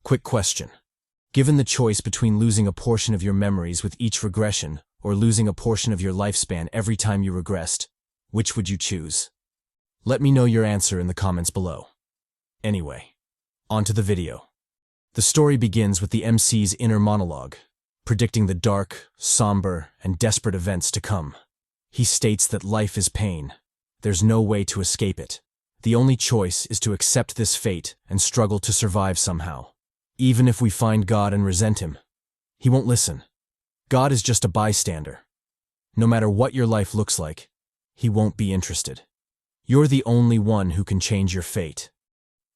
Quick question. Given the choice between losing a portion of your memories with each regression or losing a portion of your lifespan every time you regressed, which would you choose? Let me know your answer in the comments below. Anyway, on to the video. The story begins with the MC's inner monologue, predicting the dark, somber, and desperate events to come. He states that life is pain. There's no way to escape it. The only choice is to accept this fate and struggle to survive somehow. Even if we find God and resent him, he won't listen. God is just a bystander. No matter what your life looks like, he won't be interested. You're the only one who can change your fate.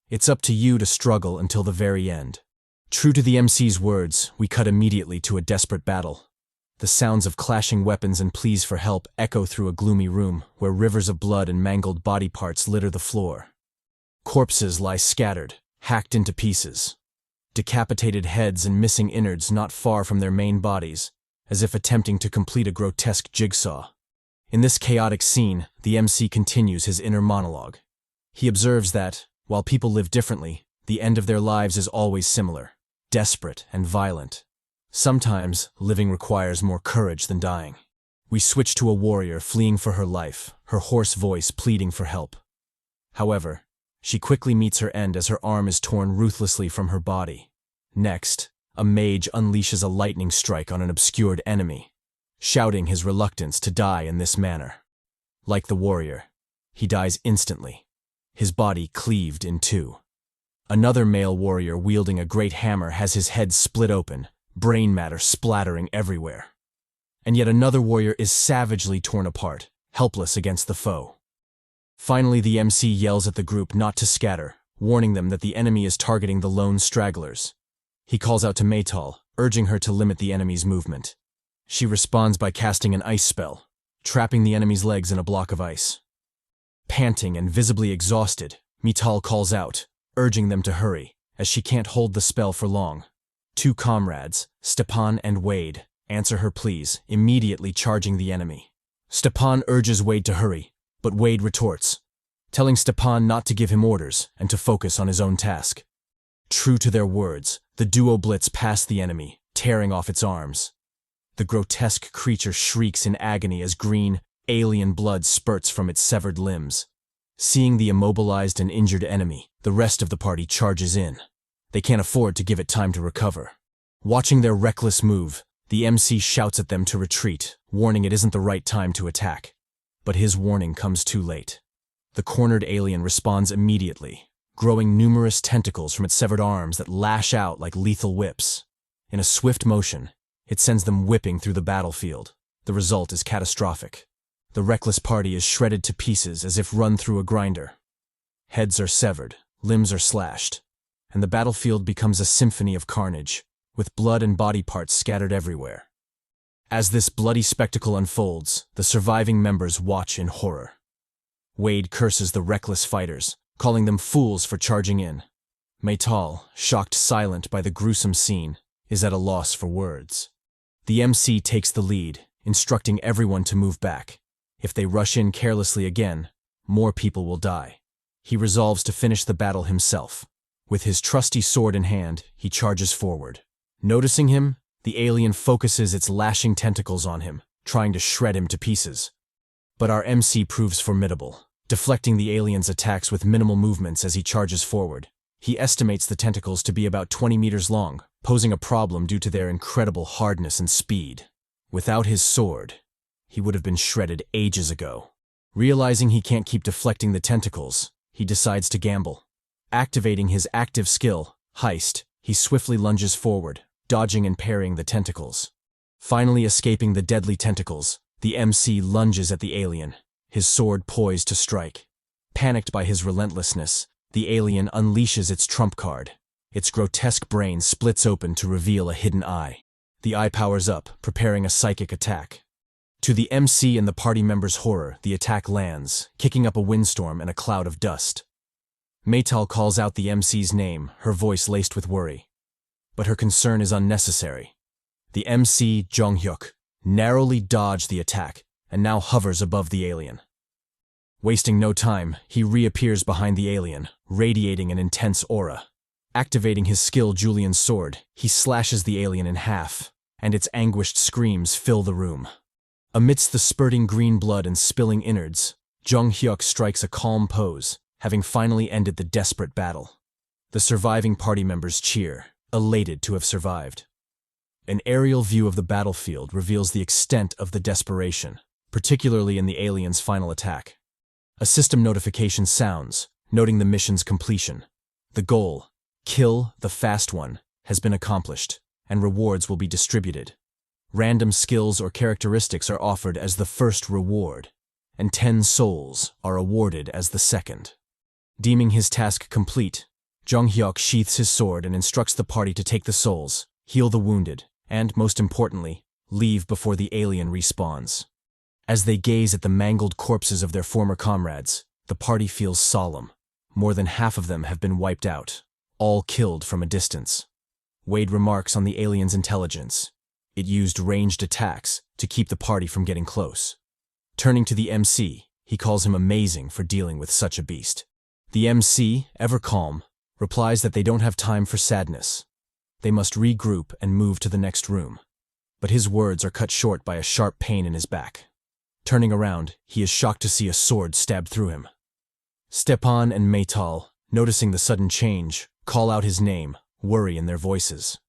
It's up to you to struggle until the very end. True to the MC's words, we cut immediately to a desperate battle. The sounds of clashing weapons and pleas for help echo through a gloomy room where rivers of blood and mangled body parts litter the floor. Corpses lie scattered, hacked into pieces. Decapitated heads and missing innards not far from their main bodies, as if attempting to complete a grotesque jigsaw. In this chaotic scene, the MC continues his inner monologue. He observes that, while people live differently, the end of their lives is always similar, desperate and violent. Sometimes, living requires more courage than dying. We switch to a warrior fleeing for her life, her hoarse voice pleading for help. However, she quickly meets her end as her arm is torn ruthlessly from her body. Next, a mage unleashes a lightning strike on an obscured enemy, shouting his reluctance to die in this manner. Like the warrior, he dies instantly, his body cleaved in two. Another male warrior wielding a great hammer has his head split open, brain matter splattering everywhere. And yet another warrior is savagely torn apart, helpless against the foe. Finally, the MC yells at the group not to scatter, warning them that the enemy is targeting the lone stragglers. He calls out to Maytal, urging her to limit the enemy's movement. She responds by casting an ice spell, trapping the enemy's legs in a block of ice. Panting and visibly exhausted, Maytal calls out, urging them to hurry, as she can't hold the spell for long. Two comrades, Stepan and Wade, answer her pleas, immediately charging the enemy. Stepan urges Wade to hurry, but Wade retorts, telling Stepan not to give him orders and to focus on his own task. True to their words, the duo blitz past the enemy, tearing off its arms. The grotesque creature shrieks in agony as green, alien blood spurts from its severed limbs. Seeing the immobilized and injured enemy, the rest of the party charges in. They can't afford to give it time to recover. Watching their reckless move, the MC shouts at them to retreat, warning it isn't the right time to attack. But his warning comes too late. The cornered alien responds immediately, growing numerous tentacles from its severed arms that lash out like lethal whips. In a swift motion, it sends them whipping through the battlefield. The result is catastrophic. The reckless party is shredded to pieces as if run through a grinder. Heads are severed, limbs are slashed, and the battlefield becomes a symphony of carnage, with blood and body parts scattered everywhere. As this bloody spectacle unfolds, the surviving members watch in horror. Wade curses the reckless fighters, calling them fools for charging in. Maytal, shocked silent by the gruesome scene, is at a loss for words. The MC takes the lead, instructing everyone to move back. If they rush in carelessly again, more people will die. He resolves to finish the battle himself. With his trusty sword in hand, he charges forward. Noticing him, the alien focuses its lashing tentacles on him, trying to shred him to pieces. But our MC proves formidable, deflecting the alien's attacks with minimal movements as he charges forward. He estimates the tentacles to be about 20 meters long, posing a problem due to their incredible hardness and speed. Without his sword, he would have been shredded ages ago. Realizing he can't keep deflecting the tentacles, he decides to gamble. Activating his active skill, Heist, he swiftly lunges forward, dodging and parrying the tentacles. Finally escaping the deadly tentacles, the MC lunges at the alien, his sword poised to strike. Panicked by his relentlessness, the alien unleashes its trump card. Its grotesque brain splits open to reveal a hidden eye. The eye powers up, preparing a psychic attack. To the MC and the party members' horror, the attack lands, kicking up a windstorm and a cloud of dust. Maytal calls out the MC's name, her voice laced with worry. But her concern is unnecessary. The MC, Jeong Hyeok, narrowly dodged the attack and now hovers above the alien. Wasting no time, he reappears behind the alien, radiating an intense aura. Activating his skill Julian's sword, he slashes the alien in half, and its anguished screams fill the room. Amidst the spurting green blood and spilling innards, Jeong Hyeok strikes a calm pose, having finally ended the desperate battle. The surviving party members cheer, elated to have survived. An aerial view of the battlefield reveals the extent of the desperation, particularly in the alien's final attack. A system notification sounds, noting the mission's completion. The goal, kill the fast one, has been accomplished, and rewards will be distributed. Random skills or characteristics are offered as the first reward, and 10 souls are awarded as the second. Deeming his task complete, Jeong Hyeok sheaths his sword and instructs the party to take the souls, heal the wounded, and, most importantly, leave before the alien respawns. As they gaze at the mangled corpses of their former comrades, the party feels solemn. More than half of them have been wiped out, all killed from a distance. Wade remarks on the alien's intelligence. It used ranged attacks to keep the party from getting close. Turning to the MC, he calls him amazing for dealing with such a beast. The MC, ever calm, replies that they don't have time for sadness. They must regroup and move to the next room. But his words are cut short by a sharp pain in his back. Turning around, he is shocked to see a sword stabbed through him. Stepan and Maytal, noticing the sudden change, call out his name, worry in their voices.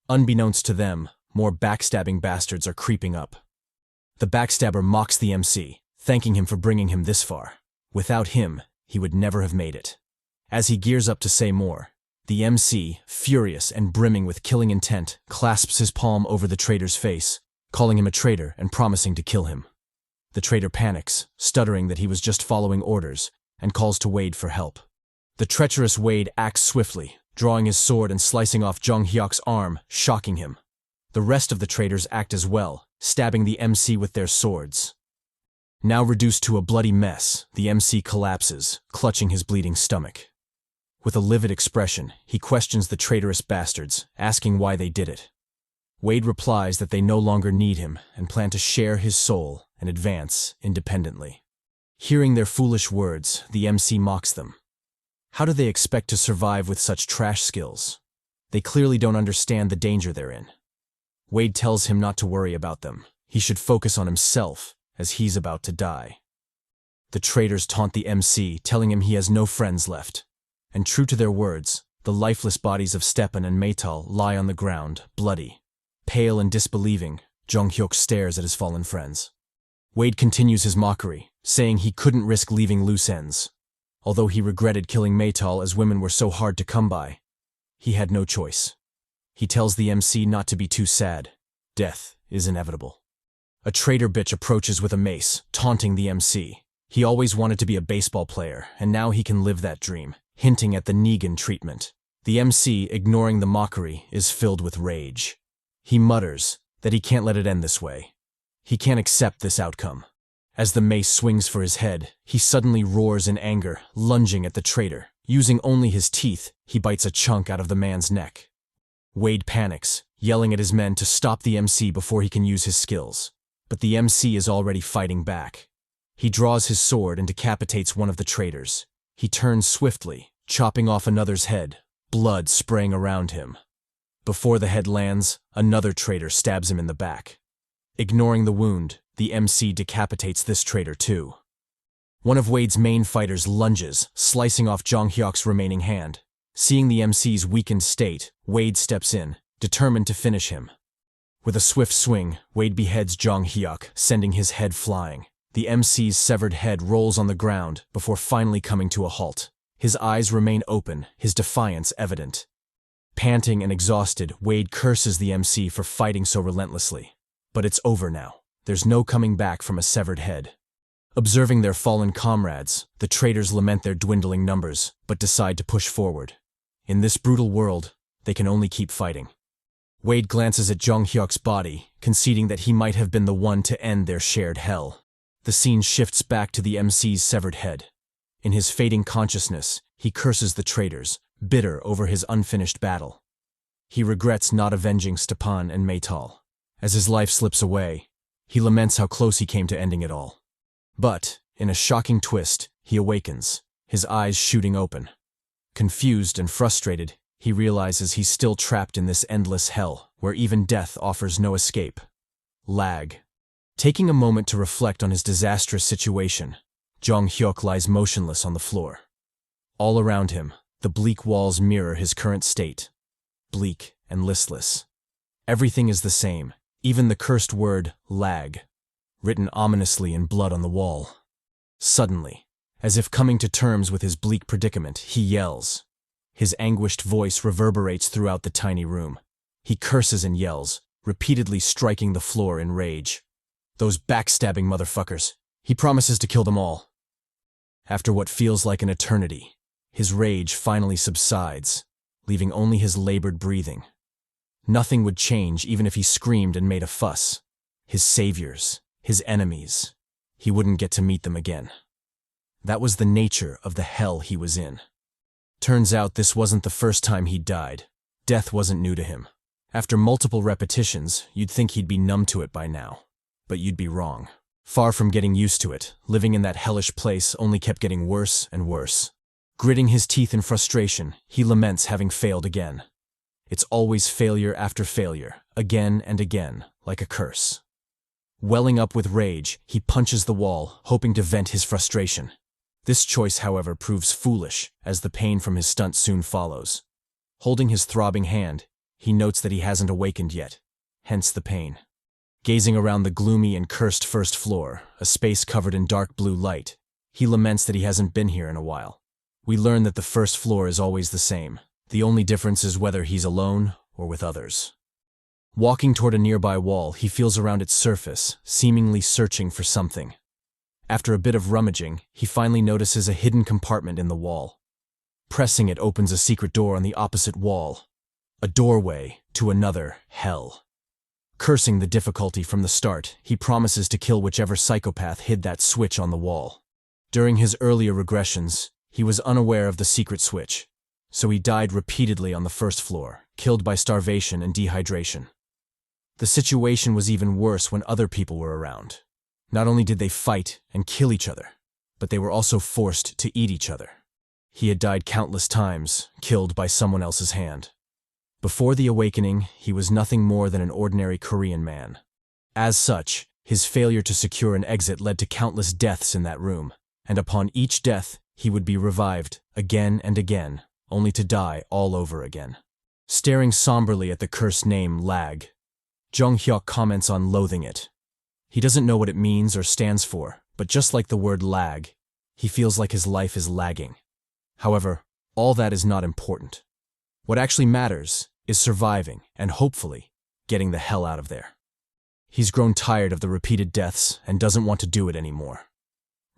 Unbeknownst to them, more backstabbing bastards are creeping up. The backstabber mocks the MC, thanking him for bringing him this far. Without him, he would never have made it. As he gears up to say more, the MC, furious and brimming with killing intent, clasps his palm over the traitor's face, calling him a traitor and promising to kill him. The traitor panics, stuttering that he was just following orders, and calls to Wade for help. The treacherous Wade acts swiftly, drawing his sword and slicing off Jeong Hyeok's arm, shocking him. The rest of the traitors act as well, stabbing the MC with their swords. Now reduced to a bloody mess, the MC collapses, clutching his bleeding stomach. With a livid expression, he questions the traitorous bastards, asking why they did it. Wade replies that they no longer need him and plan to share his soul and advance independently. Hearing their foolish words, the MC mocks them. How do they expect to survive with such trash skills? They clearly don't understand the danger they're in. Wade tells him not to worry about them. He should focus on himself, as he's about to die. The traitors taunt the MC, telling him he has no friends left. And true to their words, the lifeless bodies of Stepan and Maytal lie on the ground, bloody. Pale and disbelieving, Jeong Hyeok stares at his fallen friends. Wade continues his mockery, saying he couldn't risk leaving loose ends. Although he regretted killing Maytal as women were so hard to come by, he had no choice. He tells the MC not to be too sad. Death is inevitable. A traitor bitch approaches with a mace, taunting the MC. He always wanted to be a baseball player, and now he can live that dream, hinting at the Negan treatment. The MC, ignoring the mockery, is filled with rage. He mutters that he can't let it end this way. He can't accept this outcome. As the mace swings for his head, he suddenly roars in anger, lunging at the traitor. Using only his teeth, he bites a chunk out of the man's neck. Wade panics, yelling at his men to stop the MC before he can use his skills. But the MC is already fighting back. He draws his sword and decapitates one of the traitors. He turns swiftly, chopping off another's head, blood spraying around him. Before the head lands, another traitor stabs him in the back. Ignoring the wound, the MC decapitates this traitor too. One of Wade's main fighters lunges, slicing off Jeong Hyeok's remaining hand. Seeing the MC's weakened state, Wade steps in, determined to finish him. With a swift swing, Wade beheads Jeong Hyeok, sending his head flying. The MC's severed head rolls on the ground before finally coming to a halt. His eyes remain open, his defiance evident. Panting and exhausted, Wade curses the MC for fighting so relentlessly. But it's over now. There's no coming back from a severed head. Observing their fallen comrades, the traitors lament their dwindling numbers, but decide to push forward. In this brutal world, they can only keep fighting. Wade glances at Jeong Hyeok's body, conceding that he might have been the one to end their shared hell. The scene shifts back to the MC's severed head. In his fading consciousness, he curses the traitors, bitter over his unfinished battle. He regrets not avenging Stepan and Maytal. As his life slips away, he laments how close he came to ending it all. But, in a shocking twist, he awakens, his eyes shooting open. Confused and frustrated, He realizes he's still trapped in this endless hell, where even death offers no escape. Lag. Taking a moment to reflect on his disastrous situation, Jeong Hyeok lies motionless on the floor. All around him, the bleak walls mirror his current state. Bleak and listless. Everything is the same, even the cursed word, lag, written ominously in blood on the wall. Suddenly, as if coming to terms with his bleak predicament, he yells. His anguished voice reverberates throughout the tiny room. He curses and yells, repeatedly striking the floor in rage. Those backstabbing motherfuckers. He promises to kill them all. After what feels like an eternity, his rage finally subsides, leaving only his labored breathing. Nothing would change even if he screamed and made a fuss. His saviors, his enemies, he wouldn't get to meet them again. That was the nature of the hell he was in. Turns out this wasn't the first time he'd died. Death wasn't new to him. After multiple repetitions, you'd think he'd be numb to it by now. But you'd be wrong. Far from getting used to it, living in that hellish place only kept getting worse and worse. Gritting his teeth in frustration, he laments having failed again. It's always failure after failure, again and again, like a curse. Welling up with rage, he punches the wall, hoping to vent his frustration. This choice, however, proves foolish, as the pain from his stunt soon follows. Holding his throbbing hand, he notes that he hasn't awakened yet, hence the pain. Gazing around the gloomy and cursed first floor, a space covered in dark blue light, he laments that he hasn't been here in a while. We learn that the first floor is always the same. The only difference is whether he's alone or with others. Walking toward a nearby wall, he feels around its surface, seemingly searching for something. After a bit of rummaging, he finally notices a hidden compartment in the wall. Pressing it opens a secret door on the opposite wall. A doorway to another hell. Cursing the difficulty from the start, he promises to kill whichever psychopath hid that switch on the wall. During his earlier regressions, he was unaware of the secret switch, so he died repeatedly on the first floor, killed by starvation and dehydration. The situation was even worse when other people were around. Not only did they fight and kill each other, but they were also forced to eat each other. He had died countless times, killed by someone else's hand. Before the awakening, he was nothing more than an ordinary Korean man. As such, his failure to secure an exit led to countless deaths in that room, and upon each death, he would be revived again and again, only to die all over again. Staring somberly at the cursed name Lag, Jeong Hyeok comments on loathing it. He doesn't know what it means or stands for, but just like the word lag, he feels like his life is lagging. However, all that is not important. What actually matters is surviving and hopefully getting the hell out of there. He's grown tired of the repeated deaths and doesn't want to do it anymore.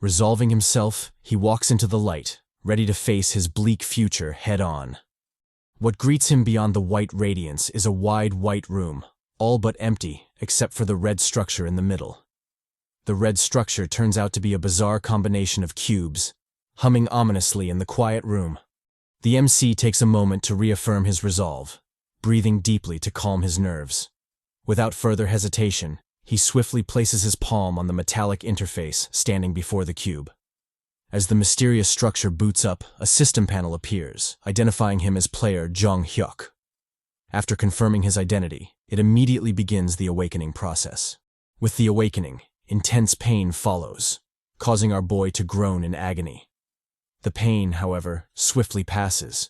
Resolving himself, he walks into the light, ready to face his bleak future head-on. What greets him beyond the white radiance is a wide white room, all but empty except for the red structure in the middle. The red structure turns out to be a bizarre combination of cubes, humming ominously in the quiet room. The MC takes a moment to reaffirm his resolve, breathing deeply to calm his nerves. Without further hesitation, he swiftly places his palm on the metallic interface standing before the cube. As the mysterious structure boots up, a system panel appears, identifying him as player Jeong Hyeok. After confirming his identity, it immediately begins the awakening process. With the awakening, intense pain follows, causing our boy to groan in agony. The pain, however, swiftly passes,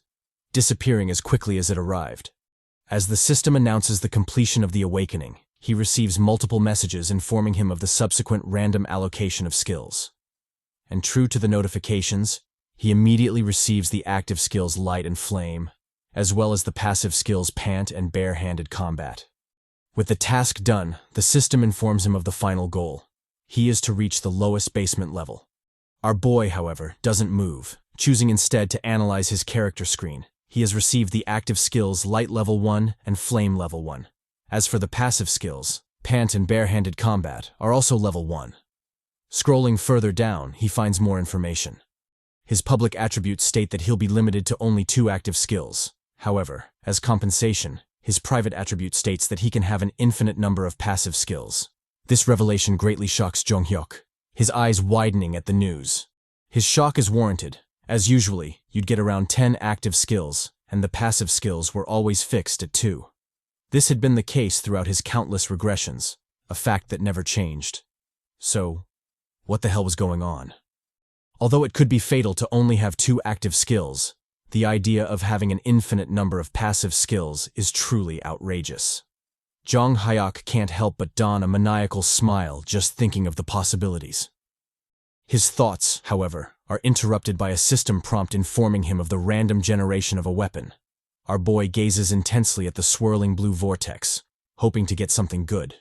disappearing as quickly as it arrived. As the system announces the completion of the awakening, he receives multiple messages informing him of the subsequent random allocation of skills. And true to the notifications, he immediately receives the active skills Light and Flame, as well as the passive skills Pant and Bare-Handed Combat. With the task done, the system informs him of the final goal. He is to reach the lowest basement level. Our boy, however, doesn't move, choosing instead to analyze his character screen. He has received the active skills Light Level 1 and Flame Level 1. As for the passive skills, Pant and Bare-Handed Combat are also Level 1. Scrolling further down, he finds more information. His public attributes state that he'll be limited to only 2 active skills. However, as compensation, his private attribute states that he can have an infinite number of passive skills. This revelation greatly shocks Jeong Hyeok, his eyes widening at the news. His shock is warranted, as usually, you'd get around 10 active skills, and the passive skills were always fixed at 2. This had been the case throughout his countless regressions, a fact that never changed. So, what the hell was going on? Although it could be fatal to only have 2 active skills, the idea of having an infinite number of passive skills is truly outrageous. Jeong Hyeok can't help but don a maniacal smile just thinking of the possibilities. His thoughts, however, are interrupted by a system prompt informing him of the random generation of a weapon. Our boy gazes intensely at the swirling blue vortex, hoping to get something good.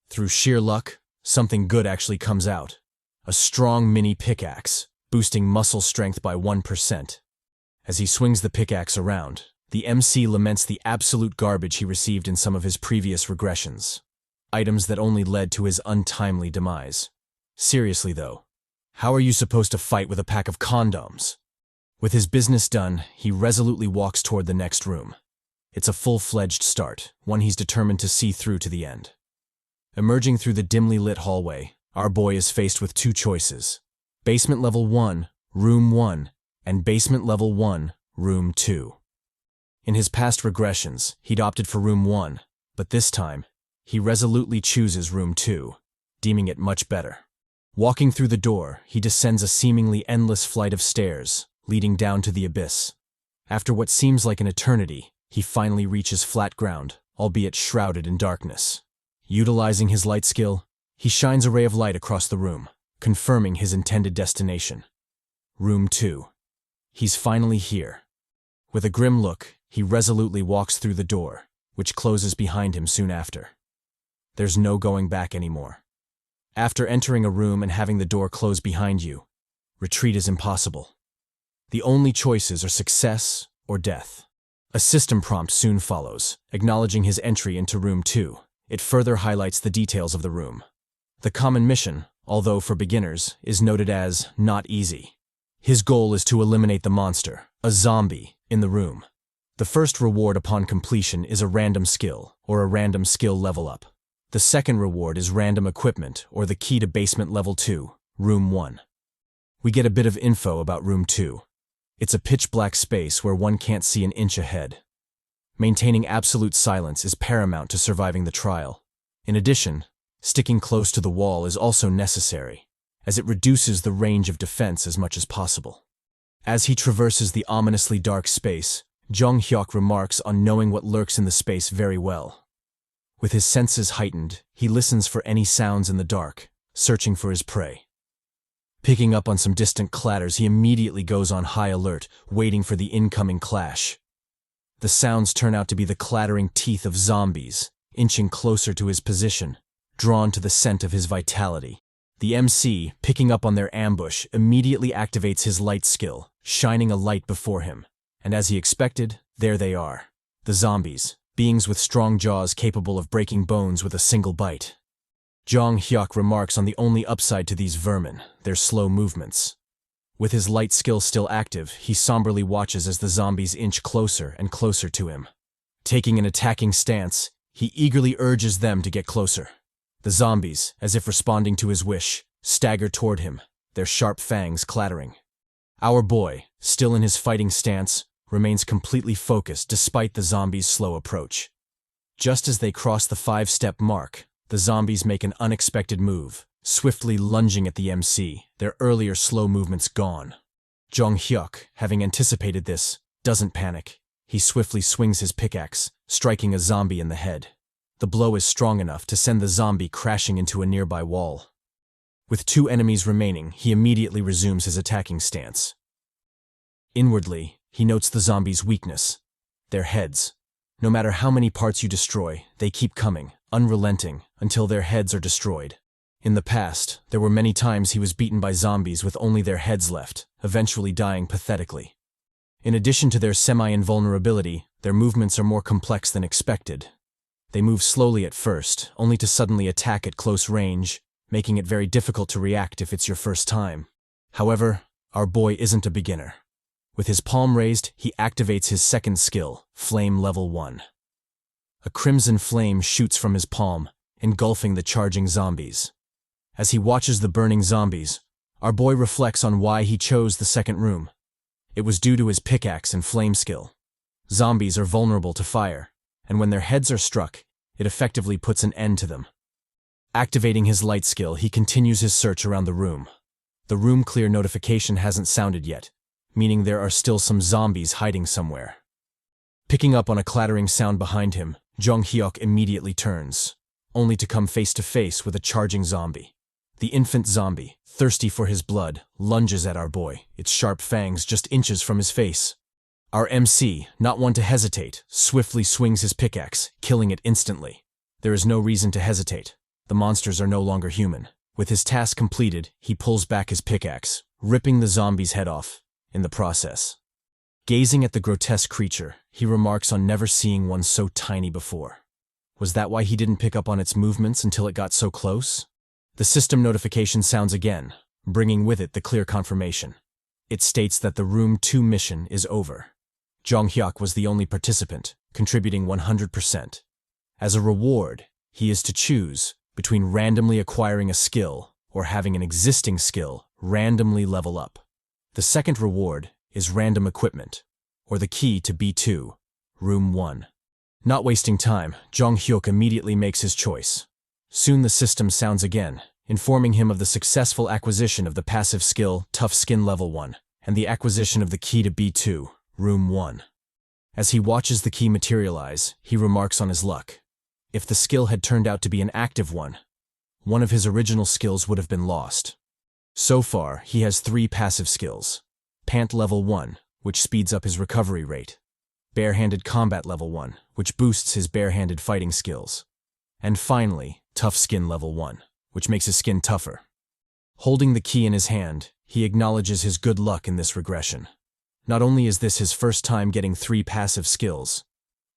Through sheer luck, something good actually comes out. A strong mini pickaxe, boosting muscle strength by 1%. As he swings the pickaxe around, the MC laments the absolute garbage he received in some of his previous regressions. Items that only led to his untimely demise. Seriously though, how are you supposed to fight with a pack of condoms? With his business done, he resolutely walks toward the next room. It's a full-fledged start, one he's determined to see through to the end. Emerging through the dimly lit hallway, our boy is faced with 2 choices. Basement level 1, room 1, and basement level 1, room 2. In his past regressions, he'd opted for room 1, but this time, he resolutely chooses room 2, deeming it much better. Walking through the door, he descends a seemingly endless flight of stairs, leading down to the abyss. After what seems like an eternity, he finally reaches flat ground, albeit shrouded in darkness. Utilizing his light skill, he shines a ray of light across the room, confirming his intended destination. Room 2. He's finally here. With a grim look, he resolutely walks through the door, which closes behind him soon after. There's no going back anymore. After entering a room and having the door close behind you, retreat is impossible. The only choices are success or death. A system prompt soon follows, acknowledging his entry into room 2. It further highlights the details of the room. The common mission, although for beginners, is noted as not easy. His goal is to eliminate the monster, a zombie, in the room. The first reward upon completion is a random skill, or a random skill level up. The second reward is random equipment, or the key to basement level 2, room 1. We get a bit of info about room 2. It's a pitch-black space where one can't see an inch ahead. Maintaining absolute silence is paramount to surviving the trial. In addition, sticking close to the wall is also necessary, as it reduces the range of defense as much as possible. As he traverses the ominously dark space, Jeong Hyeok remarks on knowing what lurks in the space very well. With his senses heightened, he listens for any sounds in the dark, searching for his prey. Picking up on some distant clatters, he immediately goes on high alert, waiting for the incoming clash. The sounds turn out to be the clattering teeth of zombies, inching closer to his position, drawn to the scent of his vitality. The MC, picking up on their ambush, immediately activates his light skill, shining a light before him. And as he expected, there they are. The zombies, beings with strong jaws capable of breaking bones with a single bite. Jeong Hyeok remarks on the only upside to these vermin, their slow movements. With his light skill still active, he somberly watches as the zombies inch closer and closer to him. Taking an attacking stance, he eagerly urges them to get closer. The zombies, as if responding to his wish, stagger toward him, their sharp fangs clattering. Our boy, still in his fighting stance, remains completely focused despite the zombies' slow approach. Just as they cross the 5-step mark, the zombies make an unexpected move, swiftly lunging at the MC, their earlier slow movements gone. Jeong Hyeok, having anticipated this, doesn't panic. He swiftly swings his pickaxe, striking a zombie in the head. The blow is strong enough to send the zombie crashing into a nearby wall. With 2 enemies remaining, he immediately resumes his attacking stance. Inwardly, he notes the zombies' weakness, their heads. No matter how many parts you destroy, they keep coming, unrelenting, until their heads are destroyed. In the past, there were many times he was beaten by zombies with only their heads left, eventually dying pathetically. In addition to their semi-invulnerability, their movements are more complex than expected. They move slowly at first, only to suddenly attack at close range, making it very difficult to react if it's your first time. However, our boy isn't a beginner. With his palm raised, he activates his second skill, Flame Level 1. A crimson flame shoots from his palm, engulfing the charging zombies. As he watches the burning zombies, our boy reflects on why he chose the second room. It was due to his pickaxe and flame skill. Zombies are vulnerable to fire, and when their heads are struck, it effectively puts an end to them. Activating his light skill, he continues his search around the room. The room clear notification hasn't sounded yet, meaning there are still some zombies hiding somewhere. Picking up on a clattering sound behind him, Jeong Hyeok immediately turns, only to come face to face with a charging zombie. The infant zombie, thirsty for his blood, lunges at our boy, its sharp fangs just inches from his face. Our MC, not one to hesitate, swiftly swings his pickaxe, killing it instantly. There is no reason to hesitate. The monsters are no longer human. With his task completed, he pulls back his pickaxe, ripping the zombie's head off in the process. Gazing at the grotesque creature, he remarks on never seeing one so tiny before. Was that why he didn't pick up on its movements until it got so close? The system notification sounds again, bringing with it the clear confirmation. It states that the Room 2 mission is over. Jeong Hyeok was the only participant, contributing 100%. As a reward, he is to choose between randomly acquiring a skill or having an existing skill randomly level up. The second reward is random equipment, or the key to B2, Room 1. Not wasting time, Jeong Hyeok immediately makes his choice. Soon the system sounds again, informing him of the successful acquisition of the passive skill Tough Skin Level 1 and the acquisition of the key to B2, Room 1. As he watches the key materialize, he remarks on his luck. If the skill had turned out to be an active one of his original skills would have been lost. So far, he has 3 passive skills. Pant Level 1, which speeds up his recovery rate. Barehanded Combat Level 1, which boosts his barehanded fighting skills. And finally, Tough Skin Level 1, which makes his skin tougher. Holding the key in his hand, he acknowledges his good luck in this regression. Not only is this his first time getting 3 passive skills,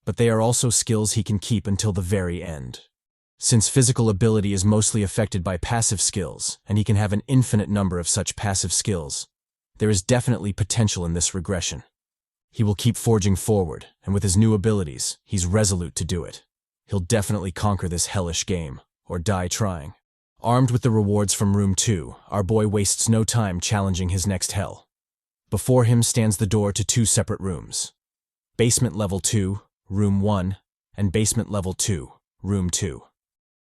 but they are also skills he can keep until the very end. Since physical ability is mostly affected by passive skills, and he can have an infinite number of such passive skills, there is definitely potential in this regression. He will keep forging forward, and with his new abilities, he's resolute to do it. He'll definitely conquer this hellish game, or die trying. Armed with the rewards from Room 2, our boy wastes no time challenging his next hell. Before him stands the door to 2 separate rooms. Basement Level 2, Room 1, and Basement Level 2, Room 2.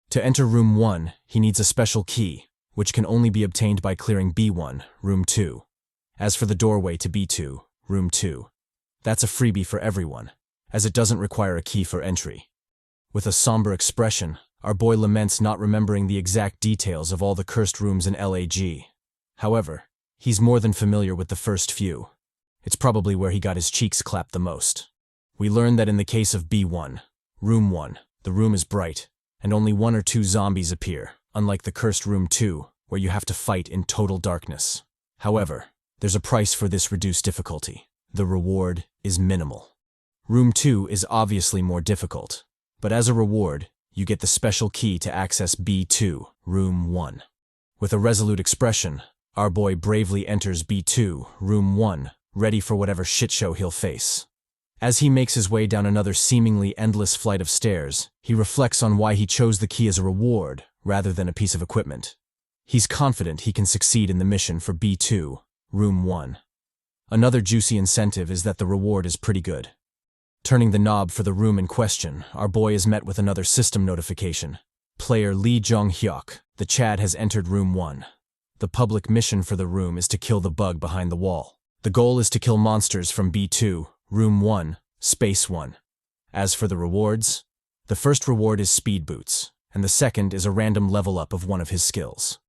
To enter Room 1, he needs a special key, which can only be obtained by clearing B1, Room 2. As for the doorway to B2, Room 2, that's a freebie for everyone, as it doesn't require a key for entry. With a somber expression, our boy laments not remembering the exact details of all the cursed rooms in L.A.G. However, he's more than familiar with the first few. It's probably where he got his cheeks clapped the most. We learn that in the case of B1, Room 1, the room is bright, and only 1 or 2 zombies appear, unlike the cursed Room 2, where you have to fight in total darkness. However, there's a price for this reduced difficulty. The reward is minimal. Room 2 is obviously more difficult, but as a reward, you get the special key to access B2, Room 1. With a resolute expression, our boy bravely enters B2, Room 1, ready for whatever shitshow he'll face. As he makes his way down another seemingly endless flight of stairs, he reflects on why he chose the key as a reward rather than a piece of equipment. He's confident he can succeed in the mission for B2, Room 1. Another juicy incentive is that the reward is pretty good. Turning the knob for the room in question, our boy is met with another system notification. Player Lee Jeong Hyeok, the Chad has entered Room 1. The public mission for the room is to kill the bug behind the wall. The goal is to kill monsters from B2, Room 1, Space 1. As for the rewards, the first reward is speed boots, and the second is a random level up of one of his skills.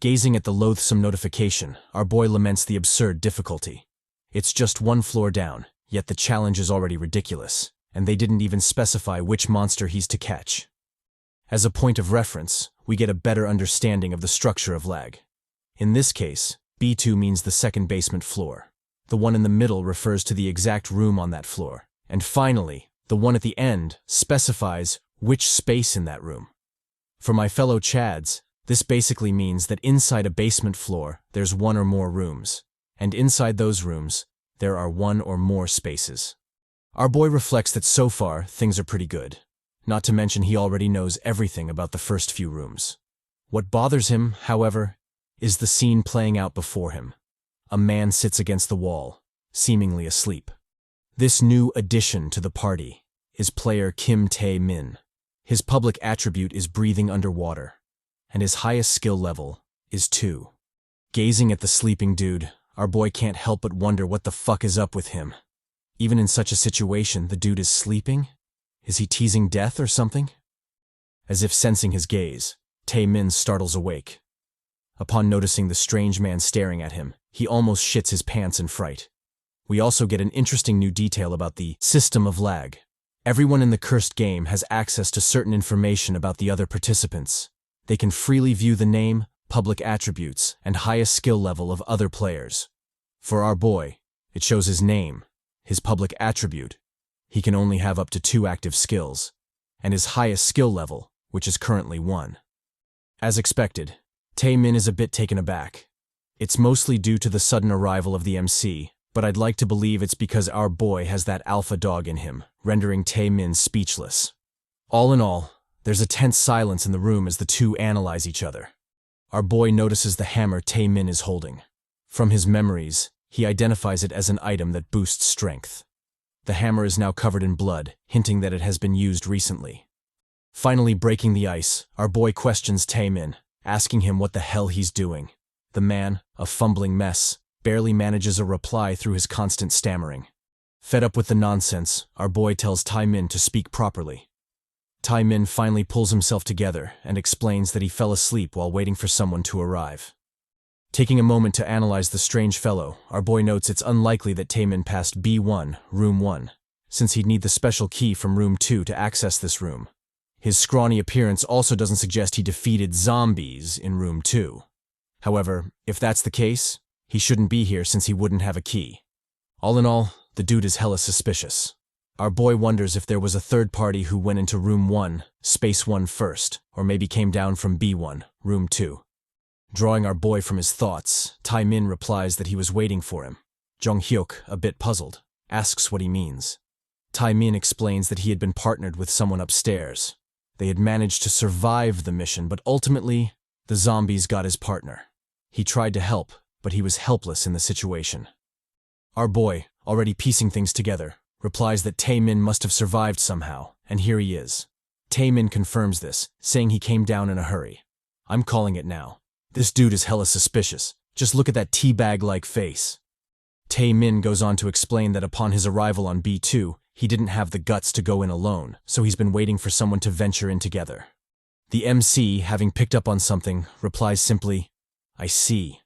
Gazing at the loathsome notification, our boy laments the absurd difficulty. It's just 1 floor down, yet the challenge is already ridiculous, and they didn't even specify which monster he's to catch. As a point of reference, we get a better understanding of the structure of L.A.G. In this case, B2 means the second basement floor. The one in the middle refers to the exact room on that floor. And finally, the one at the end specifies which space in that room. For my fellow Chads, this basically means that inside a basement floor, there's 1 or more rooms. And inside those rooms, there are 1 or more spaces. Our boy reflects that so far, things are pretty good. Not to mention he already knows everything about the first few rooms. What bothers him, however, is the scene playing out before him. A man sits against the wall, seemingly asleep. This new addition to the party is player Kim Tae-min. His public attribute is breathing underwater, and his highest skill level is 2. Gazing at the sleeping dude, our boy can't help but wonder what the fuck is up with him. Even in such a situation, the dude is sleeping? Is he teasing death or something? As if sensing his gaze, Tae-min startles awake. Upon noticing the strange man staring at him, he almost shits his pants in fright. We also get an interesting new detail about the system of L.A.G. Everyone in the cursed game has access to certain information about the other participants. They can freely view the name, public attributes, and highest skill level of other players. For our boy, it shows his name, his public attribute. He can only have up to 2 active skills, and his highest skill level, which is currently 1. As expected, Tae-min is a bit taken aback. It's mostly due to the sudden arrival of the MC, but I'd like to believe it's because our boy has that alpha dog in him, rendering Tae-min speechless. All in all, there's a tense silence in the room as the two analyze each other. Our boy notices the hammer Tae-min is holding. From his memories, he identifies it as an item that boosts strength. The hammer is now covered in blood, hinting that it has been used recently. Finally breaking the ice, our boy questions Tae-min, asking him what the hell he's doing. The man, a fumbling mess, barely manages a reply through his constant stammering. Fed up with the nonsense, our boy tells Tae-min to speak properly. Tae-min finally pulls himself together and explains that he fell asleep while waiting for someone to arrive. Taking a moment to analyze the strange fellow, our boy notes it's unlikely that Tae-min passed B1, room 1, since he'd need the special key from room 2 to access this room. His scrawny appearance also doesn't suggest he defeated zombies in room 2. However, if that's the case, he shouldn't be here since he wouldn't have a key. All in all, the dude is hella suspicious. Our boy wonders if there was a third party who went into room 1, space 1 first, or maybe came down from B1, room 2. Drawing our boy from his thoughts, Tae-min replies that he was waiting for him. Jeong Hyeok, a bit puzzled, asks what he means. Tae-min explains that he had been partnered with someone upstairs. They had managed to survive the mission, but ultimately, the zombies got his partner. He tried to help, but he was helpless in the situation. Our boy, already piecing things together, replies that Tae-min must have survived somehow, and here he is. Tae-min confirms this, saying he came down in a hurry. I'm calling it now. This dude is hella suspicious. Just look at that teabag-like face. Tae-min goes on to explain that upon his arrival on B2, he didn't have the guts to go in alone, so he's been waiting for someone to venture in together. The MC, having picked up on something, replies simply, I see.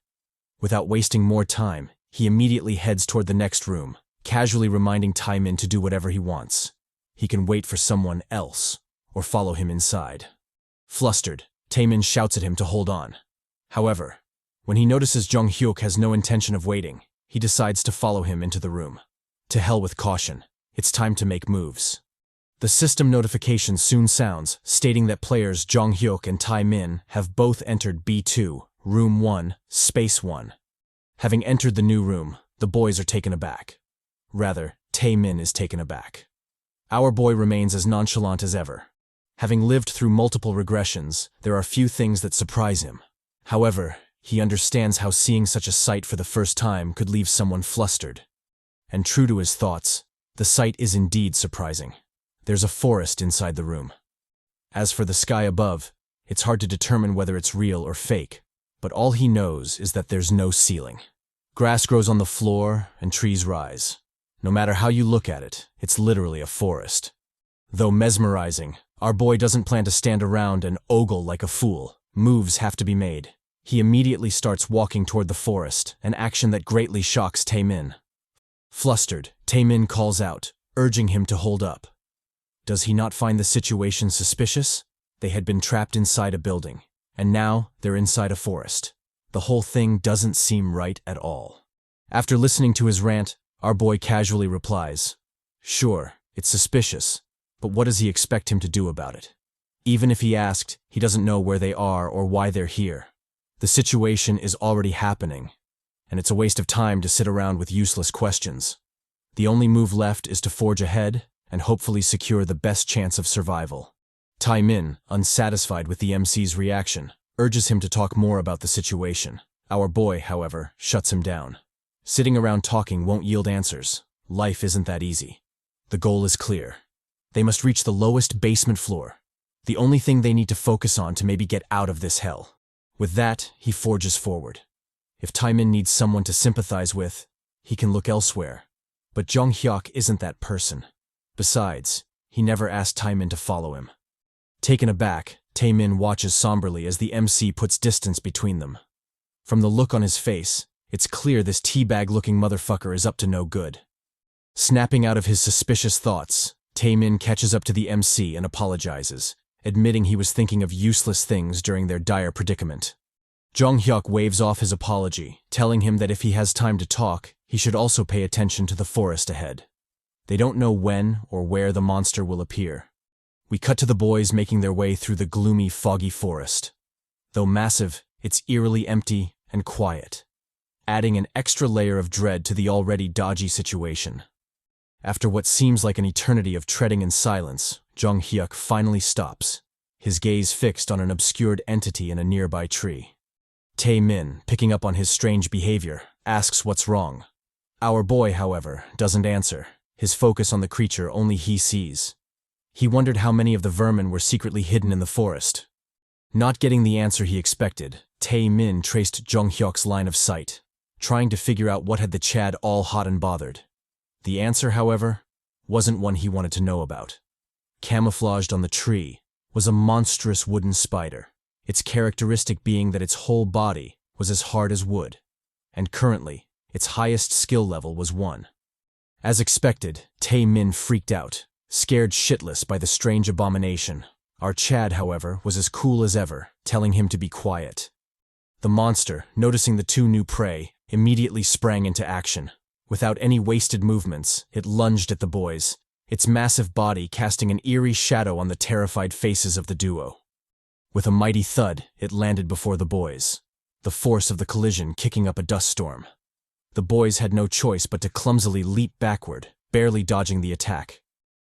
Without wasting more time, he immediately heads toward the next room, casually reminding Tae-min to do whatever he wants. He can wait for someone else, or follow him inside. Flustered, Tae-min shouts at him to hold on. However, when he notices Jeong Hyeok has no intention of waiting, he decides to follow him into the room. To hell with caution. It's time to make moves. The system notification soon sounds, stating that players Jeong Hyeok and Tae-min have both entered B2, room 1, space 1. Having entered the new room, the boys are taken aback. Rather, Tae-min is taken aback. Our boy remains as nonchalant as ever. Having lived through multiple regressions, there are few things that surprise him. However, he understands how seeing such a sight for the first time could leave someone flustered. And true to his thoughts, the sight is indeed surprising. There's a forest inside the room. As for the sky above, it's hard to determine whether it's real or fake, but all he knows is that there's no ceiling. Grass grows on the floor and trees rise. No matter how you look at it, it's literally a forest. Though mesmerizing, our boy doesn't plan to stand around and ogle like a fool. Moves have to be made. He immediately starts walking toward the forest, an action that greatly shocks Tae-min. Flustered, Tae-min calls out, urging him to hold up. Does he not find the situation suspicious? They had been trapped inside a building, and now they're inside a forest. The whole thing doesn't seem right at all. After listening to his rant, our boy casually replies, sure, it's suspicious, but what does he expect him to do about it? Even if he asked, he doesn't know where they are or why they're here. The situation is already happening, and it's a waste of time to sit around with useless questions. The only move left is to forge ahead and hopefully secure the best chance of survival. Tae-min, unsatisfied with the MC's reaction, urges him to talk more about the situation. Our boy, however, shuts him down. Sitting around talking won't yield answers. life isn't that easy. The goal is clear. They must reach the lowest basement floor. The only thing they need to focus on to maybe get out of this hell. With that, he forges forward. If Taemin needs someone to sympathize with, he can look elsewhere. But Jeong Hyeok isn't that person. Besides, he never asked Taemin to follow him. Taken aback, Taemin watches somberly as the MC puts distance between them. From the look on his face, it's clear this teabag-looking motherfucker is up to no good. Snapping out of his suspicious thoughts, Taemin catches up to the MC and apologizes, admitting he was thinking of useless things during their dire predicament. Jeong Hyeok waves off his apology, telling him that if he has time to talk, he should also pay attention to the forest ahead. They don't know when or where the monster will appear. We cut to the boys making their way through the gloomy, foggy forest. Though massive, it's eerily empty and quiet, adding an extra layer of dread to the already dodgy situation. After what seems like an eternity of treading in silence, Jeong Hyeok finally stops, his gaze fixed on an obscured entity in a nearby tree. Taemin, picking up on his strange behavior, asks what's wrong. Our boy, however, doesn't answer, his focus on the creature only he sees. He wondered how many of the vermin were secretly hidden in the forest. Not getting the answer he expected, Taemin traced Jeong Hyeok's line of sight, trying to figure out what had the Chad all hot and bothered. The answer, however, wasn't one he wanted to know about. Camouflaged on the tree was a monstrous wooden spider, its characteristic being that its whole body was as hard as wood, and currently, its highest skill level was 1. As expected, Taemin freaked out, scared shitless by the strange abomination. Our Chad, however, was as cool as ever, telling him to be quiet. The monster, noticing the two new prey, immediately sprang into action. Without any wasted movements, it lunged at the boys, its massive body casting an eerie shadow on the terrified faces of the duo. With a mighty thud, it landed before the boys, the force of the collision kicking up a dust storm. The boys had no choice but to clumsily leap backward, barely dodging the attack.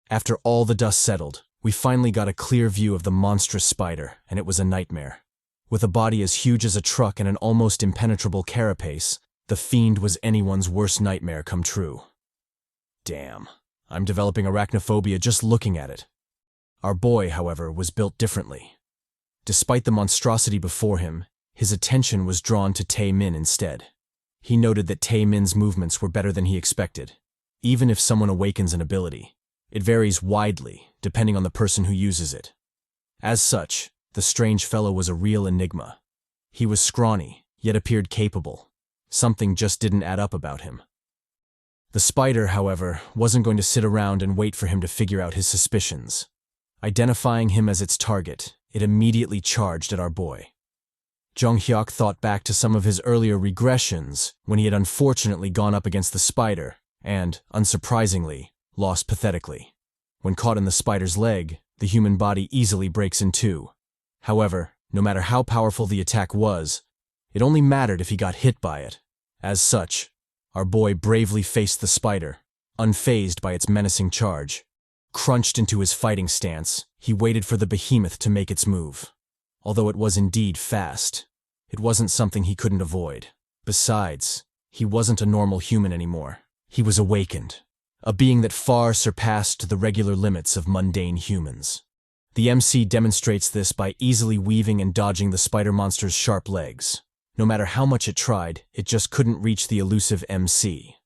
After all the dust settled, we finally got a clear view of the monstrous spider, and it was a nightmare. With a body as huge as a truck and an almost impenetrable carapace, the fiend was anyone's worst nightmare come true. Damn, I'm developing arachnophobia just looking at it. Our boy, however, was built differently. Despite the monstrosity before him, his attention was drawn to Taemin instead. He noted that Taemin's movements were better than he expected. Even if someone awakens an ability, it varies widely, depending on the person who uses it. As such, the strange fellow was a real enigma. He was scrawny, yet appeared capable. Something just didn't add up about him. The spider, however, wasn't going to sit around and wait for him to figure out his suspicions. Identifying him as its target, it immediately charged at our boy. Jeong Hyeok thought back to some of his earlier regressions when he had unfortunately gone up against the spider and, unsurprisingly, lost pathetically. When caught in the spider's leg, the human body easily breaks in two. However, no matter how powerful the attack was, it only mattered if he got hit by it. As such, our boy bravely faced the spider, unfazed by its menacing charge. Crunched into his fighting stance, he waited for the behemoth to make its move. Although it was indeed fast, it wasn't something he couldn't avoid. Besides, he wasn't a normal human anymore. He was awakened, a being that far surpassed the regular limits of mundane humans. The MC demonstrates this by easily weaving and dodging the spider monster's sharp legs. No matter how much it tried, it just couldn't reach the elusive MC.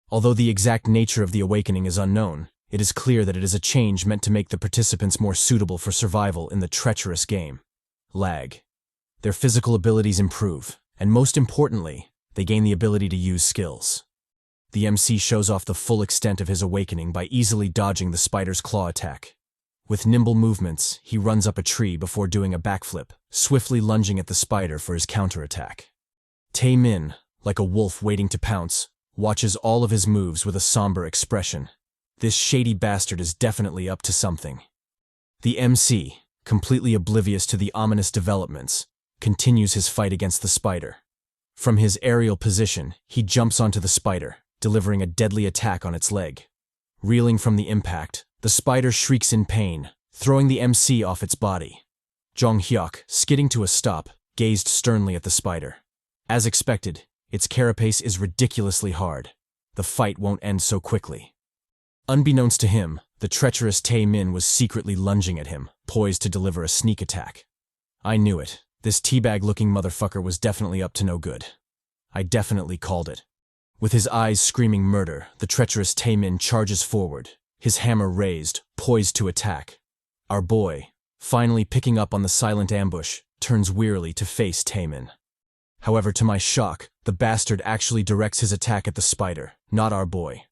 Although the exact nature of the awakening is unknown, it is clear that it is a change meant to make the participants more suitable for survival in the treacherous game. L.A.G. Their physical abilities improve, and most importantly, they gain the ability to use skills. The MC shows off the full extent of his awakening by easily dodging the spider's claw attack. With nimble movements, he runs up a tree before doing a backflip, swiftly lunging at the spider for his counterattack. Taemin, like a wolf waiting to pounce, watches all of his moves with a somber expression. This shady bastard is definitely up to something. The MC, completely oblivious to the ominous developments, continues his fight against the spider. From his aerial position, he jumps onto the spider, delivering a deadly attack on its leg. Reeling from the impact, the spider shrieks in pain, throwing the MC off its body. Jeong Hyeok, skidding to a stop, gazed sternly at the spider. As expected, its carapace is ridiculously hard. the fight won't end so quickly. Unbeknownst to him, the treacherous Tae-min was secretly lunging at him, poised to deliver a sneak attack. I knew it. This teabag-looking motherfucker was definitely up to no good. I definitely called it. With his eyes screaming murder, the treacherous Tae-min charges forward, his hammer raised, poised to attack. Our boy, finally picking up on the silent ambush, turns wearily to face Tae-min. However, to my shock, the bastard actually directs his attack at the spider, not our boy.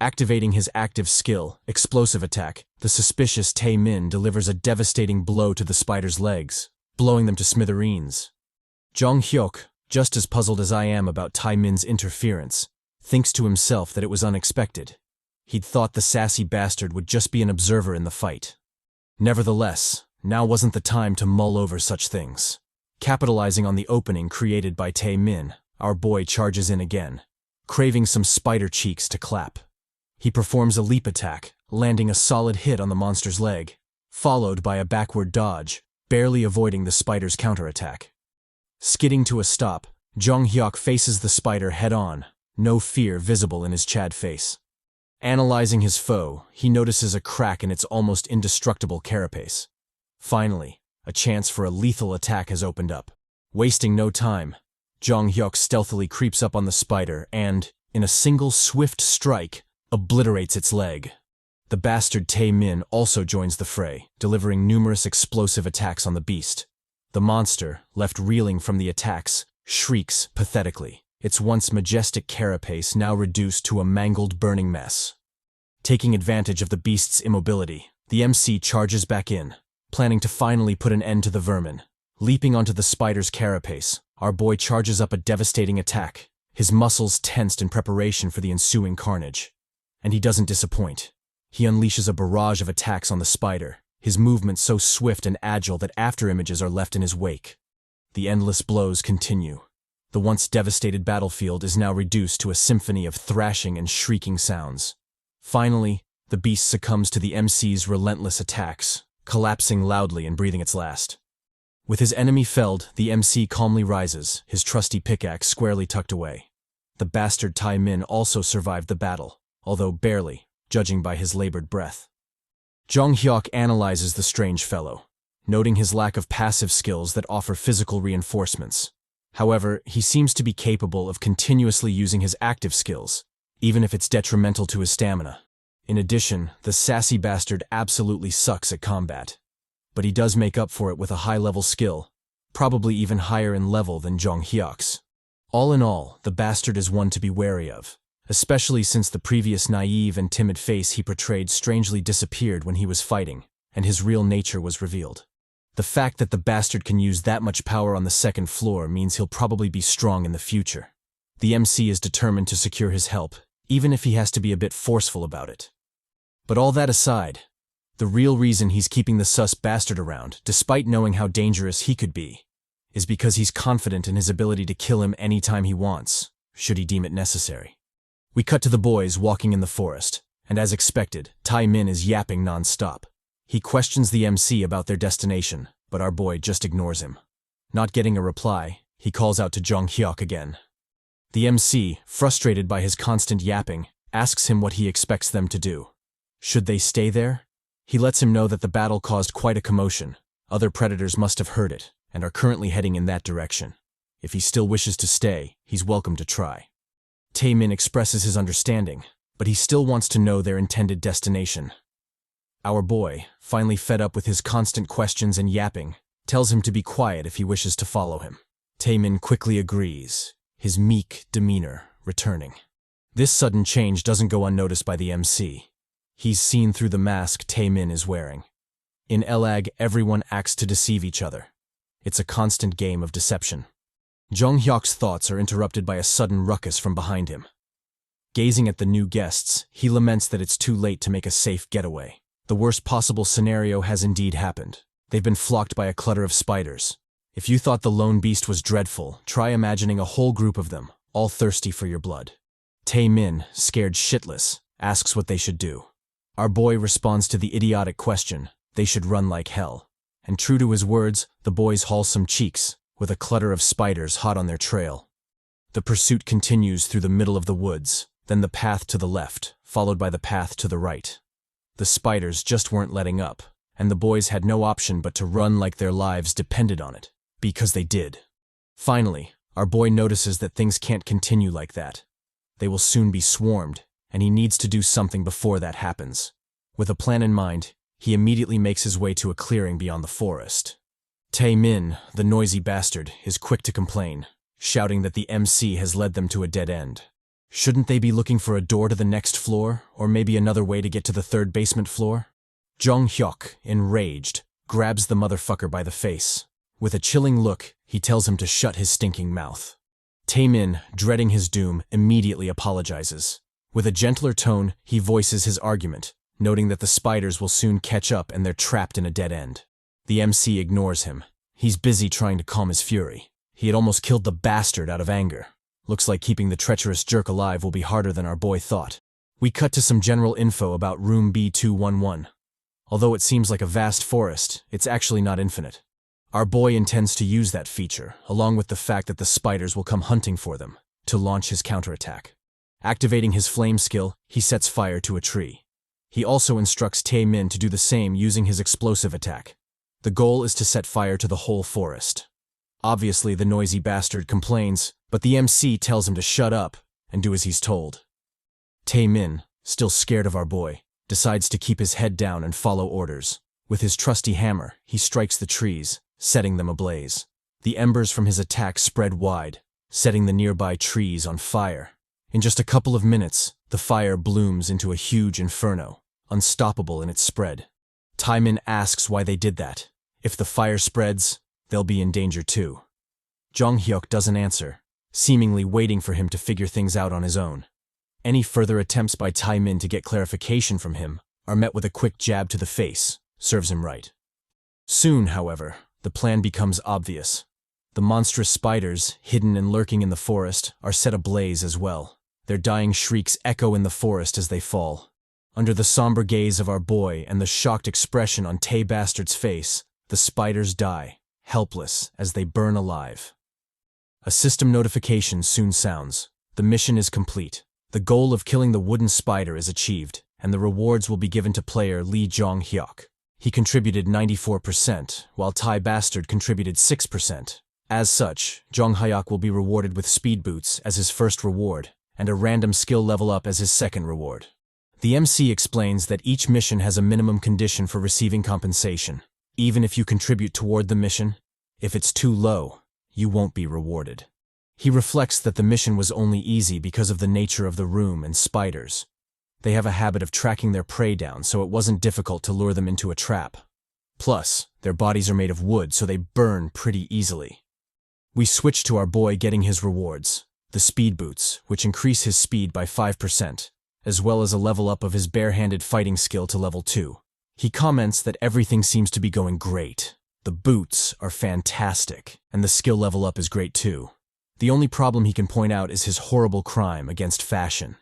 Activating his active skill, explosive attack, the suspicious Tae-min delivers a devastating blow to the spider's legs, blowing them to smithereens. Jeong Hyeok, just as puzzled as I am about Tae-min's interference, thinks to himself that it was unexpected. He'd thought the sassy bastard would just be an observer in the fight. Nevertheless, now wasn't the time to mull over such things. Capitalizing on the opening created by Tae-min, our boy charges in again, craving some spider cheeks to clap. He performs a leap attack, landing a solid hit on the monster's leg, followed by a backward dodge, barely avoiding the spider's counterattack. Skidding to a stop, Jeong Hyeok faces the spider head-on, no fear visible in his Chad face. Analyzing his foe, he notices a crack in its almost indestructible carapace. Finally, a chance for a lethal attack has opened up. Wasting no time, Jeong Hyeok stealthily creeps up on the spider and, in a single swift strike, obliterates its leg. The bastard Tae-min also joins the fray, delivering numerous explosive attacks on the beast. The monster, left reeling from the attacks, shrieks pathetically, its once majestic carapace now reduced to a mangled burning mess. Taking advantage of the beast's immobility, the MC charges back in, planning to finally put an end to the vermin. Leaping onto the spider's carapace, our boy charges up a devastating attack, his muscles tensed in preparation for the ensuing carnage. And he doesn't disappoint. He unleashes a barrage of attacks on the spider, his movements so swift and agile that afterimages are left in his wake. The endless blows continue. The once devastated battlefield is now reduced to a symphony of thrashing and shrieking sounds. Finally, the beast succumbs to the MC's relentless attacks, collapsing loudly and breathing its last. With his enemy felled, the MC calmly rises, his trusty pickaxe squarely tucked away. The bastard Tae-min also survived the battle, although barely, judging by his labored breath. Jeong Hyeok analyzes the strange fellow, noting his lack of passive skills that offer physical reinforcements. However, he seems to be capable of continuously using his active skills, even if it's detrimental to his stamina. In addition, the sassy bastard absolutely sucks at combat. But he does make up for it with a high-level skill, probably even higher in level than Jeong Hyeok's. All in all, the bastard is one to be wary of, especially since the previous naive and timid face he portrayed strangely disappeared when he was fighting, and his real nature was revealed. The fact that the bastard can use that much power on the second floor means he'll probably be strong in the future. The MC is determined to secure his help, even if he has to be a bit forceful about it. But all that aside, the real reason he's keeping the sus bastard around, despite knowing how dangerous he could be, is because he's confident in his ability to kill him anytime he wants, should he deem it necessary. We cut to the boys walking in the forest, and as expected, Tae-min is yapping non-stop. He questions the MC about their destination, but our boy just ignores him. Not getting a reply, he calls out to Jeong Hyeok again. The MC, frustrated by his constant yapping, asks him what he expects them to do. Should they stay there? He lets him know that the battle caused quite a commotion. Other predators must have heard it, and are currently heading in that direction. If he still wishes to stay, he's welcome to try. Tae-min expresses his understanding, but he still wants to know their intended destination. Our boy, finally fed up with his constant questions and yapping, tells him to be quiet if he wishes to follow him. Tae-min quickly agrees, his meek demeanor returning. This sudden change doesn't go unnoticed by the MC. He's seen through the mask Tae-min is wearing. In L.A.G, everyone acts to deceive each other. It's a constant game of deception. Jeong Hyeok's thoughts are interrupted by a sudden ruckus from behind him. Gazing at the new guests, he laments that it's too late to make a safe getaway. The worst possible scenario has indeed happened. They've been flocked by a clutter of spiders. If you thought the lone beast was dreadful, try imagining a whole group of them, all thirsty for your blood. Tae-min, scared shitless, asks what they should do. Our boy responds to the idiotic question, they should run like hell. And true to his words, the boys haul some cheeks, with a clutter of spiders hot on their trail. The pursuit continues through the middle of the woods, then the path to the left, followed by the path to the right. The spiders just weren't letting up, and the boys had no option but to run like their lives depended on it, because they did. Finally, our boy notices that things can't continue like that. They will soon be swarmed, and he needs to do something before that happens. With a plan in mind, he immediately makes his way to a clearing beyond the forest. Tae-min, the noisy bastard, is quick to complain, shouting that the MC has led them to a dead end. Shouldn't they be looking for a door to the next floor, or maybe another way to get to the third basement floor? Jeong Hyeok, enraged, grabs the motherfucker by the face. With a chilling look, he tells him to shut his stinking mouth. Tae-min, dreading his doom, immediately apologizes. With a gentler tone, he voices his argument, noting that the spiders will soon catch up and they're trapped in a dead end. The MC ignores him. He's busy trying to calm his fury. He had almost killed the bastard out of anger. Looks like keeping the treacherous jerk alive will be harder than our boy thought. We cut to some general info about room B211. Although it seems like a vast forest, it's actually not infinite. Our boy intends to use that feature, along with the fact that the spiders will come hunting for them, to launch his counterattack. Activating his flame skill, he sets fire to a tree. He also instructs Tae-min to do the same using his explosive attack. The goal is to set fire to the whole forest. Obviously, the noisy bastard complains, but the MC tells him to shut up and do as he's told. Tae-min, still scared of our boy, decides to keep his head down and follow orders. With his trusty hammer, he strikes the trees, setting them ablaze. The embers from his attack spread wide, setting the nearby trees on fire. In just a couple of minutes, the fire blooms into a huge inferno, unstoppable in its spread. Tae-min asks why they did that. If the fire spreads, they'll be in danger too. Jeong Hyeok doesn't answer, seemingly waiting for him to figure things out on his own. Any further attempts by Tae-min to get clarification from him are met with a quick jab to the face, serves him right. Soon, however, the plan becomes obvious. The monstrous spiders, hidden and lurking in the forest, are set ablaze as well. Their dying shrieks echo in the forest as they fall. Under the somber gaze of our boy and the shocked expression on Tae Bastard's face, the spiders die, helpless as they burn alive. A system notification soon sounds. The mission is complete. The goal of killing the wooden spider is achieved, and the rewards will be given to player Lee Jeong Hyeok. He contributed 94%, while Tae Bastard contributed 6%. As such, Jeong Hyeok will be rewarded with speed boots as his first reward, and a random skill level up as his second reward. The MC explains that each mission has a minimum condition for receiving compensation. Even if you contribute toward the mission, if it's too low, you won't be rewarded. He reflects that the mission was only easy because of the nature of the room and spiders. They have a habit of tracking their prey down, so it wasn't difficult to lure them into a trap. Plus, their bodies are made of wood, so they burn pretty easily. We switch to our boy getting his rewards, the speed boots, which increase his speed by 5%, as well as a level up of his bare-handed fighting skill to level 2. He comments that everything seems to be going great. The boots are fantastic, and the skill level up is great too. The only problem he can point out is his horrible crime against fashion.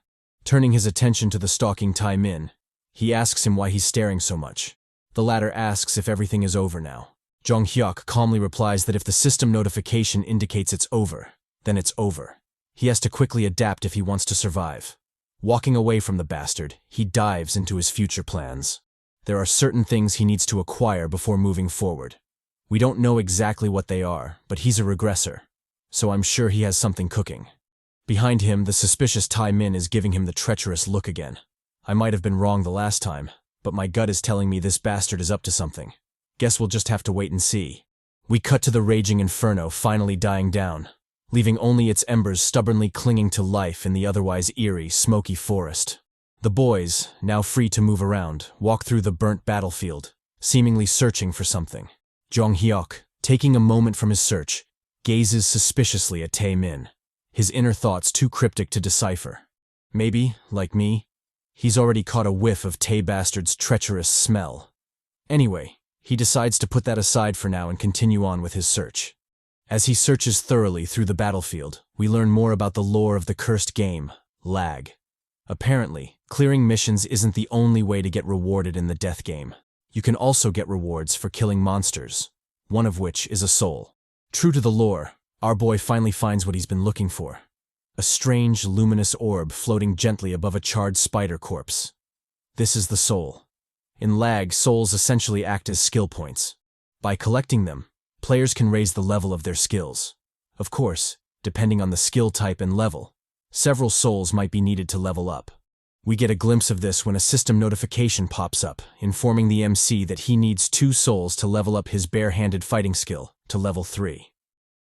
Turning his attention to the stalking Tae-min, he asks him why he's staring so much. The latter asks if everything is over now. Jeong Hyeok calmly replies that if the system notification indicates it's over, then it's over. He has to quickly adapt if he wants to survive. Walking away from the bastard, he dives into his future plans. There are certain things he needs to acquire before moving forward. We don't know exactly what they are, but he's a regressor, so I'm sure he has something cooking. Behind him, the suspicious Tae-min is giving him the treacherous look again. I might have been wrong the last time, but my gut is telling me this bastard is up to something. Guess we'll just have to wait and see. We cut to the raging inferno finally dying down, leaving only its embers stubbornly clinging to life in the otherwise eerie, smoky forest. The boys, now free to move around, walk through the burnt battlefield, seemingly searching for something. Jeong Hyeok, taking a moment from his search, gazes suspiciously at Tae-min, his inner thoughts too cryptic to decipher. Maybe, like me, he's already caught a whiff of Tae Bastard's treacherous smell. Anyway, he decides to put that aside for now and continue on with his search. As he searches thoroughly through the battlefield, we learn more about the lore of the cursed game, L.A.G. Apparently, clearing missions isn't the only way to get rewarded in the death game. You can also get rewards for killing monsters, one of which is a soul. True to the lore, our boy finally finds what he's been looking for. a strange, luminous orb floating gently above a charred spider corpse. This is the soul. In L.A.G, souls essentially act as skill points. By collecting them, players can raise the level of their skills. Of course, depending on the skill type and level, several souls might be needed to level up. We get a glimpse of this when a system notification pops up, informing the MC that he needs 2 souls to level up his bare-handed fighting skill to level 3.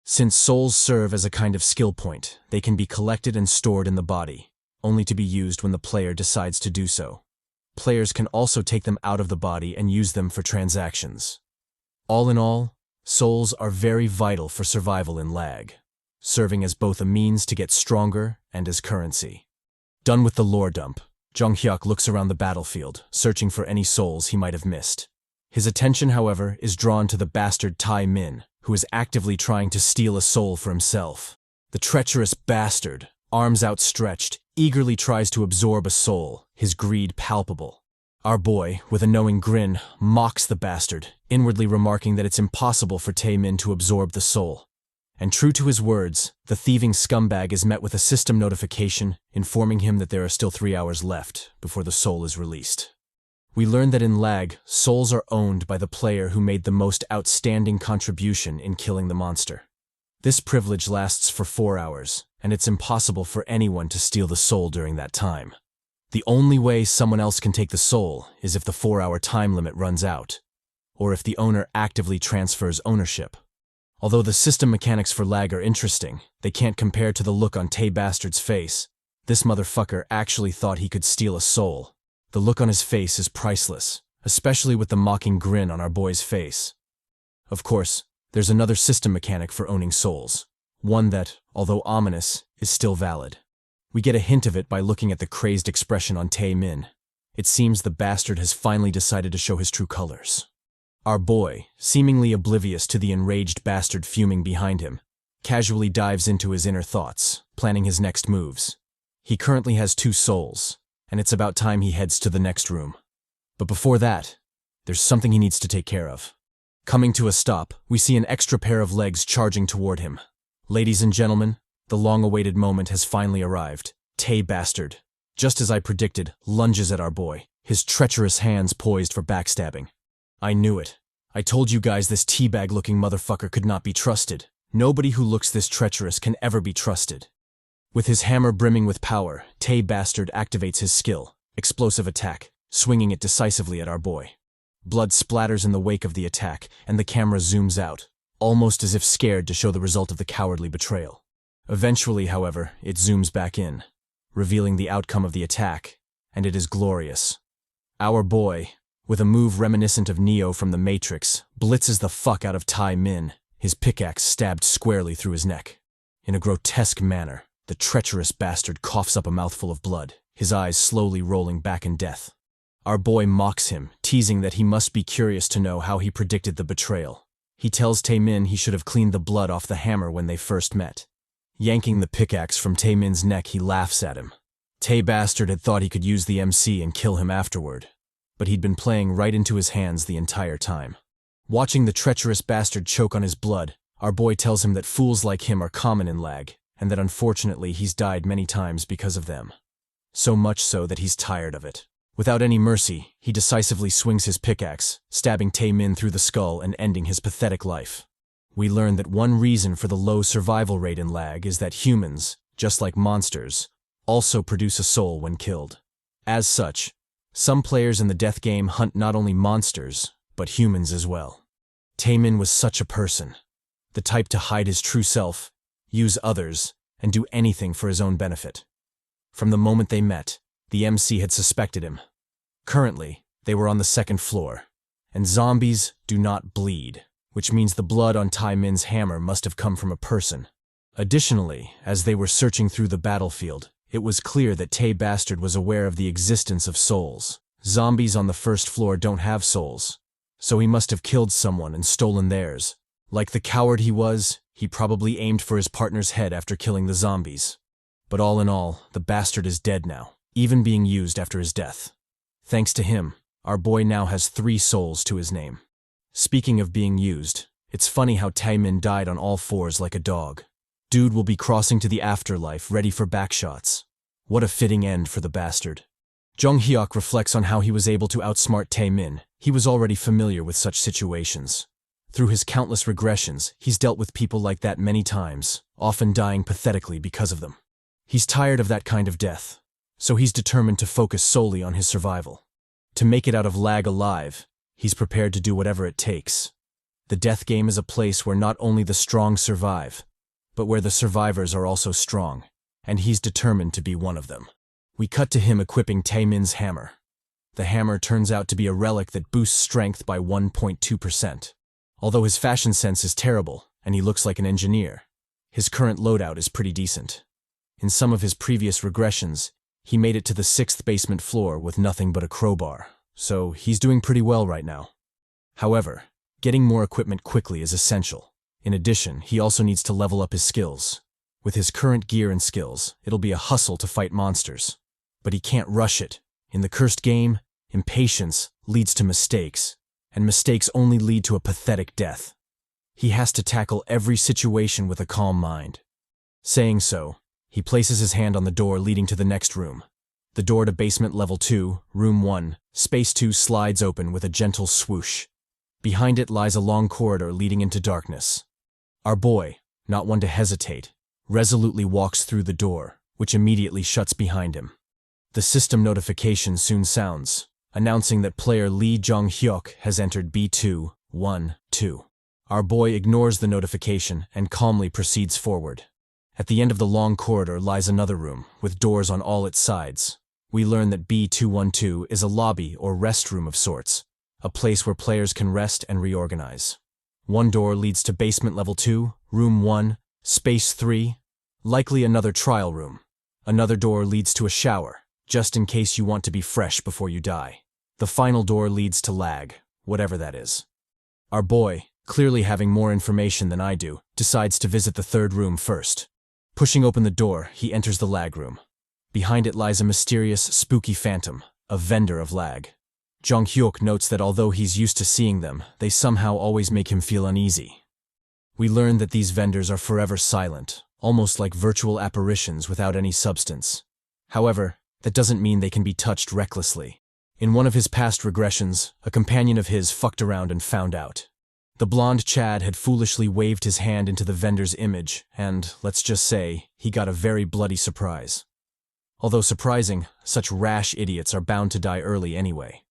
Since souls serve as a kind of skill point, they can be collected and stored in the body, only to be used when the player decides to do so. Players can also take them out of the body and use them for transactions. All in all, souls are very vital for survival in L.A.G, serving as both a means to get stronger and as currency. Done with the lore dump, Jeong Hyeok looks around the battlefield, searching for any souls he might have missed. His attention, however, is drawn to the bastard Tae-min, who is actively trying to steal a soul for himself. The treacherous bastard, arms outstretched, eagerly tries to absorb a soul, his greed palpable. Our boy, with a knowing grin, mocks the bastard, inwardly remarking that it's impossible for Tae-min to absorb the soul. And true to his words, the thieving scumbag is met with a system notification informing him that there are still 3 hours left before the soul is released. We learn that in L.A.G, souls are owned by the player who made the most outstanding contribution in killing the monster. This privilege lasts for 4 hours, and it's impossible for anyone to steal the soul during that time. The only way someone else can take the soul is if the 4-hour time limit runs out, or if the owner actively transfers ownership. Although the system mechanics for L.A.G are interesting, they can't compare to the look on Tae Bastard's face. This motherfucker actually thought he could steal a soul. The look on his face is priceless, especially with the mocking grin on our boy's face. Of course, there's another system mechanic for owning souls, one that, although ominous, is still valid. We get a hint of it by looking at the crazed expression on Tae-min. It seems the bastard has finally decided to show his true colors. Our boy, seemingly oblivious to the enraged bastard fuming behind him, casually dives into his inner thoughts, planning his next moves. He currently has 2 souls, and it's about time he heads to the next room. But before that, there's something he needs to take care of. Coming to a stop, we see an extra pair of legs charging toward him. Ladies and gentlemen, the long-awaited moment has finally arrived. Tae Bastard, just as I predicted, lunges at our boy, his treacherous hands poised for backstabbing. I knew it. I told you guys this teabag-looking motherfucker could not be trusted. Nobody who looks this treacherous can ever be trusted. With his hammer brimming with power, Tae Bastard activates his skill, explosive attack, swinging it decisively at our boy. Blood splatters in the wake of the attack, and the camera zooms out, almost as if scared to show the result of the cowardly betrayal. Eventually, however, it zooms back in, revealing the outcome of the attack, and it is glorious. Our boy, with a move reminiscent of Neo from The Matrix, blitzes the fuck out of Tae-min, his pickaxe stabbed squarely through his neck. In a grotesque manner, the treacherous bastard coughs up a mouthful of blood, his eyes slowly rolling back in death. Our boy mocks him, teasing that he must be curious to know how he predicted the betrayal. He tells Tae-min he should have cleaned the blood off the hammer when they first met. Yanking the pickaxe from Tae-min's neck, he laughs at him. Tae Bastard had thought he could use the MC and kill him afterward, but he'd been playing right into his hands the entire time. Watching the treacherous bastard choke on his blood, our boy tells him that fools like him are common in L.A.G, and that unfortunately he's died many times because of them. So much so that he's tired of it. Without any mercy, he decisively swings his pickaxe, stabbing Tae-min through the skull and ending his pathetic life. We learn that one reason for the low survival rate in L.A.G is that humans, just like monsters, also produce a soul when killed. As such, some players in the death game hunt not only monsters, but humans as well. Tae-min was such a person, the type to hide his true self, use others, and do anything for his own benefit. From the moment they met, the MC had suspected him. Currently, they were on the 2nd floor, and zombies do not bleed, which means the blood on Tae-min's hammer must have come from a person. Additionally, as they were searching through the battlefield, it was clear that Tae Bastard was aware of the existence of souls. Zombies on the 1st floor don't have souls, so he must have killed someone and stolen theirs. Like the coward he was, he probably aimed for his partner's head after killing the zombies. But all in all, the bastard is dead now, even being used after his death. Thanks to him, our boy now has 3 souls to his name. Speaking of being used, it's funny how Tae-min died on all 4s like a dog. Dude will be crossing to the afterlife, ready for backshots. What a fitting end for the bastard. Jeong Hyeok reflects on how he was able to outsmart Tae-min. He was already familiar with such situations. Through his countless regressions, he's dealt with people like that many times, often dying pathetically because of them. He's tired of that kind of death, so he's determined to focus solely on his survival. To make it out of L.A.G alive, he's prepared to do whatever it takes. The death game is a place where not only the strong survive, but where the survivors are also strong, and he's determined to be one of them. We cut to him equipping Tae-min's hammer. The hammer turns out to be a relic that boosts strength by 1.2%. Although his fashion sense is terrible, and he looks like an engineer, his current loadout is pretty decent. In some of his previous regressions, he made it to the 6th basement floor with nothing but a crowbar, so he's doing pretty well right now. However, getting more equipment quickly is essential. In addition, he also needs to level up his skills. With his current gear and skills, it'll be a hustle to fight monsters. But he can't rush it. In the cursed game, impatience leads to mistakes, and mistakes only lead to a pathetic death. He has to tackle every situation with a calm mind. Saying so, he places his hand on the door leading to the next room. The door to basement level 2, room 1, space 2 slides open with a gentle swoosh. Behind it lies a long corridor leading into darkness. Our boy, not one to hesitate, resolutely walks through the door, which immediately shuts behind him. The system notification soon sounds, announcing that player Lee Jeong Hyeok has entered B212. Our boy ignores the notification and calmly proceeds forward. At the end of the long corridor lies another room, with doors on all its sides. We learn that B212 is a lobby or restroom of sorts, a place where players can rest and reorganize. One door leads to basement level 2, room 1, space 3, likely another trial room. Another door leads to a shower, just in case you want to be fresh before you die. The final door leads to L.A.G, whatever that is. Our boy, clearly having more information than I do, decides to visit the third room first. Pushing open the door, he enters the L.A.G room. Behind it lies a mysterious, spooky phantom, a vendor of L.A.G. Jeong Hyeok notes that although he's used to seeing them, they somehow always make him feel uneasy. We learn that these vendors are forever silent, almost like virtual apparitions without any substance. However, that doesn't mean they can be touched recklessly. In one of his past regressions, a companion of his fucked around and found out. The blonde Chad had foolishly waved his hand into the vendor's image, and, let's just say, he got a very bloody surprise. Although surprising, such rash idiots are bound to die early anyway.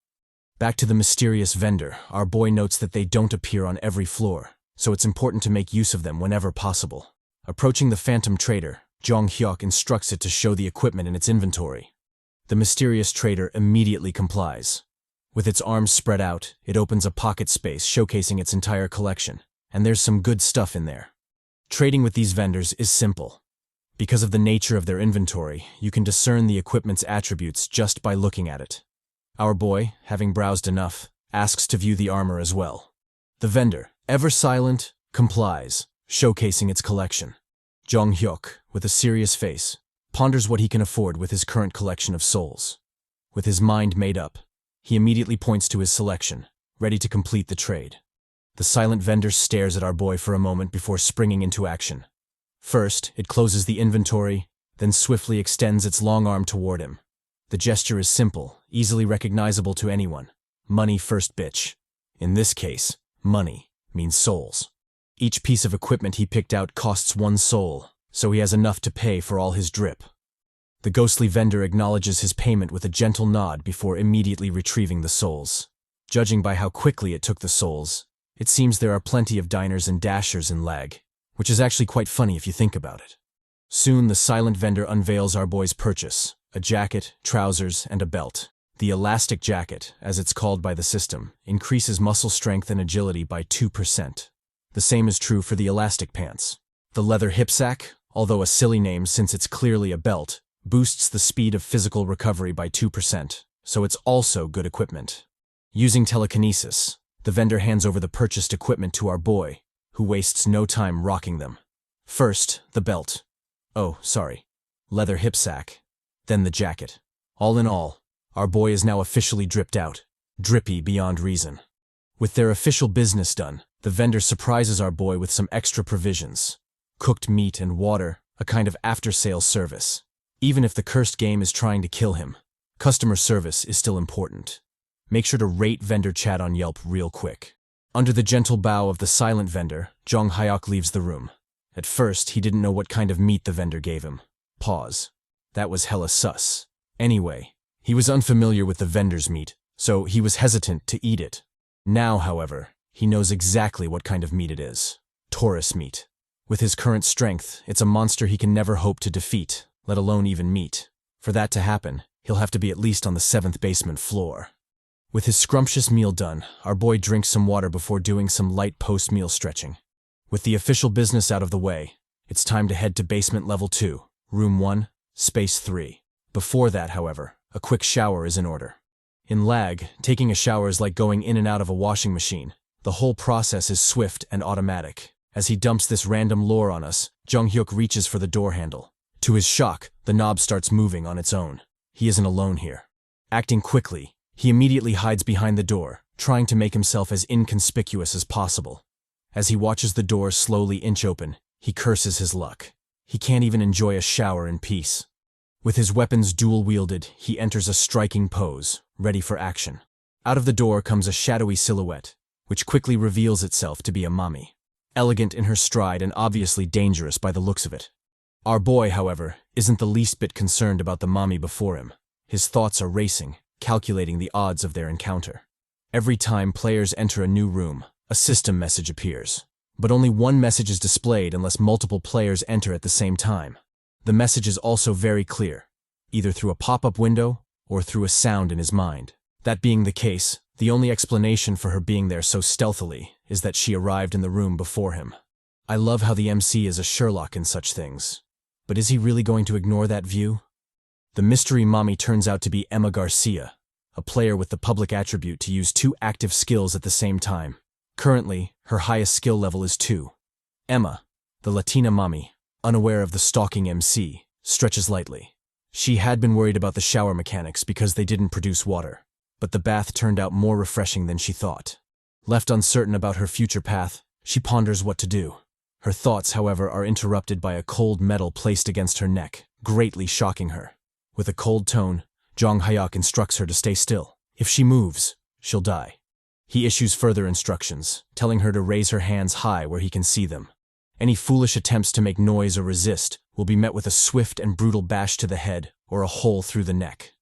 Back to the mysterious vendor, our boy notes that they don't appear on every floor, so it's important to make use of them whenever possible. Approaching the phantom trader, Jeong Hyeok instructs it to show the equipment in its inventory. The mysterious trader immediately complies. With its arms spread out, it opens a pocket space showcasing its entire collection, and there's some good stuff in there. Trading with these vendors is simple. Because of the nature of their inventory, you can discern the equipment's attributes just by looking at it. Our boy, having browsed enough, asks to view the armor as well. The vendor, ever silent, complies, showcasing its collection. Jeong Hyeok, with a serious face, ponders what he can afford with his current collection of souls. With his mind made up, he immediately points to his selection, ready to complete the trade. The silent vendor stares at our boy for a moment before springing into action. First, it closes the inventory, then swiftly extends its long arm toward him. The gesture is simple, easily recognizable to anyone. Money first, bitch. In this case, money means souls. Each piece of equipment he picked out costs 1 soul, so he has enough to pay for all his drip. The ghostly vendor acknowledges his payment with a gentle nod before immediately retrieving the souls. Judging by how quickly it took the souls, it seems there are plenty of diners and dashers in L.A.G, which is actually quite funny if you think about it. Soon the silent vendor unveils our boy's purchase, a jacket, trousers, and a belt. The elastic jacket, as it's called by the system, increases muscle strength and agility by 2%. The same is true for the elastic pants. The leather hipsack, although a silly name since it's clearly a belt, boosts the speed of physical recovery by 2%, so it's also good equipment. Using telekinesis, the vendor hands over the purchased equipment to our boy, who wastes no time rocking them. First, the belt. Leather hipsack. Then the jacket. All in all, our boy is now officially dripped out, drippy beyond reason. With their official business done, the vendor surprises our boy with some extra provisions. cooked meat and water, a kind of after-sales service. Even if the cursed game is trying to kill him, customer service is still important. Make sure to rate vendor chat on Yelp real quick. Under the gentle bow of the silent vendor, Jeong Hyeok leaves the room. At first, he didn't know what kind of meat the vendor gave him. Pause. That was hella sus. Anyway, he was unfamiliar with the vendor's meat, so he was hesitant to eat it. Now, however, he knows exactly what kind of meat it is. Taurus meat. With his current strength, it's a monster he can never hope to defeat, let alone even meet. For that to happen, he'll have to be at least on the 7th basement floor. With his scrumptious meal done, our boy drinks some water before doing some light post-meal stretching. With the official business out of the way, it's time to head to basement level 2, room 1, space 3. Before that, however, a quick shower is in order. In L.A.G, taking a shower is like going in and out of a washing machine. The whole process is swift and automatic. As he dumps this random lore on us, Jeong Hyeok reaches for the door handle. To his shock, the knob starts moving on its own. He isn't alone here. Acting quickly, he immediately hides behind the door, trying to make himself as inconspicuous as possible. As he watches the door slowly inch open, he curses his luck. He can't even enjoy a shower in peace. With his weapons dual-wielded, he enters a striking pose, ready for action. Out of the door comes a shadowy silhouette, which quickly reveals itself to be a mommy. Elegant in her stride and obviously dangerous by the looks of it. Our boy, however, isn't the least bit concerned about the mommy before him. His thoughts are racing, calculating the odds of their encounter. Every time players enter a new room, a system message appears. But only one message is displayed unless multiple players enter at the same time. The message is also very clear, either through a pop-up window or through a sound in his mind. That being the case, the only explanation for her being there so stealthily is that she arrived in the room before him. I love how the MC is a Sherlock in such things. But is he really going to ignore that view? The mystery mommy turns out to be Emma Garcia, a player with the public attribute to use 2 active skills at the same time. Currently, her highest skill level is 2. Emma, the Latina mommy, unaware of the stalking MC, stretches lightly. She had been worried about the shower mechanics because they didn't produce water, but the bath turned out more refreshing than she thought. Left uncertain about her future path, she ponders what to do. Her thoughts, however, are interrupted by a cold metal placed against her neck, greatly shocking her. With a cold tone, Jeong Hyeok instructs her to stay still. If she moves, she'll die. He issues further instructions, telling her to raise her hands high where he can see them. Any foolish attempts to make noise or resist will be met with a swift and brutal bash to the head or a hole through the neck.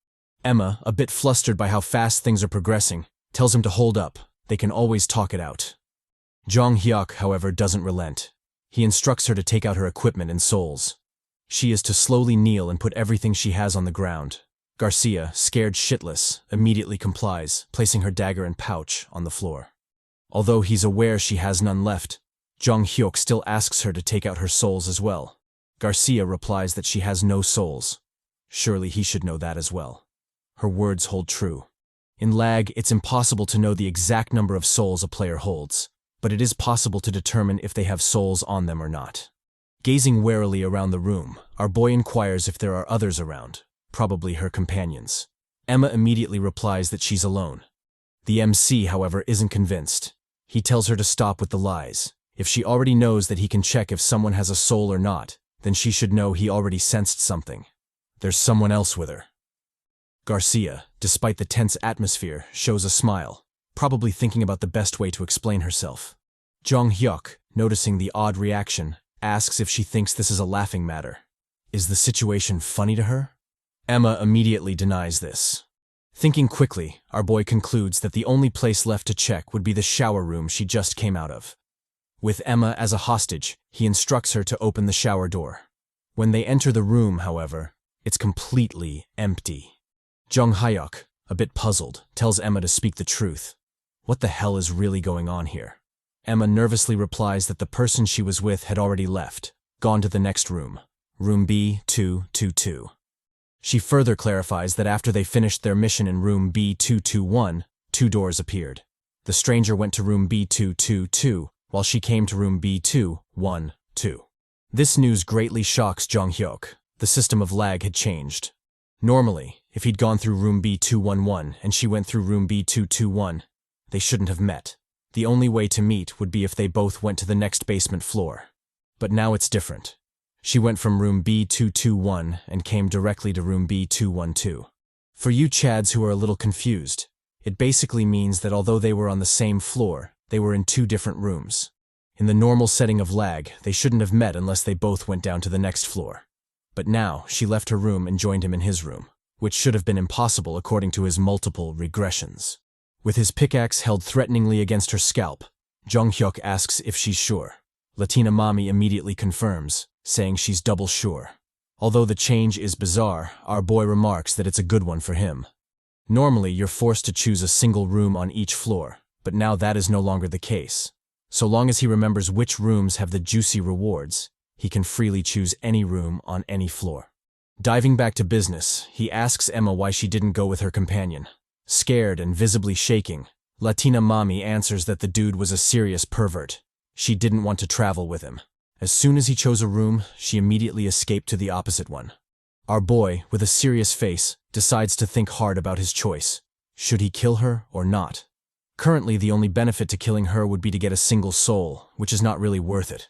Emma, a bit flustered by how fast things are progressing, tells him to hold up. They can always talk it out. Jeong Hyeok, however, doesn't relent. He instructs her to take out her equipment and souls. She is to slowly kneel and put everything she has on the ground. Garcia, scared shitless, immediately complies, placing her dagger and pouch on the floor. Although he's aware she has none left, Jeong Hyeok still asks her to take out her souls as well. Garcia replies that she has no souls. Surely he should know that as well. Her words hold true. In L.A.G, it's impossible to know the exact number of souls a player holds, but it is possible to determine if they have souls on them or not. Gazing warily around the room, our boy inquires if there are others around, probably her companions. Emma immediately replies that she's alone. The MC, however, isn't convinced. He tells her to stop with the lies. If she already knows that he can check if someone has a soul or not, then she should know he already sensed something. There's someone else with her. Garcia, despite the tense atmosphere, shows a smile, probably thinking about the best way to explain herself. Jeong Hyeok, noticing the odd reaction, asks if she thinks this is a laughing matter. Is the situation funny to her? Emma immediately denies this. Thinking quickly, our boy concludes that the only place left to check would be the shower room she just came out of. With Emma as a hostage, he instructs her to open the shower door. When they enter the room, however, it's completely empty. Jeong Hyeok, a bit puzzled, tells Emma to speak the truth. What the hell is really going on here? Emma nervously replies that the person she was with had already left, gone to the next room, room B222. She further clarifies that after they finished their mission in room B221, 2 doors appeared. The stranger went to room B222, while she came to room B212. This news greatly shocks Jeong Hyeok. The system of L.A.G had changed. Normally, if he'd gone through room B211 and she went through room B221, they shouldn't have met. The only way to meet would be if they both went to the next basement floor. But now it's different. She went from room B221 and came directly to room B212. For you Chads who are a little confused, it basically means that although they were on the same floor, they were in two different rooms. In the normal setting of L.A.G, they shouldn't have met unless they both went down to the next floor. But now, she left her room and joined him in his room, which should have been impossible according to his multiple regressions. With his pickaxe held threateningly against her scalp, Jeong Hyeok asks if she's sure. Latina Mommy immediately confirms, saying she's double sure. Although the change is bizarre, our boy remarks that it's a good one for him. Normally, you're forced to choose a single room on each floor, but now that is no longer the case. So long as he remembers which rooms have the juicy rewards, he can freely choose any room on any floor. Diving back to business, he asks Emma why she didn't go with her companion. Scared and visibly shaking, Latina Mommy answers that the dude was a serious pervert. She didn't want to travel with him. As soon as he chose a room, she immediately escaped to the opposite one. Our boy, with a serious face, decides to think hard about his choice. Should he kill her or not? Currently, the only benefit to killing her would be to get a single soul, which is not really worth it.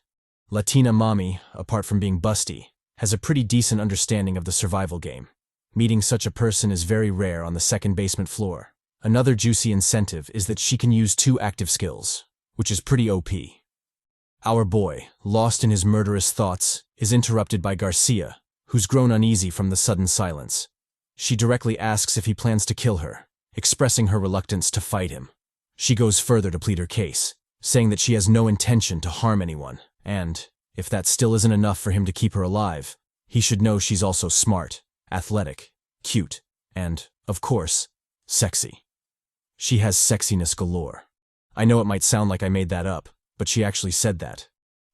Latina Mommy, apart from being busty, has a pretty decent understanding of the survival game. Meeting such a person is very rare on the second basement floor. Another juicy incentive is that she can use 2 active skills, which is pretty OP. Our boy, lost in his murderous thoughts, is interrupted by Garcia, who's grown uneasy from the sudden silence. She directly asks if he plans to kill her, expressing her reluctance to fight him. She goes further to plead her case, saying that she has no intention to harm anyone, and, if that still isn't enough for him to keep her alive, he should know she's also smart, athletic, cute, and, of course, sexy. She has sexiness galore. I know it might sound like I made that up, but she actually said that.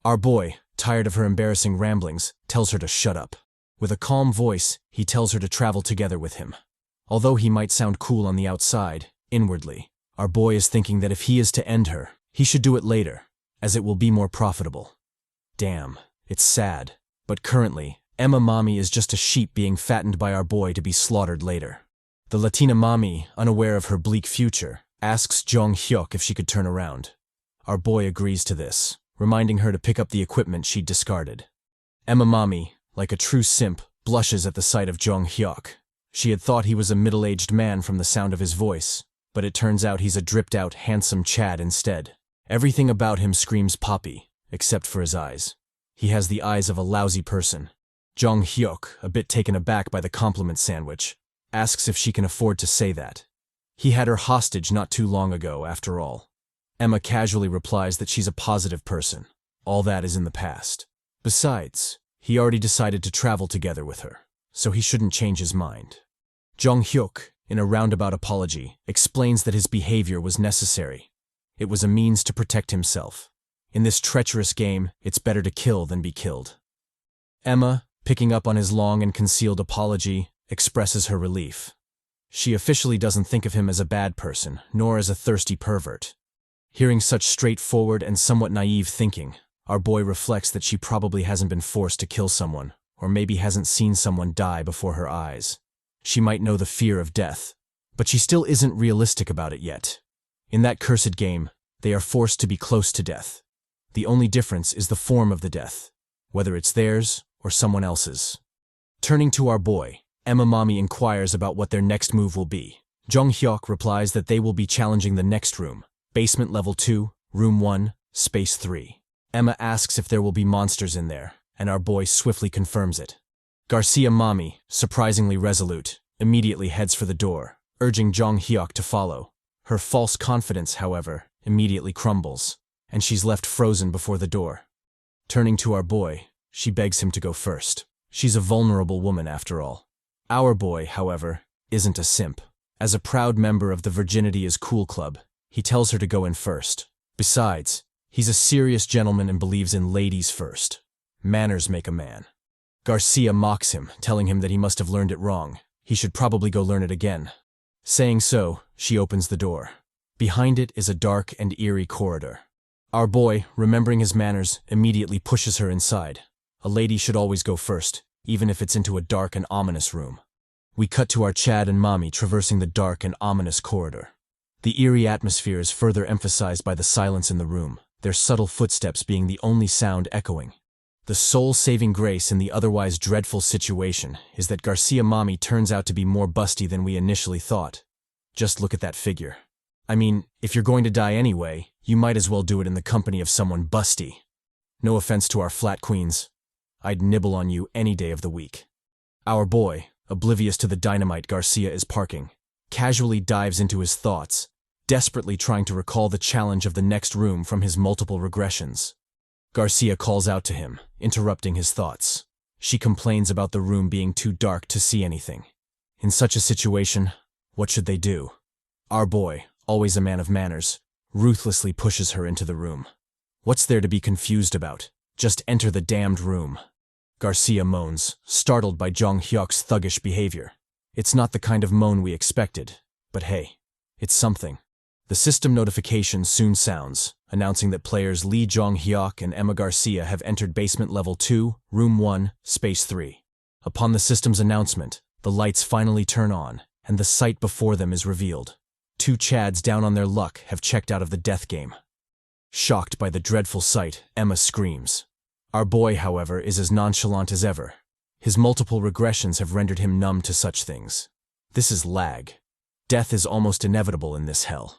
Our boy, tired of her embarrassing ramblings, tells her to shut up. With a calm voice, he tells her to travel together with him. Although he might sound cool on the outside, inwardly, our boy is thinking that if he is to end her, he should do it later, as it will be more profitable. Damn, it's sad. But currently, Emma Mommy is just a sheep being fattened by our boy to be slaughtered later. The Latina Mommy, unaware of her bleak future, asks Jeong Hyeok if she could turn around. Our boy agrees to this, reminding her to pick up the equipment she'd discarded. Emma Mommy, like a true simp, blushes at the sight of Jeong Hyeok. She had thought he was a middle-aged man from the sound of his voice, but it turns out he's a dripped-out, handsome Chad instead. Everything about him screams poppy, except for his eyes. He has the eyes of a lousy person. Jeong Hyeok, a bit taken aback by the compliment sandwich, asks if she can afford to say that. He had her hostage not too long ago, after all. Emma casually replies that she's a positive person. All that is in the past. Besides, he already decided to travel together with her, so he shouldn't change his mind. Jeong Hyeok, in a roundabout apology, explains that his behavior was necessary. It was a means to protect himself. In this treacherous game, it's better to kill than be killed. Emma, picking up on his long and concealed apology, expresses her relief. She officially doesn't think of him as a bad person, nor as a thirsty pervert. Hearing such straightforward and somewhat naive thinking, our boy reflects that she probably hasn't been forced to kill someone, or maybe hasn't seen someone die before her eyes. She might know the fear of death, but she still isn't realistic about it yet. In that cursed game, they are forced to be close to death. The only difference is the form of the death, whether it's theirs or someone else's. Turning to our boy, Emma Mommy inquires about what their next move will be. Jeong Hyeok replies that they will be challenging the next room, basement level 2, room 1, space 3. Emma asks if there will be monsters in there, and our boy swiftly confirms it. Garcia Mommy, surprisingly resolute, immediately heads for the door, urging Jeong Hyeok to follow. Her false confidence, however, immediately crumbles, and she's left frozen before the door. Turning to our boy, she begs him to go first. She's a vulnerable woman after all. Our boy, however, isn't a simp. As a proud member of the Virginity is Cool Club, he tells her to go in first. Besides, he's a serious gentleman and believes in ladies first. Manners make a man. Garcia mocks him, telling him that he must have learned it wrong. He should probably go learn it again. Saying so, she opens the door. Behind it is a dark and eerie corridor. Our boy, remembering his manners, immediately pushes her inside. A lady should always go first, even if it's into a dark and ominous room. We cut to our Chad and Mommy traversing the dark and ominous corridor. The eerie atmosphere is further emphasized by the silence in the room, their subtle footsteps being the only sound echoing. The soul-saving grace in the otherwise dreadful situation is that Garcia Mommy turns out to be more busty than we initially thought. Just look at that figure. I mean, if you're going to die anyway, you might as well do it in the company of someone busty. No offense to our flat queens. I'd nibble on you any day of the week. Our boy, oblivious to the dynamite Garcia is parking, casually dives into his thoughts, desperately trying to recall the challenge of the next room from his multiple regressions. Garcia calls out to him, interrupting his thoughts. She complains about the room being too dark to see anything. In such a situation, what should they do? Our boy, always a man of manners, ruthlessly pushes her into the room. What's there to be confused about? Just enter the damned room. Garcia moans, startled by Jeong Hyeok's thuggish behavior. It's not the kind of moan we expected, but hey, it's something. The system notification soon sounds, announcing that players Lee Jeong Hyeok and Emma Garcia have entered basement level 2, room 1, space 3. Upon the system's announcement, the lights finally turn on, and the sight before them is revealed. Two Chads down on their luck have checked out of the death game. Shocked by the dreadful sight, Emma screams. Our boy, however, is as nonchalant as ever. His multiple regressions have rendered him numb to such things. This is lag. Death is almost inevitable in this hell.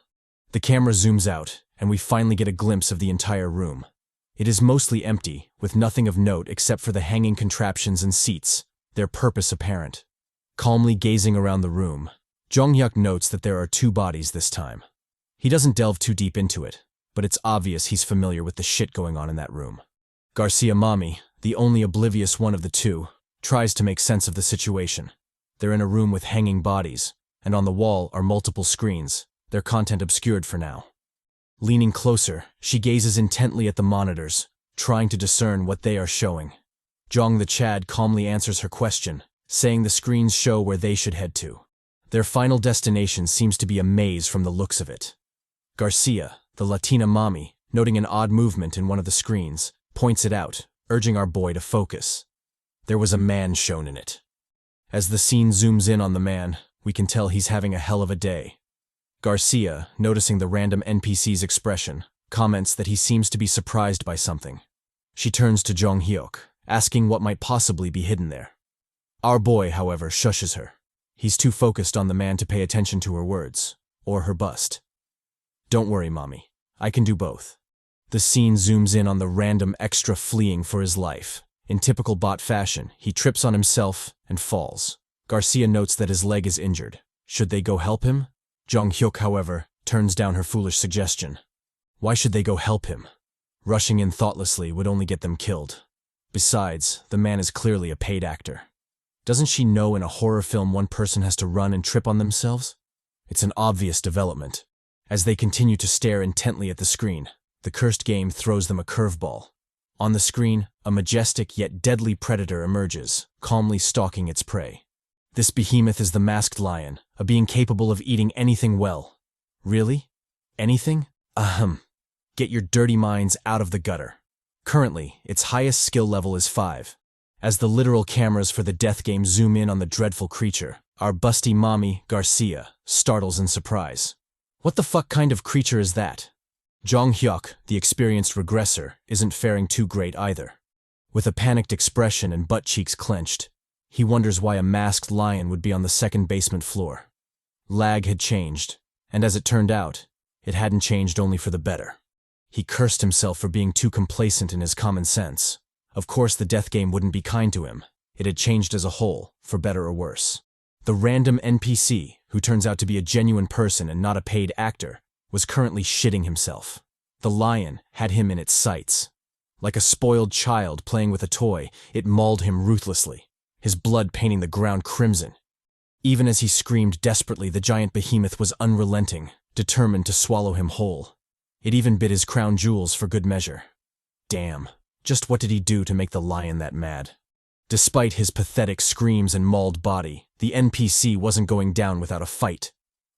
The camera zooms out, and we finally get a glimpse of the entire room. It is mostly empty, with nothing of note except for the hanging contraptions and seats, their purpose apparent. Calmly gazing around the room, Jeong Hyeok notes that there are two bodies this time. He doesn't delve too deep into it, but it's obvious he's familiar with the shit going on in that room. Garcia Mommy, the only oblivious one of the two, tries to make sense of the situation. They're in a room with hanging bodies, and on the wall are multiple screens, their content obscured for now. Leaning closer, she gazes intently at the monitors, trying to discern what they are showing. Jeong the Chad calmly answers her question, saying the screens show where they should head to. Their final destination seems to be a maze from the looks of it. Garcia, the Latina mommy, noting an odd movement in one of the screens, points it out, urging our boy to focus. There was a man shown in it. As the scene zooms in on the man, we can tell he's having a hell of a day. Garcia, noticing the random NPC's expression, comments that he seems to be surprised by something. She turns to Jeong Hyeok, asking what might possibly be hidden there. Our boy, however, shushes her. He's too focused on the man to pay attention to her words, or her bust. Don't worry, mommy. I can do both. The scene zooms in on the random extra fleeing for his life. In typical bot fashion, he trips on himself and falls. Garcia notes that his leg is injured. Should they go help him? Jeong Hyeok, however, turns down her foolish suggestion. Why should they go help him? Rushing in thoughtlessly would only get them killed. Besides, the man is clearly a paid actor. Doesn't she know in a horror film one person has to run and trip on themselves? It's an obvious development. As they continue to stare intently at the screen, the cursed game throws them a curveball. On the screen, a majestic yet deadly predator emerges, calmly stalking its prey. This behemoth is the masked lion, a being capable of eating anything well. Really? Anything? Ahem. Get your dirty minds out of the gutter. Currently, its highest skill level is 5. As the literal cameras for the death game zoom in on the dreadful creature, our busty mommy, Garcia, startles in surprise. What the fuck kind of creature is that? Jeong Hyeok, the experienced regressor, isn't faring too great either. With a panicked expression and butt cheeks clenched, he wonders why a masked lion would be on the second basement floor. Lag had changed, and as it turned out, it hadn't changed only for the better. He cursed himself for being too complacent in his common sense. Of course the death game wouldn't be kind to him. It had changed as a whole, for better or worse. The random NPC, who turns out to be a genuine person and not a paid actor, was currently shitting himself. The lion had him in its sights. Like a spoiled child playing with a toy, it mauled him ruthlessly, his blood painting the ground crimson. Even as he screamed desperately, the giant behemoth was unrelenting, determined to swallow him whole. It even bit his crown jewels for good measure. Damn, just what did he do to make the lion that mad? Despite his pathetic screams and mauled body, the NPC wasn't going down without a fight.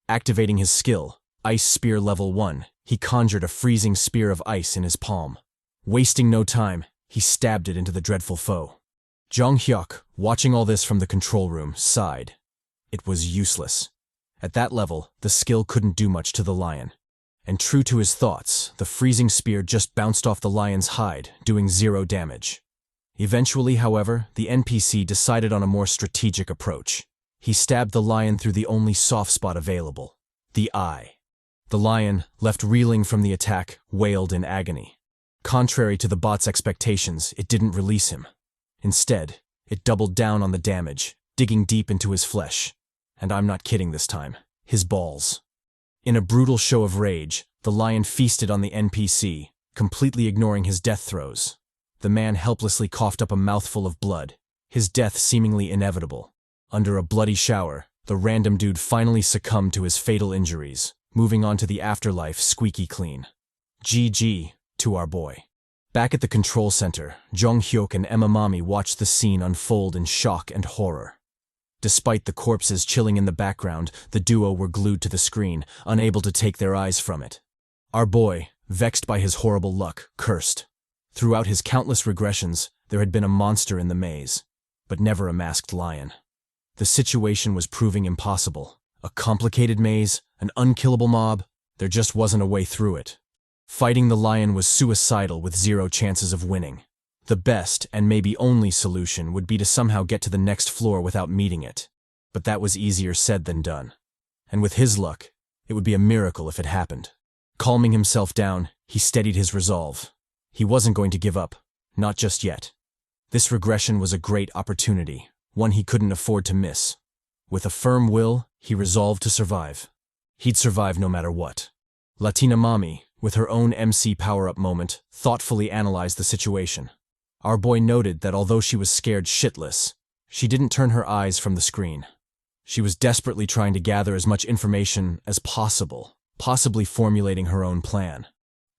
Activating his skill, Ice Spear Level 1, he conjured a freezing spear of ice in his palm. Wasting no time, he stabbed it into the dreadful foe. Jeong Hyeok, watching all this from the control room, sighed. It was useless. At that level, the skill couldn't do much to the lion. And true to his thoughts, the freezing spear just bounced off the lion's hide, doing 0 damage. Eventually, however, the NPC decided on a more strategic approach. He stabbed the lion through the only soft spot available, the eye. The lion, left reeling from the attack, wailed in agony. Contrary to the bot's expectations, it didn't release him. Instead, it doubled down on the damage, digging deep into his flesh. And I'm not kidding this time, his balls. In a brutal show of rage, the lion feasted on the NPC, completely ignoring his death throes. The man helplessly coughed up a mouthful of blood, his death seemingly inevitable. Under a bloody shower, the random dude finally succumbed to his fatal injuries, moving on to the afterlife squeaky clean. GG to our boy. Back at the control center, Jeong Hyeok and Emma Mommy watched the scene unfold in shock and horror. Despite the corpses chilling in the background, the duo were glued to the screen, unable to take their eyes from it. Our boy, vexed by his horrible luck, cursed. Throughout his countless regressions, there had been a monster in the maze, but never a masked lion. The situation was proving impossible. A complicated maze, an unkillable mob, there just wasn't a way through it. Fighting the lion was suicidal with zero chances of winning. The best, and maybe only solution, would be to somehow get to the next floor without meeting it. But that was easier said than done. And with his luck, it would be a miracle if it happened. Calming himself down, he steadied his resolve. He wasn't going to give up, not just yet. This regression was a great opportunity, one he couldn't afford to miss. With a firm will, he resolved to survive. He'd survive no matter what. Latina Mommy, with her own MC power-up moment, thoughtfully analyzed the situation. Our boy noted that although she was scared shitless, she didn't turn her eyes from the screen. She was desperately trying to gather as much information as possible, possibly formulating her own plan.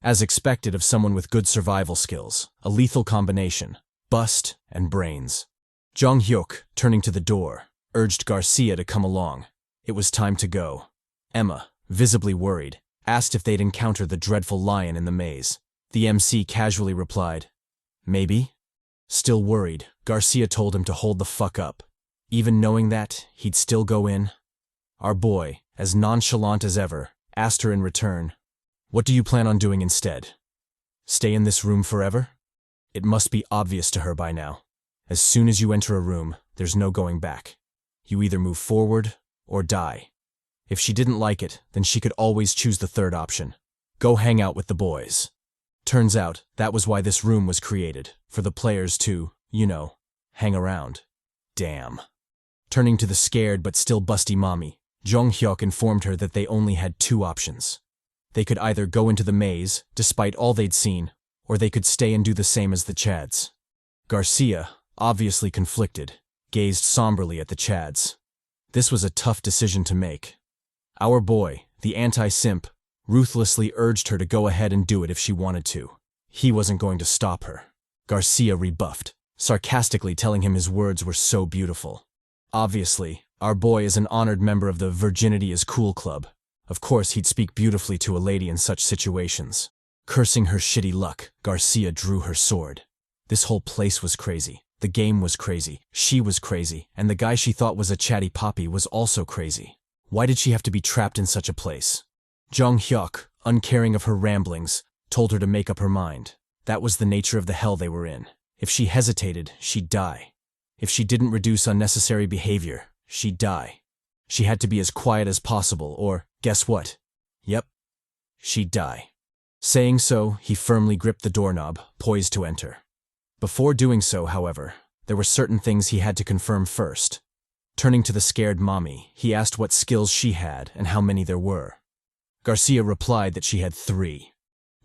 As expected of someone with good survival skills, a lethal combination, bust and brains. Jeong Hyeok, turning to the door, urged Garcia to come along. It was time to go. Emma, visibly worried, asked if they'd encountered the dreadful lion in the maze. The MC casually replied, "Maybe." Still worried, Garcia told him to hold the fuck up. Even knowing that, he'd still go in. Our boy, as nonchalant as ever, asked her in return, "What do you plan on doing instead? Stay in this room forever?" It must be obvious to her by now. As soon as you enter a room, there's no going back. You either move forward or die. If she didn't like it, then she could always choose the third option. Go hang out with the boys. Turns out, that was why this room was created, for the players to, hang around. Damn. Turning to the scared but still busty mommy, Jeong Hyeok informed her that they only had two options. They could either go into the maze, despite all they'd seen, or they could stay and do the same as the Chads. Garcia, obviously conflicted, gazed somberly at the Chads. This was a tough decision to make. Our boy, the anti-simp, ruthlessly urged her to go ahead and do it if she wanted to. He wasn't going to stop her. Garcia rebuffed, sarcastically telling him his words were so beautiful. Obviously, our boy is an honored member of the Virginity is Cool Club. Of course he'd speak beautifully to a lady in such situations. Cursing her shitty luck, Garcia drew her sword. This whole place was crazy. The game was crazy. She was crazy. And the guy she thought was a chatty poppy was also crazy. Why did she have to be trapped in such a place? Jeong Hyeok, uncaring of her ramblings, told her to make up her mind. That was the nature of the hell they were in. If she hesitated, she'd die. If she didn't reduce unnecessary behavior, she'd die. She had to be as quiet as possible, or, guess what? Yep, she'd die. Saying so, he firmly gripped the doorknob, poised to enter. Before doing so, however, there were certain things he had to confirm first. Turning to the scared mommy, he asked what skills she had and how many there were. Garcia replied that she had 3.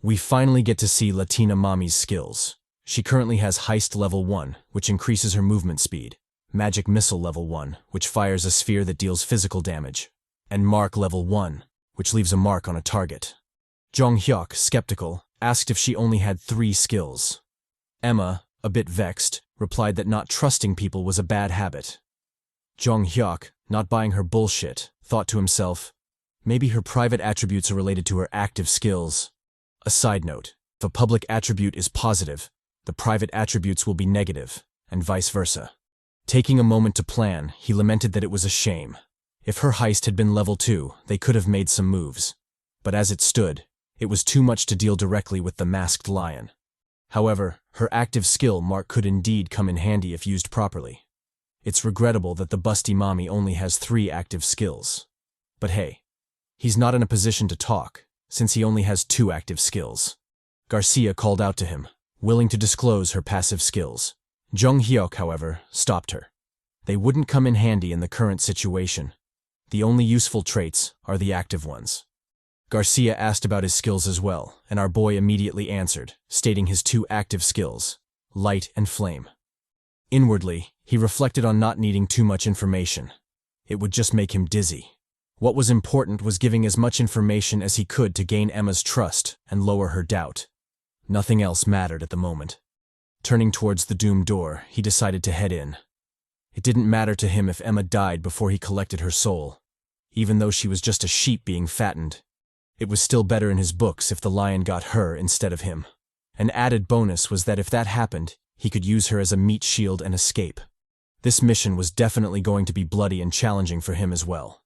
We finally get to see Latina Mommy's skills. She currently has Heist Level 1, which increases her movement speed, Magic Missile Level 1, which fires a sphere that deals physical damage, and Mark Level 1, which leaves a mark on a target. Jeong Hyeok, skeptical, asked if she only had 3 skills. Emma, a bit vexed, replied that not trusting people was a bad habit. Jeong Hyeok, not buying her bullshit, thought to himself, maybe her private attributes are related to her active skills. A side note, if a public attribute is positive, the private attributes will be negative, and vice versa. Taking a moment to plan, he lamented that it was a shame. If her heist had been level 2, they could have made some moves. But as it stood, it was too much to deal directly with the masked lion. However, her active skill mark could indeed come in handy if used properly. It's regrettable that the busty mommy only has 3 active skills. But hey, he's not in a position to talk, since he only has 2 active skills. Garcia called out to him, willing to disclose her passive skills. Jeong Hyeok, however, stopped her. They wouldn't come in handy in the current situation. The only useful traits are the active ones. Garcia asked about his skills as well, and our boy immediately answered, stating his 2 active skills, light and flame. Inwardly, he reflected on not needing too much information. It would just make him dizzy. What was important was giving as much information as he could to gain Emma's trust and lower her doubt. Nothing else mattered at the moment. Turning towards the doomed door, he decided to head in. It didn't matter to him if Emma died before he collected her soul. Even though she was just a sheep being fattened, it was still better in his books if the lion got her instead of him. An added bonus was that if that happened, he could use her as a meat shield and escape. This mission was definitely going to be bloody and challenging for him as well.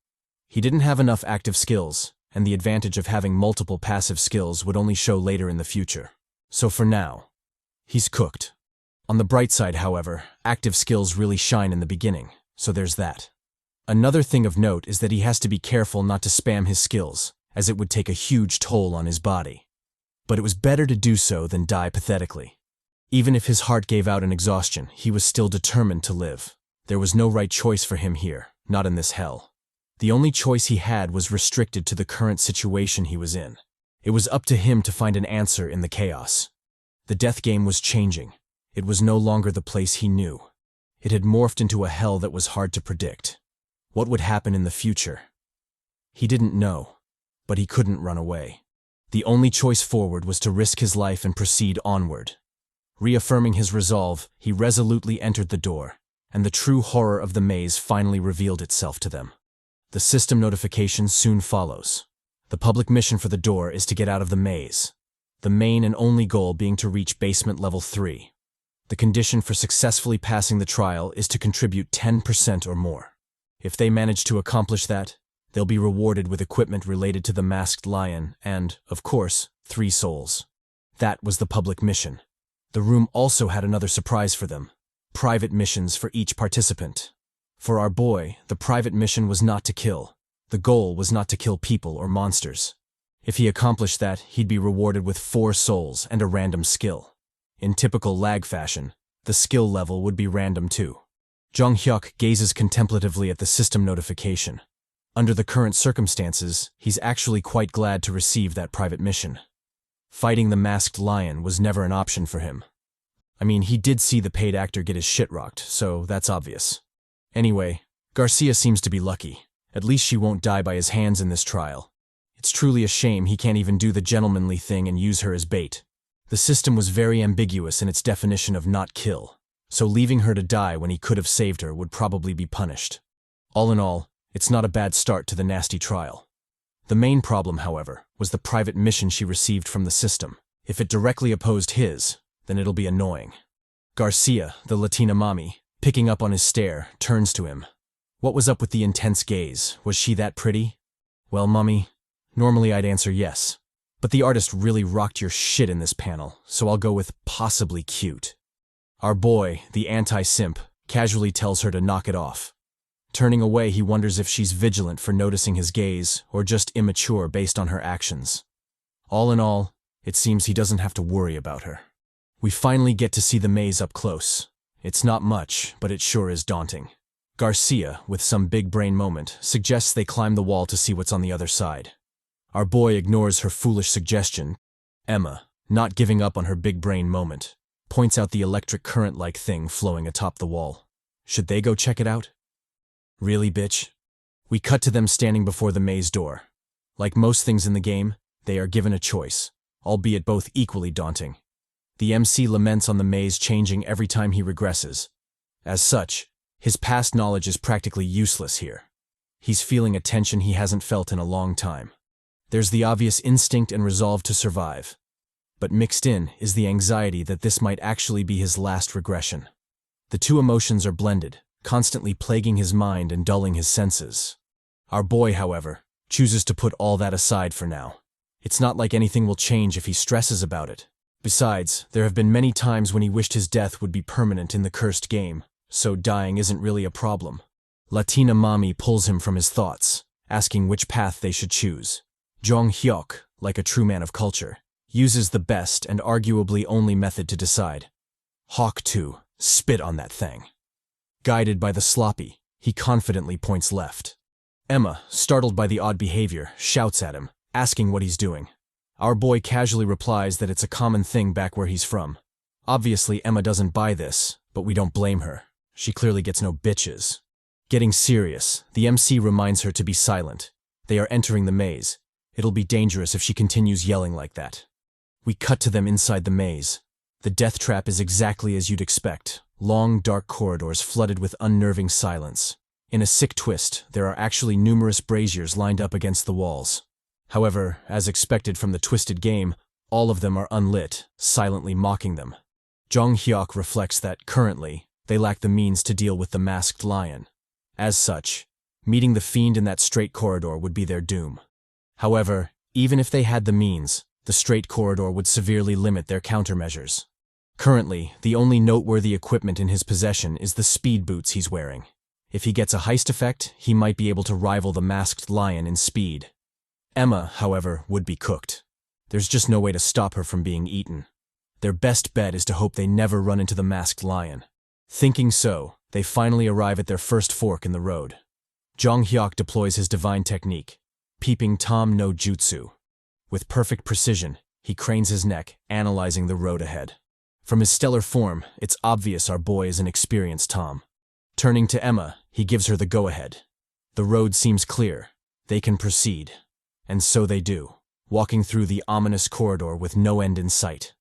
He didn't have enough active skills, and the advantage of having multiple passive skills would only show later in the future. So for now, he's cooked. On the bright side, however, active skills really shine in the beginning, so there's that. Another thing of note is that he has to be careful not to spam his skills, as it would take a huge toll on his body. But it was better to do so than die pathetically. Even if his heart gave out in exhaustion, he was still determined to live. There was no right choice for him here, not in this hell. The only choice he had was restricted to the current situation he was in. It was up to him to find an answer in the chaos. The death game was changing. It was no longer the place he knew. It had morphed into a hell that was hard to predict. What would happen in the future? He didn't know, but he couldn't run away. The only choice forward was to risk his life and proceed onward. Reaffirming his resolve, he resolutely entered the door, and the true horror of the maze finally revealed itself to them. The system notification soon follows. The public mission for the door is to get out of the maze, the main and only goal being to reach basement level 3. The condition for successfully passing the trial is to contribute 10% or more. If they manage to accomplish that, they'll be rewarded with equipment related to the masked lion and, of course, 3 souls. That was the public mission. The room also had another surprise for them: private missions for each participant. For our boy, the private mission was not to kill. The goal was not to kill people or monsters. If he accomplished that, he'd be rewarded with 4 souls and a random skill. In typical L.A.G fashion, the skill level would be random too. Jeong Hyeok gazes contemplatively at the system notification. Under the current circumstances, he's actually quite glad to receive that private mission. Fighting the masked lion was never an option for him. I mean, he did see the paid actor get his shit rocked, so that's obvious. Anyway, Garcia seems to be lucky. At least she won't die by his hands in this trial. It's truly a shame he can't even do the gentlemanly thing and use her as bait. The system was very ambiguous in its definition of not kill, so leaving her to die when he could have saved her would probably be punished. All in all, it's not a bad start to the nasty trial. The main problem, however, was the private mission she received from the system. If it directly opposed his, then it'll be annoying. Garcia, the Latina mommy, picking up on his stare, turns to him. What was up with the intense gaze? Was she that pretty? Well, mommy, normally I'd answer yes. But the artist really rocked your shit in this panel, so I'll go with possibly cute. Our boy, the anti-simp, casually tells her to knock it off. Turning away, he wonders if she's vigilant for noticing his gaze or just immature based on her actions. All in all, it seems he doesn't have to worry about her. We finally get to see the maze up close. It's not much, but it sure is daunting. Garcia, with some big brain moment, suggests they climb the wall to see what's on the other side. Our boy ignores her foolish suggestion. Emma, not giving up on her big brain moment, points out the electric current-like thing flowing atop the wall. Should they go check it out? Really, bitch? We cut to them standing before the maze door. Like most things in the game, they are given a choice, albeit both equally daunting. The MC laments on the maze changing every time he regresses. As such, his past knowledge is practically useless here. He's feeling a tension he hasn't felt in a long time. There's the obvious instinct and resolve to survive. But mixed in is the anxiety that this might actually be his last regression. The two emotions are blended, constantly plaguing his mind and dulling his senses. Our boy, however, chooses to put all that aside for now. It's not like anything will change if he stresses about it. Besides, there have been many times when he wished his death would be permanent in the cursed game, so dying isn't really a problem. Latina mommy pulls him from his thoughts, asking which path they should choose. Jeong Hyeok, like a true man of culture, uses the best and arguably only method to decide. Hawk 2, spit on that thing. Guided by the sloppy, he confidently points left. Emma, startled by the odd behavior, shouts at him, asking what he's doing. Our boy casually replies that it's a common thing back where he's from. Obviously, Emma doesn't buy this, but we don't blame her. She clearly gets no bitches. Getting serious, the MC reminds her to be silent. They are entering the maze. It'll be dangerous if she continues yelling like that. We cut to them inside the maze. The death trap is exactly as you'd expect. Long, dark corridors flooded with unnerving silence. In a sick twist, there are actually numerous braziers lined up against the walls. However, as expected from the twisted game, all of them are unlit, silently mocking them. Jeong Hyeok reflects that, currently, they lack the means to deal with the masked lion. As such, meeting the fiend in that straight corridor would be their doom. However, even if they had the means, the straight corridor would severely limit their countermeasures. Currently, the only noteworthy equipment in his possession is the speed boots he's wearing. If he gets a heist effect, he might be able to rival the masked lion in speed. Emma, however, would be cooked. There's just no way to stop her from being eaten. Their best bet is to hope they never run into the masked lion. Thinking so, they finally arrive at their first fork in the road. Jeong Hyeok deploys his divine technique, peeping Tom no jutsu. With perfect precision, he cranes his neck, analyzing the road ahead. From his stellar form, it's obvious our boy is an experienced Tom. Turning to Emma, he gives her the go-ahead. The road seems clear. They can proceed. And so they do, walking through the ominous corridor with no end in sight.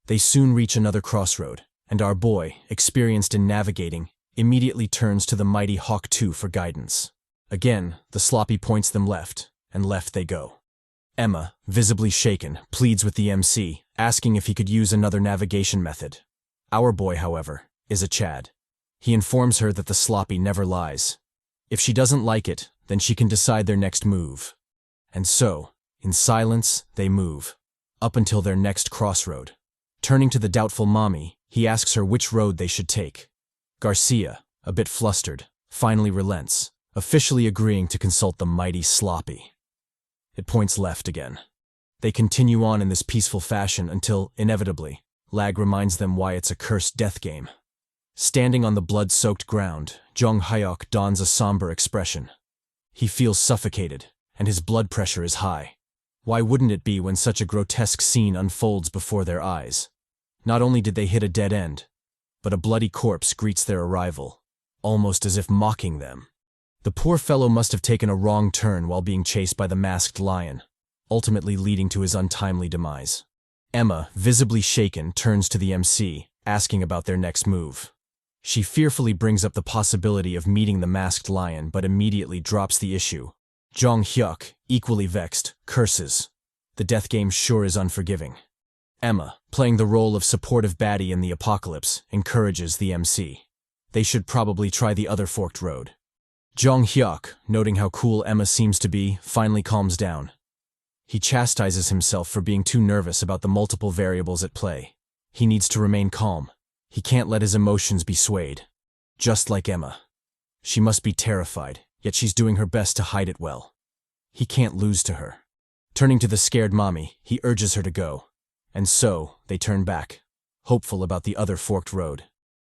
They soon reach another crossroad, and our boy, experienced in navigating, immediately turns to the mighty Hawk 2 for guidance. Again, the sloppy points them left, and left they go. Emma, visibly shaken, pleads with the MC, asking if he could use another navigation method. Our boy, however, is a Chad. He informs her that the sloppy never lies. If she doesn't like it, then she can decide their next move. And so, in silence, they move, up until their next crossroad. Turning to the doubtful mommy, he asks her which road they should take. Garcia, a bit flustered, finally relents, officially agreeing to consult the mighty sloppy. It points left again. They continue on in this peaceful fashion until, inevitably, L.A.G reminds them why it's a cursed death game. Standing on the blood-soaked ground, Jeong Hyeok dons a somber expression. He feels suffocated, and his blood pressure is high. Why wouldn't it be when such a grotesque scene unfolds before their eyes? Not only did they hit a dead end, but a bloody corpse greets their arrival, almost as if mocking them. The poor fellow must have taken a wrong turn while being chased by the masked lion, ultimately leading to his untimely demise. Emma, visibly shaken, turns to the MC, asking about their next move. She fearfully brings up the possibility of meeting the masked lion but immediately drops the issue. Jeong Hyeok, equally vexed, curses. The death game sure is unforgiving. Emma, playing the role of supportive baddie in the apocalypse, encourages the MC. They should probably try the other forked road. Jeong Hyeok, noting how cool Emma seems to be, finally calms down. He chastises himself for being too nervous about the multiple variables at play. He needs to remain calm. He can't let his emotions be swayed. Just like Emma. She must be terrified, yet she's doing her best to hide it well. He can't lose to her. Turning to the scared mommy, he urges her to go. And so, they turn back, hopeful about the other forked road.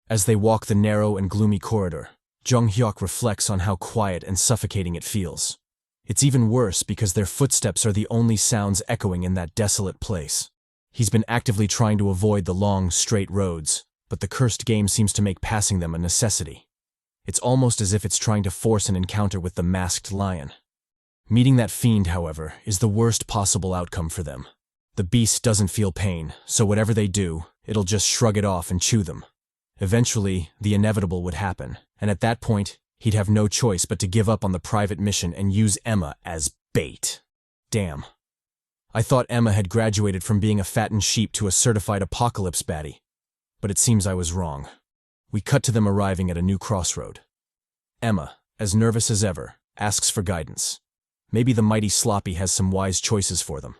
As they walk the narrow and gloomy corridor, Jeong Hyeok reflects on how quiet and suffocating it feels. It's even worse because their footsteps are the only sounds echoing in that desolate place. He's been actively trying to avoid the long, straight roads, but the cursed game seems to make passing them a necessity. It's almost as if it's trying to force an encounter with the masked lion. Meeting that fiend, however, is the worst possible outcome for them. The beast doesn't feel pain, so whatever they do, it'll just shrug it off and chew them. Eventually, the inevitable would happen, and at that point, he'd have no choice but to give up on the private mission and use Emma as bait. Damn. I thought Emma had graduated from being a fattened sheep to a certified apocalypse baddie, but it seems I was wrong. We cut to them arriving at a new crossroad. Emma, as nervous as ever, asks for guidance. Maybe the mighty sloppy has some wise choices for them.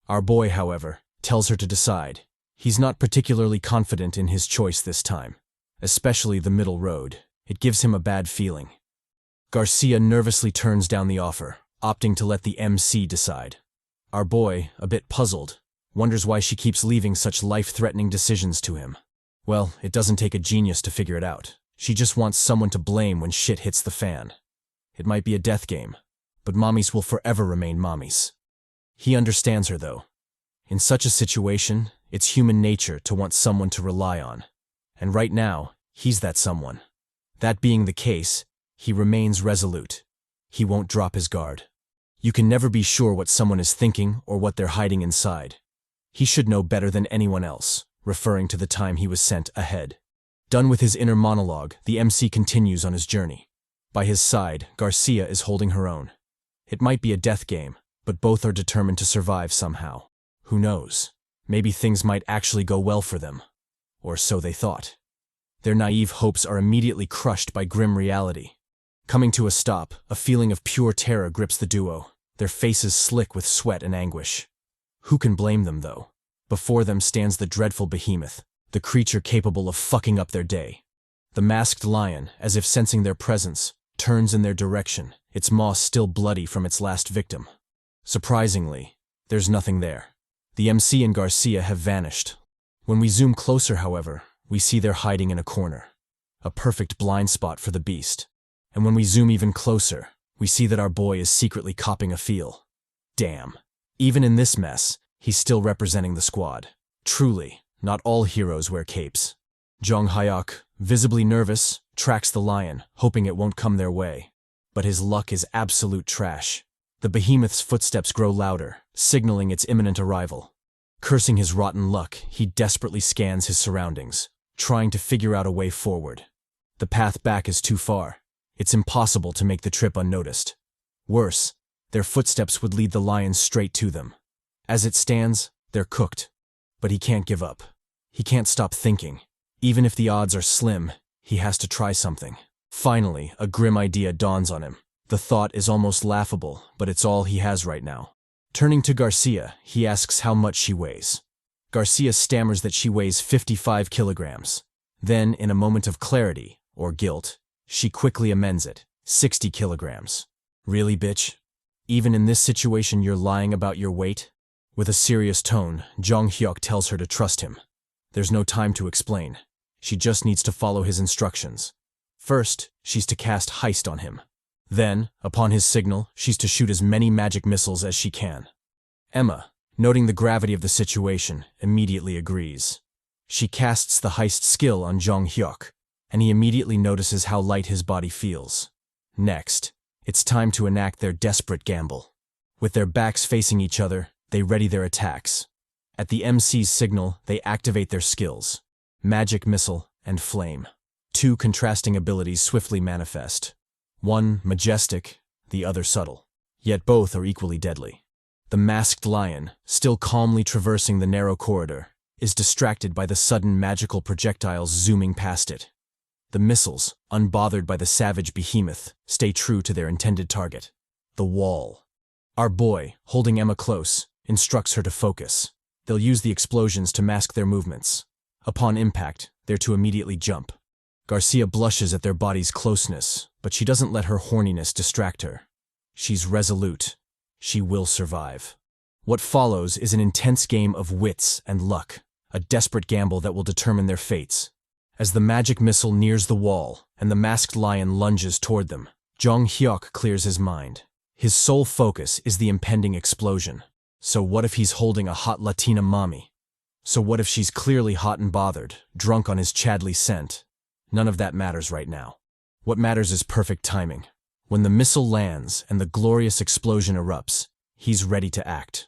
Our boy, however, tells her to decide. He's not particularly confident in his choice this time, especially the middle road. It gives him a bad feeling. Garcia nervously turns down the offer, opting to let the MC decide. Our boy, a bit puzzled, wonders why she keeps leaving such life-threatening decisions to him. Well, it doesn't take a genius to figure it out. She just wants someone to blame when shit hits the fan. It might be a death game, but mommies will forever remain mommies. He understands her, though. In such a situation, it's human nature to want someone to rely on. And right now, he's that someone. That being the case, he remains resolute. He won't drop his guard. You can never be sure what someone is thinking or what they're hiding inside. He should know better than anyone else, referring to the time he was sent ahead. Done with his inner monologue, the MC continues on his journey. By his side, Garcia is holding her own. It might be a death game, but both are determined to survive somehow. Who knows? Maybe things might actually go well for them. Or so they thought. Their naive hopes are immediately crushed by grim reality. Coming to a stop, a feeling of pure terror grips the duo, their faces slick with sweat and anguish. Who can blame them, though? Before them stands the dreadful behemoth, the creature capable of fucking up their day. The masked lion, as if sensing their presence, turns in their direction, its maw still bloody from its last victim. Surprisingly, there's nothing there. The MC and Garcia have vanished. When we zoom closer, however, we see they're hiding in a corner. A perfect blind spot for the beast. And when we zoom even closer, we see that our boy is secretly copping a feel. Damn. Even in this mess, he's still representing the squad. Truly, not all heroes wear capes. Jeong Hyeok, visibly nervous, tracks the lion, hoping it won't come their way. But his luck is absolute trash. The behemoth's footsteps grow louder, signaling its imminent arrival. Cursing his rotten luck, he desperately scans his surroundings, trying to figure out a way forward. The path back is too far. It's impossible to make the trip unnoticed. Worse, their footsteps would lead the lion straight to them. As it stands, they're cooked. But he can't give up. He can't stop thinking. Even if the odds are slim, he has to try something. Finally, a grim idea dawns on him. The thought is almost laughable, but it's all he has right now. Turning to Garcia, he asks how much she weighs. Garcia stammers that she weighs 55 kilograms. Then, in a moment of clarity, or guilt, she quickly amends it, 60 kilograms. Really, bitch? Even in this situation you're lying about your weight? With a serious tone, Jeong Hyeok tells her to trust him. There's no time to explain. She just needs to follow his instructions. First, she's to cast Heist on him. Then, upon his signal, she's to shoot as many magic missiles as she can. Emma, noting the gravity of the situation, immediately agrees. She casts the Heist skill on Jeong Hyeok, and he immediately notices how light his body feels. Next, it's time to enact their desperate gamble. With their backs facing each other, they ready their attacks. At the MC's signal, they activate their skills. Magic Missile and Flame. Two contrasting abilities swiftly manifest. One majestic, the other subtle. Yet both are equally deadly. The masked lion, still calmly traversing the narrow corridor, is distracted by the sudden magical projectiles zooming past it. The missiles, unbothered by the savage behemoth, stay true to their intended target. The wall. Our boy, holding Emma close, instructs her to focus. They'll use the explosions to mask their movements. Upon impact, they're to immediately jump. Garcia blushes at their body's closeness, but she doesn't let her horniness distract her. She's resolute. She will survive. What follows is an intense game of wits and luck, a desperate gamble that will determine their fates. As the magic missile nears the wall and the masked lion lunges toward them, Jeong Hyeok clears his mind. His sole focus is the impending explosion. So what if he's holding a hot Latina mommy? So what if she's clearly hot and bothered, drunk on his CHADY scent? None of that matters right now. What matters is perfect timing. When the missile lands and the glorious explosion erupts, he's ready to act.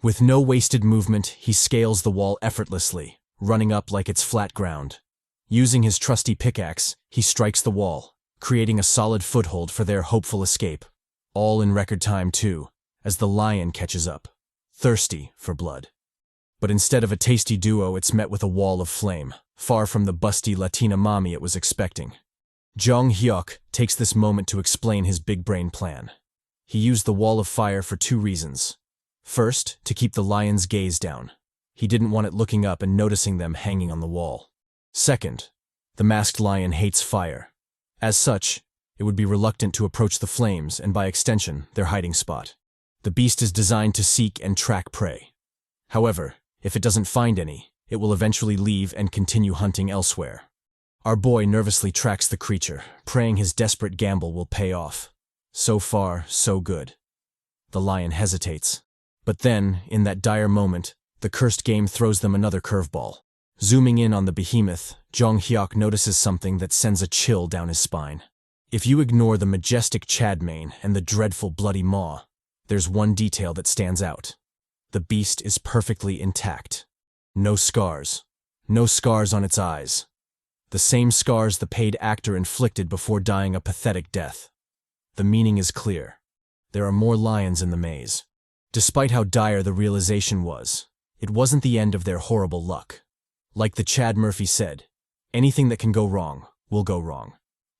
With no wasted movement, he scales the wall effortlessly, running up like it's flat ground. Using his trusty pickaxe, he strikes the wall, creating a solid foothold for their hopeful escape. All in record time, too, as the lion catches up, thirsty for blood. But instead of a tasty duo, it's met with a wall of flame, far from the busty Latina mommy it was expecting. Jeong Hyeok takes this moment to explain his big-brain plan. He used the wall of fire for two reasons. First, to keep the lion's gaze down. He didn't want it looking up and noticing them hanging on the wall. Second, the masked lion hates fire. As such, it would be reluctant to approach the flames and, by extension, their hiding spot. The beast is designed to seek and track prey. However, if it doesn't find any, it will eventually leave and continue hunting elsewhere. Our boy nervously tracks the creature, praying his desperate gamble will pay off. So far, so good. The lion hesitates. But then, in that dire moment, the cursed game throws them another curveball. Zooming in on the behemoth, Jeong Hyeok notices something that sends a chill down his spine. If you ignore the majestic chad mane and the dreadful bloody maw, there's one detail that stands out. The beast is perfectly intact. No scars. No scars on its eyes. The same scars the paid actor inflicted before dying a pathetic death. The meaning is clear. There are more lions in the maze. Despite how dire the realization was, it wasn't the end of their horrible luck. Like the Chad Murphy said, anything that can go wrong will go wrong.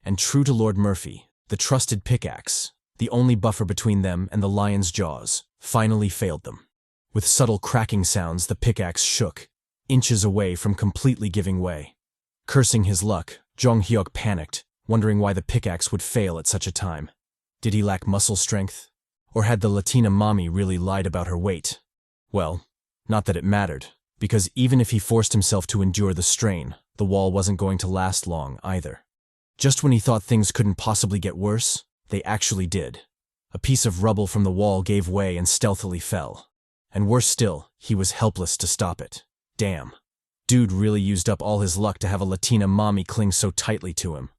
And true to Lord Murphy, the trusted pickaxe, the only buffer between them and the lion's jaws, finally failed them. With subtle cracking sounds, the pickaxe shook, inches away from completely giving way. Cursing his luck, Jeong Hyeok panicked, wondering why the pickaxe would fail at such a time. Did he lack muscle strength? Or had the Latina mommy really lied about her weight? Well, not that it mattered, because even if he forced himself to endure the strain, the wall wasn't going to last long either. Just when he thought things couldn't possibly get worse, they actually did. A piece of rubble from the wall gave way and stealthily fell. And worse still, he was helpless to stop it. Damn. Dude really used up all his luck to have a Latina mommy cling so tightly to him.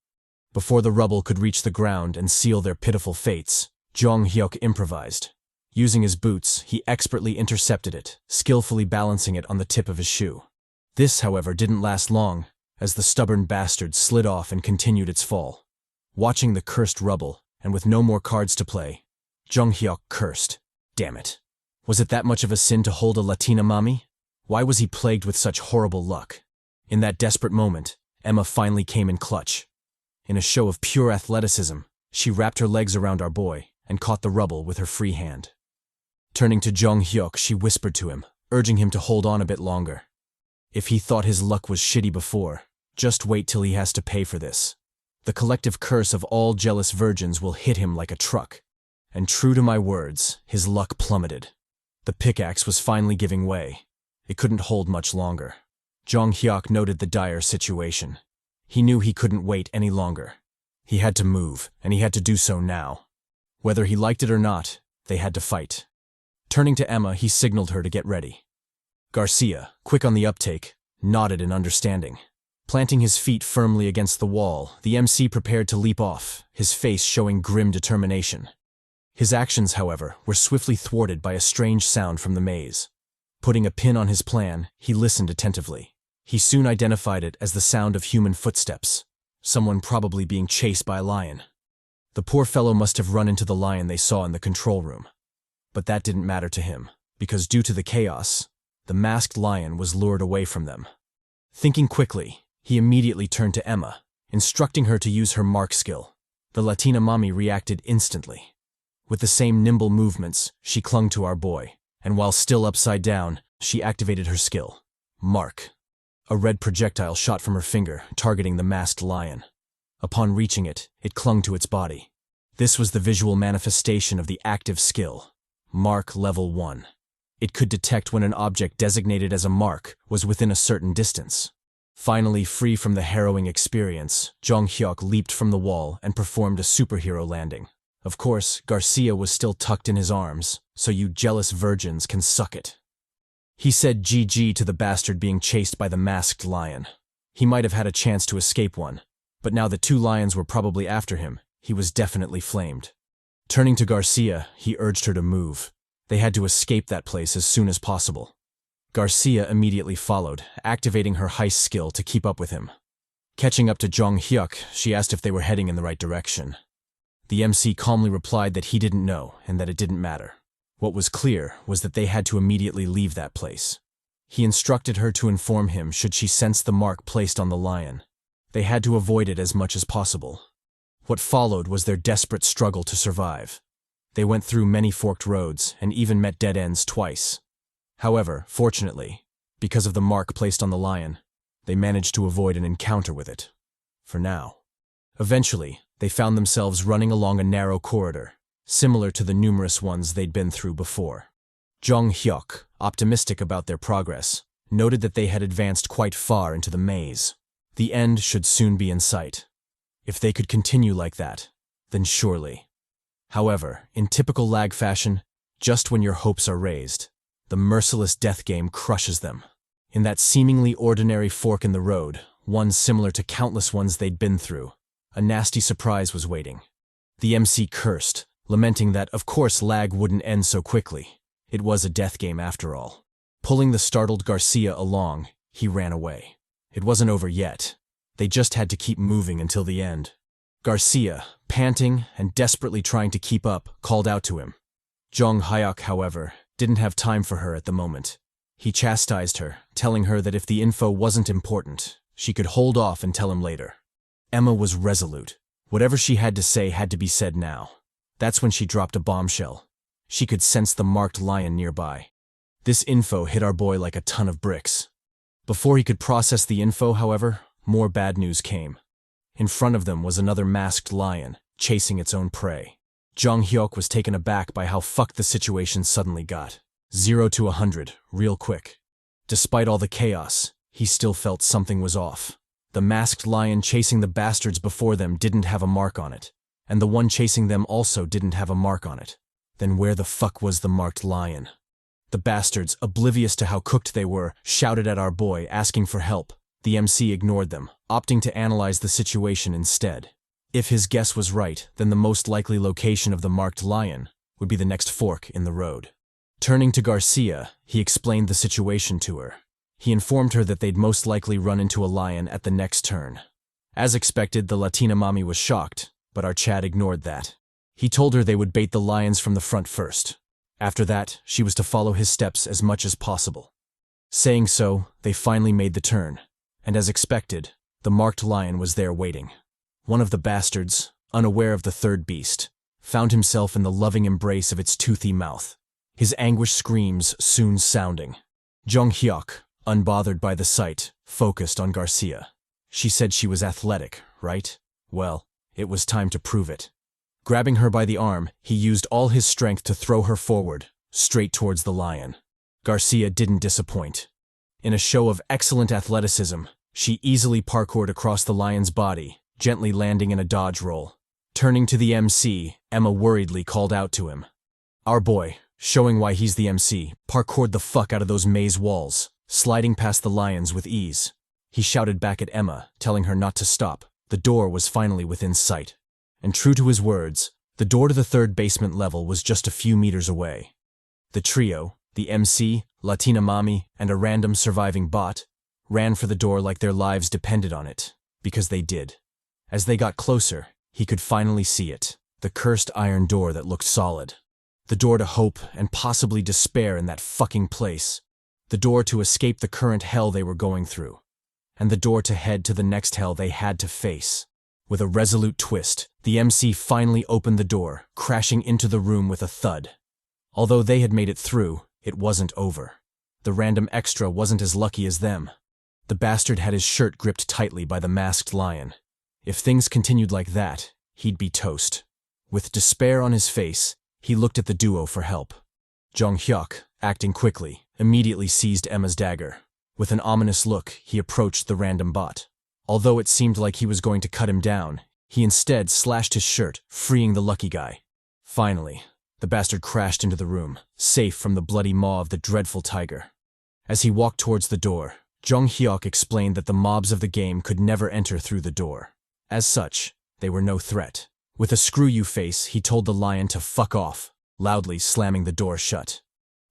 Before the rubble could reach the ground and seal their pitiful fates, Jeong Hyeok improvised. Using his boots, he expertly intercepted it, skillfully balancing it on the tip of his shoe. This, however, didn't last long, as the stubborn bastard slid off and continued its fall. Watching the cursed rubble, and with no more cards to play, Jeong Hyeok cursed. Damn it. Was it that much of a sin to hold a Latina mommy? Why was he plagued with such horrible luck? In that desperate moment, Emma finally came in clutch. In a show of pure athleticism, she wrapped her legs around our boy and caught the rubble with her free hand. Turning to Jeong Hyeok, she whispered to him, urging him to hold on a bit longer. If he thought his luck was shitty before, just wait till he has to pay for this. The collective curse of all jealous virgins will hit him like a truck. And true to my words, his luck plummeted. The pickaxe was finally giving way. It couldn't hold much longer. Jeong Hyeok noted the dire situation. He knew he couldn't wait any longer. He had to move, and he had to do so now. Whether he liked it or not, they had to fight. Turning to Emma, he signaled her to get ready. Garcia, quick on the uptake, nodded in understanding. Planting his feet firmly against the wall, the MC prepared to leap off, his face showing grim determination. His actions, however, were swiftly thwarted by a strange sound from the maze. Putting a pin on his plan, he listened attentively. He soon identified it as the sound of human footsteps, someone probably being chased by a lion. The poor fellow must have run into the lion they saw in the control room. But that didn't matter to him, because due to the chaos, the masked lion was lured away from them. Thinking quickly, he immediately turned to Emma, instructing her to use her mark skill. The Latina mommy reacted instantly. With the same nimble movements, she clung to our boy, and while still upside down, she activated her skill. Mark. A red projectile shot from her finger, targeting the masked lion. Upon reaching it, it clung to its body. This was the visual manifestation of the active skill. Mark Level 1. It could detect when an object designated as a mark was within a certain distance. Finally free from the harrowing experience, Jeong Hyeok leaped from the wall and performed a superhero landing. Of course, Garcia was still tucked in his arms, so you jealous virgins can suck it. He said GG to the bastard being chased by the masked lion. He might have had a chance to escape one, but now that two lions were probably after him, he was definitely flamed. Turning to Garcia, he urged her to move. They had to escape that place as soon as possible. Garcia immediately followed, activating her heist skill to keep up with him. Catching up to Jeong Hyeok, she asked if they were heading in the right direction. The MC calmly replied that he didn't know and that it didn't matter. What was clear was that they had to immediately leave that place. He instructed her to inform him should she sense the mark placed on the lion. They had to avoid it as much as possible. What followed was their desperate struggle to survive. They went through many forked roads and even met dead ends twice. However, fortunately, Because of the mark placed on the lion, they managed to avoid an encounter with it. For now. Eventually, they found themselves running along a narrow corridor, similar to the numerous ones they'd been through before. Jeong Hyeok, optimistic about their progress, noted that they had advanced quite far into the maze. The end should soon be in sight. If they could continue like that, then surely. However, in typical lag fashion, just when your hopes are raised, the merciless death game crushes them. In that seemingly ordinary fork in the road, one similar to countless ones they'd been through, a nasty surprise was waiting. The MC cursed, lamenting that, of course, lag wouldn't end so quickly. It was a death game after all. Pulling the startled Garcia along, he ran away. It wasn't over yet. They just had to keep moving until the end. Garcia, panting and desperately trying to keep up, called out to him. Jeong Hyeok, however, didn't have time for her at the moment. He chastised her, telling her that if the info wasn't important, she could hold off and tell him later. Emma was resolute. Whatever she had to say had to be said now. That's when she dropped a bombshell. She could sense the marked lion nearby. This info hit our boy like a ton of bricks. Before he could process the info, however, more bad news came. In front of them was another masked lion, chasing its own prey. Jeong Hyeok was taken aback by how fucked the situation suddenly got. 0 to 100, real quick. Despite all the chaos, he still felt something was off. The masked lion chasing the bastards before them didn't have a mark on it, and the one chasing them also didn't have a mark on it. Then where the fuck was the marked lion? The bastards, oblivious to how cooked they were, shouted at our boy, asking for help. The MC ignored them, opting to analyze the situation instead. If his guess was right, then the most likely location of the marked lion would be the next fork in the road. Turning to Garcia, he explained the situation to her. He informed her that they'd most likely run into a lion at the next turn. As expected, the Latina mommy was shocked, but our Chad ignored that. He told her they would bait the lions from the front first. After that, she was to follow his steps as much as possible. Saying so, they finally made the turn, and as expected, the marked lion was there waiting. One of the bastards, unaware of the third beast, found himself in the loving embrace of its toothy mouth, his anguished screams soon sounding. Jeong Hyeok, unbothered by the sight, focused on Garcia. She said she was athletic, right? Well, it was time to prove it. Grabbing her by the arm, he used all his strength to throw her forward, straight towards the lion. Garcia didn't disappoint. In a show of excellent athleticism, she easily parkoured across the lion's body, gently landing in a dodge roll. Turning to the MC, Emma worriedly called out to him. Our boy, showing why he's the MC, parkoured the fuck out of those maze walls, sliding past the lions with ease. He shouted back at Emma, telling her not to stop. The door was finally within sight. And true to his words, the door to the third basement level was just a few meters away. The trio, the MC, Latina mommy, and a random surviving bot, ran for the door like their lives depended on it, because they did. As they got closer, he could finally see it, the cursed iron door that looked solid. The door to hope and possibly despair in that fucking place. The door to escape the current hell they were going through. And the door to head to the next hell they had to face. With a resolute twist, the MC finally opened the door, crashing into the room with a thud. Although they had made it through, it wasn't over. The random extra wasn't as lucky as them. The bastard had his shirt gripped tightly by the masked lion. If things continued like that, he'd be toast. With despair on his face, he looked at the duo for help. Jeong Hyeok, acting quickly, immediately seized Emma's dagger. With an ominous look, he approached the random bot. Although it seemed like he was going to cut him down, he instead slashed his shirt, freeing the lucky guy. Finally, the bastard crashed into the room, safe from the bloody maw of the dreadful tiger. As he walked towards the door, Jeong Hyeok explained that the mobs of the game could never enter through the door. As such, they were no threat. With a screw-you face, he told the lion to fuck off, loudly slamming the door shut.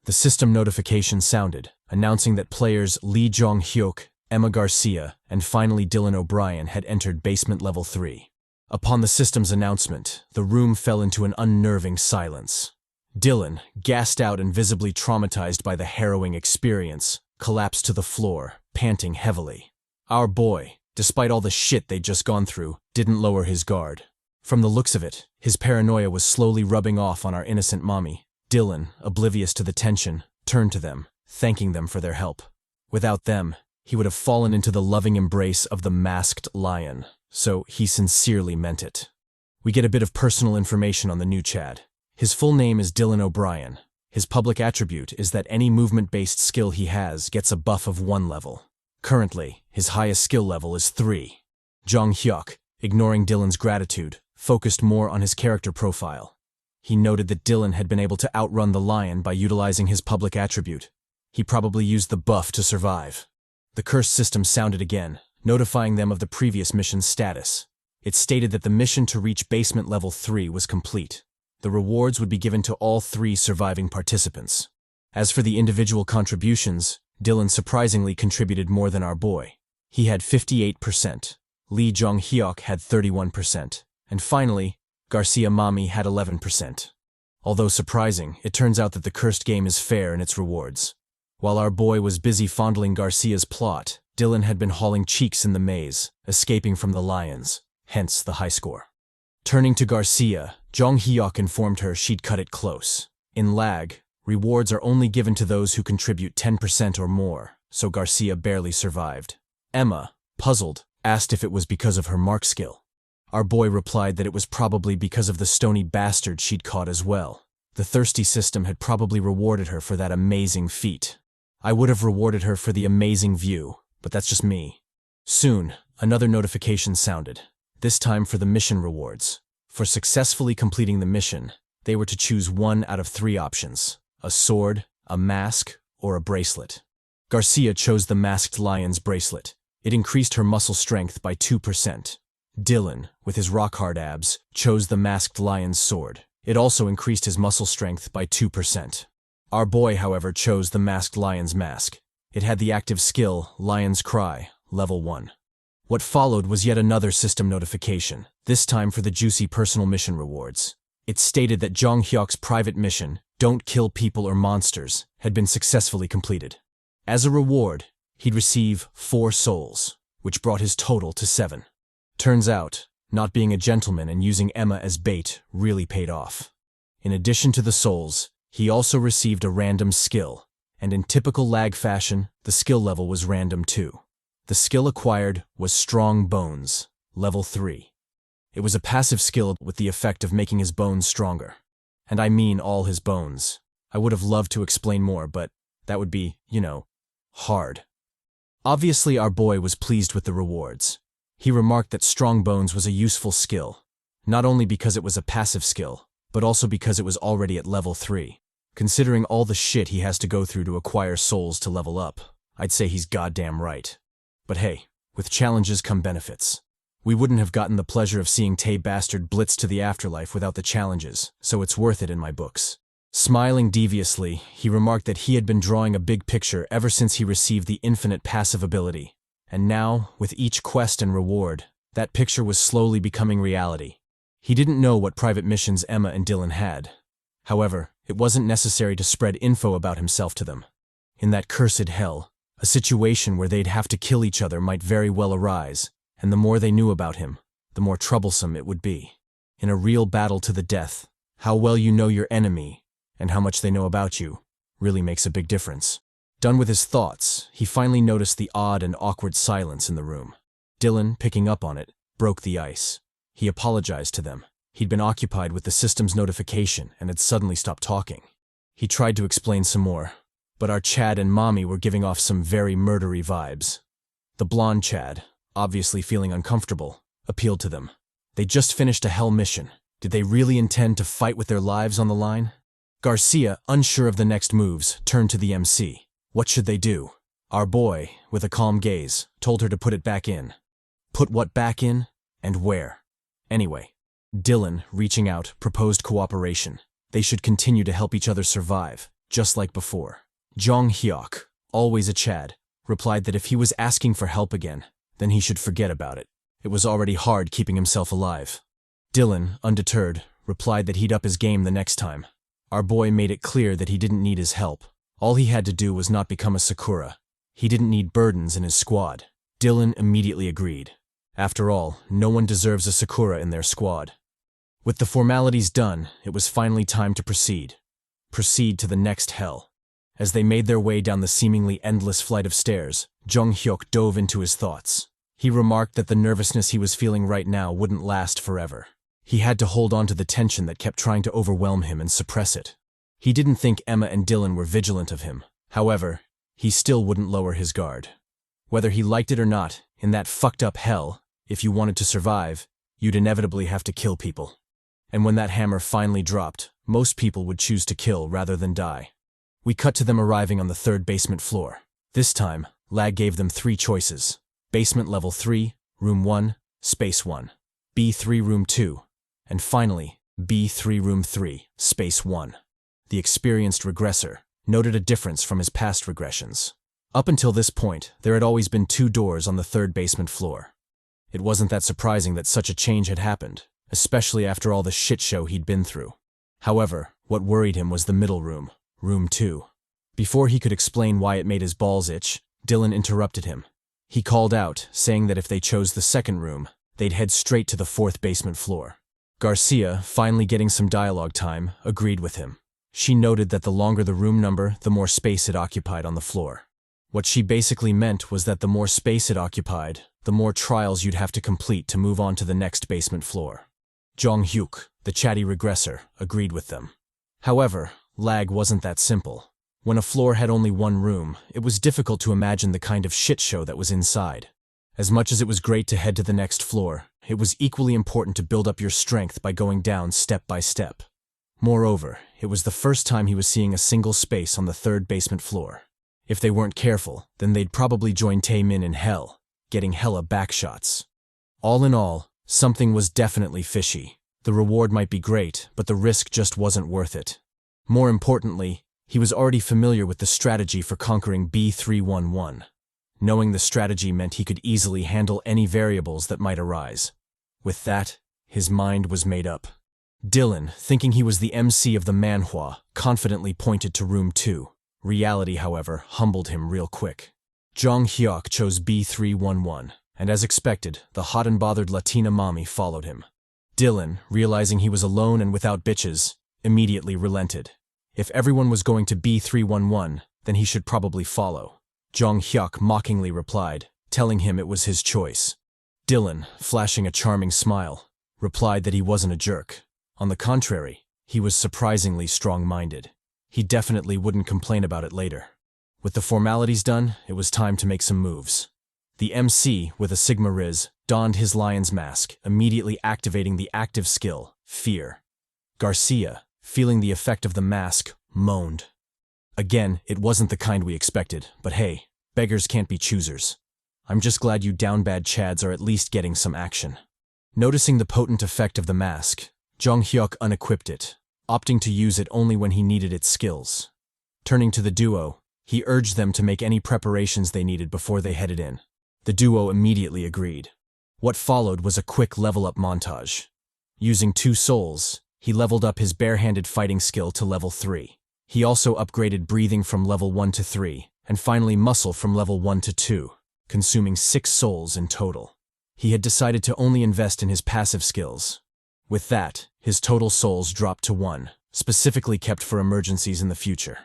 The system notification sounded, announcing that players Lee Jeong Hyeok, Emma Garcia, and finally Dylan O'Brien had entered basement level 3. Upon the system's announcement, the room fell into an unnerving silence. Dylan, gassed out and visibly traumatized by the harrowing experience, collapsed to the floor, panting heavily. Our boy, despite all the shit they'd just gone through, didn't lower his guard. From the looks of it, his paranoia was slowly rubbing off on our innocent mommy. Dylan, oblivious to the tension, turned to them, thanking them for their help. Without them, he would have fallen into the loving embrace of the masked lion, so he sincerely meant it. We get a bit of personal information on the new Chad. His full name is Dylan O'Brien. His public attribute is that any movement-based skill he has gets a buff of 1 level. Currently, his highest skill level is 3. Jeong Hyeok, ignoring Dylan's gratitude, focused more on his character profile. He noted that Dylan had been able to outrun the lion by utilizing his public attribute. He probably used the buff to survive. The curse system sounded again, notifying them of the previous mission's status. It stated that the mission to reach basement level 3 was complete. The rewards would be given to all 3 surviving participants. As for the individual contributions, Dylan surprisingly contributed more than our boy. He had 58%, Jeong Hyeok had 31%, and finally, Garcia Mami had 11%. Although surprising, it turns out that the cursed game is fair in its rewards. While our boy was busy fondling Garcia's plot, Dylan had been hauling cheeks in the maze, escaping from the lions, hence the high score. Turning to Garcia, Jeong Hyeok informed her she'd cut it close. In L.A.G, rewards are only given to those who contribute 10% or more, so Garcia barely survived. Emma, puzzled, asked if it was because of her mark skill. Our boy replied that it was probably because of the stony bastard she'd caught as well. The thirsty system had probably rewarded her for that amazing feat. I would have rewarded her for the amazing view, but that's just me. Soon, another notification sounded, this time for the mission rewards. For successfully completing the mission, they were to choose 1 out of 3 options: a sword, a mask, or a bracelet. Garcia chose the masked lion's bracelet. It increased her muscle strength by 2%. Dylan, with his rock-hard abs, chose the masked lion's sword. It also increased his muscle strength by 2%. Our boy, however, chose the masked lion's mask. It had the active skill, Lion's Cry, level 1. What followed was yet another system notification, this time for the juicy personal mission rewards. It stated that Jeong Hyeok's private mission, Don't Kill People or Monsters, had been successfully completed. As a reward, he'd receive 4 souls, which brought his total to 7. Turns out, not being a gentleman and using Emma as bait really paid off. In addition to the souls, he also received a random skill, and in typical L.A.G fashion, the skill level was random too. The skill acquired was Strong Bones, level 3. It was a passive skill with the effect of making his bones stronger. And I mean all his bones. I would have loved to explain more, but that would be, hard. Obviously, our boy was pleased with the rewards. He remarked that Strong Bones was a useful skill, not only because it was a passive skill, but also because it was already at level 3. Considering all the shit he has to go through to acquire souls to level up, I'd say he's goddamn right. But hey, with challenges come benefits. We wouldn't have gotten the pleasure of seeing Tay Bastard blitz to the afterlife without the challenges, so it's worth it in my books. Smiling deviously, he remarked that he had been drawing a big picture ever since he received the infinite passive ability, and now, with each quest and reward, that picture was slowly becoming reality. He didn't know what private missions Emma and Dylan had. However, it wasn't necessary to spread info about himself to them. In that cursed hell, a situation where they'd have to kill each other might very well arise, and the more they knew about him, the more troublesome it would be. In a real battle to the death, how well you know your enemy, and how much they know about you, really makes a big difference. Done with his thoughts, he finally noticed the odd and awkward silence in the room. Dylan, picking up on it, broke the ice. He apologized to them. He'd been occupied with the system's notification and had suddenly stopped talking. He tried to explain some more, but our Chad and Mommy were giving off some very murdery vibes. The blonde Chad, obviously feeling uncomfortable, appealed to them. They just finished a hell mission. Did they really intend to fight with their lives on the line? Garcia, unsure of the next moves, turned to the MC. What should they do? Our boy, with a calm gaze, told her to put it back in. Put what back in? And where? Anyway, Dylan, reaching out, proposed cooperation. They should continue to help each other survive, just like before. Jeong Hyeok, always a Chad, replied that if he was asking for help again, then he should forget about it. It was already hard keeping himself alive. Dylan, undeterred, replied that he'd up his game the next time. Our boy made it clear that he didn't need his help. All he had to do was not become a Sakura. He didn't need burdens in his squad. Dylan immediately agreed. After all, no one deserves a Sakura in their squad. With the formalities done, it was finally time to proceed. Proceed to the next hell. As they made their way down the seemingly endless flight of stairs, Jeong Hyeok dove into his thoughts. He remarked that the nervousness he was feeling right now wouldn't last forever. He had to hold on to the tension that kept trying to overwhelm him and suppress it. He didn't think Emma and Dylan were vigilant of him. However, he still wouldn't lower his guard. Whether he liked it or not, in that fucked up hell, if you wanted to survive, you'd inevitably have to kill people. And when that hammer finally dropped, most people would choose to kill rather than die. We cut to them arriving on the 3rd basement floor. This time, L.A.G gave them 3 choices. Basement level 3, room 1, space 1. B3 room 2. And finally, B3 room 3, space 1. The experienced regressor noted a difference from his past regressions. Up until this point, there had always been 2 doors on the 3rd basement floor. It wasn't that surprising that such a change had happened, especially after all the shit show he'd been through. However, what worried him was the middle room, room 2. Before he could explain why it made his balls itch, Dylan interrupted him. He called out, saying that if they chose the 2nd room, they'd head straight to the 4th basement floor. Garcia, finally getting some dialogue time, agreed with him. She noted that the longer the room number, the more space it occupied on the floor. What she basically meant was that the more space it occupied, the more trials you'd have to complete to move on to the next basement floor. Jeong Hyeok, the CHADY regressor, agreed with them. However, L.A.G wasn't that simple. When a floor had only 1 room, it was difficult to imagine the kind of shit show that was inside. As much as it was great to head to the next floor, it was equally important to build up your strength by going down step by step. Moreover, it was the first time he was seeing a single space on the 3rd basement floor. If they weren't careful, then they'd probably join Taemin in hell, getting hella backshots. All in all, something was definitely fishy. The reward might be great, but the risk just wasn't worth it. More importantly, he was already familiar with the strategy for conquering B311. Knowing the strategy meant he could easily handle any variables that might arise. With that, his mind was made up. Dylan, thinking he was the MC of the manhwa, confidently pointed to room 2. Reality, however, humbled him real quick. Jeong Hyeok chose B311, and as expected, the hot and bothered Latina mommy followed him. Dylan, realizing he was alone and without bitches, immediately relented. If everyone was going to B311, then he should probably follow. Jeong Hyeok mockingly replied, telling him it was his choice. Dylan, flashing a charming smile, replied that he wasn't a jerk. On the contrary, he was surprisingly strong-minded. He definitely wouldn't complain about it later. With the formalities done, it was time to make some moves. The MC, with a Sigma Riz, donned his lion's mask, immediately activating the active skill, Fear. Garcia, feeling the effect of the mask, moaned. Again, it wasn't the kind we expected, but hey, beggars can't be choosers. I'm just glad you down bad chads are at least getting some action. Noticing the potent effect of the mask, Jeong Hyeok unequipped it, opting to use it only when he needed its skills. Turning to the duo, he urged them to make any preparations they needed before they headed in. The duo immediately agreed. What followed was a quick level-up montage. Using 2 souls, he leveled up his barehanded fighting skill to level 3. He also upgraded breathing from level 1 to 3, and finally muscle from level 1 to 2, consuming 6 souls in total. He had decided to only invest in his passive skills. With that, his total souls dropped to 1, specifically kept for emergencies in the future.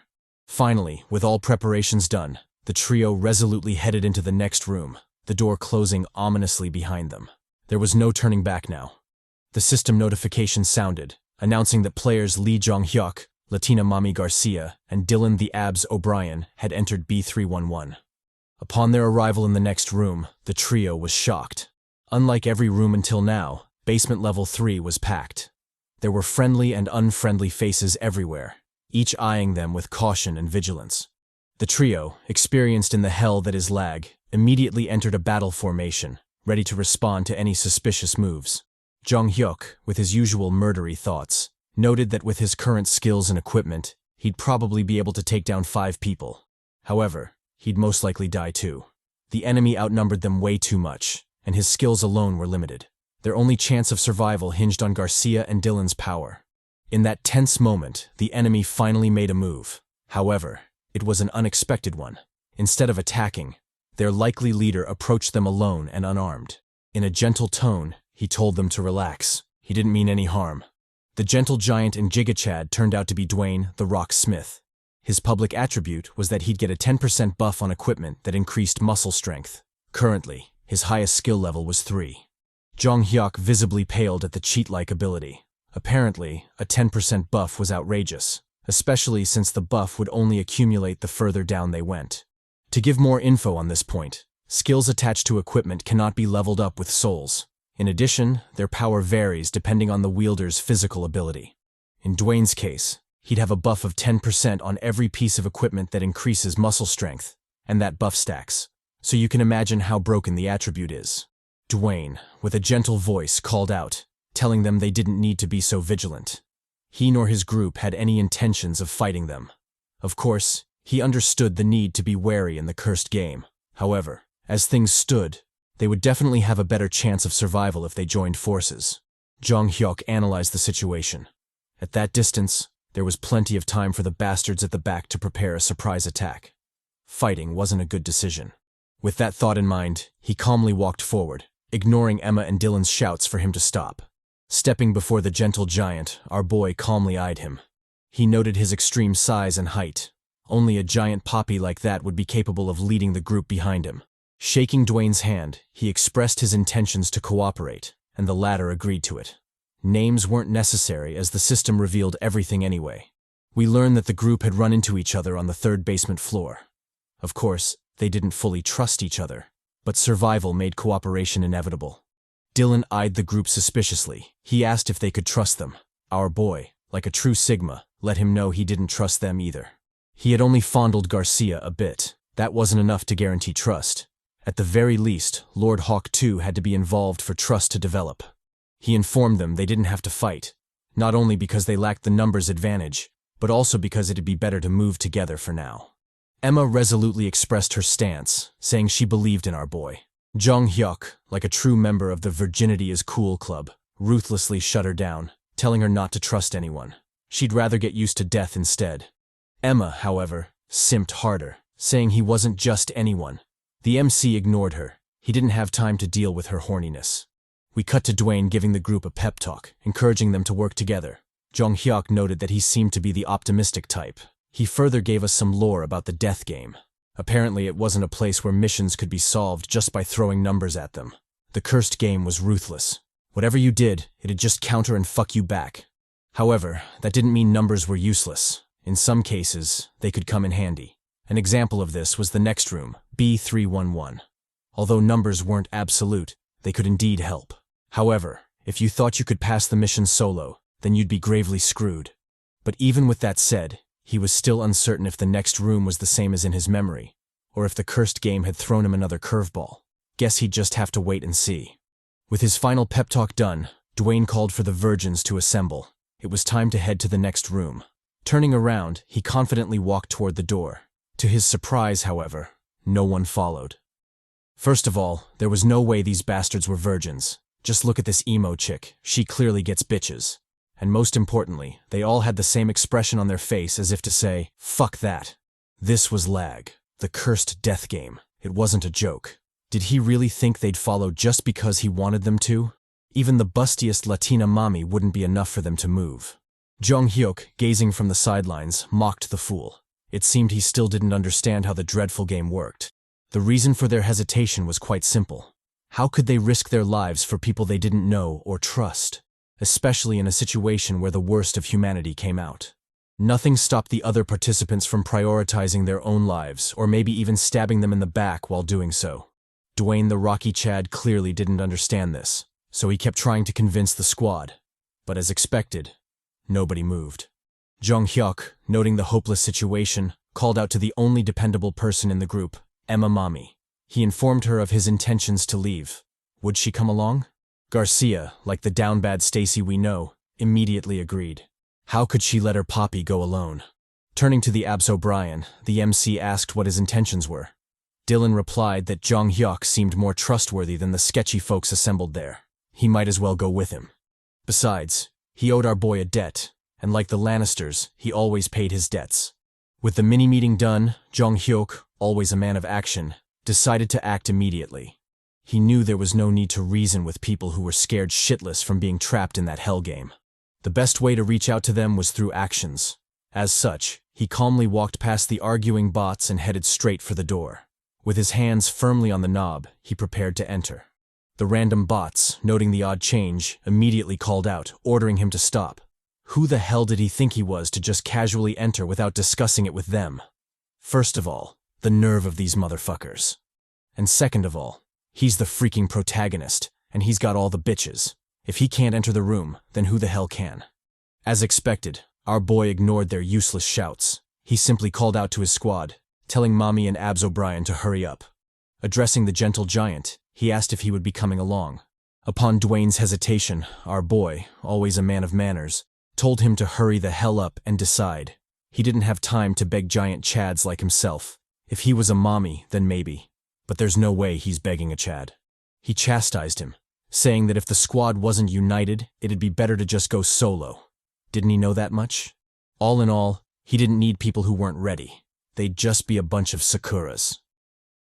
Finally, with all preparations done, the trio resolutely headed into the next room, the door closing ominously behind them. There was no turning back now. The system notification sounded, announcing that players Lee Jeong Hyeok, Latina Mommy Garcia, and Dylan the Abs O'Brien had entered B311. Upon their arrival in the next room, the trio was shocked. Unlike every room until now, basement level 3 was packed. There were friendly and unfriendly faces everywhere, each eyeing them with caution and vigilance. The trio, experienced in the hell that is L.A.G, immediately entered a battle formation, ready to respond to any suspicious moves. Jeong Hyeok, with his usual murdery thoughts, noted that with his current skills and equipment, he'd probably be able to take down 5 people. However, he'd most likely die too. The enemy outnumbered them way too much, and his skills alone were limited. Their only chance of survival hinged on Garcia and Dylan's power. In that tense moment, the enemy finally made a move. However, it was an unexpected one. Instead of attacking, their likely leader approached them alone and unarmed. In a gentle tone, he told them to relax. He didn't mean any harm. The gentle giant in Giga Chad turned out to be Dwayne "The Rock" Smith. His public attribute was that he'd get a 10% buff on equipment that increased muscle strength. Currently, his highest skill level was 3. Jeong Hyeok visibly paled at the cheat-like ability. Apparently, a 10% buff was outrageous, especially since the buff would only accumulate the further down they went. To give more info on this point, skills attached to equipment cannot be leveled up with souls. In addition, their power varies depending on the wielder's physical ability. In Dwayne's case, he'd have a buff of 10% on every piece of equipment that increases muscle strength, and that buff stacks. So you can imagine how broken the attribute is. Dwayne, with a gentle voice, called out, telling them they didn't need to be so vigilant. He nor his group had any intentions of fighting them. Of course, he understood the need to be wary in the cursed game. However, as things stood, they would definitely have a better chance of survival if they joined forces. Jeong Hyeok analyzed the situation. At that distance, there was plenty of time for the bastards at the back to prepare a surprise attack. Fighting wasn't a good decision. With that thought in mind, he calmly walked forward, ignoring Emma and Dylan's shouts for him to stop. Stepping before the gentle giant, our boy calmly eyed him. He noted his extreme size and height. Only a giant poppy like that would be capable of leading the group behind him. Shaking Dwayne's hand, he expressed his intentions to cooperate, and the latter agreed to it. Names weren't necessary as the system revealed everything anyway. We learned that the group had run into each other on the 3rd basement floor. Of course, they didn't fully trust each other, but survival made cooperation inevitable. Dylan eyed the group suspiciously. He asked if they could trust them. Our boy, like a true Sigma, let him know he didn't trust them either. He had only fondled Garcia a bit. That wasn't enough to guarantee trust. At the very least, Lord Hawk 2 had to be involved for trust to develop. He informed them they didn't have to fight, not only because they lacked the numbers advantage, but also because it'd be better to move together for now. Emma resolutely expressed her stance, saying she believed in our boy. Jeong Hyeok, like a true member of the Virginity is Cool club, ruthlessly shut her down, telling her not to trust anyone. She'd rather get used to death instead. Emma, however, simped harder, saying he wasn't just anyone. The MC ignored her. He didn't have time to deal with her horniness. We cut to Dwayne giving the group a pep talk, encouraging them to work together. Jeong Hyeok noted that he seemed to be the optimistic type. He further gave us some lore about the death game. Apparently it wasn't a place where missions could be solved just by throwing numbers at them. The cursed game was ruthless. Whatever you did, it'd just counter and fuck you back. However, that didn't mean numbers were useless. In some cases, they could come in handy. An example of this was the next room, B311. Although numbers weren't absolute, they could indeed help. However, if you thought you could pass the mission solo, then you'd be gravely screwed. But even with that said, he was still uncertain if the next room was the same as in his memory, or if the cursed game had thrown him another curveball. Guess he'd just have to wait and see. With his final pep talk done, Dwayne called for the virgins to assemble. It was time to head to the next room. Turning around, he confidently walked toward the door. To his surprise, however, no one followed. First of all, there was no way these bastards were virgins. Just look at this emo chick, she clearly gets bitches. And most importantly, they all had the same expression on their face as if to say, fuck that. This was L.A.G, the cursed death game. It wasn't a joke. Did he really think they'd follow just because he wanted them to? Even the bustiest Latina mommy wouldn't be enough for them to move. Jeong Hyeok, gazing from the sidelines, mocked the fool. It seemed he still didn't understand how the dreadful game worked. The reason for their hesitation was quite simple. How could they risk their lives for people they didn't know or trust? Especially in a situation where the worst of humanity came out. Nothing stopped the other participants from prioritizing their own lives, or maybe even stabbing them in the back while doing so. Dwayne the Rocky Chad clearly didn't understand this, so he kept trying to convince the squad. But as expected, nobody moved. Jeong Hyeok, noting the hopeless situation, called out to the only dependable person in the group, Emma Mommy. He informed her of his intentions to leave. Would she come along? Garcia, like the down bad Stacy we know, immediately agreed. How could she let her poppy go alone? Turning to the Abs O'Brien, the MC asked what his intentions were. Dylan replied that Jeong Hyeok seemed more trustworthy than the sketchy folks assembled there. He might as well go with him. Besides, he owed our boy a debt, and like the Lannisters, he always paid his debts. With the mini-meeting done, Jeong Hyeok, always a man of action, decided to act immediately. He knew there was no need to reason with people who were scared shitless from being trapped in that hell game. The best way to reach out to them was through actions. As such, He calmly walked past the arguing bots and headed straight for the door. With his hands firmly on the knob, he prepared to enter. The random bots, noting the odd change, immediately called out, ordering him to stop. Who the hell did he think he was to just casually enter without discussing it with them? First of all, the nerve of these motherfuckers. And second of all, he's the freaking protagonist, and he's got all the bitches. If he can't enter the room, then who the hell can? As expected, our boy ignored their useless shouts. He simply called out to his squad, telling Mommy and Abs O'Brien to hurry up. Addressing the gentle giant, he asked if he would be coming along. Upon Dwayne's hesitation, our boy, always a man of manners, told him to hurry the hell up and decide. He didn't have time to beg giant chads like himself. If he was a mommy, then maybe. But there's no way he's begging a chad. He chastised him, saying that if the squad wasn't united, it'd be better to just go solo. Didn't he know that much? All in all, he didn't need people who weren't ready. They'd just be a bunch of Sakuras.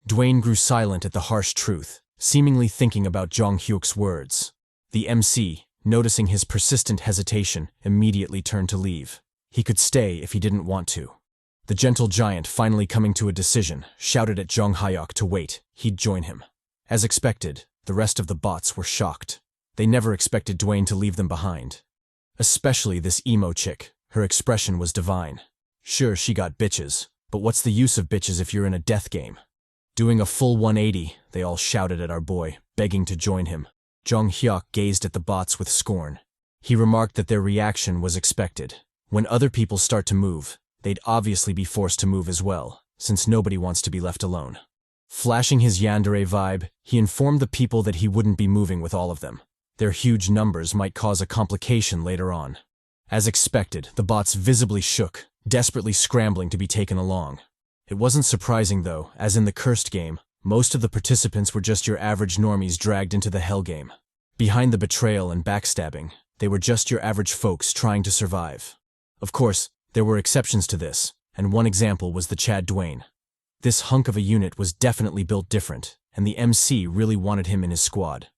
Dwayne grew silent at the harsh truth, seemingly thinking about Jeong Hyeok's words. The MC, noticing his persistent hesitation, immediately turned to leave. He could stay if he didn't want to. The gentle giant, finally coming to a decision, shouted at Jeong Hyeok to wait. He'd join him. As expected, the rest of the bots were shocked. They never expected Dwayne to leave them behind. Especially this emo chick. Her expression was divine. Sure, she got bitches, but what's the use of bitches if you're in a death game? Doing a full 180, they all shouted at our boy, begging to join him. Jeong Hyeok gazed at the bots with scorn. He remarked that their reaction was expected. When other people start to move, they'd obviously be forced to move as well, since nobody wants to be left alone. Flashing his yandere vibe, he informed the people that he wouldn't be moving with all of them. Their huge numbers might cause a complication later on. As expected, the bots visibly shook, desperately scrambling to be taken along. It wasn't surprising though, as in the cursed game, most of the participants were just your average normies dragged into the hell game. Behind the betrayal and backstabbing, they were just your average folks trying to survive. Of course, there were exceptions to this, and one example was the Chad Dwayne. This hunk of a unit was definitely built different, and the MC really wanted him in his squad.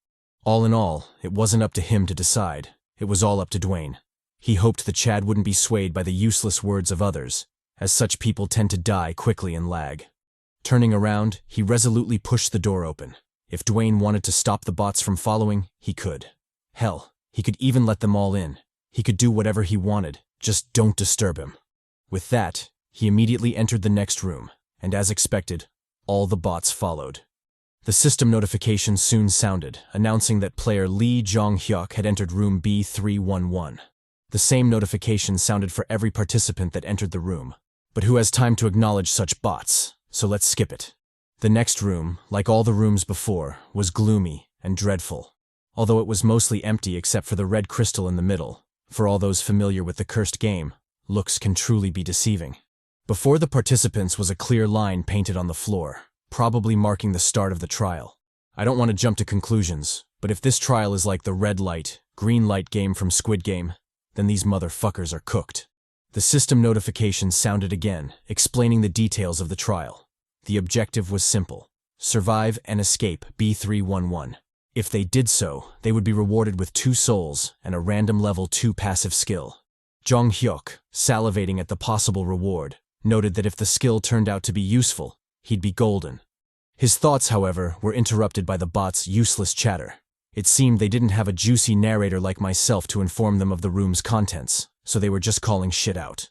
All in all, it wasn't up to him to decide. It was all up to Dwayne. He hoped the Chad wouldn't be swayed by the useless words of others, as such people tend to die quickly in lag. Turning around, he resolutely pushed the door open. If Dwayne wanted to stop the bots from following, he could. Hell, he could even let them all in. He could do whatever he wanted, just don't disturb him. With that, he immediately entered the next room, and as expected, all the bots followed. The system notification soon sounded, announcing that player Lee Jeong Hyeok had entered room B311. The same notification sounded for every participant that entered the room. But who has time to acknowledge such bots? So let's skip it. The next room, like all the rooms before, was gloomy and dreadful. Although it was mostly empty except for the red crystal in the middle. For all those familiar with the cursed game, looks can truly be deceiving. Before the participants was a clear line painted on the floor, probably marking the start of the trial. I don't want to jump to conclusions, but if this trial is like the red light, green light game from Squid Game, then these motherfuckers are cooked. The system notification sounded again, explaining the details of the trial. The objective was simple: survive and escape B311. If they did so, they would be rewarded with 2 souls and a random level 2 passive skill. Jeong Hyeok, salivating at the possible reward, noted that if the skill turned out to be useful, he'd be golden. His thoughts, however, were interrupted by the bots' useless chatter. It seemed they didn't have a juicy narrator like myself to inform them of the room's contents, so they were just calling shit out.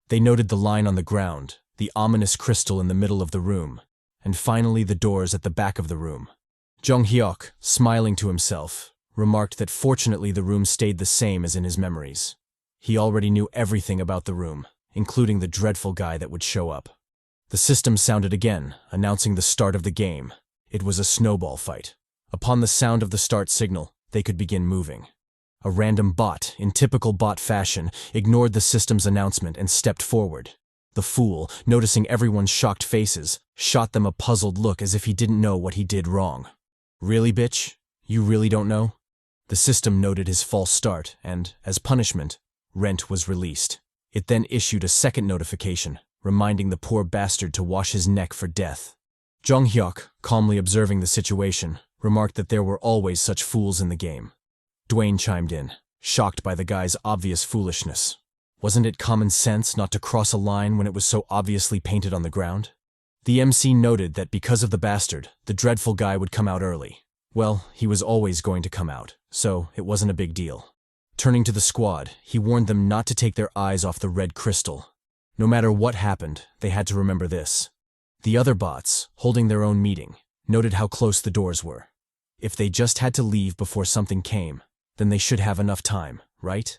They noted the line on the ground, the ominous crystal in the middle of the room, and finally the doors at the back of the room. Jeong Hyeok, smiling to himself, remarked that fortunately the room stayed the same as in his memories. He already knew everything about the room, including the dreadful guy that would show up. The system sounded again, announcing the start of the game. It was a snowball fight. Upon the sound of the start signal, they could begin moving. A random bot, in typical bot fashion, ignored the system's announcement and stepped forward. The fool, noticing everyone's shocked faces, shot them a puzzled look as if he didn't know what he did wrong. Really, bitch? You really don't know? The system noted his false start and, as punishment, Rent was released. It then issued a second notification, reminding the poor bastard to wash his neck for death. Jeong Hyeok, calmly observing the situation, remarked that there were always such fools in the game. Dwayne chimed in, shocked by the guy's obvious foolishness. Wasn't it common sense not to cross a line when it was so obviously painted on the ground? The MC noted that because of the bastard, the dreadful guy would come out early. Well, he was always going to come out, so it wasn't a big deal. Turning to the squad, he warned them not to take their eyes off the red crystal. No matter what happened, they had to remember this. The other bots, holding their own meeting, noted how close the doors were. If they just had to leave before something came, then they should have enough time, right?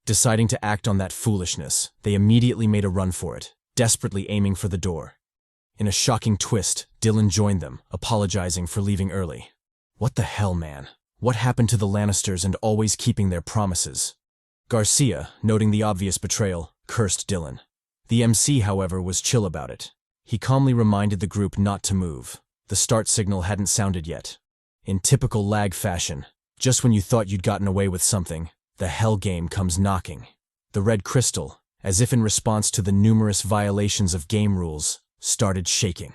Deciding to act on that foolishness, they immediately made a run for it, desperately aiming for the door. In a shocking twist, Dylan joined them, apologizing for leaving early. What the hell, man? What happened to the Lannisters and always keeping their promises? Garcia, noting the obvious betrayal, cursed Dylan. The MC, however, was chill about it. He calmly reminded the group not to move. The start signal hadn't sounded yet. In typical lag fashion, just when you thought you'd gotten away with something, the hell game comes knocking. The red crystal, as if in response to the numerous violations of game rules, started shaking.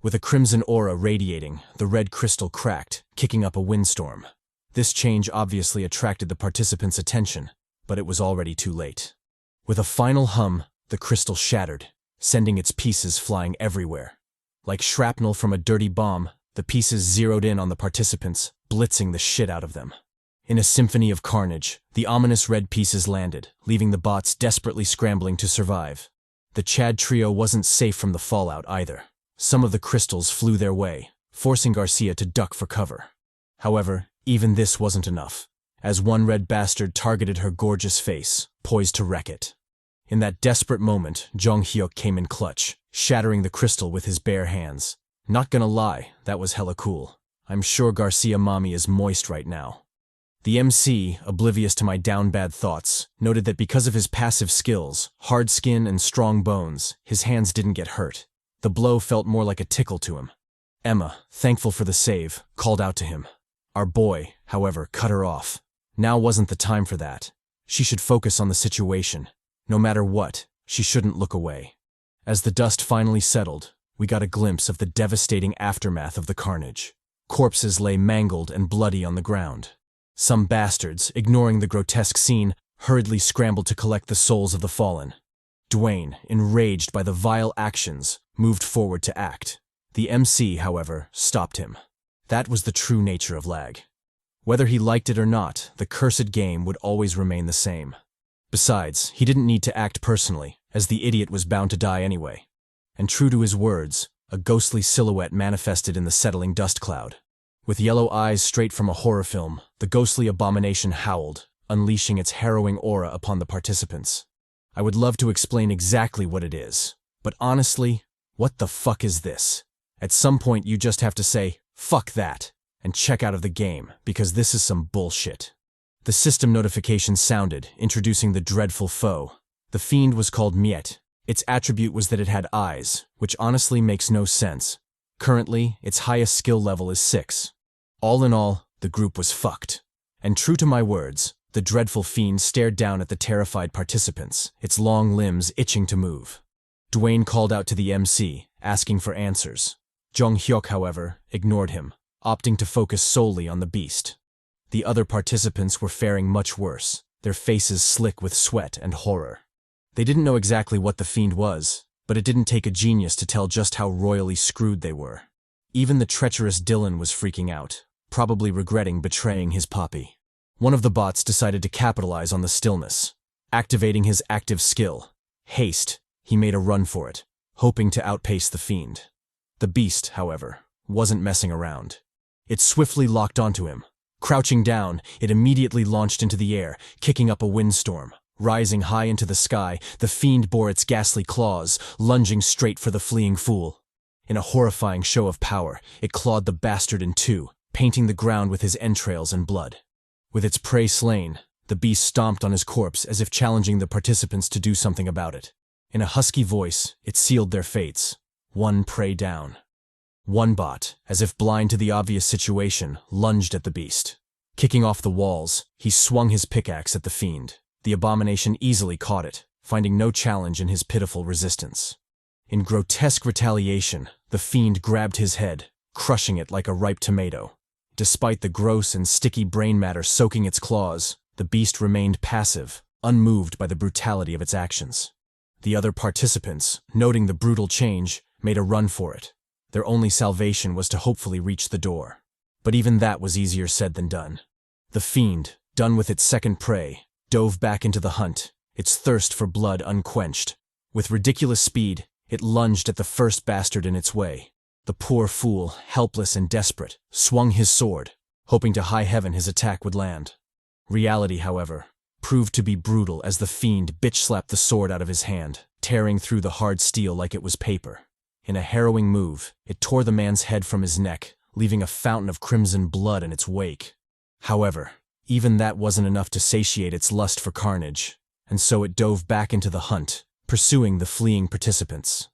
With a crimson aura radiating, the red crystal cracked, kicking up a windstorm. This change obviously attracted the participants' attention, but it was already too late. With a final hum, the crystal shattered, sending its pieces flying everywhere. Like shrapnel from a dirty bomb, the pieces zeroed in on the participants, blitzing the shit out of them. In a symphony of carnage, the ominous red pieces landed, leaving the bots desperately scrambling to survive. The Chad trio wasn't safe from the fallout either. Some of the crystals flew their way, forcing Garcia to duck for cover. However, even this wasn't enough, as one red bastard targeted her gorgeous face, poised to wreck it. In that desperate moment, Jeong Hyeok came in clutch, shattering the crystal with his bare hands. Not gonna lie, that was hella cool. I'm sure Garcia mommy is moist right now. The MC, oblivious to my down bad thoughts, noted that because of his passive skills, hard skin and strong bones, his hands didn't get hurt. The blow felt more like a tickle to him. Emma, thankful for the save, called out to him. Our boy, however, cut her off. Now wasn't the time for that. She should focus on the situation. No matter what, she shouldn't look away. As the dust finally settled, we got a glimpse of the devastating aftermath of the carnage. Corpses lay mangled and bloody on the ground. Some bastards, ignoring the grotesque scene, hurriedly scrambled to collect the souls of the fallen. Dwayne, enraged by the vile actions, moved forward to act. The MC, however, stopped him. That was the true nature of L.A.G. Whether he liked it or not, the cursed game would always remain the same. Besides, he didn't need to act personally, as the idiot was bound to die anyway. And true to his words, a ghostly silhouette manifested in the settling dust cloud. With yellow eyes straight from a horror film, the ghostly abomination howled, unleashing its harrowing aura upon the participants. I would love to explain exactly what it is, but honestly, what the fuck is this? At some point you just have to say, fuck that, and check out of the game, because this is some bullshit. The system notification sounded, introducing the dreadful foe. The fiend was called Miet. Its attribute was that it had eyes, which honestly makes no sense. Currently, its highest skill level is 6. All in all, the group was fucked. And true to my words, the dreadful fiend stared down at the terrified participants, its long limbs itching to move. Dwayne called out to the MC, asking for answers. Jeong Hyeok, however, ignored him, opting to focus solely on the beast. The other participants were faring much worse, their faces slick with sweat and horror. They didn't know exactly what the fiend was, but it didn't take a genius to tell just how royally screwed they were. Even the treacherous Dylan was freaking out, probably regretting betraying his poppy. One of the bots decided to capitalize on the stillness. Activating his active skill, Haste, he made a run for it, hoping to outpace the fiend. The beast, however, wasn't messing around. It swiftly locked onto him. Crouching down, it immediately launched into the air, kicking up a windstorm. Rising high into the sky, the fiend bore its ghastly claws, lunging straight for the fleeing fool. In a horrifying show of power, it clawed the bastard in two, painting the ground with his entrails and blood. With its prey slain, the beast stomped on his corpse as if challenging the participants to do something about it. In a husky voice, it sealed their fates. One prey down. One bot, as if blind to the obvious situation, lunged at the beast. Kicking off the walls, he swung his pickaxe at the fiend. The abomination easily caught it, finding no challenge in his pitiful resistance. In grotesque retaliation, the fiend grabbed his head, crushing it like a ripe tomato. Despite the gross and sticky brain matter soaking its claws, the beast remained passive, unmoved by the brutality of its actions. The other participants, noting the brutal change, made a run for it. Their only salvation was to hopefully reach the door. But even that was easier said than done. The fiend, done with its second prey, dove back into the hunt, its thirst for blood unquenched. With ridiculous speed, it lunged at the first bastard in its way. The poor fool, helpless and desperate, swung his sword, hoping to high heaven his attack would land. Reality, however, proved to be brutal as the fiend bitch-slapped the sword out of his hand, tearing through the hard steel like it was paper. In a harrowing move, it tore the man's head from his neck, leaving a fountain of crimson blood in its wake. However, even that wasn't enough to satiate its lust for carnage, and so it dove back into the hunt, pursuing the fleeing participants.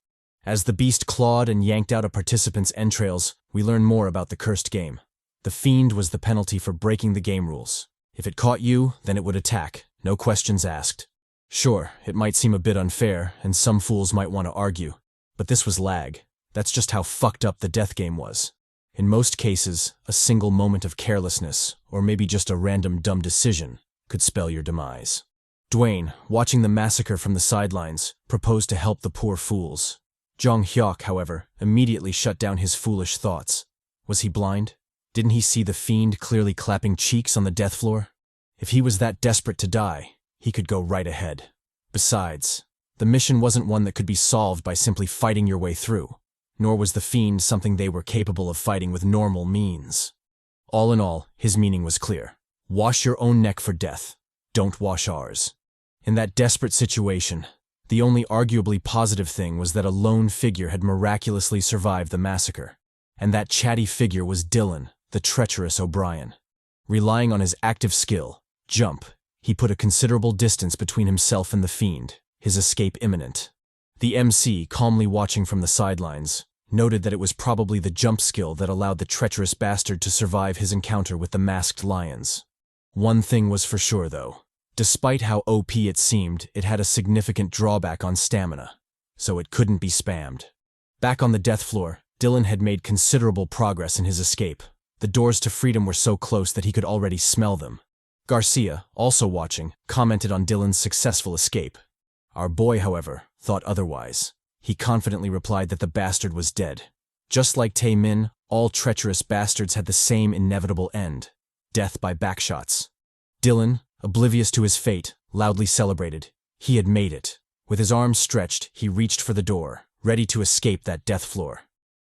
As the beast clawed and yanked out a participant's entrails, we learn more about the cursed game. The fiend was the penalty for breaking the game rules. If it caught you, then it would attack, no questions asked. Sure, it might seem a bit unfair, and some fools might want to argue, but this was L.A.G. That's just how fucked up the death game was. In most cases, a single moment of carelessness, or maybe just a random dumb decision, could spell your demise. Dwayne, watching the massacre from the sidelines, proposed to help the poor fools. Jeong Hyeok, however, immediately shut down his foolish thoughts. Was he blind? Didn't he see the fiend clearly clapping cheeks on the death floor? If he was that desperate to die, he could go right ahead. Besides, the mission wasn't one that could be solved by simply fighting your way through, nor was the fiend something they were capable of fighting with normal means. All in all, his meaning was clear. Wash your own neck for death. Don't wash ours. In that desperate situation, the only arguably positive thing was that a lone figure had miraculously survived the massacre, and that CHADY figure was Dylan, the treacherous O'Brien. Relying on his active skill, jump, he put a considerable distance between himself and the fiend, his escape imminent. The MC, calmly watching from the sidelines, noted that it was probably the jump skill that allowed the treacherous bastard to survive his encounter with the masked lions. One thing was for sure, though. Despite how OP it seemed, it had a significant drawback on stamina, so it couldn't be spammed. Back on the death floor, Dylan had made considerable progress in his escape. The doors to freedom were so close that he could already smell them. Garcia, also watching, commented on Dylan's successful escape. Our boy, however, thought otherwise. He confidently replied that the bastard was dead. Just like Tae Min, all treacherous bastards had the same inevitable end: death by backshots. Dylan, oblivious to his fate, loudly celebrated. He had made it. With his arms stretched, he reached for the door, ready to escape that death floor.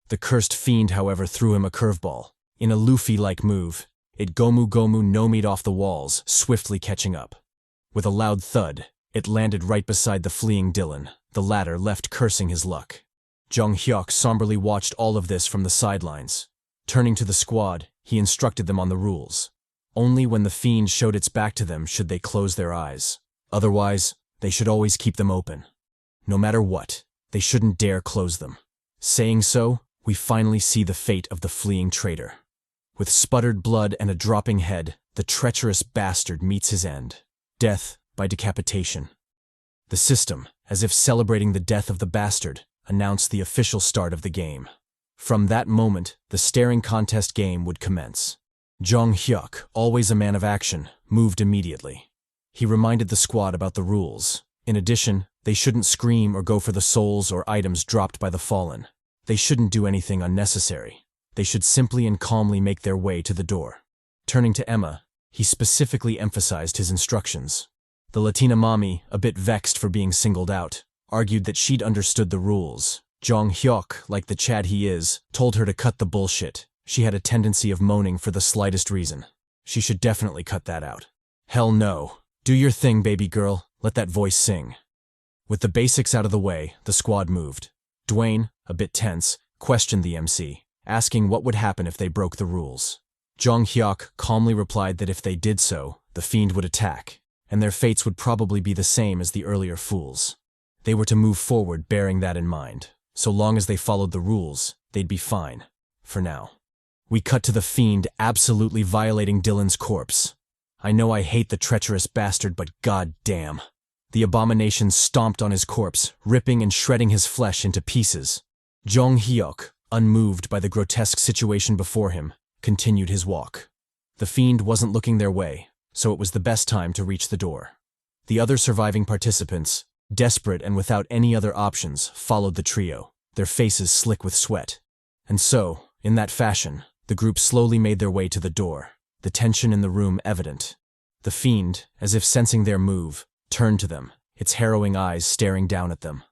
The cursed fiend, however, threw him a curveball. In a Luffy-like move, it gomu no-meat off the walls, swiftly catching up. With a loud thud, it landed right beside the fleeing Dylan, the latter left cursing his luck. Jeong Hyeok somberly watched all of this from the sidelines. Turning to the squad, he instructed them on the rules. Only when the fiend showed its back to them should they close their eyes. Otherwise, they should always keep them open. No matter what, they shouldn't dare close them. Saying so, we finally see the fate of the fleeing traitor. With sputtered blood and a dropping head, the treacherous bastard meets his end. Death by decapitation. The system, as if celebrating the death of the bastard, announced the official start of the game. From that moment, the staring contest game would commence. Jeong Hyeok, always a man of action, moved immediately. He reminded the squad about the rules. In addition, they shouldn't scream or go for the souls or items dropped by the fallen. They shouldn't do anything unnecessary. They should simply and calmly make their way to the door. Turning to Emma, he specifically emphasized his instructions. The Latina mommy, a bit vexed for being singled out, argued that she'd understood the rules. Jeong Hyeok, like the Chad he is, told her to cut the bullshit. She had a tendency of moaning for the slightest reason. She should definitely cut that out. Hell no. Do your thing, baby girl. Let that voice sing. With the basics out of the way, the squad moved. Dwayne, a bit tense, questioned the MC, asking what would happen if they broke the rules. Jeong Hyeok calmly replied that if they did so, the fiend would attack, and their fates would probably be the same as the earlier fools. They were to move forward bearing that in mind. So long as they followed the rules, they'd be fine. For now. We cut to the fiend absolutely violating Dylan's corpse. I know I hate the treacherous bastard, but goddamn. The abomination stomped on his corpse, ripping and shredding his flesh into pieces. Jeong Hyeok, unmoved by the grotesque situation before him, continued his walk. The fiend wasn't looking their way, so it was the best time to reach the door. The other surviving participants, desperate and without any other options, followed the trio, their faces slick with sweat. And so, in that fashion, the group slowly made their way to the door, the tension in the room evident. The fiend, as if sensing their move, turned to them, its harrowing eyes staring down at them.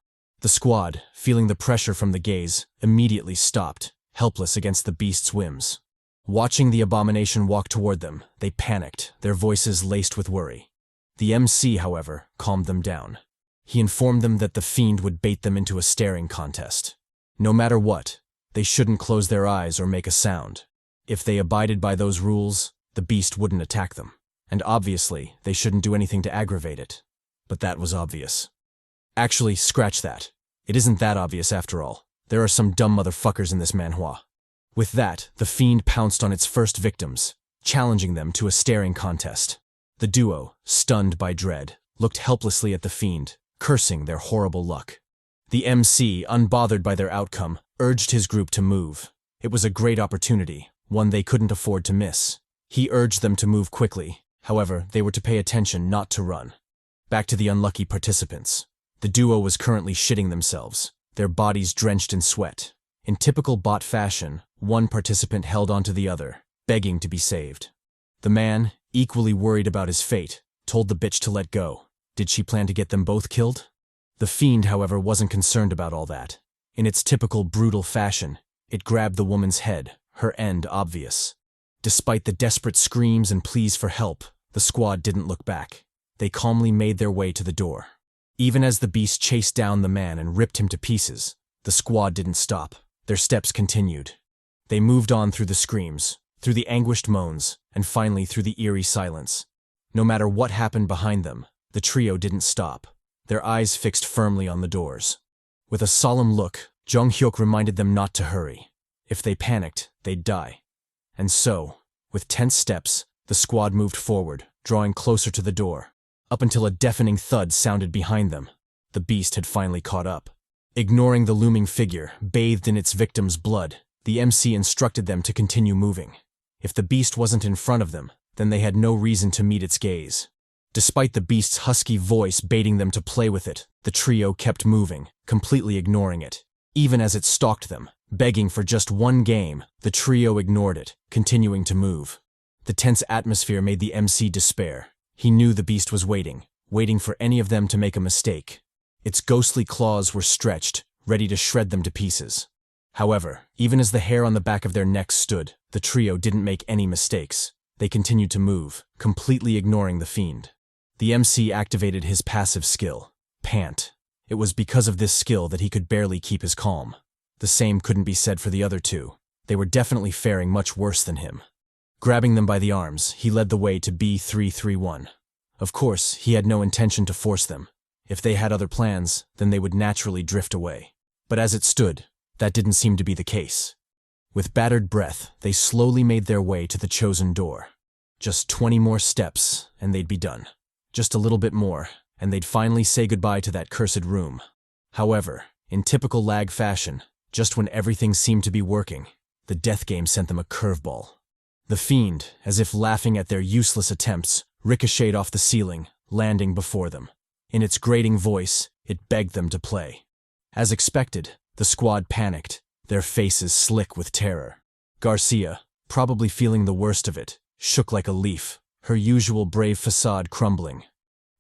The squad, feeling the pressure from the gaze, immediately stopped, helpless against the beast's whims. Watching the abomination walk toward them, they panicked, their voices laced with worry. The MC, however, calmed them down. He informed them that the fiend would bait them into a staring contest. No matter what, they shouldn't close their eyes or make a sound. If they abided by those rules, the beast wouldn't attack them. And obviously, they shouldn't do anything to aggravate it. But that was obvious. Actually, scratch that. It isn't that obvious after all. There are some dumb motherfuckers in this manhwa. With that, the fiend pounced on its first victims, challenging them to a staring contest. The duo, stunned by dread, looked helplessly at the fiend, cursing their horrible luck. The MC, unbothered by their outcome, urged his group to move. It was a great opportunity, one they couldn't afford to miss. He urged them to move quickly. However, they were to pay attention, not to run. Back to the unlucky participants. The duo was currently shitting themselves, their bodies drenched in sweat. In typical bot fashion, one participant held onto the other, begging to be saved. The man, equally worried about his fate, told the bitch to let go. Did she plan to get them both killed? The fiend, however, wasn't concerned about all that. In its typical brutal fashion, it grabbed the woman's head, her end obvious. Despite the desperate screams and pleas for help, the squad didn't look back. They calmly made their way to the door. Even as the beast chased down the man and ripped him to pieces, the squad didn't stop. Their steps continued. They moved on through the screams, through the anguished moans, and finally through the eerie silence. No matter what happened behind them, the trio didn't stop, their eyes fixed firmly on the doors. With a solemn look, Jeong Hyeok reminded them not to hurry. If they panicked, they'd die. And so, with tense steps, the squad moved forward, drawing closer to the door. Up until a deafening thud sounded behind them, the beast had finally caught up. Ignoring the looming figure, bathed in its victim's blood, the MC instructed them to continue moving. If the beast wasn't in front of them, then they had no reason to meet its gaze. Despite the beast's husky voice baiting them to play with it, the trio kept moving, completely ignoring it. Even as it stalked them, begging for just one game, the trio ignored it, continuing to move. The tense atmosphere made the MC despair. He knew the beast was waiting for any of them to make a mistake. Its ghostly claws were stretched, ready to shred them to pieces. However, even as the hair on the back of their necks stood, the trio didn't make any mistakes. They continued to move, completely ignoring the fiend. The MC activated his passive skill, Pant. It was because of this skill that he could barely keep his calm. The same couldn't be said for the other two. They were definitely faring much worse than him. Grabbing them by the arms, he led the way to B331. Of course, he had no intention to force them. If they had other plans, then they would naturally drift away. But as it stood, that didn't seem to be the case. With bated breath, they slowly made their way to the chosen door. Just 20 more steps, and they'd be done. Just a little bit more, and they'd finally say goodbye to that cursed room. However, in typical lag fashion, just when everything seemed to be working, the death game sent them a curveball. The fiend, as if laughing at their useless attempts, ricocheted off the ceiling, landing before them. In its grating voice, it begged them to play. As expected, the squad panicked, their faces slick with terror. Garcia, probably feeling the worst of it, shook like a leaf, her usual brave facade crumbling.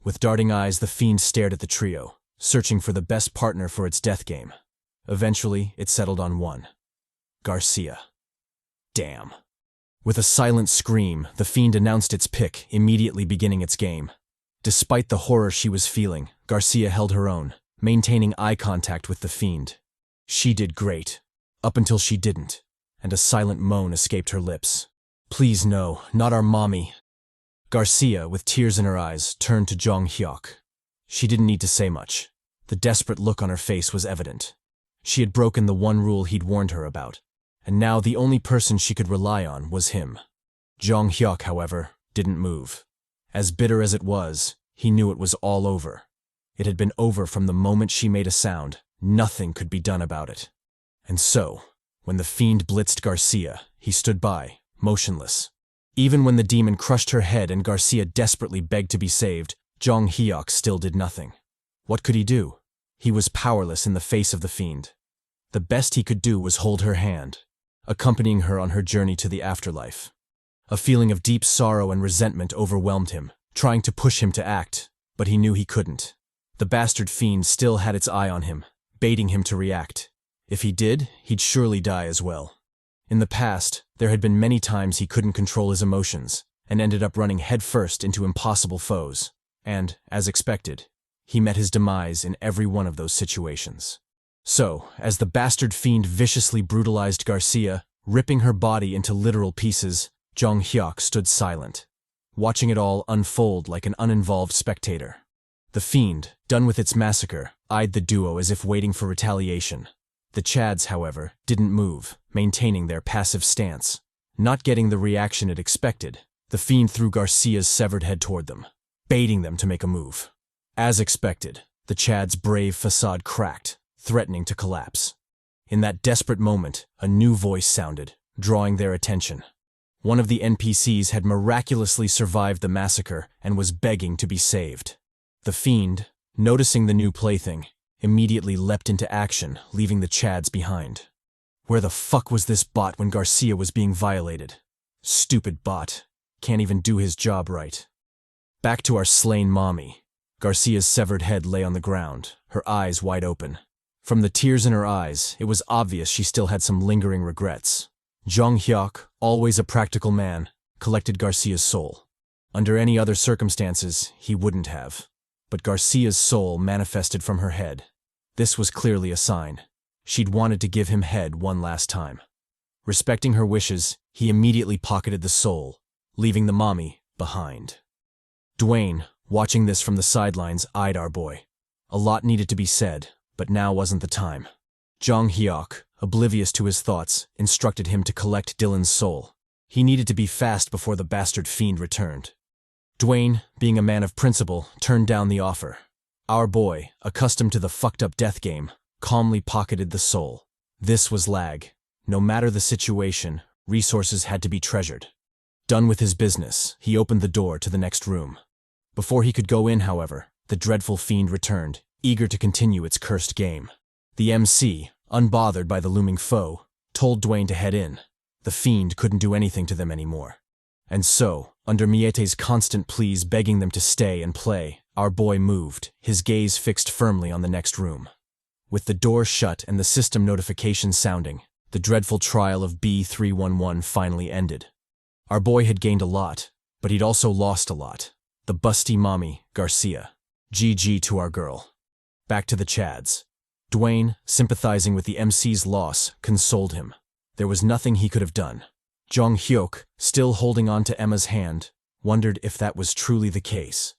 With darting eyes, the fiend stared at the trio, searching for the best partner for its death game. Eventually, it settled on one. Garcia. Damn. With a silent scream, the fiend announced its pick, immediately beginning its game. Despite the horror she was feeling, Garcia held her own, maintaining eye contact with the fiend. She did great, up until she didn't, and a silent moan escaped her lips. Please no, not our mommy. Garcia, with tears in her eyes, turned to Jeong Hyeok. She didn't need to say much. The desperate look on her face was evident. She had broken the one rule he'd warned her about, and now the only person she could rely on was him. Jeong Hyeok, however, didn't move. As bitter as it was, he knew it was all over. It had been over from the moment she made a sound. Nothing could be done about it. And so, when the fiend blitzed Garcia, he stood by, motionless. Even when the demon crushed her head and Garcia desperately begged to be saved, Jeong Hyeok still did nothing. What could he do? He was powerless in the face of the fiend. The best he could do was hold her hand, accompanying her on her journey to the afterlife. A feeling of deep sorrow and resentment overwhelmed him, trying to push him to act, but he knew he couldn't. The bastard fiend still had its eye on him, baiting him to react. If he did, he'd surely die as well. In the past, there had been many times he couldn't control his emotions, and ended up running headfirst into impossible foes. And, as expected, he met his demise in every one of those situations. So, as the bastard fiend viciously brutalized Garcia, ripping her body into literal pieces, Jeong Hyeok stood silent, watching it all unfold like an uninvolved spectator. The fiend, done with its massacre, eyed the duo as if waiting for retaliation. The Chads, however, didn't move, maintaining their passive stance. Not getting the reaction it expected, the fiend threw Garcia's severed head toward them, baiting them to make a move. As expected, the Chad's brave facade cracked, threatening to collapse. In that desperate moment, a new voice sounded, drawing their attention. One of the NPCs had miraculously survived the massacre and was begging to be saved. The fiend, noticing the new plaything, immediately leapt into action, leaving the Chads behind. Where the fuck was this bot when Garcia was being violated? Stupid bot. Can't even do his job right. Back to our slain mommy. Garcia's severed head lay on the ground, her eyes wide open. From the tears in her eyes, it was obvious she still had some lingering regrets. Jeong Hyeok, always a practical man, collected Garcia's soul. Under any other circumstances, he wouldn't have. But Garcia's soul manifested from her head. This was clearly a sign. She'd wanted to give him head one last time. Respecting her wishes, he immediately pocketed the soul, leaving the mommy behind. Dwayne, watching this from the sidelines, eyed our boy. A lot needed to be said, but now wasn't the time. Jeong Hyeok, oblivious to his thoughts, instructed him to collect Dylan's soul. He needed to be fast before the bastard fiend returned. Dwayne, being a man of principle, turned down the offer. Our boy, accustomed to the fucked-up death game, calmly pocketed the soul. This was L.A.G. No matter the situation, resources had to be treasured. Done with his business, he opened the door to the next room. Before he could go in, however, the dreadful fiend returned, eager to continue its cursed game. The MC, unbothered by the looming foe, told Dwayne to head in. The fiend couldn't do anything to them anymore. And so, under Miete's constant pleas begging them to stay and play, our boy moved, his gaze fixed firmly on the next room. With the door shut and the system notification sounding, the dreadful trial of B311 finally ended. Our boy had gained a lot, but he'd also lost a lot. The busty mommy, Garcia. GG to our girl. Back to the Chads. Dwayne, sympathizing with the MC's loss, consoled him. There was nothing he could have done. Jeong Hyeok, still holding on to Emma's hand, wondered if that was truly the case.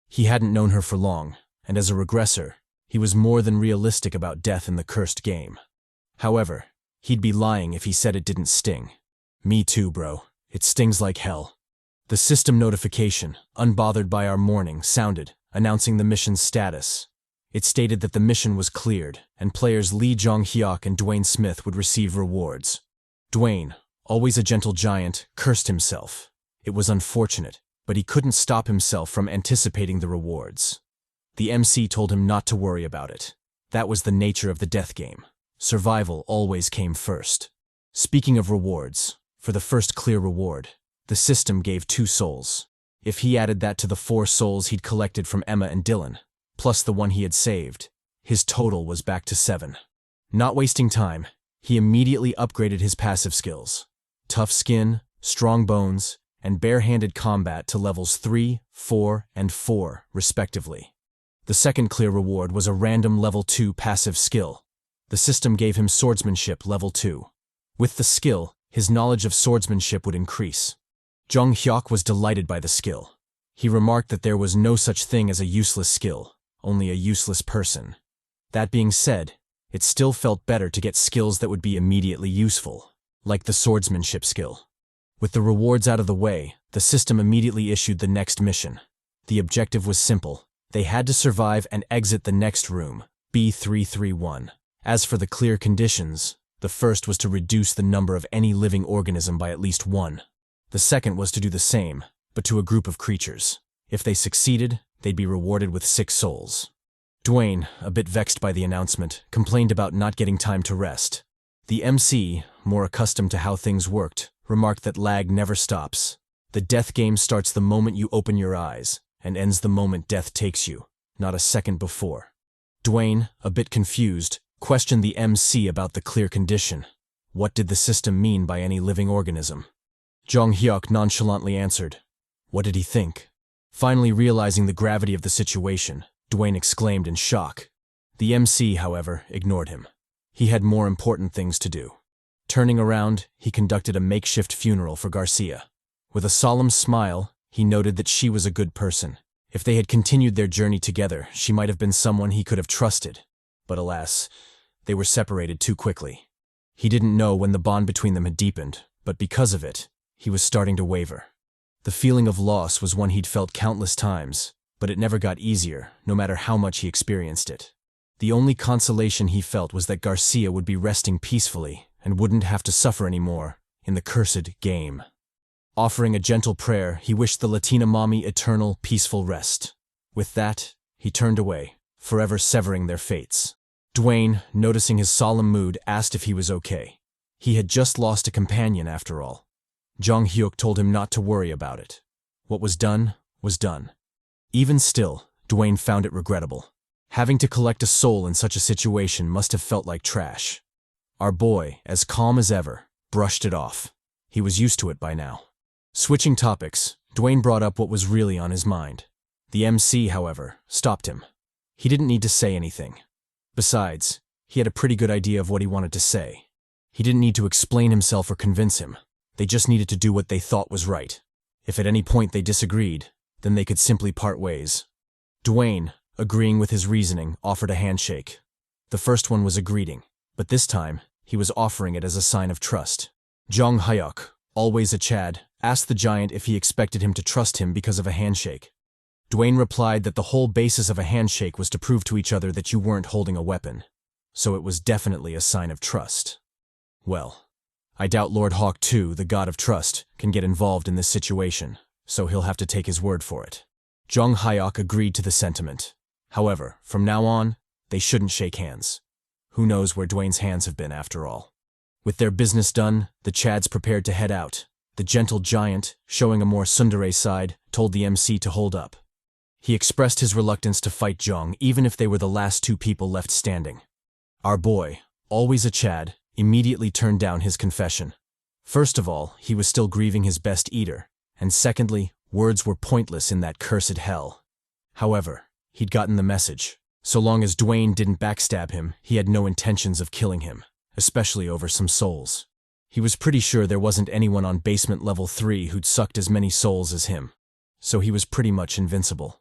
He hadn't known her for long, and as a regressor, he was more than realistic about death in the cursed game. However, he'd be lying if he said it didn't sting. Me too, bro. It stings like hell. The system notification, unbothered by our mourning, sounded, announcing the mission's status. It stated that the mission was cleared, and players Lee Jeong Hyeok and Dwayne Smith would receive rewards. Dwayne, always a gentle giant, cursed himself. It was unfortunate, but he couldn't stop himself from anticipating the rewards. The MC told him not to worry about it. That was the nature of the death game. Survival always came first. Speaking of rewards, for the first clear reward, the system gave 2 souls. If he added that to the 4 souls he'd collected from Emma and Dylan, plus the one he had saved, his total was back to 7. Not wasting time, he immediately upgraded his passive skills. Tough skin, strong bones, and bare-handed combat to levels 3, 4, and 4, respectively. The second clear reward was a random level 2 passive skill. The system gave him swordsmanship level 2. With the skill, his knowledge of swordsmanship would increase. Jeong Hyeok was delighted by the skill. He remarked that there was no such thing as a useless skill, only a useless person. That being said, it still felt better to get skills that would be immediately useful, like the swordsmanship skill. With the rewards out of the way, the system immediately issued the next mission. The objective was simple. They had to survive and exit the next room, B331. As for the clear conditions, the first was to reduce the number of any living organism by at least 1. The second was to do the same, but to a group of creatures. If they succeeded, they'd be rewarded with 6 souls. Dwayne, a bit vexed by the announcement, complained about not getting time to rest. The MC, more accustomed to how things worked, remarked that lag never stops. The death game starts the moment you open your eyes, and ends the moment death takes you, not a second before. Dwayne, a bit confused, questioned the MC about the clear condition. What did the system mean by any living organism? Jeong Hyeok nonchalantly answered. What did he think? Finally realizing the gravity of the situation, Dwayne exclaimed in shock. The MC, however, ignored him. He had more important things to do. Turning around, he conducted a makeshift funeral for Garcia. With a solemn smile, he noted that she was a good person. If they had continued their journey together, she might have been someone he could have trusted. But alas, they were separated too quickly. He didn't know when the bond between them had deepened, but because of it, he was starting to waver. The feeling of loss was one he'd felt countless times, but it never got easier, no matter how much he experienced it. The only consolation he felt was that Garcia would be resting peacefully and wouldn't have to suffer anymore in the cursed game. Offering a gentle prayer, he wished the Latina mommy eternal, peaceful rest. With that, he turned away, forever severing their fates. Dwayne, noticing his solemn mood, asked if he was okay. He had just lost a companion after all. Jeong Hyeok told him not to worry about it. What was done, was done. Even still, Dwayne found it regrettable. Having to collect a soul in such a situation must have felt like trash. Our boy, as calm as ever, brushed it off. He was used to it by now. Switching topics, Dwayne brought up what was really on his mind. The MC, however, stopped him. He didn't need to say anything. Besides, he had a pretty good idea of what he wanted to say. He didn't need to explain himself or convince him. They just needed to do what they thought was right. If at any point they disagreed, then they could simply part ways. Dwayne, agreeing with his reasoning, offered a handshake. The first one was a greeting, but this time, he was offering it as a sign of trust. Jeong Hyeok, always a Chad, asked the giant if he expected him to trust him because of a handshake. Dwayne replied that the whole basis of a handshake was to prove to each other that you weren't holding a weapon, so it was definitely a sign of trust. Well, I doubt Lord Hawk II, the god of trust, can get involved in this situation, so he'll have to take his word for it. Jeong Hyeok agreed to the sentiment. However, from now on, they shouldn't shake hands. Who knows where Dwayne's hands have been after all. With their business done, the Chads prepared to head out. The gentle giant, showing a more tsundere side, told the MC to hold up. He expressed his reluctance to fight Jeong even if they were the last 2 people left standing. Our boy, always a Chad, immediately turned down his confession. First of all, he was still grieving his best eater, and secondly, words were pointless in that cursed hell. However, he'd gotten the message. So long as Dwayne didn't backstab him, he had no intentions of killing him, especially over some souls. He was pretty sure there wasn't anyone on basement level 3 who'd sucked as many souls as him, so he was pretty much invincible.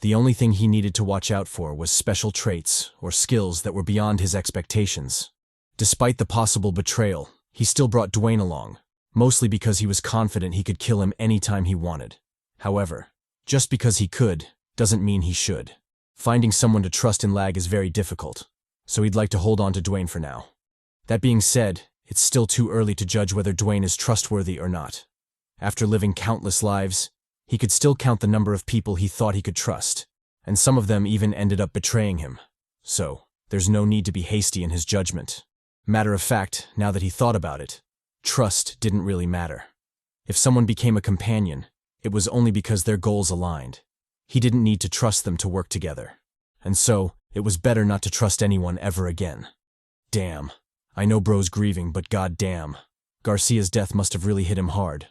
The only thing he needed to watch out for was special traits or skills that were beyond his expectations. Despite the possible betrayal, he still brought Dwayne along, mostly because he was confident he could kill him anytime he wanted. However, just because he could, doesn't mean he should. Finding someone to trust in L.A.G is very difficult, so he'd like to hold on to Dwayne for now. That being said, it's still too early to judge whether Dwayne is trustworthy or not. After living countless lives, he could still count the number of people he thought he could trust, and some of them even ended up betraying him. So, there's no need to be hasty in his judgment. Matter of fact, now that he thought about it, trust didn't really matter. If someone became a companion, it was only because their goals aligned. He didn't need to trust them to work together. And so, it was better not to trust anyone ever again. Damn. I know bro's grieving, but goddamn. Garcia's death must have really hit him hard.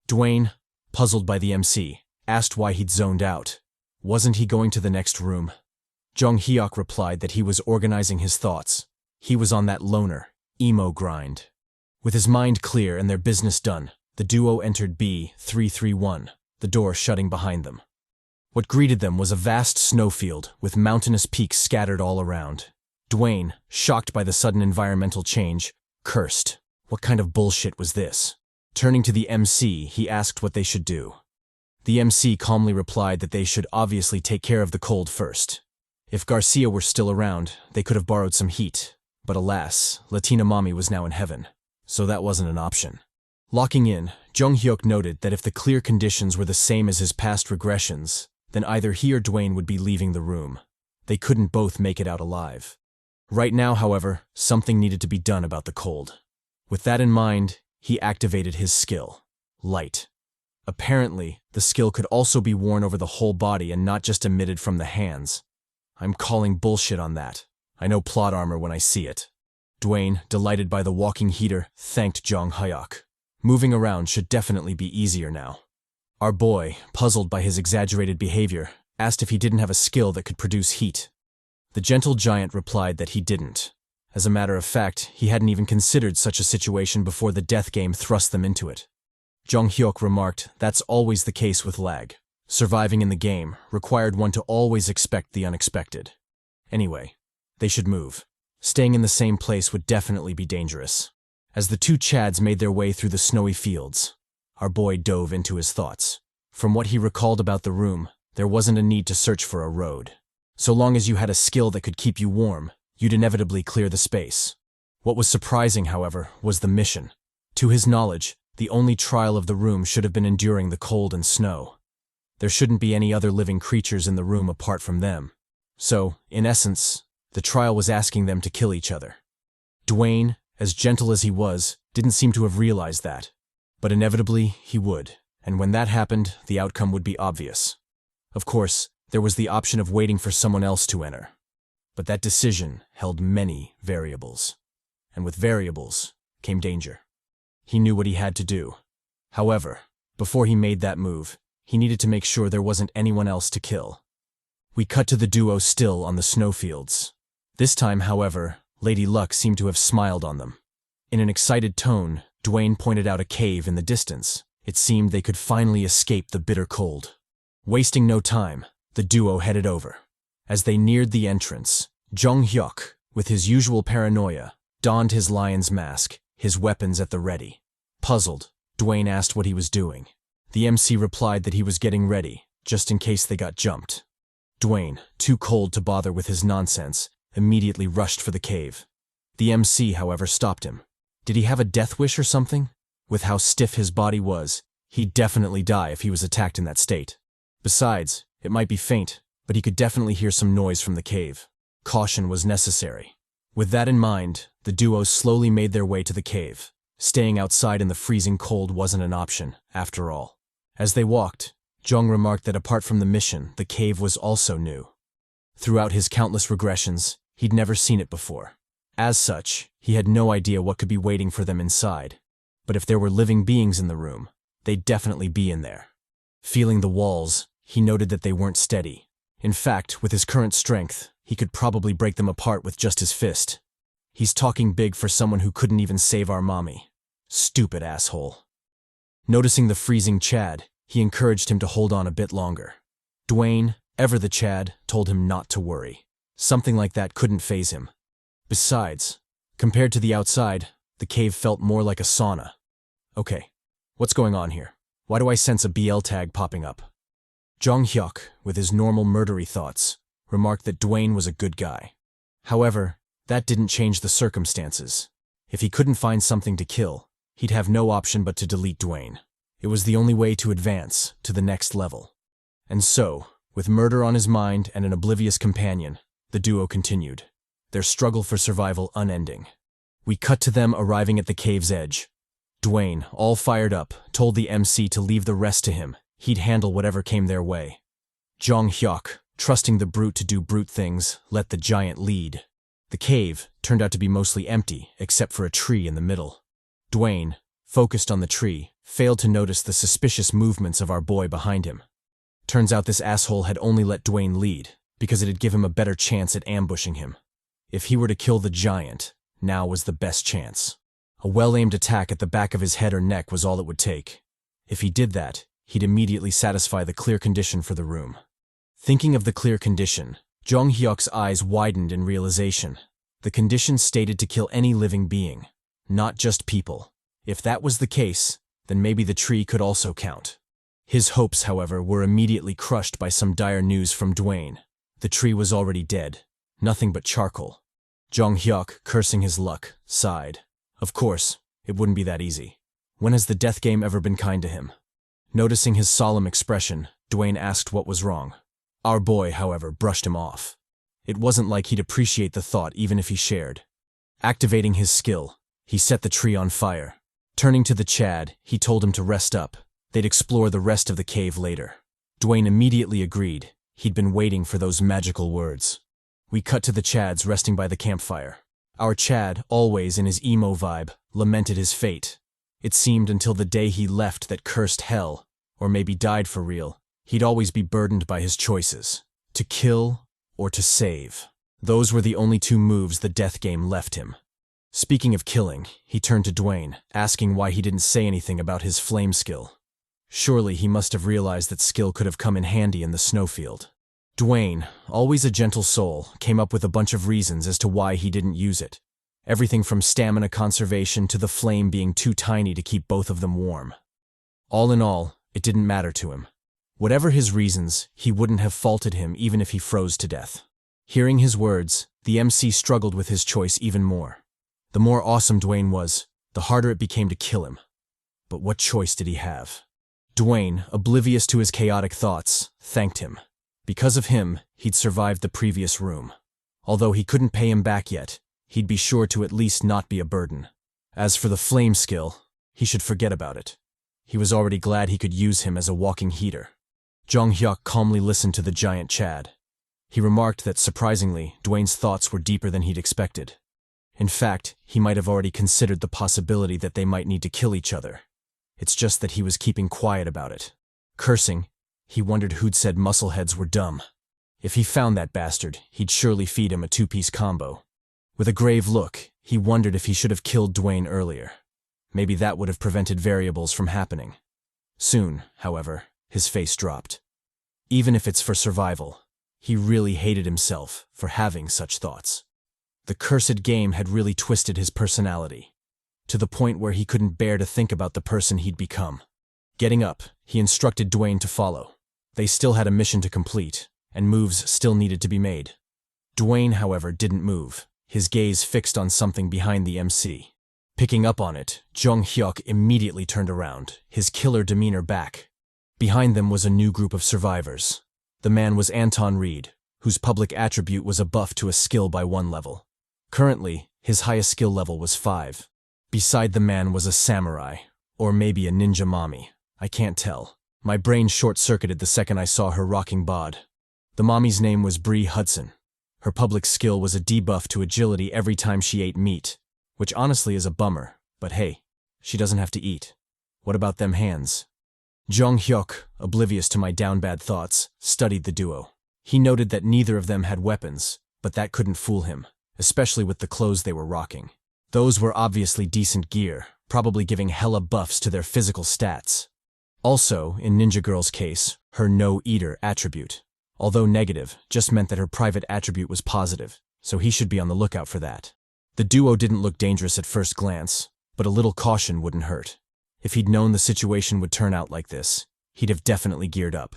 Dwayne, puzzled by the MC, asked why he'd zoned out. Wasn't he going to the next room? Jeong Hyeok replied that he was organizing his thoughts. He was on that loner, emo grind. With his mind clear and their business done, the duo entered B331, the door shutting behind them. What greeted them was a vast snowfield with mountainous peaks scattered all around. Dwayne, shocked by the sudden environmental change, cursed. What kind of bullshit was this? Turning to the MC, he asked what they should do. The MC calmly replied that they should obviously take care of the cold first. If Garcia were still around, they could have borrowed some heat. But alas, Latina Mommy was now in heaven, so that wasn't an option. Locking in, Jeong Hyeok noted that if the clear conditions were the same as his past regressions, then either he or Dwayne would be leaving the room. They couldn't both make it out alive. Right now, however, something needed to be done about the cold. With that in mind, he activated his skill, Light. Apparently, the skill could also be worn over the whole body and not just emitted from the hands. I'm calling bullshit on that. I know plot armor when I see it. Dwayne, delighted by the walking heater, thanked Jeong Hyeok. Moving around should definitely be easier now. Our boy, puzzled by his exaggerated behavior, asked if he didn't have a skill that could produce heat. The gentle giant replied that he didn't. As a matter of fact, he hadn't even considered such a situation before the death game thrust them into it. Jeong Hyeok remarked, that's always the case with L.A.G. Surviving in the game required one to always expect the unexpected. Anyway, they should move. Staying in the same place would definitely be dangerous. As the two Chads made their way through the snowy fields, our boy dove into his thoughts. From what he recalled about the room, there wasn't a need to search for a road. So long as you had a skill that could keep you warm, you'd inevitably clear the space. What was surprising, however, was the mission. To his knowledge, the only trial of the room should have been enduring the cold and snow. There shouldn't be any other living creatures in the room apart from them. So, in essence, the trial was asking them to kill each other. Dwayne, as gentle as he was, didn't seem to have realized that. But inevitably, he would, and when that happened, the outcome would be obvious. Of course, there was the option of waiting for someone else to enter. But that decision held many variables. And with variables came danger. He knew what he had to do. However, before he made that move, he needed to make sure there wasn't anyone else to kill. We cut to the duo still on the snowfields. This time, however, Lady Luck seemed to have smiled on them. In an excited tone, Dwayne pointed out a cave in the distance. It seemed they could finally escape the bitter cold. Wasting no time, the duo headed over. As they neared the entrance, Jeong Hyeok, with his usual paranoia, donned his lion's mask, his weapons at the ready. Puzzled, Dwayne asked what he was doing. The MC replied that he was getting ready, just in case they got jumped. Dwayne, too cold to bother with his nonsense, immediately rushed for the cave. The MC, however, stopped him. Did he have a death wish or something? With how stiff his body was, he'd definitely die if he was attacked in that state. Besides, it might be faint, but he could definitely hear some noise from the cave. Caution was necessary. With that in mind, the duo slowly made their way to the cave. Staying outside in the freezing cold wasn't an option, after all. As they walked, Jeong remarked that apart from the mission, the cave was also new. Throughout his countless regressions, he'd never seen it before. As such, he had no idea what could be waiting for them inside. But if there were living beings in the room, they'd definitely be in there. Feeling the walls, he noted that they weren't steady. In fact, with his current strength, he could probably break them apart with just his fist. He's talking big for someone who couldn't even save our mommy. Stupid asshole. Noticing the freezing Chad, he encouraged him to hold on a bit longer. Dwayne, ever the Chad, told him not to worry. Something like that couldn't faze him. Besides, compared to the outside, the cave felt more like a sauna. Okay, what's going on here? Why do I sense a BL tag popping up? Jeong Hyeok, with his normal murdery thoughts, remarked that Dwayne was a good guy. However, that didn't change the circumstances. If he couldn't find something to kill, he'd have no option but to delete Dwayne. It was the only way to advance to the next level. And so, with murder on his mind and an oblivious companion, the duo continued, their struggle for survival unending. We cut to them arriving at the cave's edge. Dwayne, all fired up, told the MC to leave the rest to him. He'd handle whatever came their way. Jeong Hyeok, trusting the brute to do brute things, let the giant lead. The cave turned out to be mostly empty, except for a tree in the middle. Dwayne, focused on the tree, failed to notice the suspicious movements of our boy behind him. Turns out this asshole had only let Dwayne lead, because it'd give him a better chance at ambushing him. If he were to kill the giant, now was the best chance. A well-aimed attack at the back of his head or neck was all it would take. If he did that, he'd immediately satisfy the clear condition for the room. Thinking of the clear condition, Jeong Hyeok's eyes widened in realization. The condition stated to kill any living being, not just people. If that was the case, then maybe the tree could also count. His hopes, however, were immediately crushed by some dire news from Dwayne. The tree was already dead, nothing but charcoal. Jeong Hyeok, cursing his luck, sighed. Of course, it wouldn't be that easy. When has the death game ever been kind to him? Noticing his solemn expression, Dwayne asked what was wrong. Our boy, however, brushed him off. It wasn't like he'd appreciate the thought even if he shared. Activating his skill, he set the tree on fire. Turning to the Chad, he told him to rest up. They'd explore the rest of the cave later. Dwayne immediately agreed. He'd been waiting for those magical words. We cut to the Chads resting by the campfire. Our Chad, always in his emo vibe, lamented his fate. It seemed until the day he left that cursed hell, or maybe died for real, he'd always be burdened by his choices. To kill or to save. Those were the only two moves the death game left him. Speaking of killing, he turned to Dwayne, asking why he didn't say anything about his flame skill. Surely he must have realized that skill could have come in handy in the snowfield. Dwayne, always a gentle soul, came up with a bunch of reasons as to why he didn't use it. Everything from stamina conservation to the flame being too tiny to keep both of them warm. All in all, it didn't matter to him. Whatever his reasons, he wouldn't have faulted him even if he froze to death. Hearing his words, the MC struggled with his choice even more. The more awesome Dwayne was, the harder it became to kill him. But what choice did he have? Dwayne, oblivious to his chaotic thoughts, thanked him. Because of him, he'd survived the previous room. Although he couldn't pay him back yet, he'd be sure to at least not be a burden. As for the flame skill, he should forget about it. He was already glad he could use him as a walking heater. Jeong Hyeok calmly listened to the giant Chad. He remarked that, surprisingly, Dwayne's thoughts were deeper than he'd expected. In fact, he might have already considered the possibility that they might need to kill each other. It's just that he was keeping quiet about it. Cursing, he wondered who'd said muscleheads were dumb. If he found that bastard, he'd surely feed him a two-piece combo. With a grave look, he wondered if he should have killed Dwayne earlier. Maybe that would have prevented variables from happening. Soon, however, his face dropped. Even if it's for survival, he really hated himself for having such thoughts. The cursed game had really twisted his personality, to the point where he couldn't bear to think about the person he'd become. Getting up, he instructed Dwayne to follow. They still had a mission to complete, and moves still needed to be made. Dwayne, however, didn't move, his gaze fixed on something behind the MC. Picking up on it, Jeong Hyeok immediately turned around, his killer demeanor back. Behind them was a new group of survivors. The man was Anton Reed, whose public attribute was a buff to a skill by 1 level. Currently, his highest skill level was 5. Beside the man was a samurai, or maybe a ninja mommy. I can't tell. My brain short-circuited the second I saw her rocking bod. The mommy's name was Bree Hudson. Her public skill was a debuff to agility every time she ate meat, which honestly is a bummer, but hey, she doesn't have to eat. What about them hands? Jeong Hyeok, oblivious to my down-bad thoughts, studied the duo. He noted that neither of them had weapons, but that couldn't fool him, especially with the clothes they were rocking. Those were obviously decent gear, probably giving hella buffs to their physical stats. Also, in Ninja Girl's case, her no-eater attribute, although negative, just meant that her private attribute was positive, so he should be on the lookout for that. The duo didn't look dangerous at first glance, but a little caution wouldn't hurt. If he'd known the situation would turn out like this, he'd have definitely geared up.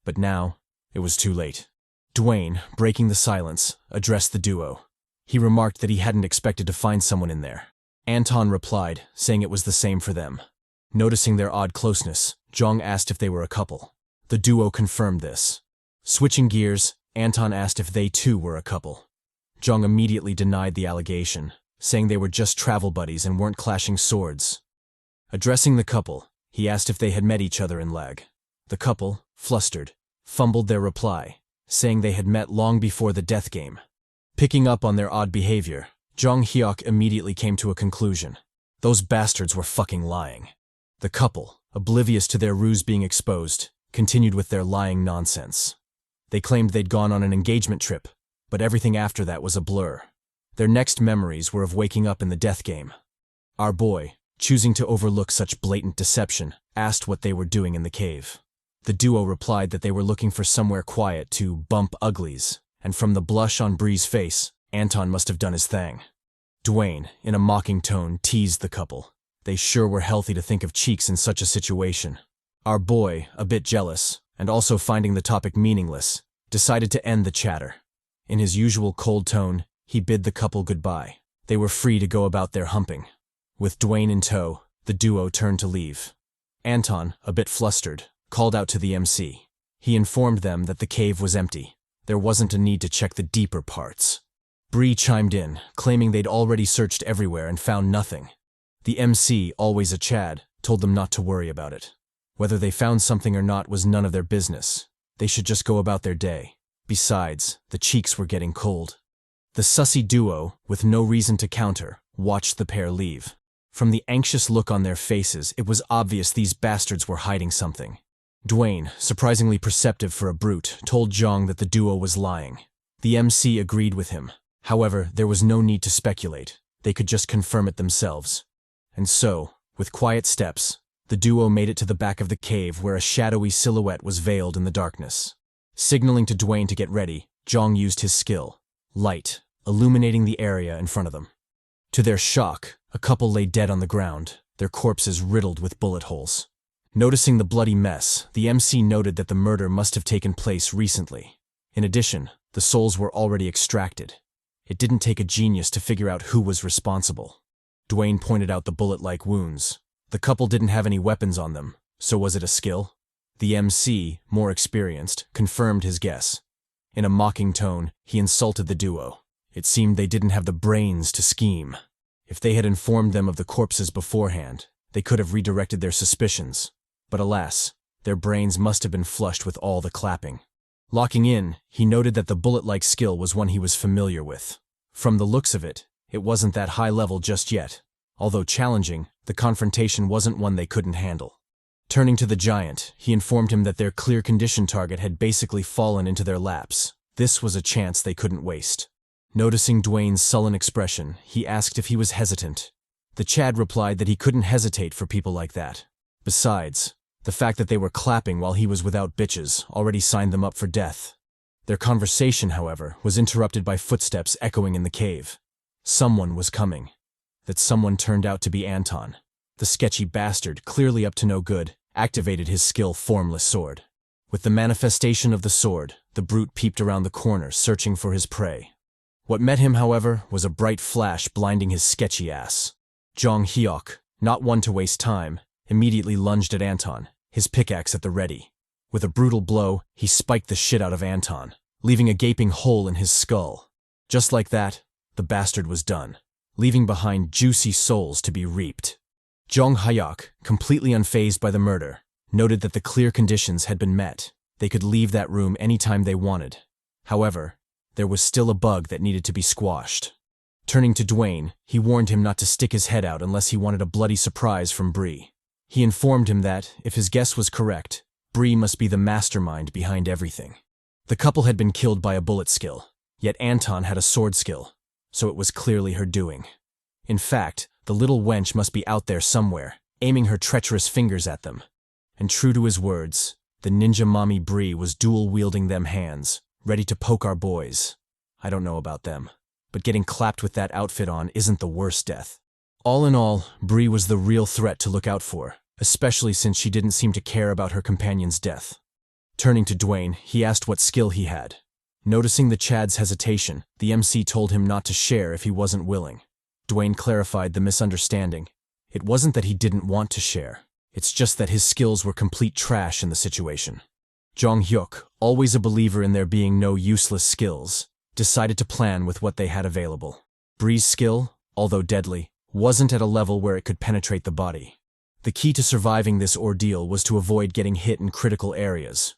But now, it was too late. Dwayne, breaking the silence, addressed the duo. He remarked that he hadn't expected to find someone in there. Anton replied, saying it was the same for them. Noticing their odd closeness, Jeong asked if they were a couple. The duo confirmed this. Switching gears, Anton asked if they too were a couple. Jeong immediately denied the allegation, saying they were just travel buddies and weren't clashing swords. Addressing the couple, he asked if they had met each other in L.A.G. The couple, flustered, fumbled their reply, saying they had met long before the death game. Picking up on their odd behavior, Jeong Hyeok immediately came to a conclusion. Those bastards were fucking lying. The couple, oblivious to their ruse being exposed, continued with their lying nonsense. They claimed they'd gone on an engagement trip, but everything after that was a blur. Their next memories were of waking up in the death game. Our boy, choosing to overlook such blatant deception, asked what they were doing in the cave. The duo replied that they were looking for somewhere quiet to bump uglies, and from the blush on Bree's face, Anton must have done his thing. Dwayne, in a mocking tone, teased the couple. They sure were healthy to think of cheeks in such a situation. Our boy, a bit jealous, and also finding the topic meaningless, decided to end the chatter. In his usual cold tone, he bid the couple goodbye. They were free to go about their humping. With Dwayne in tow, the duo turned to leave. Anton, a bit flustered, called out to the MC. He informed them that the cave was empty. There wasn't a need to check the deeper parts. Bree chimed in, claiming they'd already searched everywhere and found nothing. The MC, always a Chad, told them not to worry about it. Whether they found something or not was none of their business. They should just go about their day. Besides, the cheeks were getting cold. The sussy duo, with no reason to counter, watched the pair leave. From the anxious look on their faces, it was obvious these bastards were hiding something. Dwayne, surprisingly perceptive for a brute, told Jeong that the duo was lying. The MC agreed with him. However, there was no need to speculate. They could just confirm it themselves. And so, with quiet steps, the duo made it to the back of the cave where a shadowy silhouette was veiled in the darkness. Signaling to Dwayne to get ready, Jeong used his skill, light, illuminating the area in front of them. To their shock, a couple lay dead on the ground, their corpses riddled with bullet holes. Noticing the bloody mess, the MC noted that the murder must have taken place recently. In addition, the souls were already extracted. It didn't take a genius to figure out who was responsible. Dwayne pointed out the bullet-like wounds. The couple didn't have any weapons on them, so was it a skill? The MC, more experienced, confirmed his guess. In a mocking tone, he insulted the duo. It seemed they didn't have the brains to scheme. If they had informed them of the corpses beforehand, they could have redirected their suspicions. But alas, their brains must have been flushed with all the clapping. Locking in, he noted that the bullet-like skill was one he was familiar with. From the looks of it, it wasn't that high level just yet. Although challenging, the confrontation wasn't one they couldn't handle. Turning to the giant, he informed him that their clear condition target had basically fallen into their laps. This was a chance they couldn't waste. Noticing Dwayne's sullen expression, he asked if he was hesitant. The Chad replied that he couldn't hesitate for people like that. Besides, the fact that they were clapping while he was without bitches already signed them up for death. Their conversation, however, was interrupted by footsteps echoing in the cave. Someone was coming. That someone turned out to be Anton. The sketchy bastard, clearly up to no good, activated his formless sword. With the manifestation of the sword, the brute peeped around the corner, searching for his prey. What met him, however, was a bright flash blinding his sketchy ass. Jeong Hyeok, not one to waste time, immediately lunged at Anton, his pickaxe at the ready. With a brutal blow, he spiked the shit out of Anton, leaving a gaping hole in his skull. Just like that, the bastard was done, leaving behind juicy souls to be reaped. Jeong Hyeok, completely unfazed by the murder, noted that the clear conditions had been met. They could leave that room anytime they wanted. However, there was still a bug that needed to be squashed. Turning to Dwayne, he warned him not to stick his head out unless he wanted a bloody surprise from Bree. He informed him that, if his guess was correct, Bree must be the mastermind behind everything. The couple had been killed by a bullet skill, yet Anton had a sword skill, so it was clearly her doing. In fact, the little wench must be out there somewhere, aiming her treacherous fingers at them. And true to his words, the ninja mommy Bree was dual-wielding them hands, ready to poke our boys. I don't know about them, but getting clapped with that outfit on isn't the worst death. All in all, Bree was the real threat to look out for, especially since she didn't seem to care about her companion's death. Turning to Dwayne, he asked what skill he had. Noticing the Chad's hesitation, the MC told him not to share if he wasn't willing. Dwayne clarified the misunderstanding. It wasn't that he didn't want to share. It's just that his skills were complete trash in the situation. Jeong Hyeok, always a believer in there being no useless skills, decided to plan with what they had available. Bree's skill, although deadly, wasn't at a level where it could penetrate the body. The key to surviving this ordeal was to avoid getting hit in critical areas.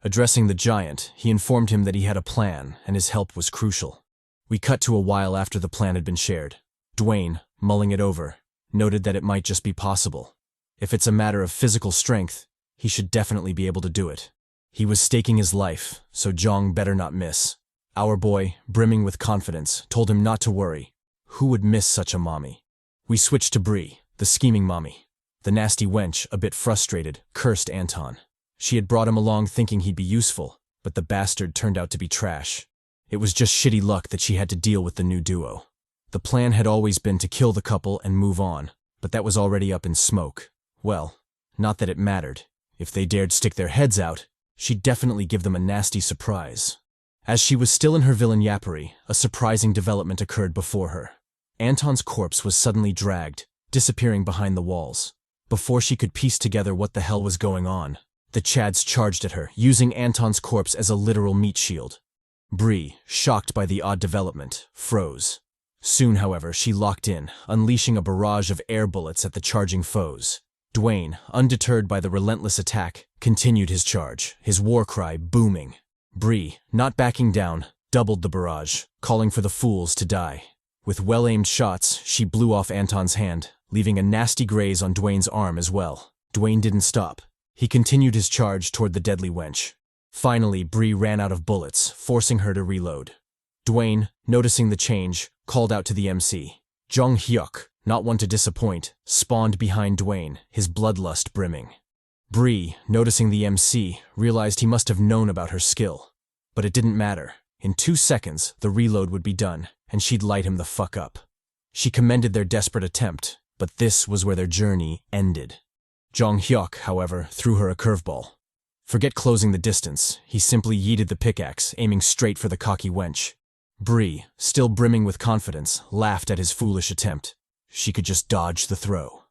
Addressing the giant, he informed him that he had a plan and his help was crucial. We cut to a while after the plan had been shared. Dwayne, mulling it over, noted that it might just be possible. If it's a matter of physical strength, he should definitely be able to do it. He was staking his life, so Jeong better not miss. Our boy, brimming with confidence, told him not to worry. Who would miss such a mommy? We switched to Bree, the scheming mommy. The nasty wench, a bit frustrated, cursed Anton. She had brought him along thinking he'd be useful, but the bastard turned out to be trash. It was just shitty luck that she had to deal with the new duo. The plan had always been to kill the couple and move on, but that was already up in smoke. Well, not that it mattered. If they dared stick their heads out, she'd definitely give them a nasty surprise. As she was still in her villain yappery, a surprising development occurred before her. Anton's corpse was suddenly dragged, disappearing behind the walls. Before she could piece together what the hell was going on, The Chads charged at her, using Anton's corpse as a literal meat shield. Bree, shocked by the odd development, froze. Soon, however, she locked in, unleashing a barrage of air bullets at the charging foes. Dwayne, undeterred by the relentless attack, continued his charge, his war cry booming. Bree, not backing down, doubled the barrage, calling for the fools to die. With well-aimed shots, she blew off Anton's hand, leaving a nasty graze on Dwayne's arm as well. Dwayne didn't stop. He continued his charge toward the deadly wench. Finally, Bree ran out of bullets, forcing her to reload. Dwayne, noticing the change, called out to the MC. Jeong Hyeok, not one to disappoint, spawned behind Dwayne, his bloodlust brimming. Bree, noticing the MC, realized he must have known about her skill. But it didn't matter. In 2 seconds, the reload would be done, and she'd light him the fuck up. She commended their desperate attempt, but this was where their journey ended. Jeong Hyeok, however, threw her a curveball. Forget closing the distance, he simply yeeted the pickaxe, aiming straight for the cocky wench. Bree, still brimming with confidence, laughed at his foolish attempt. She could just dodge the throw.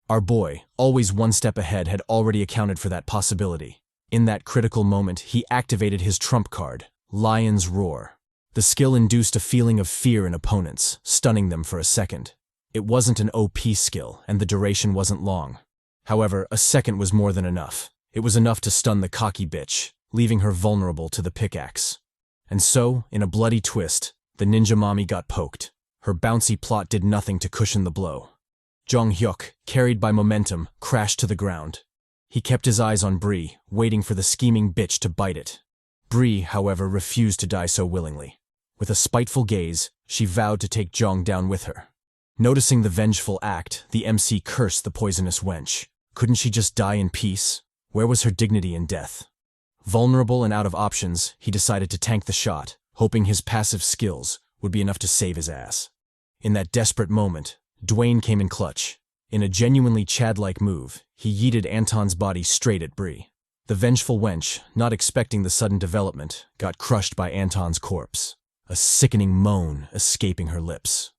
Our boy, always one step ahead, had already accounted for that possibility. In that critical moment, he activated his trump card, Lion's Roar. The skill induced a feeling of fear in opponents, stunning them for a second. It wasn't an OP skill, and the duration wasn't long. However, a second was more than enough. It was enough to stun the cocky bitch, leaving her vulnerable to the pickaxe. And so, in a bloody twist, the ninja mommy got poked. Her bouncy plot did nothing to cushion the blow. Jeong Hyeok, carried by momentum, crashed to the ground. He kept his eyes on Bree, waiting for the scheming bitch to bite it. Bree, however, refused to die so willingly. With a spiteful gaze, she vowed to take Jeong down with her. Noticing the vengeful act, the MC cursed the poisonous wench. Couldn't she just die in peace? Where was her dignity in death? Vulnerable and out of options, he decided to tank the shot, hoping his passive skills would be enough to save his ass. In that desperate moment, Dwayne came in clutch. In a genuinely Chad-like move, he yeeted Anton's body straight at Bree. The vengeful wench, not expecting the sudden development, got crushed by Anton's corpse, a sickening moan escaping her lips.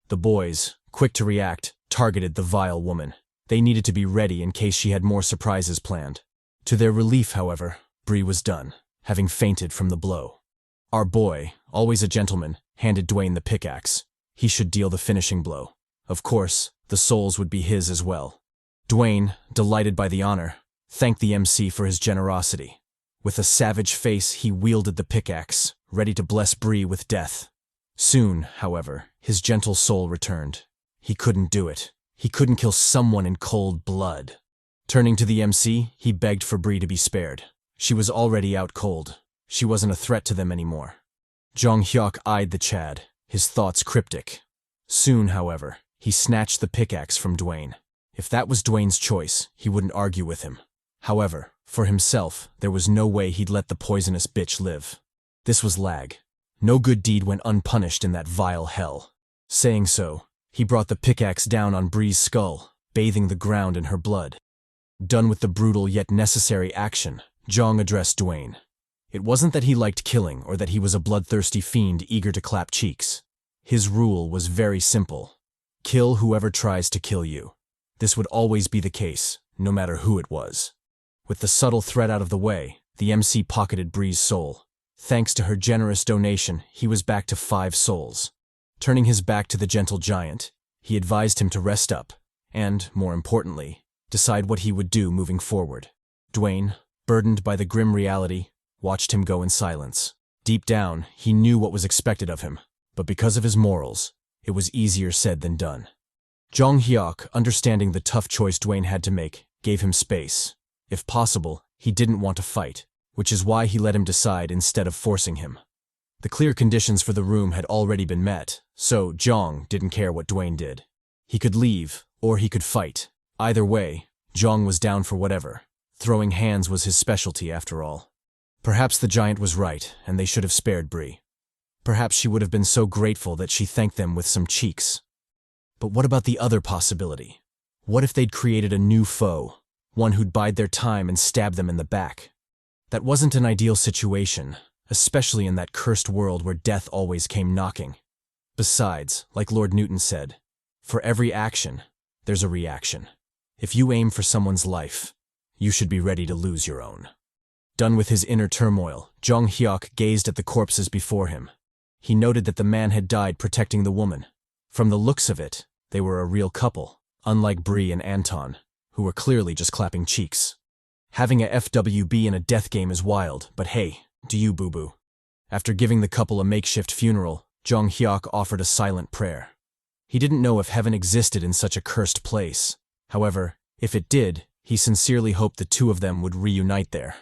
The boys, quick to react, targeted the vile woman. They needed to be ready in case she had more surprises planned. To their relief, however, Bree was done, having fainted from the blow. Our boy, always a gentleman, handed Dwayne the pickaxe. He should deal the finishing blow. Of course, the souls would be his as well. Dwayne, delighted by the honor, thanked the MC for his generosity. With a savage face, he wielded the pickaxe, ready to bless Bree with death. Soon, however, his gentle soul returned. He couldn't do it. He couldn't kill someone in cold blood. Turning to the MC, he begged for Bree to be spared. She was already out cold. She wasn't a threat to them anymore. Jeong Hyeok eyed the Chad, his thoughts cryptic. Soon, however, he snatched the pickaxe from Dwayne. If that was Dwayne's choice, he wouldn't argue with him. However, for himself, there was no way he'd let the poisonous bitch live. This was L.A.G. No good deed went unpunished in that vile hell. Saying so, he brought the pickaxe down on Bree's skull, bathing the ground in her blood. Done with the brutal yet necessary action, Jeong addressed Dwayne. It wasn't that he liked killing or that he was a bloodthirsty fiend eager to clap cheeks. His rule was very simple. Kill whoever tries to kill you. This would always be the case, no matter who it was. With the subtle threat out of the way, the MC pocketed Bree's soul. Thanks to her generous donation, he was back to 5 souls. Turning his back to the gentle giant, he advised him to rest up and, more importantly, decide what he would do moving forward. Dwayne, burdened by the grim reality, watched him go in silence. Deep down, he knew what was expected of him, but because of his morals, it was easier said than done. Jeong Hyeok, understanding the tough choice Dwayne had to make, gave him space. If possible, he didn't want to fight, which is why he let him decide instead of forcing him. The clear conditions for the room had already been met, so Jeong didn't care what Dwayne did. He could leave, or he could fight. Either way, Jeong was down for whatever. Throwing hands was his specialty after all. Perhaps the giant was right, and they should have spared Bree. Perhaps she would have been so grateful that she thanked them with some cheeks. But what about the other possibility? What if they'd created a new foe, one who'd bide their time and stab them in the back? That wasn't an ideal situation, especially in that cursed world where death always came knocking. Besides, like Lord Newton said, for every action, there's a reaction. If you aim for someone's life, you should be ready to lose your own. Done with his inner turmoil, Jeong Hyeok gazed at the corpses before him. He noted that the man had died protecting the woman. From the looks of it, they were a real couple, unlike Bree and Anton, who were clearly just clapping cheeks. Having a FWB in a death game is wild, but hey, do you boo-boo? After giving the couple a makeshift funeral, Jeong Hyeok offered a silent prayer. He didn't know if heaven existed in such a cursed place. However, if it did, he sincerely hoped the two of them would reunite there.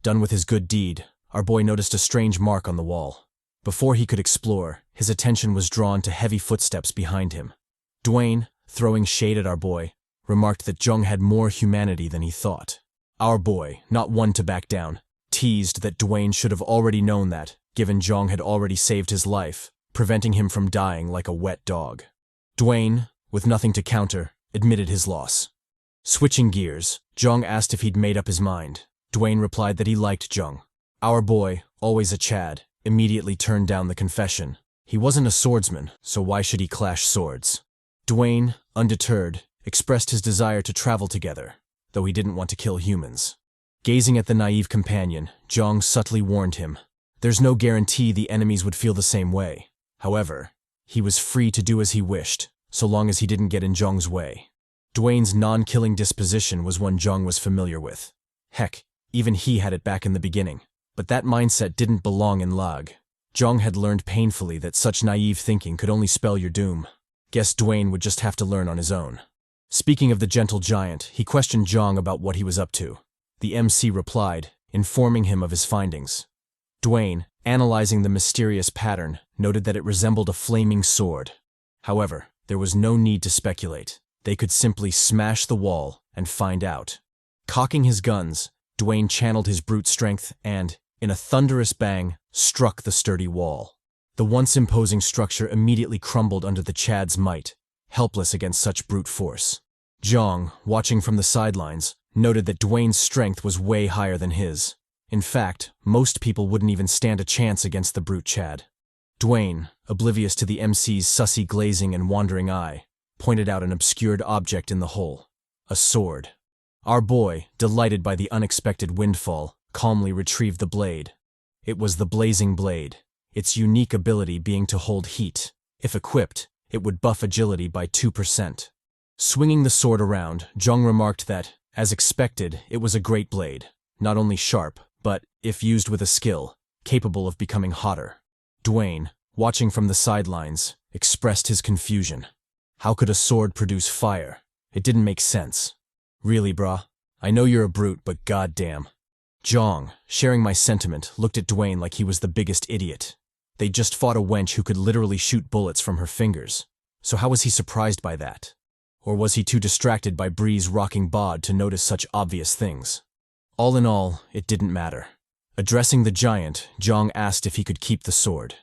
Done with his good deed, our boy noticed a strange mark on the wall. Before he could explore, his attention was drawn to heavy footsteps behind him. Dwayne, throwing shade at our boy, remarked that Jeong had more humanity than he thought. Our boy, not one to back down, teased that Dwayne should have already known that, given Jeong had already saved his life, preventing him from dying like a wet dog. Dwayne, with nothing to counter, admitted his loss. Switching gears, Jeong asked if he'd made up his mind. Dwayne replied that he liked Jeong. Our boy, always a Chad, immediately turned down the confession. He wasn't a swordsman, so why should he clash swords? Dwayne, undeterred, expressed his desire to travel together, though he didn't want to kill humans. Gazing at the naive companion, Jeong subtly warned him. There's no guarantee the enemies would feel the same way. However, he was free to do as he wished, so long as he didn't get in Jeong's way. Dwayne's non-killing disposition was one Jeong was familiar with. Heck, even he had it back in the beginning. But that mindset didn't belong in L.A.G. Jeong had learned painfully that such naive thinking could only spell your doom. Guess Dwayne would just have to learn on his own. Speaking of the gentle giant, he questioned Jeong about what he was up to. The MC replied, informing him of his findings. Dwayne, analyzing the mysterious pattern, noted that it resembled a flaming sword. However, there was no need to speculate. They could simply smash the wall and find out. Cocking his guns, Dwayne channeled his brute strength and, in a thunderous bang, struck the sturdy wall. The once imposing structure immediately crumbled under the Chad's might, helpless against such brute force. Jeong, watching from the sidelines, noted that Dwayne's strength was way higher than his. In fact, most people wouldn't even stand a chance against the brute Chad. Dwayne, oblivious to the MC's sussy glazing and wandering eye, pointed out an obscured object in the hole. A sword. Our boy, delighted by the unexpected windfall, calmly retrieved the blade. It was the blazing blade, its unique ability being to hold heat. If equipped, it would buff agility by 2%. Swinging the sword around, Jeong remarked that, as expected, it was a great blade, not only sharp, but, if used with a skill, capable of becoming hotter. Dwayne, watching from the sidelines, expressed his confusion. How could a sword produce fire? It didn't make sense. Really, brah? I know you're a brute, but goddamn. Jeong, sharing my sentiment, looked at Dwayne like he was the biggest idiot. They'd just fought a wench who could literally shoot bullets from her fingers. So how was he surprised by that? Or was he too distracted by Bree's rocking bod to notice such obvious things? All in all, it didn't matter. Addressing the giant, Jeong asked if he could keep the sword.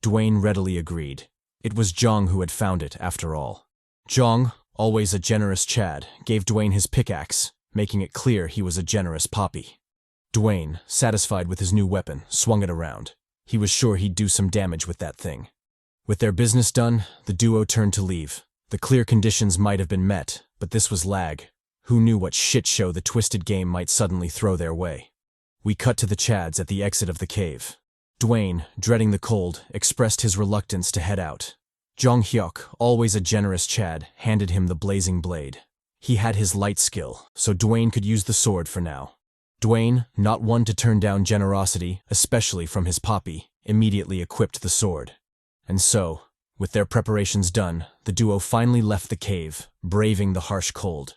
Dwayne readily agreed. It was Jeong who had found it, after all. Jeong, always a generous Chad, gave Dwayne his pickaxe, making it clear he was a generous poppy. Dwayne, satisfied with his new weapon, swung it around. He was sure he'd do some damage with that thing. With their business done, the duo turned to leave. The clear conditions might have been met, but this was L.A.G. Who knew what shit show the twisted game might suddenly throw their way? We cut to the Chads at the exit of the cave. Dwayne, dreading the cold, expressed his reluctance to head out. Jeong Hyeok, always a generous Chad, handed him the blazing blade. He had his light skill, so Dwayne could use the sword for now. Dwayne, not one to turn down generosity, especially from his poppy, immediately equipped the sword. And so, with their preparations done, the duo finally left the cave, braving the harsh cold.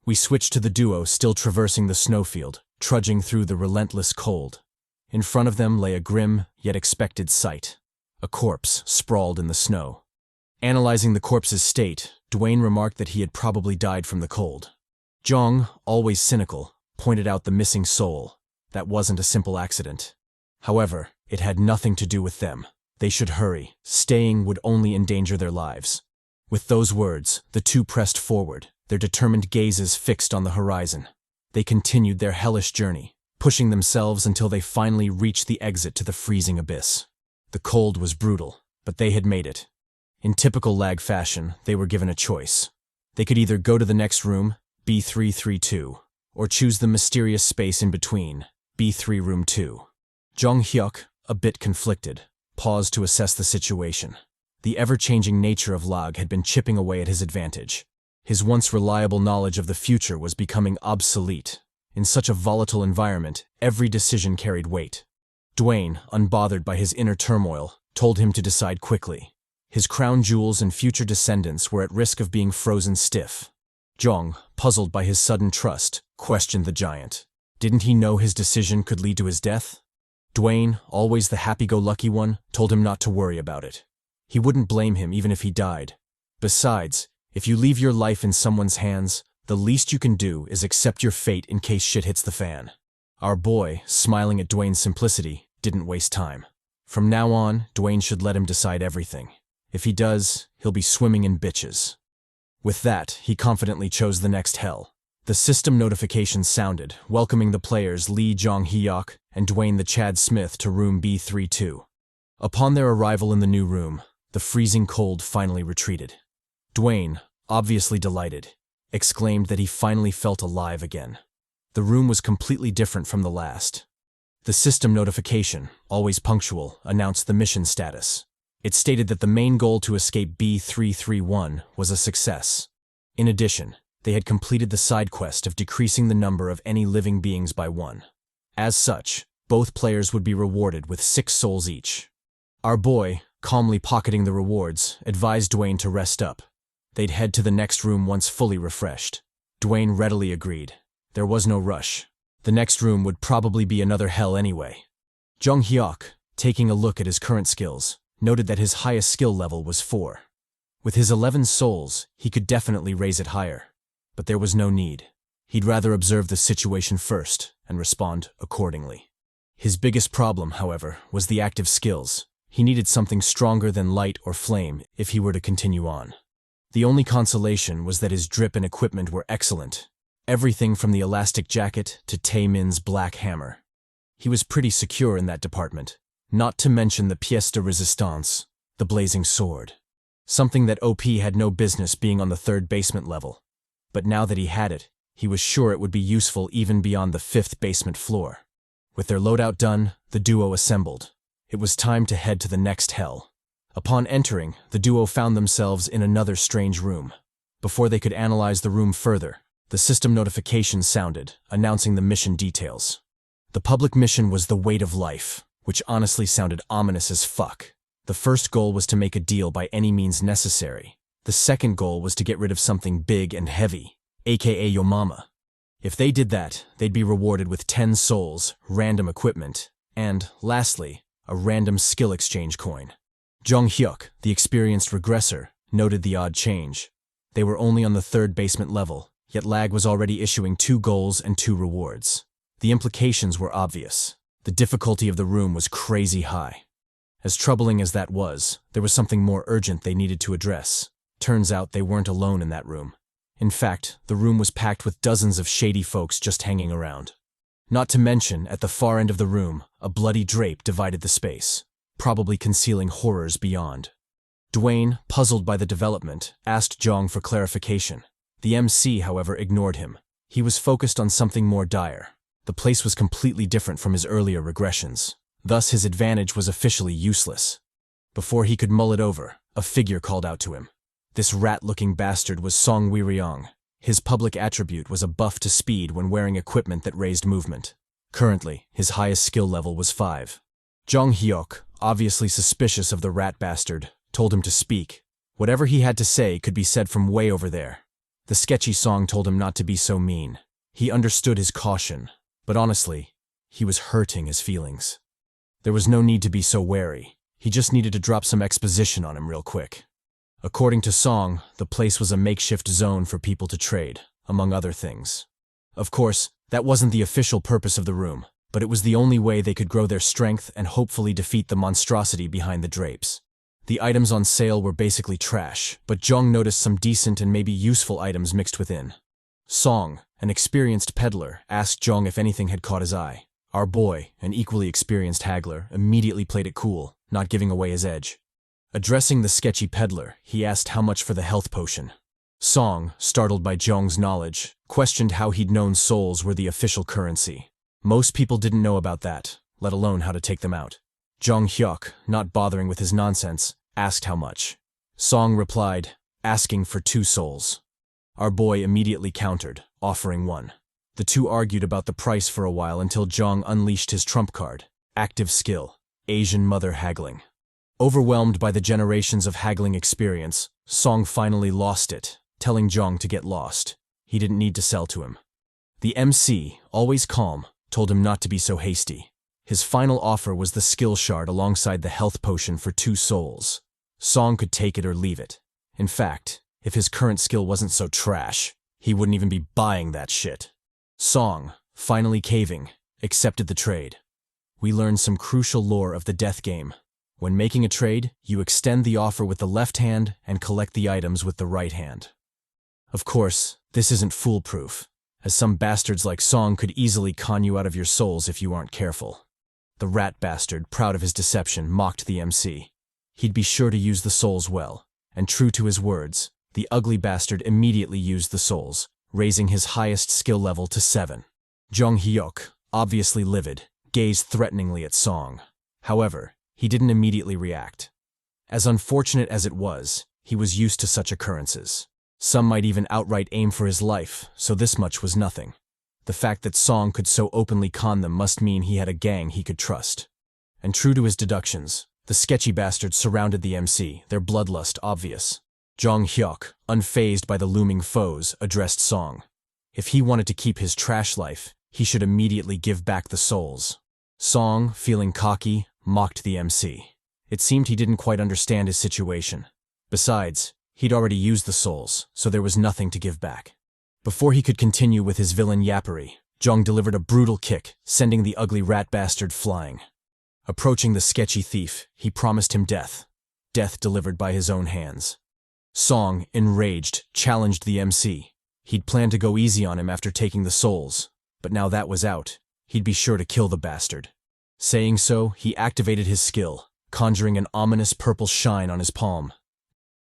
We switched to the duo still traversing the snowfield, trudging through the relentless cold. In front of them lay a grim, yet expected sight. A corpse sprawled in the snow. Analyzing the corpse's state, Dwayne remarked that he had probably died from the cold. Jeong, always cynical, pointed out the missing soul. That wasn't a simple accident. However, it had nothing to do with them. They should hurry. Staying would only endanger their lives. With those words, the two pressed forward, their determined gazes fixed on the horizon. They continued their hellish journey, pushing themselves until they finally reached the exit to the freezing abyss. The cold was brutal, but they had made it. In typical L.A.G. fashion, they were given a choice. They could either go to the next room, B332, or choose the mysterious space in between, B3 Room 2. Jeong Hyeok, a bit conflicted, paused to assess the situation. The ever-changing nature of L.A.G had been chipping away at his advantage. His once reliable knowledge of the future was becoming obsolete. In such a volatile environment, every decision carried weight. Dwayne, unbothered by his inner turmoil, told him to decide quickly. His crown jewels and future descendants were at risk of being frozen stiff. Jeong, puzzled by his sudden trust, questioned the giant. Didn't he know his decision could lead to his death? Dwayne, always the happy-go-lucky one, told him not to worry about it. He wouldn't blame him even if he died. Besides, if you leave your life in someone's hands, the least you can do is accept your fate in case shit hits the fan. Our boy, smiling at Dwayne's simplicity, didn't waste time. From now on, Dwayne should let him decide everything. If he does, he'll be swimming in bitches. With that, he confidently chose the next hell. The system notification sounded, welcoming the players Lee Jeong Hyeok and Dwayne the Chad Smith to room B32. Upon their arrival in the new room, the freezing cold finally retreated. Dwayne, obviously delighted, exclaimed that he finally felt alive again. The room was completely different from the last. The system notification, always punctual, announced the mission status. It stated that the main goal to escape B331 was a success. In addition, they had completed the side quest of decreasing the number of any living beings by 1. As such, both players would be rewarded with 6 souls each. Our boy, calmly pocketing the rewards, advised Dwayne to rest up. They'd head to the next room once fully refreshed. Dwayne readily agreed. There was no rush. The next room would probably be another hell anyway. Jeong Hyeok, taking a look at his current skills, noted that his highest skill level was 4. With his 11 souls, he could definitely raise it higher. But there was no need. He'd rather observe the situation first and respond accordingly. His biggest problem, however, was the active skills. He needed something stronger than light or flame if he were to continue on. The only consolation was that his drip and equipment were excellent. Everything from the elastic jacket to Tae-min's black hammer. He was pretty secure in that department. Not to mention the pièce de résistance, the blazing sword. Something that OP had no business being on the 3rd basement level. But now that he had it, he was sure it would be useful even beyond the 5th basement floor. With their loadout done, the duo assembled. It was time to head to the next hell. Upon entering, the duo found themselves in another strange room. Before they could analyze the room further, the system notification sounded, announcing the mission details. The public mission was the weight of life, which honestly sounded ominous as fuck. The first goal was to make a deal by any means necessary. The second goal was to get rid of something big and heavy, aka your mama. If they did that, they'd be rewarded with 10 souls, random equipment, and, lastly, a random skill exchange coin. Jeong Hyeok, the experienced regressor, noted the odd change. They were only on the 3rd basement level, yet L.A.G was already issuing 2 goals and 2 rewards. The implications were obvious. The difficulty of the room was crazy high. As troubling as that was, there was something more urgent they needed to address. Turns out they weren't alone in that room. In fact, the room was packed with dozens of shady folks just hanging around. Not to mention, at the far end of the room, a bloody drape divided the space, probably concealing horrors beyond. Dwayne, puzzled by the development, asked Jeong for clarification. The MC, however, ignored him. He was focused on something more dire. The place was completely different from his earlier regressions. Thus, his advantage was officially useless. Before he could mull it over, a figure called out to him. This rat-looking bastard was Song Wiriong. His public attribute was a buff to speed when wearing equipment that raised movement. Currently, his highest skill level was 5. Jeong Hyeok, obviously suspicious of the rat bastard, told him to speak. Whatever he had to say could be said from way over there. The sketchy Song told him not to be so mean. He understood his caution, but honestly, he was hurting his feelings. There was no need to be so wary. He just needed to drop some exposition on him real quick. According to Song, the place was a makeshift zone for people to trade, among other things. Of course, that wasn't the official purpose of the room, but it was the only way they could grow their strength and hopefully defeat the monstrosity behind the drapes. The items on sale were basically trash, but Jeong noticed some decent and maybe useful items mixed within. Song, an experienced peddler, asked Jeong if anything had caught his eye. Our boy, an equally experienced haggler, immediately played it cool, not giving away his edge. Addressing the sketchy peddler, he asked how much for the health potion. Song, startled by Jeong's knowledge, questioned how he'd known souls were the official currency. Most people didn't know about that, let alone how to take them out. Jeong Hyeok, not bothering with his nonsense, asked how much. Song replied, asking for 2 souls. Our boy immediately countered, offering 1. The two argued about the price for a while until Jeong unleashed his trump card, active skill, Asian mother haggling. Overwhelmed by the generations of haggling experience, Song finally lost it, telling Jeong to get lost. He didn't need to sell to him. The MC, always calm, told him not to be so hasty. His final offer was the skill shard alongside the health potion for 2 souls. Song could take it or leave it. In fact, if his current skill wasn't so trash, he wouldn't even be buying that shit. Song, finally caving, accepted the trade. We learned some crucial lore of the death game. When making a trade, you extend the offer with the left hand and collect the items with the right hand. Of course, this isn't foolproof, as some bastards like Song could easily con you out of your souls if you aren't careful. The rat bastard, proud of his deception, mocked the MC. He'd be sure to use the souls well, and true to his words, the ugly bastard immediately used the souls, raising his highest skill level to 7. Jeong Hyeok, obviously livid, gazed threateningly at Song. However, he didn't immediately react. As unfortunate as it was, he was used to such occurrences. Some might even outright aim for his life, so this much was nothing. The fact that Song could so openly con them must mean he had a gang he could trust. And true to his deductions, the sketchy bastards surrounded the MC, their bloodlust obvious. Jeong Hyeok, unfazed by the looming foes, addressed Song. If he wanted to keep his trash life, he should immediately give back the souls. Song, feeling cocky, mocked the MC. It seemed he didn't quite understand his situation. Besides, he'd already used the souls, so there was nothing to give back. Before he could continue with his villain yappery, Jeong delivered a brutal kick, sending the ugly rat bastard flying. Approaching the sketchy thief, he promised him death. Death delivered by his own hands. Song, enraged, challenged the MC. He'd planned to go easy on him after taking the souls, but now that was out, he'd be sure to kill the bastard. Saying so, he activated his skill, conjuring an ominous purple shine on his palm.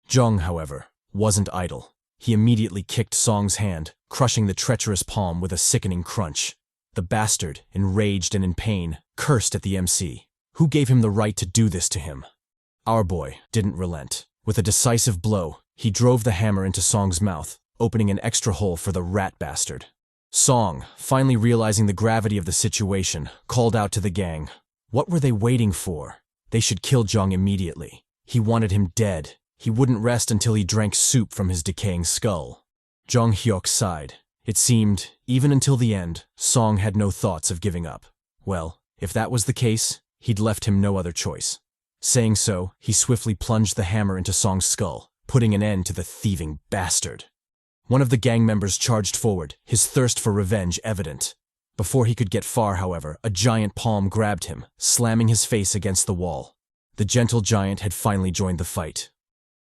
Jeong, however, wasn't idle. He immediately kicked Song's hand, crushing the treacherous palm with a sickening crunch. The bastard, enraged and in pain, cursed at the MC. Who gave him the right to do this to him? Our boy didn't relent. With a decisive blow, he drove the hammer into Song's mouth, opening an extra hole for the rat bastard. Song, finally realizing the gravity of the situation, called out to the gang. What were they waiting for? They should kill Jeong immediately. He wanted him dead. He wouldn't rest until he drank soup from his decaying skull. Jeong Hyeok sighed. It seemed, even until the end, Song had no thoughts of giving up. Well, if that was the case, he'd left him no other choice. Saying so, he swiftly plunged the hammer into Song's skull, putting an end to the thieving bastard. One of the gang members charged forward, his thirst for revenge evident. Before he could get far, however, a giant palm grabbed him, slamming his face against the wall. The gentle giant had finally joined the fight.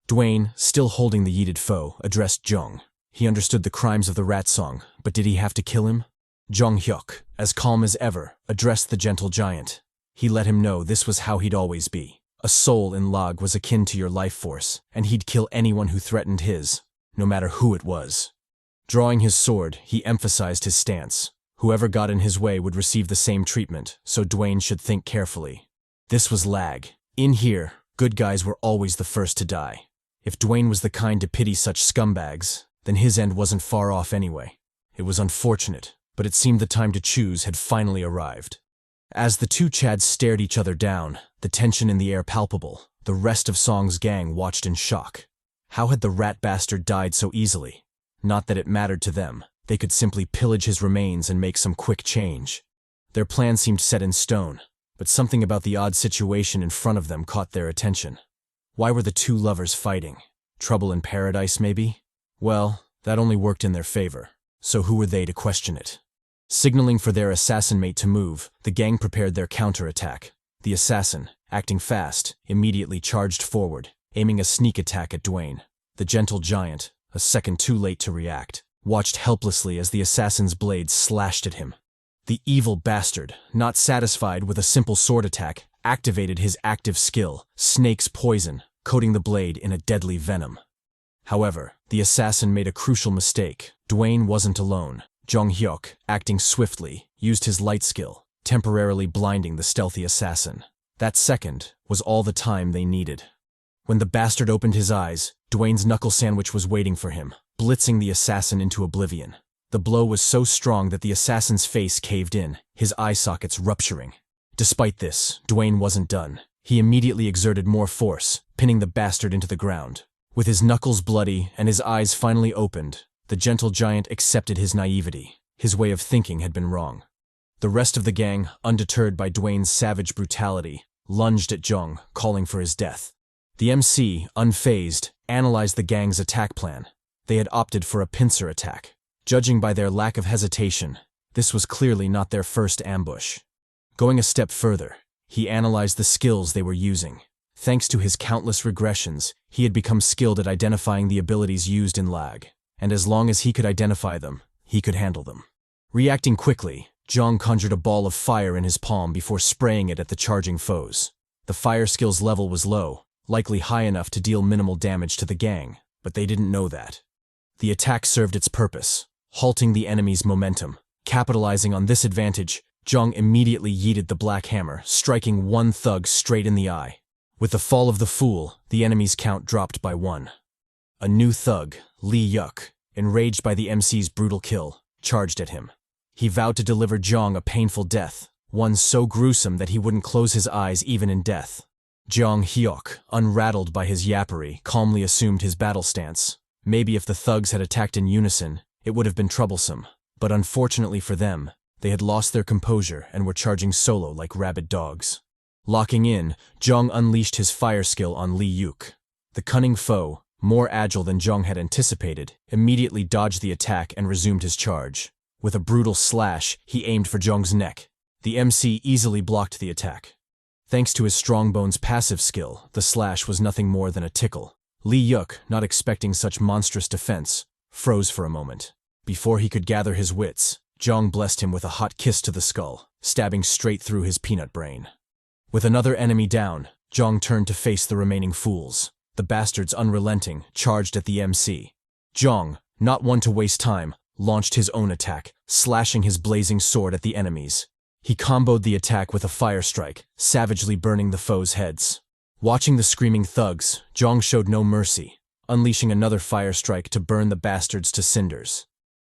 Dwayne, still holding the yeeted foe, addressed Jeong. He understood the crimes of the rat song, but did he have to kill him? Jeong Hyeok, as calm as ever, addressed the gentle giant. He let him know this was how he'd always be. A soul in L.A.G was akin to your life force, and he'd kill anyone who threatened his, no matter who it was. Drawing his sword, he emphasized his stance. Whoever got in his way would receive the same treatment, so Dwayne should think carefully. This was L.A.G. In here, good guys were always the first to die. If Dwayne was the kind to pity such scumbags, then his end wasn't far off anyway. It was unfortunate, but it seemed the time to choose had finally arrived. As the two Chads stared each other down, the tension in the air palpable, the rest of Song's gang watched in shock. How had the rat bastard died so easily? Not that it mattered to them. They could simply pillage his remains and make some quick change. Their plan seemed set in stone, but something about the odd situation in front of them caught their attention. Why were the two lovers fighting? Trouble in paradise, maybe? Well, that only worked in their favor, so who were they to question it? Signaling for their assassin mate to move, the gang prepared their counterattack. The assassin, acting fast, immediately charged forward, aiming a sneak attack at Dwayne. The gentle giant, a second too late to react, watched helplessly as the assassin's blade slashed at him. The evil bastard, not satisfied with a simple sword attack, activated his active skill, Snake's Poison, coating the blade in a deadly venom. However, the assassin made a crucial mistake. Dwayne wasn't alone. Jeong Hyeok, acting swiftly, used his light skill, temporarily blinding the stealthy assassin. That second was all the time they needed. When the bastard opened his eyes, Dwayne's knuckle sandwich was waiting for him, blitzing the assassin into oblivion. The blow was so strong that the assassin's face caved in, his eye sockets rupturing. Despite this, Dwayne wasn't done. He immediately exerted more force, pinning the bastard into the ground. With his knuckles bloody and his eyes finally opened, the gentle giant accepted his naivety. His way of thinking had been wrong. The rest of the gang, undeterred by Dwayne's savage brutality, lunged at Jeong, calling for his death. The MC, unfazed, analyzed the gang's attack plan. They had opted for a pincer attack. Judging by their lack of hesitation, this was clearly not their first ambush. Going a step further, he analyzed the skills they were using. Thanks to his countless regressions, he had become skilled at identifying the abilities used in L.A.G, and as long as he could identify them, he could handle them. Reacting quickly, Jeong conjured a ball of fire in his palm before spraying it at the charging foes. The fire skill's level was low, likely high enough to deal minimal damage to the gang, but they didn't know that. The attack served its purpose, halting the enemy's momentum. Capitalizing on this advantage, Jeong immediately yeeted the black hammer, striking one thug straight in the eye. With the fall of the fool, the enemy's count dropped by 1. A new thug, L.A.G, enraged by the MC's brutal kill, charged at him. He vowed to deliver Jeong a painful death, one so gruesome that he wouldn't close his eyes even in death. Jeong Hyeok, unrattled by his yappery, calmly assumed his battle stance. Maybe if the thugs had attacked in unison, it would have been troublesome, but unfortunately for them, they had lost their composure and were charging solo like rabid dogs. Locking in, Jeong unleashed his fire skill on L.A.G. The cunning foe, more agile than Jeong had anticipated, immediately dodged the attack and resumed his charge. With a brutal slash, he aimed for Jeong's neck. The MC easily blocked the attack. Thanks to his Strongbone's passive skill, the slash was nothing more than a tickle. L.A.G, not expecting such monstrous defense, froze for a moment. Before he could gather his wits, Jeong blessed him with a hot kiss to the skull, stabbing straight through his peanut brain. With another enemy down, Jeong turned to face the remaining fools. The bastards, unrelenting, charged at the MC. Jeong, not one to waste time, launched his own attack, slashing his blazing sword at the enemies. He comboed the attack with a fire strike, savagely burning the foes' heads. Watching the screaming thugs, Jeong showed no mercy, unleashing another fire strike to burn the bastards to cinders.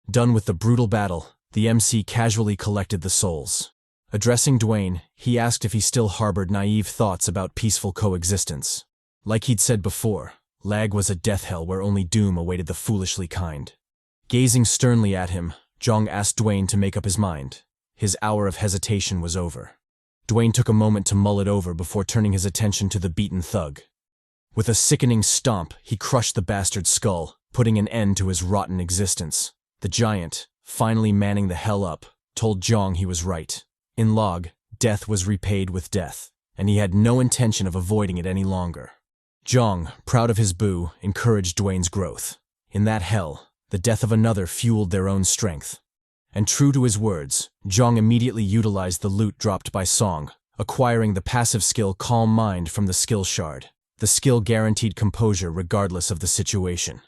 Done with the brutal battle, the MC casually collected the souls. Addressing Dwayne, he asked if he still harbored naive thoughts about peaceful coexistence. Like he'd said before, L.A.G was a death hell where only doom awaited the foolishly kind. Gazing sternly at him, Jeong asked Dwayne to make up his mind. His hour of hesitation was over. Dwayne took a moment to mull it over before turning his attention to the beaten thug. With a sickening stomp, he crushed the bastard's skull, putting an end to his rotten existence. The giant, finally manning the hell up, told Jeong he was right. In L.A.G, death was repaid with death, and he had no intention of avoiding it any longer. Jeong, proud of his boo, encouraged Dwayne's growth. In that hell, the death of another fueled their own strength. And true to his words, Jeong immediately utilized the loot dropped by Song, acquiring the passive skill Calm Mind from the skill shard. The skill guaranteed composure regardless of the situation.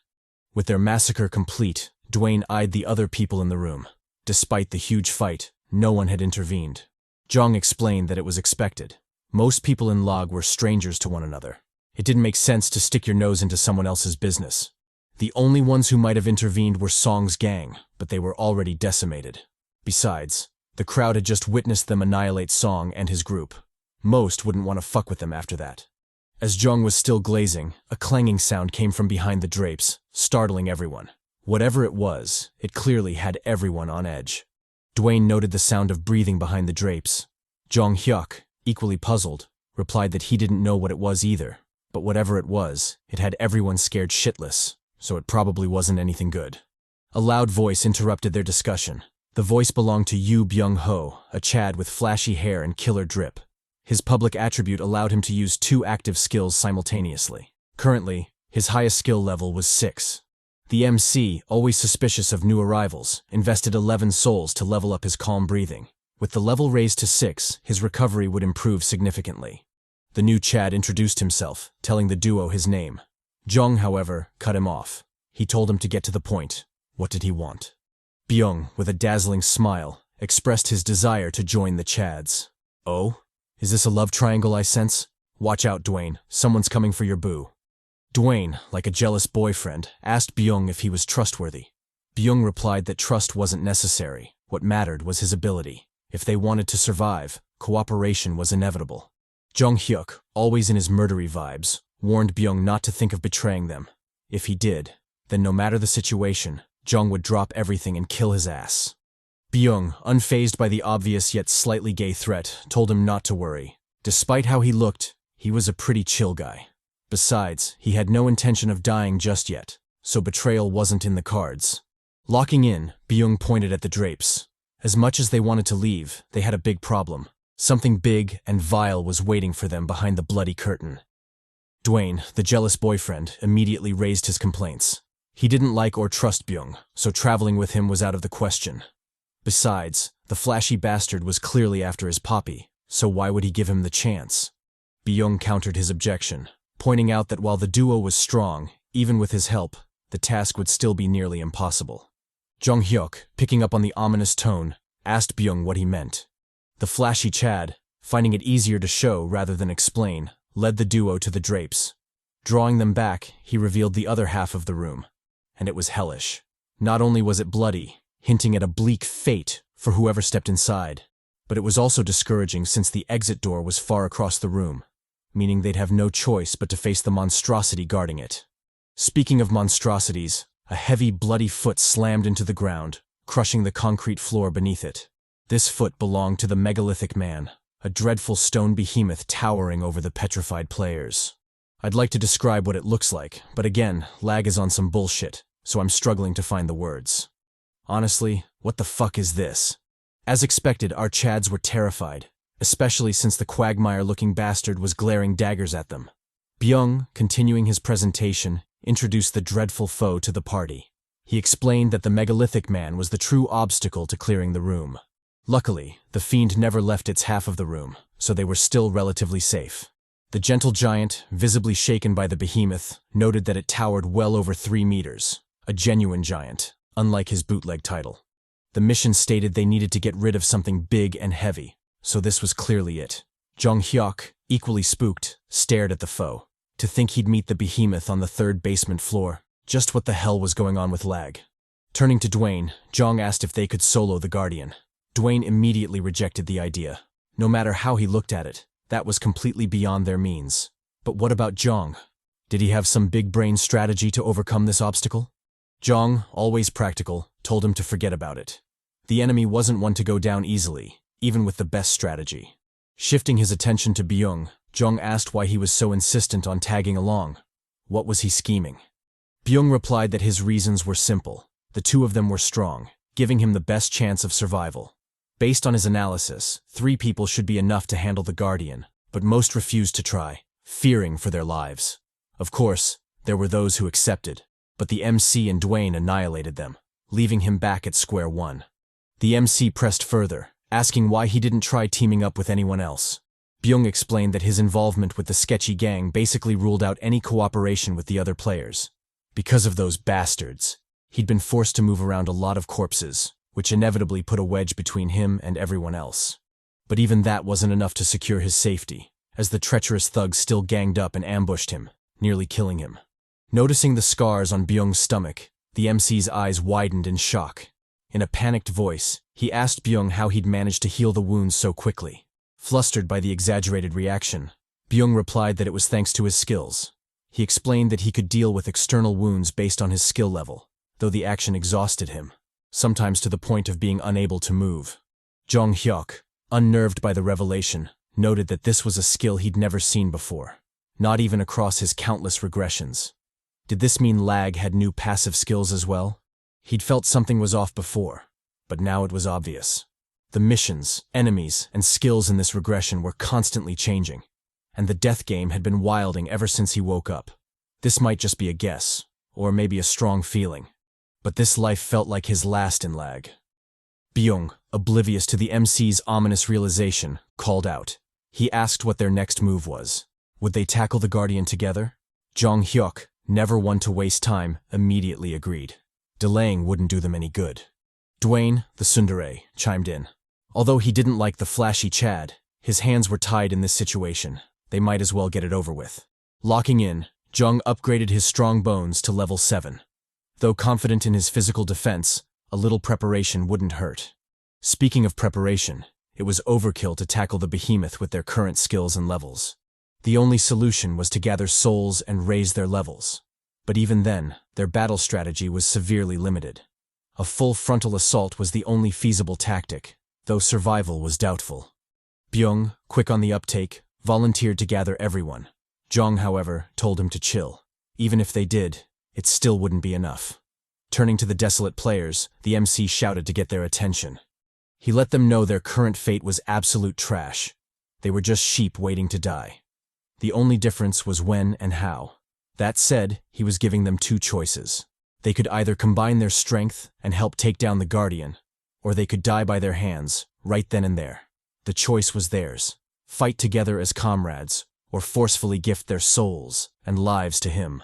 With their massacre complete, Dwayne eyed the other people in the room. Despite the huge fight, no one had intervened. Jeong explained that it was expected. Most people in L.A.G were strangers to one another. It didn't make sense to stick your nose into someone else's business. The only ones who might have intervened were Song's gang, but they were already decimated. Besides, the crowd had just witnessed them annihilate Song and his group. Most wouldn't want to fuck with them after that. As Jeong was still glazing, a clanging sound came from behind the drapes, startling everyone. Whatever it was, it clearly had everyone on edge. Dwayne noted the sound of breathing behind the drapes. Jeong Hyeok, equally puzzled, replied that he didn't know what it was either. But whatever it was, it had everyone scared shitless, so it probably wasn't anything good. A loud voice interrupted their discussion. The voice belonged to Jeong Hyeok, a Chad with flashy hair and killer drip. His public attribute allowed him to use 2 active skills simultaneously. Currently, his highest skill level was 6. The MC, always suspicious of new arrivals, invested 11 souls to level up his calm breathing. With the level raised to 6, his recovery would improve significantly. The new Chad introduced himself, telling the duo his name. Jeong, however, cut him off. He told him to get to the point. What did he want? Byung, with a dazzling smile, expressed his desire to join the Chads. Oh? Is this a love triangle I sense? Watch out, Dwayne. Someone's coming for your boo. Dwayne, like a jealous boyfriend, asked Byung if he was trustworthy. Byung replied that trust wasn't necessary. What mattered was his ability. If they wanted to survive, cooperation was inevitable. Jeong Hyeok, always in his murdery vibes, warned Byung not to think of betraying them. If he did, then no matter the situation, Jeong would drop everything and kill his ass. Byung, unfazed by the obvious yet slightly gay threat, told him not to worry. Despite how he looked, he was a pretty chill guy. Besides, he had no intention of dying just yet, so betrayal wasn't in the cards. Locking in, Byung pointed at the drapes. As much as they wanted to leave, they had a big problem. Something big and vile was waiting for them behind the bloody curtain. Dwayne, the jealous boyfriend, immediately raised his complaints. He didn't like or trust Byung, so traveling with him was out of the question. Besides, the flashy bastard was clearly after his poppy, so why would he give him the chance? Byung countered his objection, pointing out that while the duo was strong, even with his help, the task would still be nearly impossible. Jeong Hyeok, picking up on the ominous tone, asked Byung what he meant. The flashy Chad, finding it easier to show rather than explain, led the duo to the drapes. Drawing them back, he revealed the other half of the room. And it was hellish. Not only was it bloody, hinting at a bleak fate for whoever stepped inside, but it was also discouraging since the exit door was far across the room, meaning they'd have no choice but to face the monstrosity guarding it. Speaking of monstrosities, a heavy, bloody foot slammed into the ground, crushing the concrete floor beneath it. This foot belonged to the megalithic man, a dreadful stone behemoth towering over the petrified players. I'd like to describe what it looks like, but again, lag is on some bullshit, so I'm struggling to find the words. Honestly, what the fuck is this? As expected, our Chads were terrified, especially since the quagmire-looking bastard was glaring daggers at them. Byung, continuing his presentation, introduced the dreadful foe to the party. He explained that the megalithic man was the true obstacle to clearing the room. Luckily, the fiend never left its half of the room, so they were still relatively safe. The gentle giant, visibly shaken by the behemoth, noted that it towered well over 3 meters, a genuine giant, unlike his bootleg title. The mission stated they needed to get rid of something big and heavy, so this was clearly it. Jeong Hyeok, equally spooked, stared at the foe. To think he'd meet the behemoth on the 3rd basement floor. Just what the hell was going on with Lag? Turning to Dwayne, Jeong asked if they could solo the Guardian. Dwayne immediately rejected the idea. No matter how he looked at it, that was completely beyond their means. But what about Jeong? Did he have some big-brain strategy to overcome this obstacle? Jeong, always practical, told him to forget about it. The enemy wasn't one to go down easily, even with the best strategy. Shifting his attention to Byung, Jeong asked why he was so insistent on tagging along. What was he scheming? Byung replied that his reasons were simple. The two of them were strong, giving him the best chance of survival. Based on his analysis, 3 people should be enough to handle the Guardian, but most refused to try, fearing for their lives. Of course, there were those who accepted, but the MC and Dwayne annihilated them, leaving him back at square one. The MC pressed further, asking why he didn't try teaming up with anyone else. Byung explained that his involvement with the sketchy gang basically ruled out any cooperation with the other players. Because of those bastards, he'd been forced to move around a lot of corpses, which inevitably put a wedge between him and everyone else. But even that wasn't enough to secure his safety, as the treacherous thugs still ganged up and ambushed him, nearly killing him. Noticing the scars on Byung's stomach, the MC's eyes widened in shock. In a panicked voice, he asked Byung how he'd managed to heal the wounds so quickly. Flustered by the exaggerated reaction, Byung replied that it was thanks to his skills. He explained that he could deal with external wounds based on his skill level, though the action exhausted him, sometimes to the point of being unable to move. Jeong Hyeok, unnerved by the revelation, noted that this was a skill he'd never seen before, not even across his countless regressions. Did this mean Lag had new passive skills as well? He'd felt something was off before, but now it was obvious. The missions, enemies, and skills in this regression were constantly changing, and the death game had been wilding ever since he woke up. This might just be a guess, or maybe a strong feeling, but this life felt like his last in Lag. Byung, oblivious to the MC's ominous realization, called out. He asked what their next move was. Would they tackle the Guardian together? Jeong Hyeok, never one to waste time, immediately agreed. Delaying wouldn't do them any good. Dwayne, the tsundere, chimed in. Although he didn't like the flashy Chad, his hands were tied in this situation. They might as well get it over with. Locking in, Jeong upgraded his strong bones to level 7. Though confident in his physical defense, a little preparation wouldn't hurt. Speaking of preparation, it was overkill to tackle the behemoth with their current skills and levels. The only solution was to gather souls and raise their levels. But even then, their battle strategy was severely limited. A full frontal assault was the only feasible tactic, though survival was doubtful. Byung, quick on the uptake, volunteered to gather everyone. Jeong, however, told him to chill. Even if they did, it still wouldn't be enough. Turning to the desolate players, the MC shouted to get their attention. He let them know their current fate was absolute trash. They were just sheep waiting to die. The only difference was when and how. That said, he was giving them two choices. They could either combine their strength and help take down the Guardian, or they could die by their hands, right then and there. The choice was theirs. Fight together as comrades, or forcefully gift their souls and lives to him.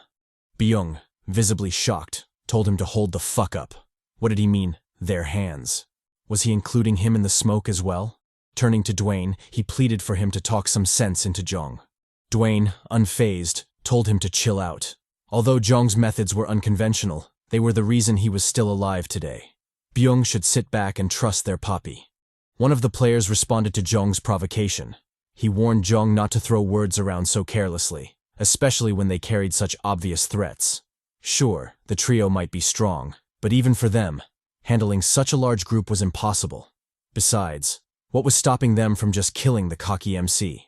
Byung, visibly shocked, told him to hold the fuck up. What did he mean, their hands? Was he including him in the smoke as well? Turning to Dwayne, he pleaded for him to talk some sense into Jeong. Dwayne, unfazed, told him to chill out. Although Jeong's methods were unconventional, they were the reason he was still alive today. Byung should sit back and trust their poppy. One of the players responded to Jeong's provocation. He warned Jeong not to throw words around so carelessly, especially when they carried such obvious threats. Sure, the trio might be strong, but even for them, handling such a large group was impossible. Besides, what was stopping them from just killing the cocky MC?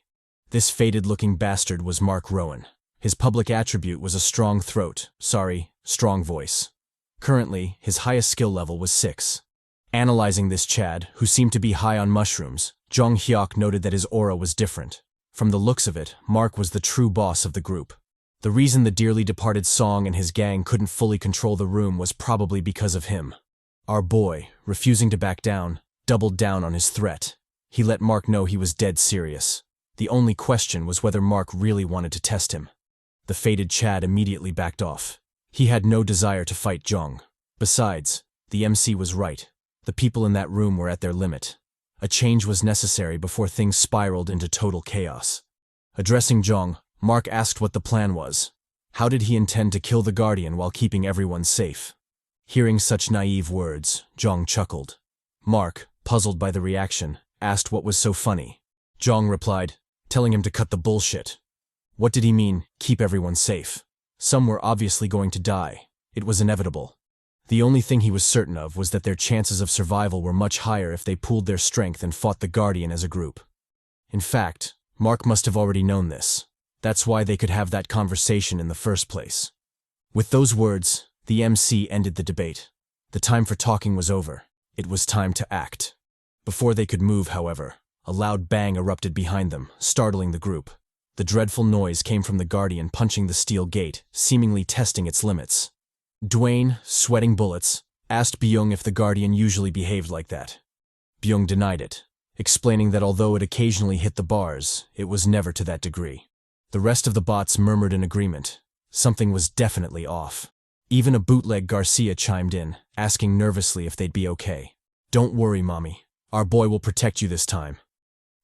This faded-looking bastard was Mark Rowan. His public attribute was a strong strong voice. Currently, his highest skill level was 6. Analyzing this Chad, who seemed to be high on mushrooms, Jeong Hyeok noted that his aura was different. From the looks of it, Mark was the true boss of the group. The reason the dearly departed Song and his gang couldn't fully control the room was probably because of him. Our boy, refusing to back down, doubled down on his threat. He let Mark know he was dead serious. The only question was whether Mark really wanted to test him. The fated Chad immediately backed off. He had no desire to fight Jeong. Besides, the MC was right. The people in that room were at their limit. A change was necessary before things spiraled into total chaos. Addressing Jeong, Mark asked what the plan was. How did he intend to kill the Guardian while keeping everyone safe? Hearing such naive words, Jeong chuckled. Mark, puzzled by the reaction, asked what was so funny. Jeong replied, telling him to cut the bullshit. What did he mean, keep everyone safe? Some were obviously going to die. It was inevitable. The only thing he was certain of was that their chances of survival were much higher if they pooled their strength and fought the Guardian as a group. In fact, Mark must have already known this. That's why they could have that conversation in the first place. With those words, the MC ended the debate. The time for talking was over. It was time to act. Before they could move, however, a loud bang erupted behind them, startling the group. The dreadful noise came from the Guardian punching the steel gate, seemingly testing its limits. Dwayne, sweating bullets, asked Byung if the Guardian usually behaved like that. Byung denied it, explaining that although it occasionally hit the bars, it was never to that degree. The rest of the bots murmured in agreement. Something was definitely off. Even a bootleg Garcia chimed in, asking nervously if they'd be okay. Don't worry, mommy. Our boy will protect you this time.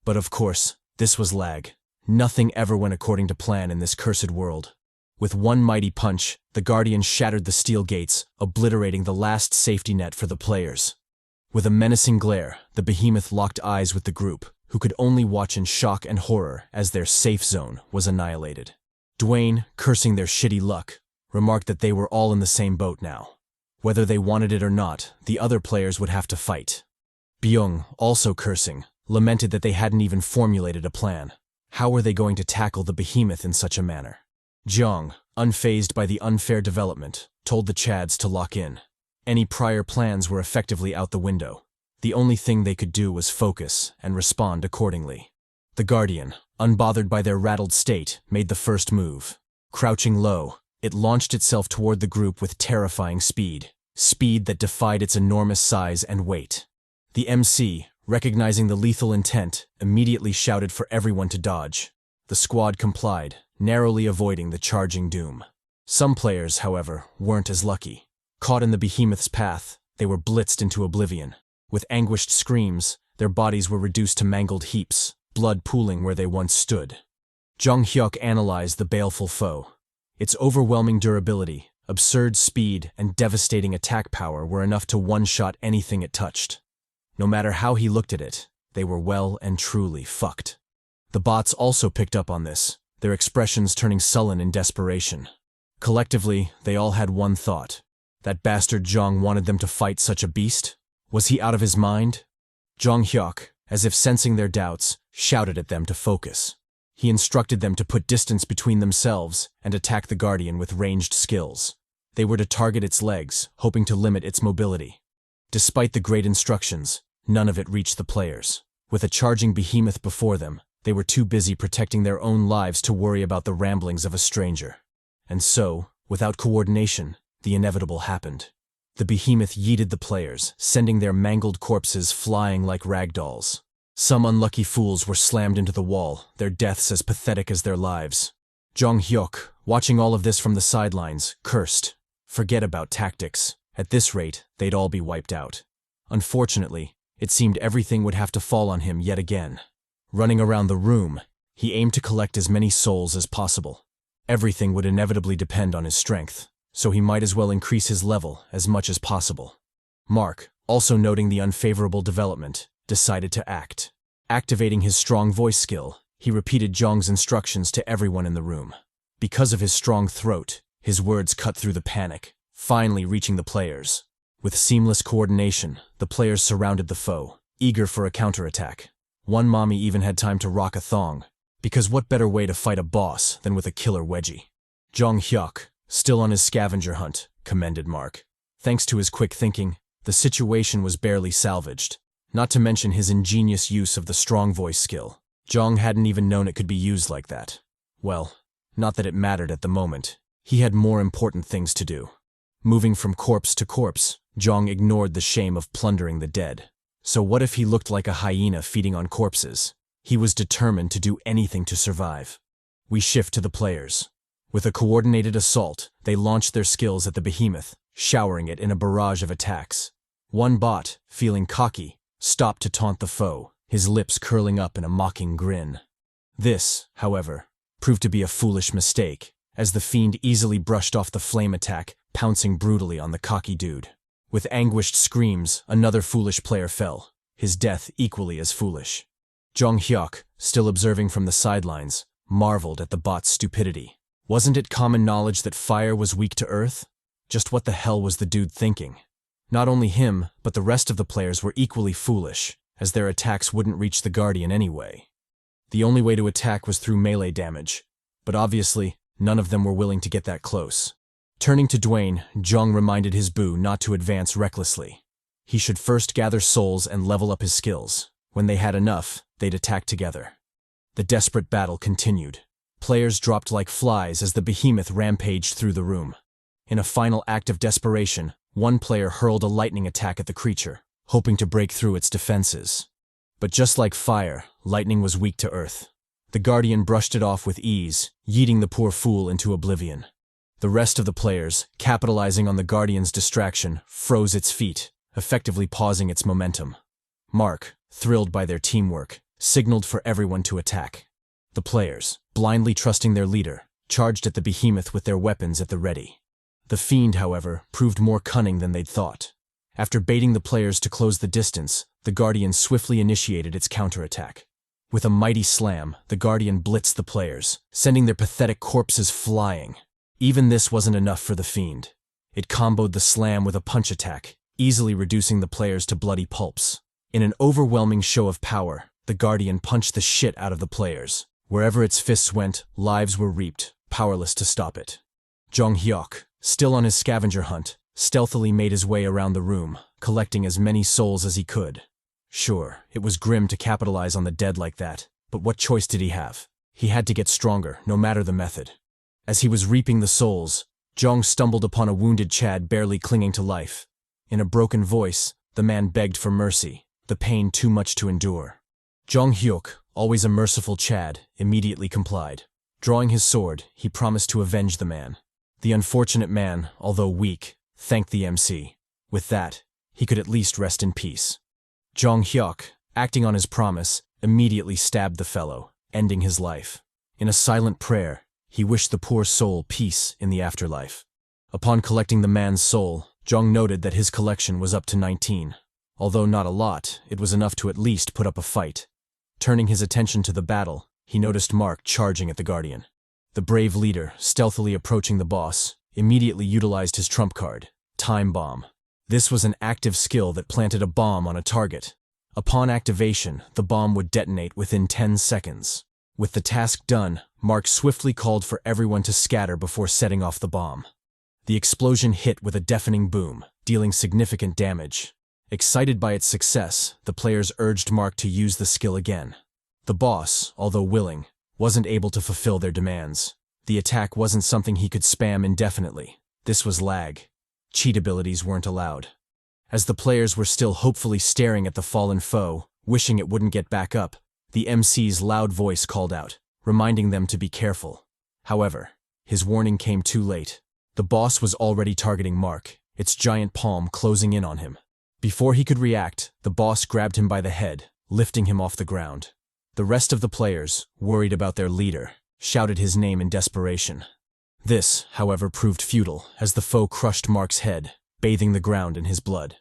But of course, this was L.A.G. Nothing ever went according to plan in this cursed world. With one mighty punch, the Guardian shattered the steel gates, obliterating the last safety net for the players. With a menacing glare, the behemoth locked eyes with the group, who could only watch in shock and horror as their safe zone was annihilated. Dwayne, cursing their shitty luck, remarked that they were all in the same boat now. Whether they wanted it or not, the other players would have to fight. Byung, also cursing, lamented that they hadn't even formulated a plan. How were they going to tackle the behemoth in such a manner? Jeong, unfazed by the unfair development, told the Chads to lock in. Any prior plans were effectively out the window. The only thing they could do was focus and respond accordingly. The Guardian, unbothered by their rattled state, made the first move. Crouching low, it launched itself toward the group with terrifying speed that defied its enormous size and weight. The MC, recognizing the lethal intent, immediately shouted for everyone to dodge. The squad complied, narrowly avoiding the charging doom. Some players, however, weren't as lucky. Caught in the behemoth's path, they were blitzed into oblivion. With anguished screams, their bodies were reduced to mangled heaps, blood pooling where they once stood. Jeong Hyeok analyzed the baleful foe. Its overwhelming durability, absurd speed, and devastating attack power were enough to one-shot anything it touched. No matter how he looked at it, they were well and truly fucked. The bots also picked up on this, their expressions turning sullen in desperation. Collectively, they all had one thought. That bastard Jeong wanted them to fight such a beast? Was he out of his mind? Jeong Hyeok, as if sensing their doubts, shouted at them to focus. He instructed them to put distance between themselves and attack the Guardian with ranged skills. They were to target its legs, hoping to limit its mobility. Despite the great instructions, none of it reached the players. With a charging behemoth before them, they were too busy protecting their own lives to worry about the ramblings of a stranger. And so, without coordination, the inevitable happened. The behemoth yeeted the players, sending their mangled corpses flying like rag dolls. Some unlucky fools were slammed into the wall, their deaths as pathetic as their lives. Jeong Hyeok, watching all of this from the sidelines, cursed. Forget about tactics. At this rate, they'd all be wiped out. Unfortunately, it seemed everything would have to fall on him yet again. Running around the room, he aimed to collect as many souls as possible. Everything would inevitably depend on his strength, so he might as well increase his level as much as possible. Mark, also noting the unfavorable development, decided to act. Activating his strong voice skill, he repeated Jeong's instructions to everyone in the room. Because of his strong throat, his words cut through the panic, finally reaching the players. With seamless coordination, the players surrounded the foe, eager for a counterattack. One mommy even had time to rock a thong, because what better way to fight a boss than with a killer wedgie? Jeong Hyeok, still on his scavenger hunt, commended Mark. Thanks to his quick thinking, the situation was barely salvaged. Not to mention his ingenious use of the strong voice skill. Jeong hadn't even known it could be used like that. Well, not that it mattered at the moment. He had more important things to do. Moving from corpse to corpse, Jeong ignored the shame of plundering the dead. So what if he looked like a hyena feeding on corpses? He was determined to do anything to survive. We shift to the players. With a coordinated assault, they launched their skills at the behemoth, showering it in a barrage of attacks. One bot, feeling cocky, stopped to taunt the foe, his lips curling up in a mocking grin. This, however, proved to be a foolish mistake, as the fiend easily brushed off the flame attack, pouncing brutally on the cocky dude. With anguished screams, another foolish player fell, his death equally as foolish. Jeong Hyeok, still observing from the sidelines, marveled at the bot's stupidity. Wasn't it common knowledge that fire was weak to earth? Just what the hell was the dude thinking? Not only him, but the rest of the players were equally foolish, as their attacks wouldn't reach the Guardian anyway. The only way to attack was through melee damage, but obviously, none of them were willing to get that close. Turning to Dwayne, Jeong reminded his boo not to advance recklessly. He should first gather souls and level up his skills. When they had enough, they'd attack together. The desperate battle continued. Players dropped like flies as the behemoth rampaged through the room. In a final act of desperation, one player hurled a lightning attack at the creature, hoping to break through its defenses. But just like fire, lightning was weak to earth. The Guardian brushed it off with ease, yeeting the poor fool into oblivion. The rest of the players, capitalizing on the Guardian's distraction, froze its feet, effectively pausing its momentum. Mark, thrilled by their teamwork, signaled for everyone to attack. The players, blindly trusting their leader, charged at the behemoth with their weapons at the ready. The fiend, however, proved more cunning than they'd thought. After baiting the players to close the distance, the Guardian swiftly initiated its counterattack. With a mighty slam, the Guardian blitzed the players, sending their pathetic corpses flying. Even this wasn't enough for the fiend. It comboed the slam with a punch attack, easily reducing the players to bloody pulps. In an overwhelming show of power, the Guardian punched the shit out of the players. Wherever its fists went, lives were reaped, powerless to stop it. Jeong Hyeok, still on his scavenger hunt, stealthily made his way around the room, collecting as many souls as he could. Sure, it was grim to capitalize on the dead like that, but what choice did he have? He had to get stronger, no matter the method. As he was reaping the souls, Jeong stumbled upon a wounded Chad barely clinging to life. In a broken voice, the man begged for mercy, the pain too much to endure. Jeong Hyeok, always a merciful Chad, immediately complied. Drawing his sword, he promised to avenge the man. The unfortunate man, although weak, thanked the MC. With that, he could at least rest in peace. Jeong Hyeok, acting on his promise, immediately stabbed the fellow, ending his life. In a silent prayer, he wished the poor soul peace in the afterlife. Upon collecting the man's soul, Jeong noted that his collection was up to 19. Although not a lot, it was enough to at least put up a fight. Turning his attention to the battle, he noticed Mark charging at the Guardian. The brave leader, stealthily approaching the boss, immediately utilized his trump card, Time Bomb. This was an active skill that planted a bomb on a target. Upon activation, the bomb would detonate within 10 seconds. With the task done, Mark swiftly called for everyone to scatter before setting off the bomb. The explosion hit with a deafening boom, dealing significant damage. Excited by its success, the players urged Mark to use the skill again. The boss, although willing, wasn't able to fulfill their demands. The attack wasn't something he could spam indefinitely. This was lag. Cheat abilities weren't allowed. As the players were still hopefully staring at the fallen foe, wishing it wouldn't get back up, the MC's loud voice called out, reminding them to be careful. However, his warning came too late. The boss was already targeting Mark, its giant palm closing in on him. Before he could react, the boss grabbed him by the head, lifting him off the ground. The rest of the players, worried about their leader, shouted his name in desperation. This, however, proved futile, as the foe crushed Mark's head, bathing the ground in his blood.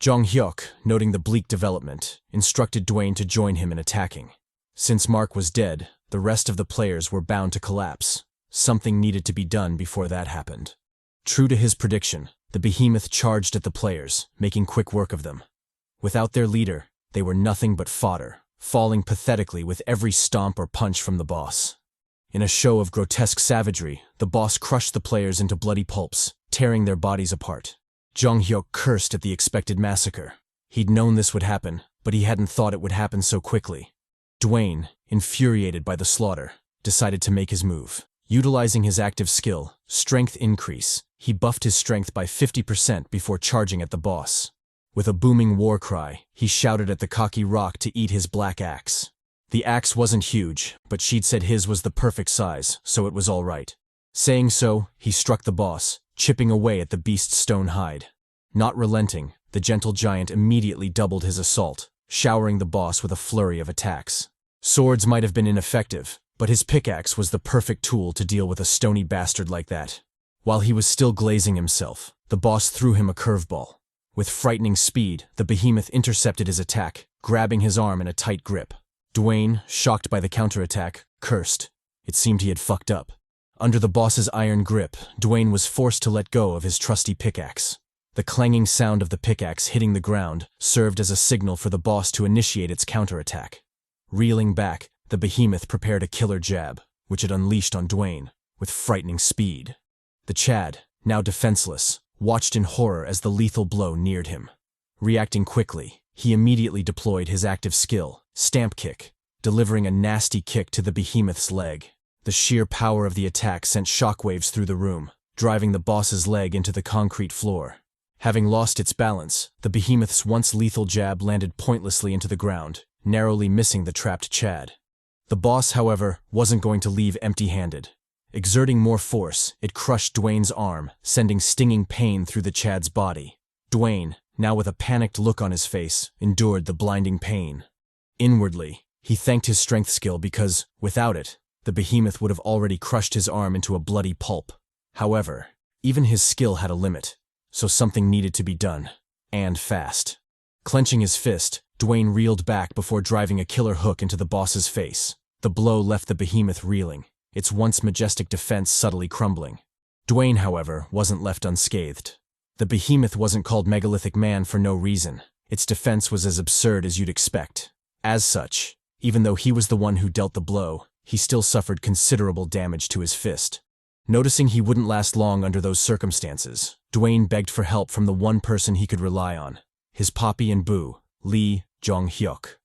Jeong Hyeok, noting the bleak development, instructed Dwayne to join him in attacking. Since Mark was dead, the rest of the players were bound to collapse. Something needed to be done before that happened. True to his prediction, the behemoth charged at the players, making quick work of them. Without their leader, they were nothing but fodder, falling pathetically with every stomp or punch from the boss. In a show of grotesque savagery, the boss crushed the players into bloody pulps, tearing their bodies apart. Jeong Hyeok cursed at the expected massacre. He'd known this would happen, but he hadn't thought it would happen so quickly. Dwayne, infuriated by the slaughter, decided to make his move. Utilizing his active skill, Strength Increase, he buffed his strength by 50% before charging at the boss. With a booming war cry, he shouted at the cocky rock to eat his black axe. The axe wasn't huge, but she'd said his was the perfect size, so it was all right. Saying so, he struck the boss, chipping away at the beast's stone hide. Not relenting, the gentle giant immediately doubled his assault, showering the boss with a flurry of attacks. Swords might have been ineffective, but his pickaxe was the perfect tool to deal with a stony bastard like that. While he was still glazing himself, the boss threw him a curveball. With frightening speed, the behemoth intercepted his attack, grabbing his arm in a tight grip. Dwayne, shocked by the counterattack, cursed. It seemed he had fucked up. Under the boss's iron grip, Dwayne was forced to let go of his trusty pickaxe. The clanging sound of the pickaxe hitting the ground served as a signal for the boss to initiate its counterattack. Reeling back, the behemoth prepared a killer jab, which it unleashed on Dwayne, with frightening speed. The Chad, now defenseless, watched in horror as the lethal blow neared him. Reacting quickly, he immediately deployed his active skill, Stamp Kick, delivering a nasty kick to the behemoth's leg. The sheer power of the attack sent shockwaves through the room, driving the boss's leg into the concrete floor. Having lost its balance, the behemoth's once lethal jab landed pointlessly into the ground, narrowly missing the trapped Chad. The boss, however, wasn't going to leave empty-handed. Exerting more force, it crushed Dwayne's arm, sending stinging pain through the Chad's body. Dwayne, now with a panicked look on his face, endured the blinding pain. Inwardly, he thanked his strength skill because, without it, the behemoth would have already crushed his arm into a bloody pulp. However, even his skill had a limit, so something needed to be done, and fast. Clenching his fist, Dwayne reeled back before driving a killer hook into the boss's face. The blow left the behemoth reeling, its once majestic defense subtly crumbling. Dwayne, however, wasn't left unscathed. The behemoth wasn't called Megalithic Man for no reason. Its defense was as absurd as you'd expect. As such, even though he was the one who dealt the blow, he still suffered considerable damage to his fist. Noticing he wouldn't last long under those circumstances, Dwayne begged for help from the one person he could rely on, his Poppy and Boo, Lee Jeong Hyeok.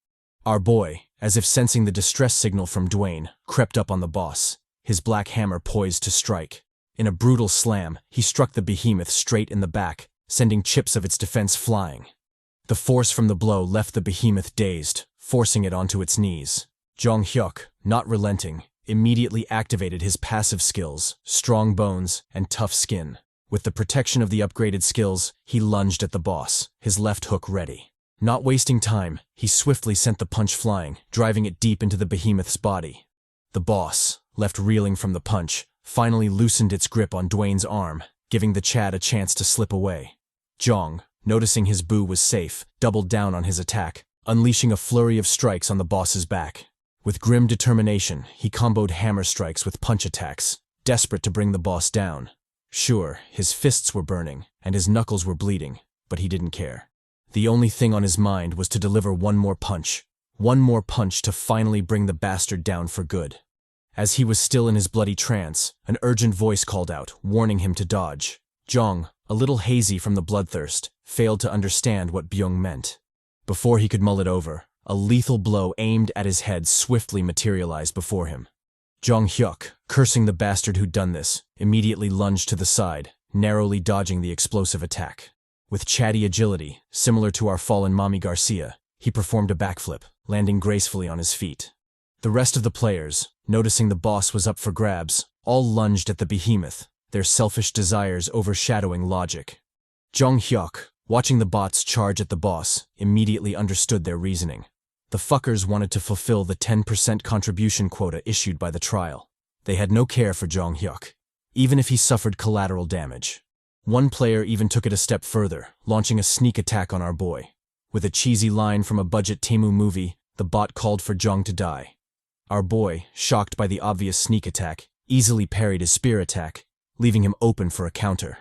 Our boy, as if sensing the distress signal from Dwayne, crept up on the boss, his black hammer poised to strike. In a brutal slam, he struck the behemoth straight in the back, sending chips of its defense flying. The force from the blow left the behemoth dazed, forcing it onto its knees. Jeong Hyeok, not relenting, immediately activated his passive skills, strong bones, and tough skin. With the protection of the upgraded skills, he lunged at the boss, his left hook ready. Not wasting time, he swiftly sent the punch flying, driving it deep into the behemoth's body. The boss, left reeling from the punch, finally loosened its grip on Dwayne's arm, giving the Chad a chance to slip away. Jeong, noticing his boo was safe, doubled down on his attack, unleashing a flurry of strikes on the boss's back. With grim determination, he comboed hammer strikes with punch attacks, desperate to bring the boss down. Sure, his fists were burning, and his knuckles were bleeding, but he didn't care. The only thing on his mind was to deliver one more punch to finally bring the bastard down for good. As he was still in his bloody trance, an urgent voice called out, warning him to dodge. Jeong, a little hazy from the bloodthirst, failed to understand what Byung meant. Before he could mull it over, a lethal blow aimed at his head swiftly materialized before him. Jeong Hyeok, cursing the bastard who'd done this, immediately lunged to the side, narrowly dodging the explosive attack. With chatty agility, similar to our fallen Mommy Garcia, he performed a backflip, landing gracefully on his feet. The rest of the players, noticing the boss was up for grabs, all lunged at the behemoth, their selfish desires overshadowing logic. Jeong Hyeok, watching the bots charge at the boss, immediately understood their reasoning. The fuckers wanted to fulfill the 10% contribution quota issued by the trial. They had no care for Jeong Hyeok, even if he suffered collateral damage. One player even took it a step further, launching a sneak attack on our boy. With a cheesy line from a budget Temu movie, the bot called for Jeong to die. Our boy, shocked by the obvious sneak attack, easily parried his spear attack, leaving him open for a counter.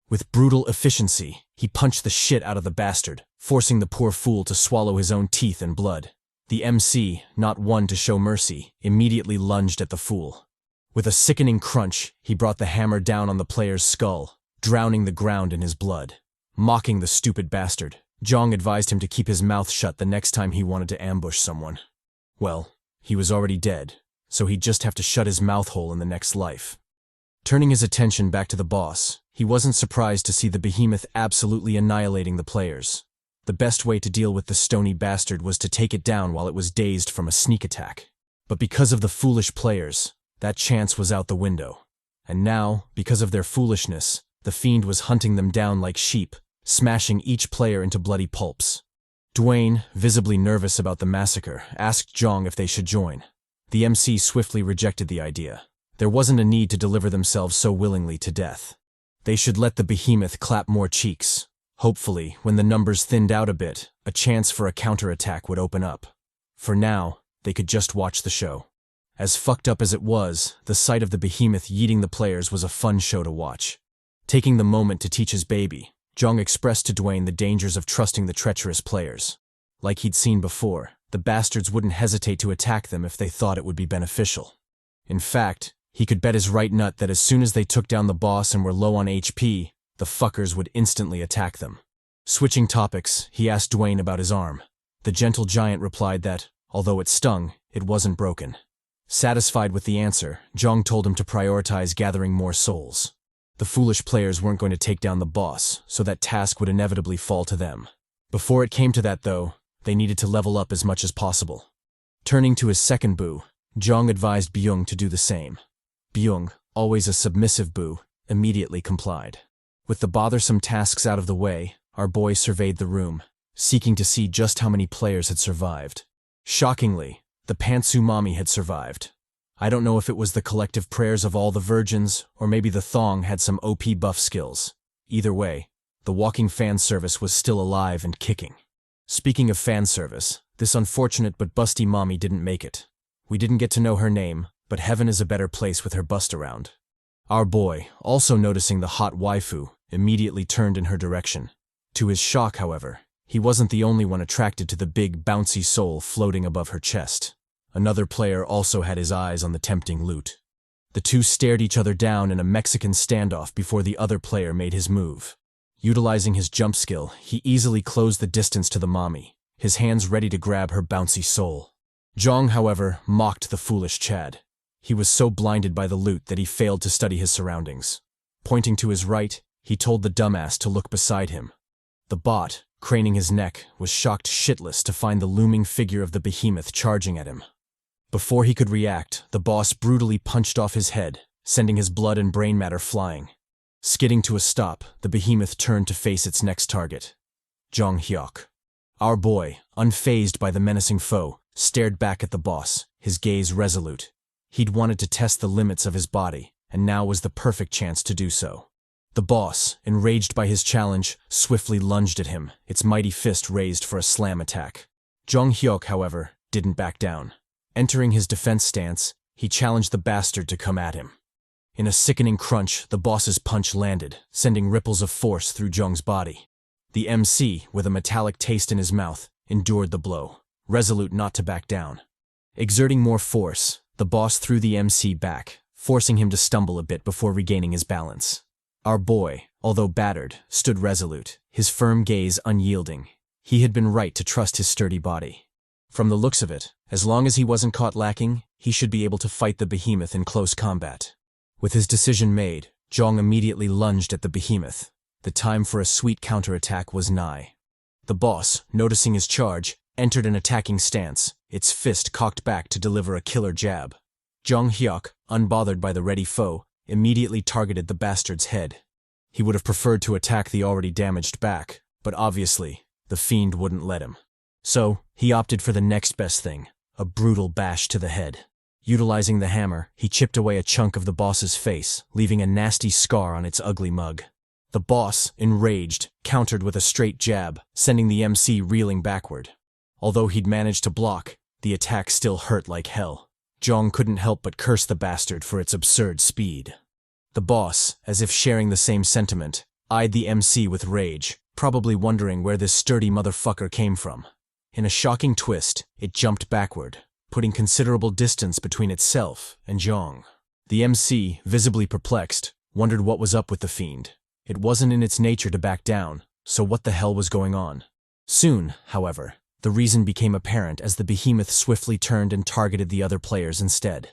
With brutal efficiency, he punched the shit out of the bastard, forcing the poor fool to swallow his own teeth and blood. The MC, not one to show mercy, immediately lunged at the fool. With a sickening crunch, he brought the hammer down on the player's skull, drowning the ground in his blood. Mocking the stupid bastard, Jeong advised him to keep his mouth shut the next time he wanted to ambush someone. Well, he was already dead, so he'd just have to shut his mouth hole in the next life. Turning his attention back to the boss, he wasn't surprised to see the behemoth absolutely annihilating the players. The best way to deal with the stony bastard was to take it down while it was dazed from a sneak attack. But because of the foolish players, that chance was out the window. And now, because of their foolishness, the fiend was hunting them down like sheep, smashing each player into bloody pulps. Dwayne, visibly nervous about the massacre, asked Jeong if they should join. The MC swiftly rejected the idea. There wasn't a need to deliver themselves so willingly to death. They should let the behemoth clap more cheeks. Hopefully, when the numbers thinned out a bit, a chance for a counterattack would open up. For now, they could just watch the show. As fucked up as it was, the sight of the behemoth yeeting the players was a fun show to watch. Taking the moment to teach his baby, Jeong expressed to Dwayne the dangers of trusting the treacherous players. Like he'd seen before, the bastards wouldn't hesitate to attack them if they thought it would be beneficial. In fact, he could bet his right nut that as soon as they took down the boss and were low on HP, the fuckers would instantly attack them. Switching topics, he asked Dwayne about his arm. The gentle giant replied that, although it stung, it wasn't broken. Satisfied with the answer, Jeong told him to prioritize gathering more souls. The foolish players weren't going to take down the boss, so that task would inevitably fall to them. Before it came to that, though, they needed to level up as much as possible. Turning to his second boo, Jeong advised Byung to do the same. Byung, always a submissive boo, immediately complied. With the bothersome tasks out of the way, our boy surveyed the room, seeking to see just how many players had survived. Shockingly, the pantsu mommy had survived. I don't know if it was the collective prayers of all the virgins, or maybe the thong had some OP buff skills. Either way, the walking fan service was still alive and kicking. Speaking of fan service, this unfortunate but busty mommy didn't make it. We didn't get to know her name, but heaven is a better place with her bust around. Our boy, also noticing the hot waifu, immediately turned in her direction. To his shock, however, he wasn't the only one attracted to the big, bouncy soul floating above her chest. Another player also had his eyes on the tempting loot. The two stared each other down in a Mexican standoff before the other player made his move. Utilizing his jump skill, he easily closed the distance to the mommy, his hands ready to grab her bouncy soul. Jeong, however, mocked the foolish Chad. He was so blinded by the loot that he failed to study his surroundings. Pointing to his right, he told the dumbass to look beside him. The bot, craning his neck, was shocked shitless to find the looming figure of the behemoth charging at him. Before he could react, the boss brutally punched off his head, sending his blood and brain matter flying. Skidding to a stop, the behemoth turned to face its next target. Jeong Hyeok. Our boy, unfazed by the menacing foe, stared back at the boss, his gaze resolute. He'd wanted to test the limits of his body, and now was the perfect chance to do so. The boss, enraged by his challenge, swiftly lunged at him, its mighty fist raised for a slam attack. Jeong Hyeok, however, didn't back down. Entering his defense stance, he challenged the bastard to come at him. In a sickening crunch, the boss's punch landed, sending ripples of force through Jeong's body. The MC, with a metallic taste in his mouth, endured the blow, resolute not to back down. Exerting more force, the boss threw the MC back, forcing him to stumble a bit before regaining his balance. Our boy, although battered, stood resolute, his firm gaze unyielding. He had been right to trust his sturdy body. From the looks of it, as long as he wasn't caught lacking, he should be able to fight the behemoth in close combat. With his decision made, Jeong immediately lunged at the behemoth. The time for a sweet counterattack was nigh. The boss, noticing his charge, entered an attacking stance, its fist cocked back to deliver a killer jab. Jeong Hyeok, unbothered by the ready foe, immediately targeted the bastard's head. He would have preferred to attack the already damaged back, but obviously, the fiend wouldn't let him. So, he opted for the next best thing, a brutal bash to the head. Utilizing the hammer, he chipped away a chunk of the boss's face, leaving a nasty scar on its ugly mug. The boss, enraged, countered with a straight jab, sending the MC reeling backward. Although he'd managed to block, the attack still hurt like hell. Jeong couldn't help but curse the bastard for its absurd speed. The boss, as if sharing the same sentiment, eyed the MC with rage, probably wondering where this sturdy motherfucker came from. In a shocking twist, it jumped backward, putting considerable distance between itself and Jeong. The MC, visibly perplexed, wondered what was up with the fiend. It wasn't in its nature to back down, so what the hell was going on? Soon, however, the reason became apparent as the behemoth swiftly turned and targeted the other players instead.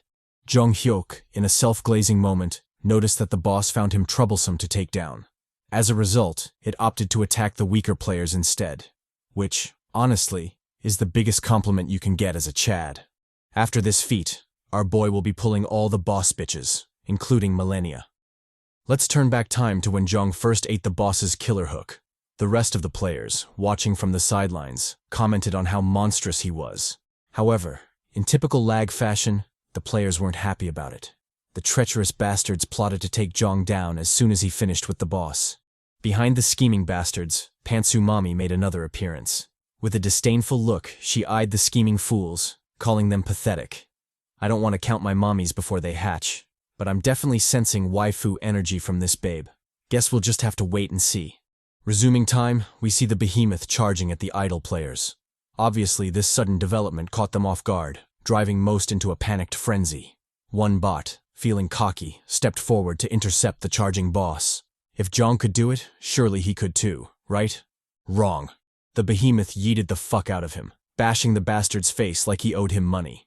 Jeong Hyeok, in a self-glazing moment, noticed that the boss found him troublesome to take down. As a result, it opted to attack the weaker players instead. Which, honestly, is the biggest compliment you can get as a Chad. After this feat, our boy will be pulling all the boss bitches, including Millennia. Let's turn back time to when Jeong first ate the boss's killer hook. The rest of the players, watching from the sidelines, commented on how monstrous he was. However, in typical L.A.G fashion, the players weren't happy about it. The treacherous bastards plotted to take Jeong down as soon as he finished with the boss. Behind the scheming bastards, Pantsu Mommy made another appearance. With a disdainful look, she eyed the scheming fools, calling them pathetic. I don't want to count my mommies before they hatch, but I'm definitely sensing waifu energy from this babe. Guess we'll just have to wait and see. Resuming time, we see the behemoth charging at the idle players. Obviously, this sudden development caught them off guard, driving most into a panicked frenzy. One bot, feeling cocky, stepped forward to intercept the charging boss. If Jeong could do it, surely he could too, right? Wrong. The behemoth yeeted the fuck out of him, bashing the bastard's face like he owed him money.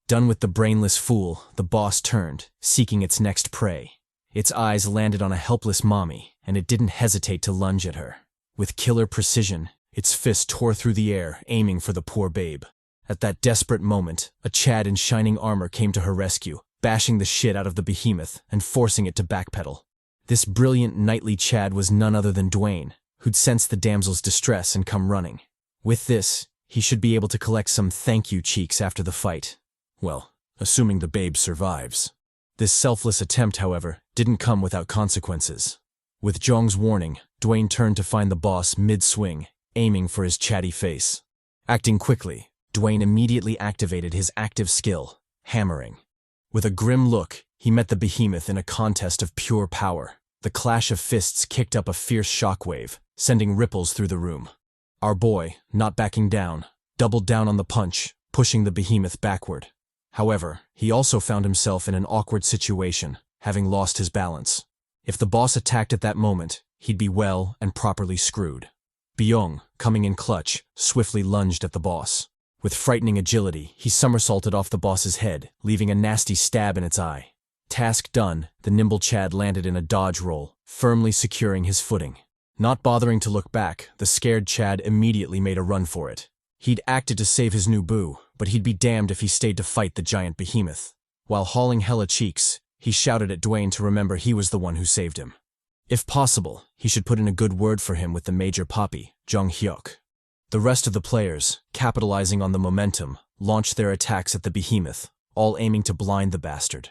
Done with the brainless fool, the boss turned, seeking its next prey. Its eyes landed on a helpless mommy, and it didn't hesitate to lunge at her. With killer precision, its fist tore through the air, aiming for the poor babe. At that desperate moment, a Chad in shining armor came to her rescue, bashing the shit out of the behemoth and forcing it to backpedal. This brilliant knightly Chad was none other than Dwayne, who'd sensed the damsel's distress and come running. With this, he should be able to collect some thank you cheeks after the fight. Well, assuming the babe survives. This selfless attempt, however, didn't come without consequences. With Jeong's warning, Dwayne turned to find the boss mid-swing, aiming for his chatty face. Acting quickly, Dwayne immediately activated his active skill, hammering. With a grim look, he met the behemoth in a contest of pure power. The clash of fists kicked up a fierce shockwave, sending ripples through the room. Our boy, not backing down, doubled down on the punch, pushing the behemoth backward. However, he also found himself in an awkward situation, having lost his balance. If the boss attacked at that moment, he'd be well and properly screwed. Byung, coming in clutch, swiftly lunged at the boss. With frightening agility, he somersaulted off the boss's head, leaving a nasty stab in its eye. Task done, the nimble Chad landed in a dodge roll, firmly securing his footing. Not bothering to look back, the scared Chad immediately made a run for it. He'd acted to save his new boo, but he'd be damned if he stayed to fight the giant behemoth. While hauling hella cheeks, he shouted at Dwayne to remember he was the one who saved him. If possible, he should put in a good word for him with the major poppy, Jeong Hyeok. The rest of the players, capitalizing on the momentum, launched their attacks at the behemoth, all aiming to blind the bastard.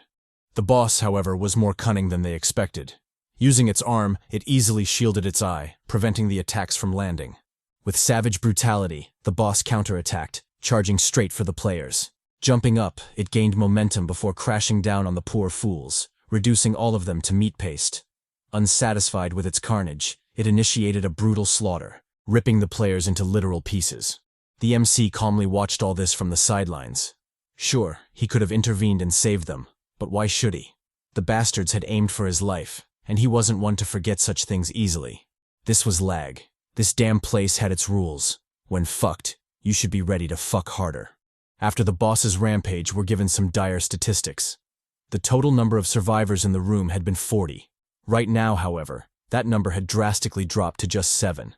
The boss, however, was more cunning than they expected. Using its arm, it easily shielded its eye, preventing the attacks from landing. With savage brutality, the boss counterattacked, charging straight for the players. Jumping up, it gained momentum before crashing down on the poor fools, reducing all of them to meat paste. Unsatisfied with its carnage, it initiated a brutal slaughter, ripping the players into literal pieces. The MC calmly watched all this from the sidelines. Sure, he could have intervened and saved them, but why should he? The bastards had aimed for his life, and he wasn't one to forget such things easily. This was L.A.G. This damn place had its rules. When fucked, you should be ready to fuck harder. After the boss's rampage, we're given some dire statistics. The total number of survivors in the room had been 40. Right now, however, that number had drastically dropped to just 7.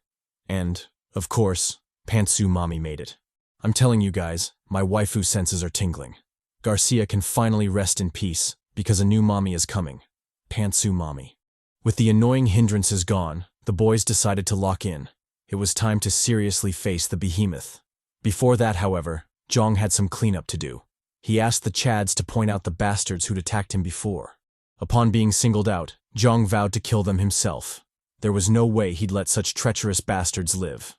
And, of course, Pantsu Mommy made it. I'm telling you guys, my waifu senses are tingling. Garcia can finally rest in peace, because a new mommy is coming. Pantsu Mommy. With the annoying hindrances gone, the boys decided to lock in. It was time to seriously face the behemoth. Before that, however, Jeong had some cleanup to do. He asked the Chads to point out the bastards who'd attacked him before. Upon being singled out, Jeong vowed to kill them himself. There was no way he'd let such treacherous bastards live.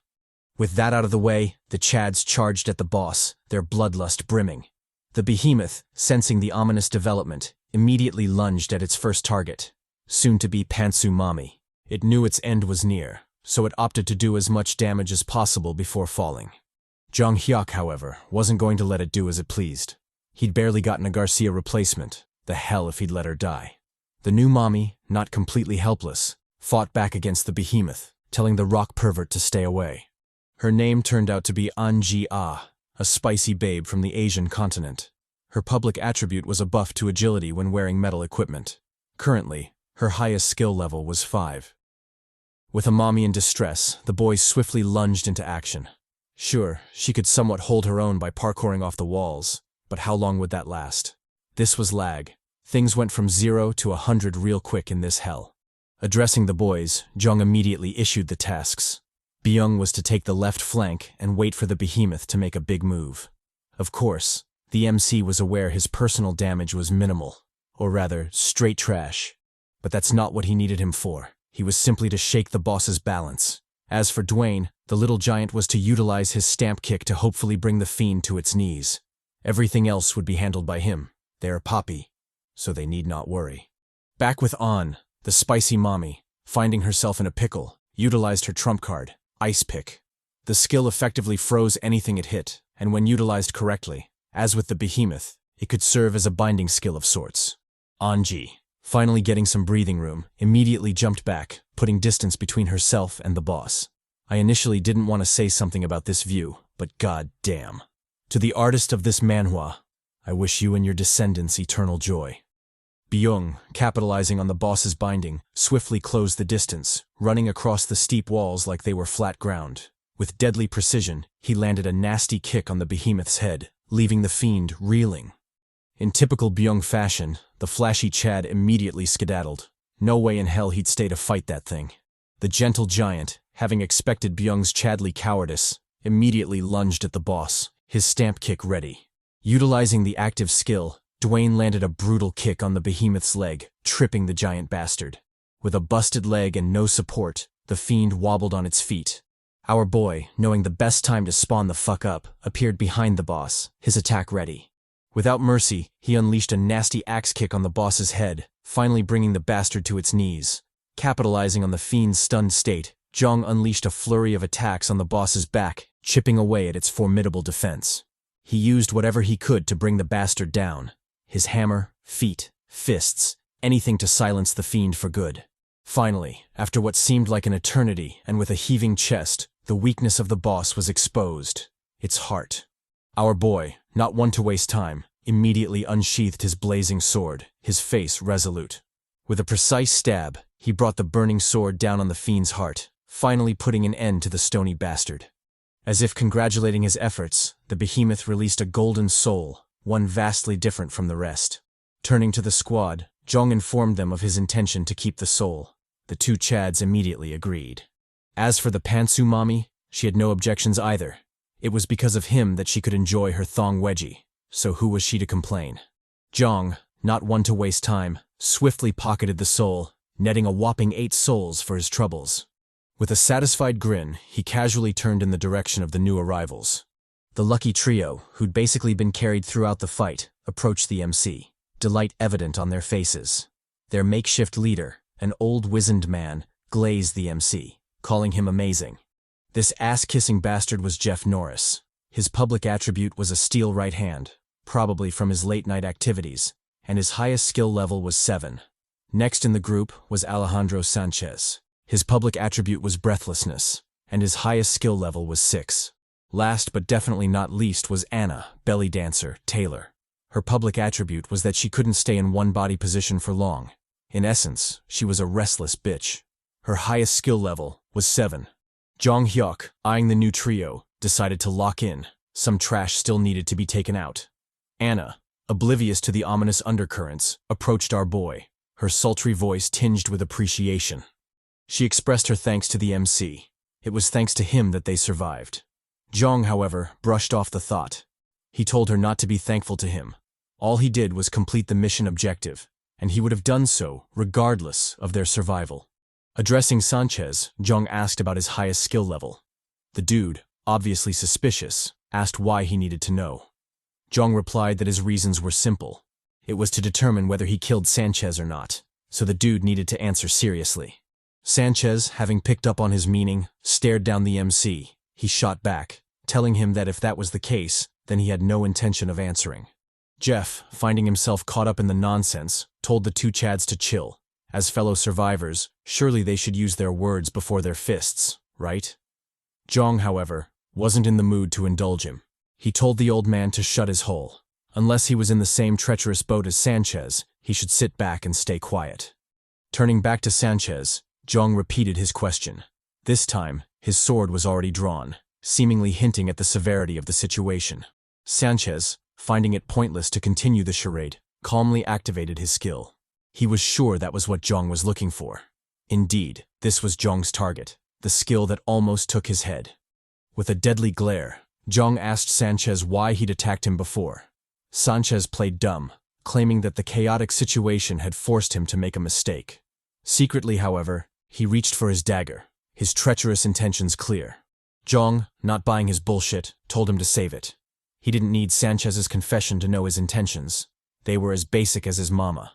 With that out of the way, the Chads charged at the boss, their bloodlust brimming. The behemoth, sensing the ominous development, immediately lunged at its first target, soon to be Pantsu Mommy. It knew its end was near, so it opted to do as much damage as possible before falling. Jeong Hyeok, however, wasn't going to let it do as it pleased. He'd barely gotten a Garcia replacement. The hell if he'd let her die. The new mommy, not completely helpless, fought back against the behemoth, telling the rock pervert to stay away. Her name turned out to be Anji Ah, a spicy babe from the Asian continent. Her public attribute was a buff to agility when wearing metal equipment. Currently, her highest skill level was 5. With a mommy in distress, the boys swiftly lunged into action. Sure, she could somewhat hold her own by parkouring off the walls, but how long would that last? This was L.A.G. Things went from 0 to 100 real quick in this hell. Addressing the boys, Jeong immediately issued the tasks. Byung was to take the left flank and wait for the behemoth to make a big move. Of course, the MC was aware his personal damage was minimal, or rather, straight trash. But that's not what he needed him for. He was simply to shake the boss's balance. As for Dwayne, the little giant was to utilize his stamp kick to hopefully bring the fiend to its knees. Everything else would be handled by him. They're poppy, so they need not worry. Back with An, the spicy mommy, finding herself in a pickle, utilized her trump card, Ice Pick. The skill effectively froze anything it hit, and when utilized correctly, as with the behemoth, it could serve as a binding skill of sorts. Anji, finally getting some breathing room, immediately jumped back, putting distance between herself and the boss. I initially didn't want to say something about this view, but god damn. To the artist of this manhwa, I wish you and your descendants eternal joy. Byung, capitalizing on the boss's binding, swiftly closed the distance, running across the steep walls like they were flat ground. With deadly precision, he landed a nasty kick on the behemoth's head, leaving the fiend reeling. In typical Byung fashion, the flashy Chad immediately skedaddled. No way in hell he'd stay to fight that thing. The gentle giant, having expected Byung's Chadly cowardice, immediately lunged at the boss, his stamp kick ready. Utilizing the active skill, Dwayne landed a brutal kick on the behemoth's leg, tripping the giant bastard. With a busted leg and no support, the fiend wobbled on its feet. Our boy, knowing the best time to spawn the fuck up, appeared behind the boss, his attack ready. Without mercy, he unleashed a nasty axe kick on the boss's head, finally bringing the bastard to its knees. Capitalizing on the fiend's stunned state, Jeong unleashed a flurry of attacks on the boss's back, chipping away at its formidable defense. He used whatever he could to bring the bastard down. His hammer, feet, fists, anything to silence the fiend for good. Finally, after what seemed like an eternity and with a heaving chest, the weakness of the boss was exposed. Its heart. Our boy, not one to waste time, immediately unsheathed his blazing sword, his face resolute. With a precise stab, he brought the burning sword down on the fiend's heart, finally putting an end to the stony bastard. As if congratulating his efforts, the behemoth released a golden soul, one vastly different from the rest. Turning to the squad, Jeong informed them of his intention to keep the soul. The two Chads immediately agreed. As for the pantsu mommy, she had no objections either. It was because of him that she could enjoy her thong wedgie, so who was she to complain? Jeong, not one to waste time, swiftly pocketed the soul, netting a whopping 8 souls for his troubles. With a satisfied grin, he casually turned in the direction of the new arrivals. The lucky trio, who'd basically been carried throughout the fight, approached the MC, delight evident on their faces. Their makeshift leader, an old wizened man, glazed the MC, calling him amazing. This ass-kissing bastard was Jeff Norris. His public attribute was a steel right hand, probably from his late-night activities, and his highest skill level was 7. Next in the group was Alejandro Sanchez. His public attribute was breathlessness, and his highest skill level was 6. Last but definitely not least was Anna, belly dancer, Taylor. Her public attribute was that she couldn't stay in one body position for long. In essence, she was a restless bitch. Her highest skill level was 7. Jeong Hyeok, eyeing the new trio, decided to lock in. Some trash still needed to be taken out. Anna, oblivious to the ominous undercurrents, approached our boy, her sultry voice tinged with appreciation. She expressed her thanks to the MC. It was thanks to him that they survived. Jeong, however, brushed off the thought. He told her not to be thankful to him. All he did was complete the mission objective, and he would have done so regardless of their survival. Addressing Sanchez, Jeong asked about his highest skill level. The dude, obviously suspicious, asked why he needed to know. Jeong replied that his reasons were simple. It was to determine whether he killed Sanchez or not, so the dude needed to answer seriously. Sanchez, having picked up on his meaning, stared down the MC. He shot back, telling him that if that was the case, then he had no intention of answering. Jeff, finding himself caught up in the nonsense, told the two Chads to chill. As fellow survivors, surely they should use their words before their fists, right? Jeong, however, wasn't in the mood to indulge him. He told the old man to shut his hole. Unless he was in the same treacherous boat as Sanchez, he should sit back and stay quiet. Turning back to Sanchez, Jeong repeated his question. This time, his sword was already drawn, seemingly hinting at the severity of the situation. Sanchez, finding it pointless to continue the charade, calmly activated his skill. He was sure that was what Jeong was looking for. Indeed, this was Jeong's target, the skill that almost took his head. With a deadly glare, Jeong asked Sanchez why he'd attacked him before. Sanchez played dumb, claiming that the chaotic situation had forced him to make a mistake. Secretly, however, he reached for his dagger, his treacherous intentions clear. Jeong, not buying his bullshit, told him to save it. He didn't need Sanchez's confession to know his intentions. They were as basic as his mama.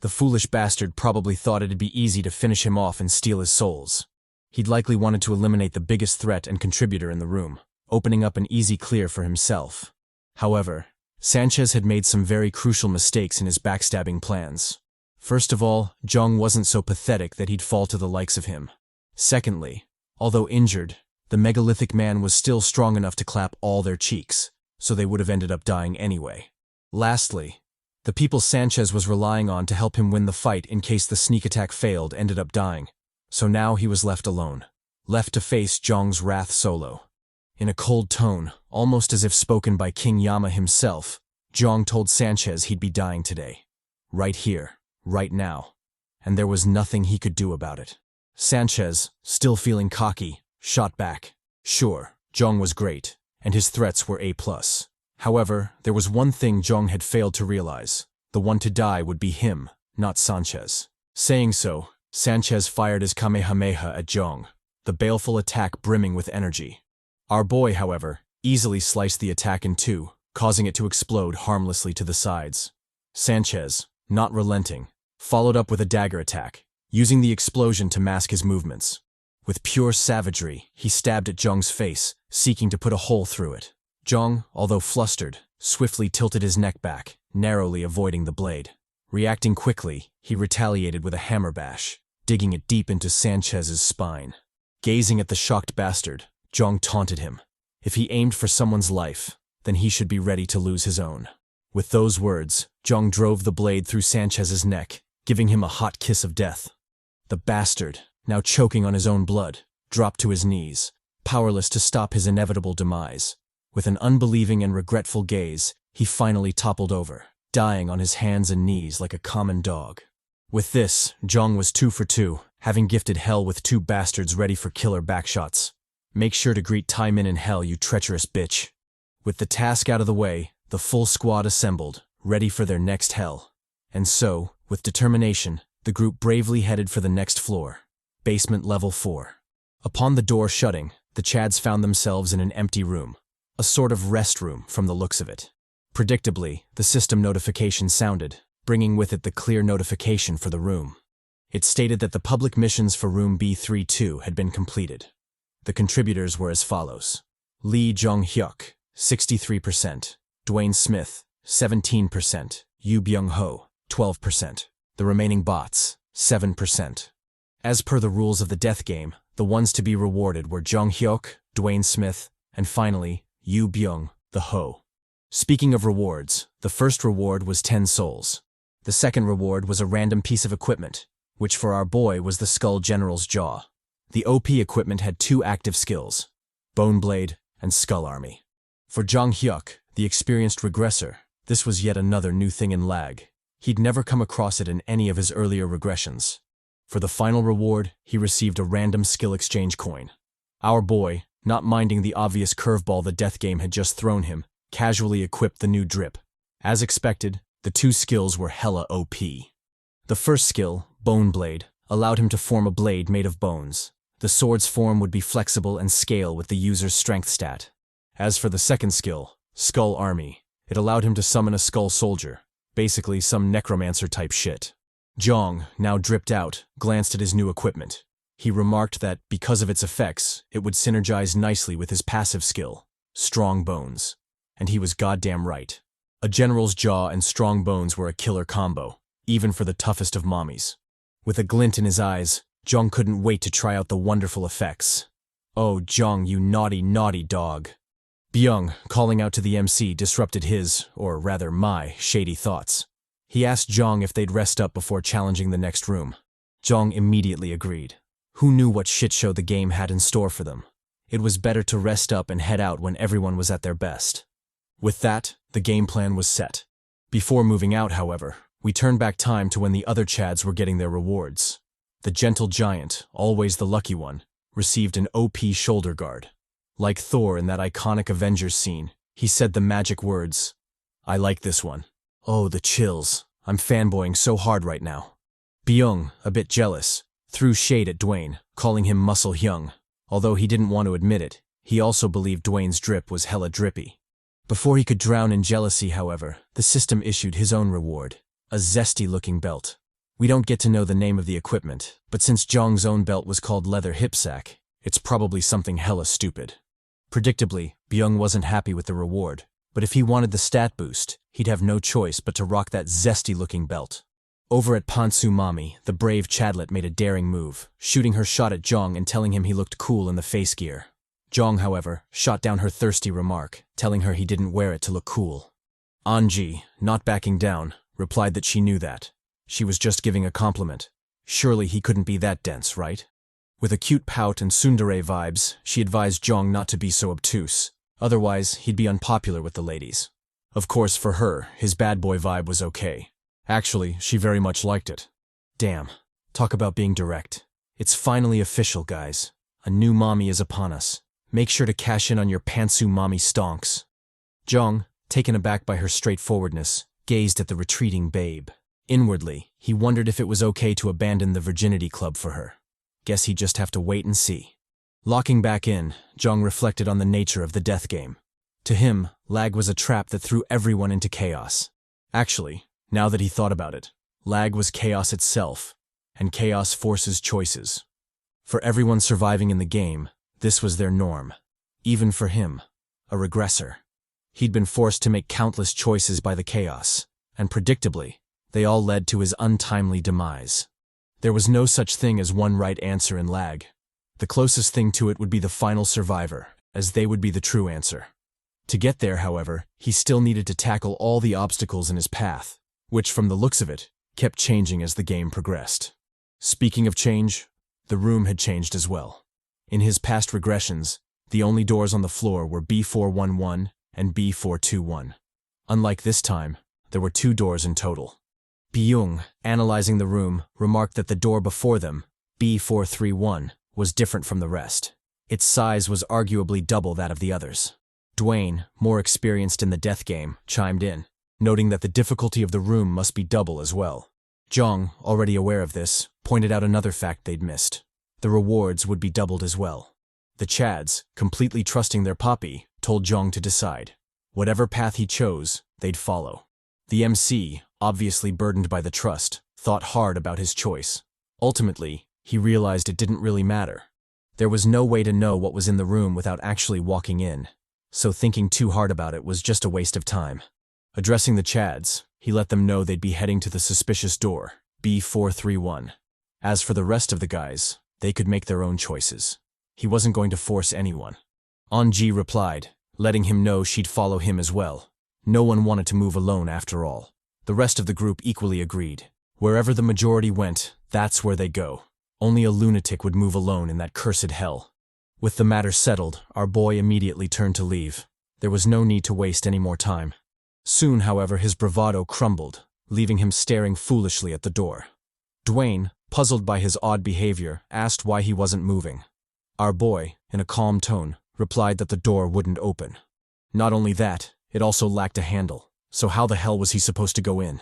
The foolish bastard probably thought it'd be easy to finish him off and steal his souls. He'd likely wanted to eliminate the biggest threat and contributor in the room, opening up an easy clear for himself. However, Sanchez had made some very crucial mistakes in his backstabbing plans. First of all, Jeong wasn't so pathetic that he'd fall to the likes of him. Secondly, although injured, the megalithic man was still strong enough to clap all their cheeks, so they would have ended up dying anyway. Lastly, the people Sanchez was relying on to help him win the fight in case the sneak attack failed ended up dying, so now he was left alone, left to face Jeong's wrath solo. In a cold tone, almost as if spoken by King Yama himself, Jeong told Sanchez he'd be dying today. Right here. Right now, and there was nothing he could do about it. Sanchez, still feeling cocky, shot back. Sure, Jeong was great, and his threats were A+. However, there was one thing Jeong had failed to realize. The one to die would be him, not Sanchez. Saying so, Sanchez fired his Kamehameha at Jeong, the baleful attack brimming with energy. Our boy, however, easily sliced the attack in two, causing it to explode harmlessly to the sides. Sanchez, not relenting, followed up with a dagger attack, using the explosion to mask his movements. With pure savagery, he stabbed at Jeong's face, seeking to put a hole through it. Jeong, although flustered, swiftly tilted his neck back, narrowly avoiding the blade. Reacting quickly, he retaliated with a hammer bash, digging it deep into Sanchez's spine. Gazing at the shocked bastard, Jeong taunted him. If he aimed for someone's life, then he should be ready to lose his own. With those words, Jeong drove the blade through Sanchez's neck, giving him a hot kiss of death. The bastard, now choking on his own blood, dropped to his knees, powerless to stop his inevitable demise. With an unbelieving and regretful gaze, he finally toppled over, dying on his hands and knees like a common dog. With this, Jeong was 2 for 2, having gifted hell with 2 bastards ready for killer backshots. Make sure to greet Taimin in hell, you treacherous bitch. With the task out of the way, the full squad assembled, ready for their next hell. And so, with determination, the group bravely headed for the next floor, basement level 4. Upon the door shutting, the Chads found themselves in an empty room, a sort of rest room from the looks of it. Predictably, the system notification sounded, bringing with it the clear notification for the room. It stated that the public missions for room B32 had been completed. The contributors were as follows: Jeong Hyeok, 63%, Dwayne Smith, 17%, Byung Ho, 12%. The remaining bots, 7%. As per the rules of the death game, the ones to be rewarded were Jeong Hyeok, Dwayne Smith, and finally, Byung, the Ho. Speaking of rewards, the first reward was 10 souls. The second reward was a random piece of equipment, which for our boy was the Skull General's jaw. The OP equipment had 2 active skills, Bone Blade and Skull Army. For Jeong Hyeok, the experienced regressor, this was yet another new thing in L.A.G. He'd never come across it in any of his earlier regressions. For the final reward, he received a random skill exchange coin. Our boy, not minding the obvious curveball the death game had just thrown him, casually equipped the new drip. As expected, the 2 skills were hella OP. The first skill, Bone Blade, allowed him to form a blade made of bones. The sword's form would be flexible and scale with the user's strength stat. As for the second skill, Skull Army, it allowed him to summon a skull soldier, basically some necromancer type shit. Jeong, now dripped out, glanced at his new equipment. He remarked that, because of its effects, it would synergize nicely with his passive skill, Strong Bones. And he was goddamn right. A general's jaw and strong bones were a killer combo, even for the toughest of mommies. With a glint in his eyes, Jeong couldn't wait to try out the wonderful effects. Oh, Jeong, you naughty, naughty dog. Byung, calling out to the MC, disrupted his, or rather my, shady thoughts. He asked Jeong if they'd rest up before challenging the next room. Jeong immediately agreed. Who knew what shitshow the game had in store for them? It was better to rest up and head out when everyone was at their best. With that, the game plan was set. Before moving out, however, we turned back time to when the other Chads were getting their rewards. The gentle giant, always the lucky one, received an OP shoulder guard. Like Thor in that iconic Avengers scene, he said the magic words, "I like this one. Oh, the chills. I'm fanboying so hard right now." Byung, a bit jealous, threw shade at Dwayne, calling him Muscle Hyung. Although he didn't want to admit it, he also believed Dwayne's drip was hella drippy. Before he could drown in jealousy, however, the system issued his own reward, a zesty-looking belt. We don't get to know the name of the equipment, but since Jeong's own belt was called Leather Hipsack, it's probably something hella stupid. Predictably, Byung wasn't happy with the reward, but if he wanted the stat boost, he'd have no choice but to rock that zesty-looking belt. Over at Pantsu Mami, the brave Chadlet made a daring move, shooting her shot at Jeong and telling him he looked cool in the face gear. Jeong, however, shot down her thirsty remark, telling her he didn't wear it to look cool. Anji, not backing down, replied that she knew that. She was just giving a compliment. Surely he couldn't be that dense, right? With a cute pout and tsundere vibes, she advised Jeong not to be so obtuse. Otherwise, he'd be unpopular with the ladies. Of course, for her, his bad boy vibe was okay. Actually, she very much liked it. Damn. Talk about being direct. It's finally official, guys. A new mommy is upon us. Make sure to cash in on your pantsu mommy stonks. Jeong, taken aback by her straightforwardness, gazed at the retreating babe. Inwardly, he wondered if it was okay to abandon the virginity club for her. Guess he'd just have to wait and see. Locking back in, Jeong reflected on the nature of the death game. To him, L.A.G was a trap that threw everyone into chaos. Actually, now that he thought about it, L.A.G was chaos itself, and chaos forces choices. For everyone surviving in the game, this was their norm. Even for him, a regressor. He'd been forced to make countless choices by the chaos, and predictably, they all led to his untimely demise. There was no such thing as one right answer in L.A.G. The closest thing to it would be the final survivor, as they would be the true answer. To get there, however, he still needed to tackle all the obstacles in his path, which, from the looks of it, kept changing as the game progressed. Speaking of change, the room had changed as well. In his past regressions, The only doors on the floor were B411 and B421. Unlike this time, there were 2 doors in total. Byung, analyzing the room, remarked that the door before them, B431, was different from the rest. Its size was arguably double that of the others. Dwayne, more experienced in the death game, chimed in, noting that the difficulty of the room must be double as well. Jeong, already aware of this, pointed out another fact they'd missed. The rewards would be doubled as well. The Chads, completely trusting their Poppy, told Jeong to decide. Whatever path he chose, they'd follow. The MC, obviously burdened by the trust, thought hard about his choice. Ultimately, he realized it didn't really matter. There was no way to know what was in the room without actually walking in, so thinking too hard about it was just a waste of time. Addressing the Chads, he let them know they'd be heading to the suspicious door, B431. As for the rest of the guys, they could make their own choices. He wasn't going to force anyone. An-ji replied, letting him know she'd follow him as well. No one wanted to move alone after all. The rest of the group equally agreed. Wherever the majority went, that's where they go. Only a lunatic would move alone in that cursed hell. With the matter settled, our boy immediately turned to leave. There was no need to waste any more time. Soon, however, his bravado crumbled, leaving him staring foolishly at the door. Dwayne, puzzled by his odd behavior, asked why he wasn't moving. Our boy, in a calm tone, replied that the door wouldn't open. Not only that, it also lacked a handle, so how the hell was he supposed to go in?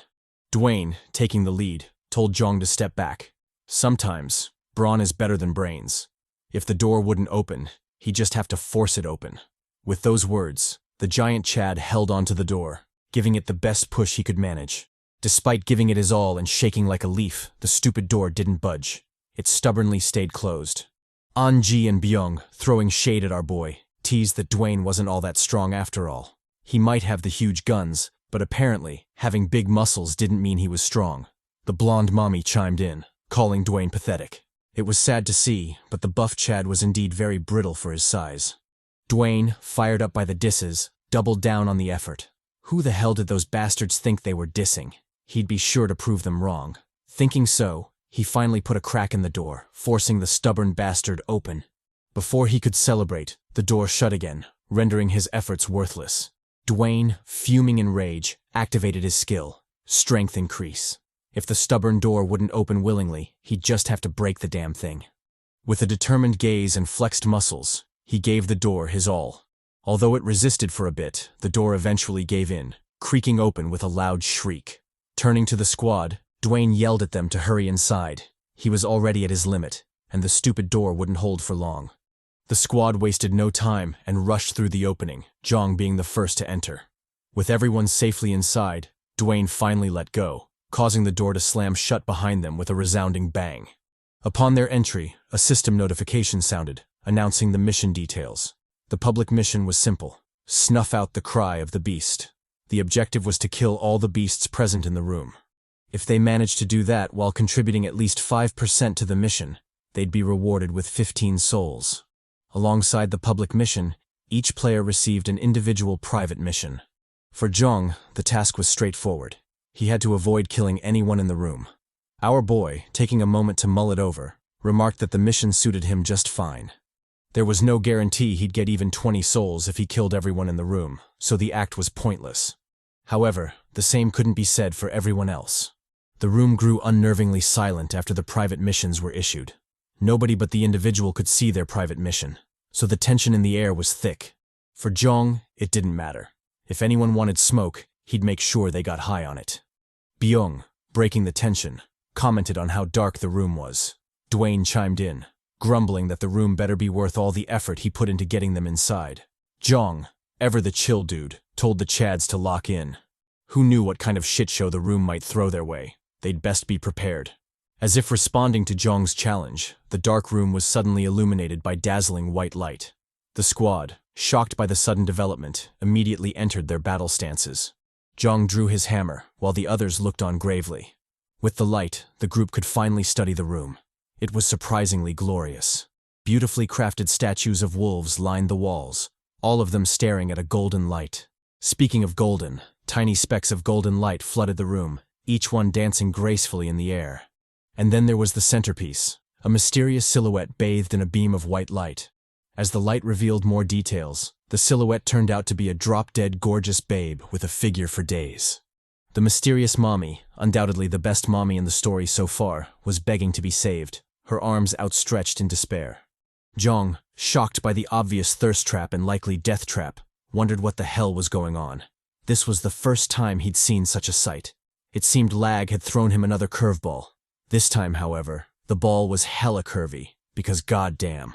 Dwayne, taking the lead, told Jeong to step back. Sometimes, brawn is better than brains. If the door wouldn't open, he'd just have to force it open. With those words, the giant Chad held onto the door, giving it the best push he could manage. Despite giving it his all and shaking like a leaf, the stupid door didn't budge. It stubbornly stayed closed. An-ji and Byung, throwing shade at our boy, teased that Dwayne wasn't all that strong after all. He might have the huge guns, but apparently, having big muscles didn't mean he was strong. The blonde mommy chimed in, calling Dwayne pathetic. It was sad to see, but the buff Chad was indeed very brittle for his size. Dwayne, fired up by the disses, doubled down on the effort. Who the hell did those bastards think they were dissing? He'd be sure to prove them wrong. Thinking so, he finally put a crack in the door, forcing the stubborn bastard open. Before he could celebrate, the door shut again, rendering his efforts worthless. Dwayne, fuming in rage, activated his skill. Strength increase. If the stubborn door wouldn't open willingly, he'd just have to break the damn thing. With a determined gaze and flexed muscles, he gave the door his all. Although it resisted for a bit, the door eventually gave in, creaking open with a loud shriek. Turning to the squad, Dwayne yelled at them to hurry inside. He was already at his limit, and the stupid door wouldn't hold for long. The squad wasted no time and rushed through the opening, Jeong being the first to enter. With everyone safely inside, Dwayne finally let go, causing the door to slam shut behind them with a resounding bang. Upon their entry, a system notification sounded, announcing the mission details. The public mission was simple: snuff out the cry of the beast. The objective was to kill all the beasts present in the room. If they managed to do that while contributing at least 5% to the mission, they'd be rewarded with 15 souls. Alongside the public mission, each player received an individual private mission. For Jeong, the task was straightforward. He had to avoid killing anyone in the room. Our boy, taking a moment to mull it over, remarked that the mission suited him just fine. There was no guarantee he'd get even 20 souls if he killed everyone in the room, so the act was pointless. However, the same couldn't be said for everyone else. The room grew unnervingly silent after the private missions were issued. Nobody but the individual could see their private mission, so the tension in the air was thick. For Jeong, it didn't matter. If anyone wanted smoke, he'd make sure they got high on it. Byung, breaking the tension, commented on how dark the room was. Dwayne chimed in, grumbling that the room better be worth all the effort he put into getting them inside. Jeong, ever the chill dude, told the Chads to lock in. Who knew what kind of shit show the room might throw their way? They'd best be prepared. As if responding to Jeong's challenge, the dark room was suddenly illuminated by dazzling white light. The squad, shocked by the sudden development, immediately entered their battle stances. Jeong drew his hammer, while the others looked on gravely. With the light, the group could finally study the room. It was surprisingly glorious. Beautifully crafted statues of wolves lined the walls, all of them staring at a golden light. Speaking of golden, tiny specks of golden light flooded the room, each one dancing gracefully in the air. And then there was the centerpiece, a mysterious silhouette bathed in a beam of white light. As the light revealed more details, the silhouette turned out to be a drop-dead gorgeous babe with a figure for days. The mysterious mommy, undoubtedly the best mommy in the story so far, was begging to be saved, her arms outstretched in despair. Jeong, shocked by the obvious thirst trap and likely death trap, wondered what the hell was going on. This was the first time he'd seen such a sight. It seemed Lag had thrown him another curveball. This time, however, the ball was hella curvy, because goddamn.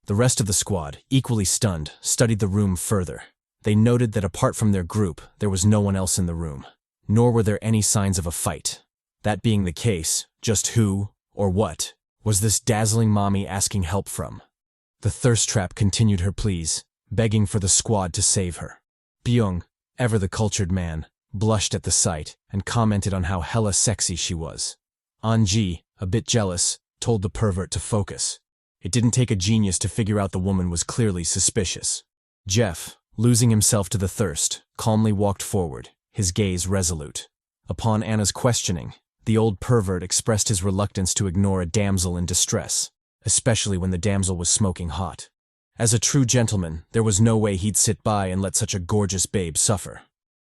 The rest of the squad, equally stunned, studied the room further. They noted that apart from their group, there was no one else in the room, nor were there any signs of a fight. That being the case, just who, or what, was this dazzling mommy asking help from? The thirst trap continued her pleas, begging for the squad to save her. Byung, ever the cultured man, blushed at the sight and commented on how hella sexy she was. An-ji, a bit jealous, told the pervert to focus. It didn't take a genius to figure out the woman was clearly suspicious. Jeff, losing himself to the thirst, calmly walked forward, his gaze resolute. Upon Anna's questioning, the old pervert expressed his reluctance to ignore a damsel in distress, especially when the damsel was smoking hot. As a true gentleman, there was no way he'd sit by and let such a gorgeous babe suffer.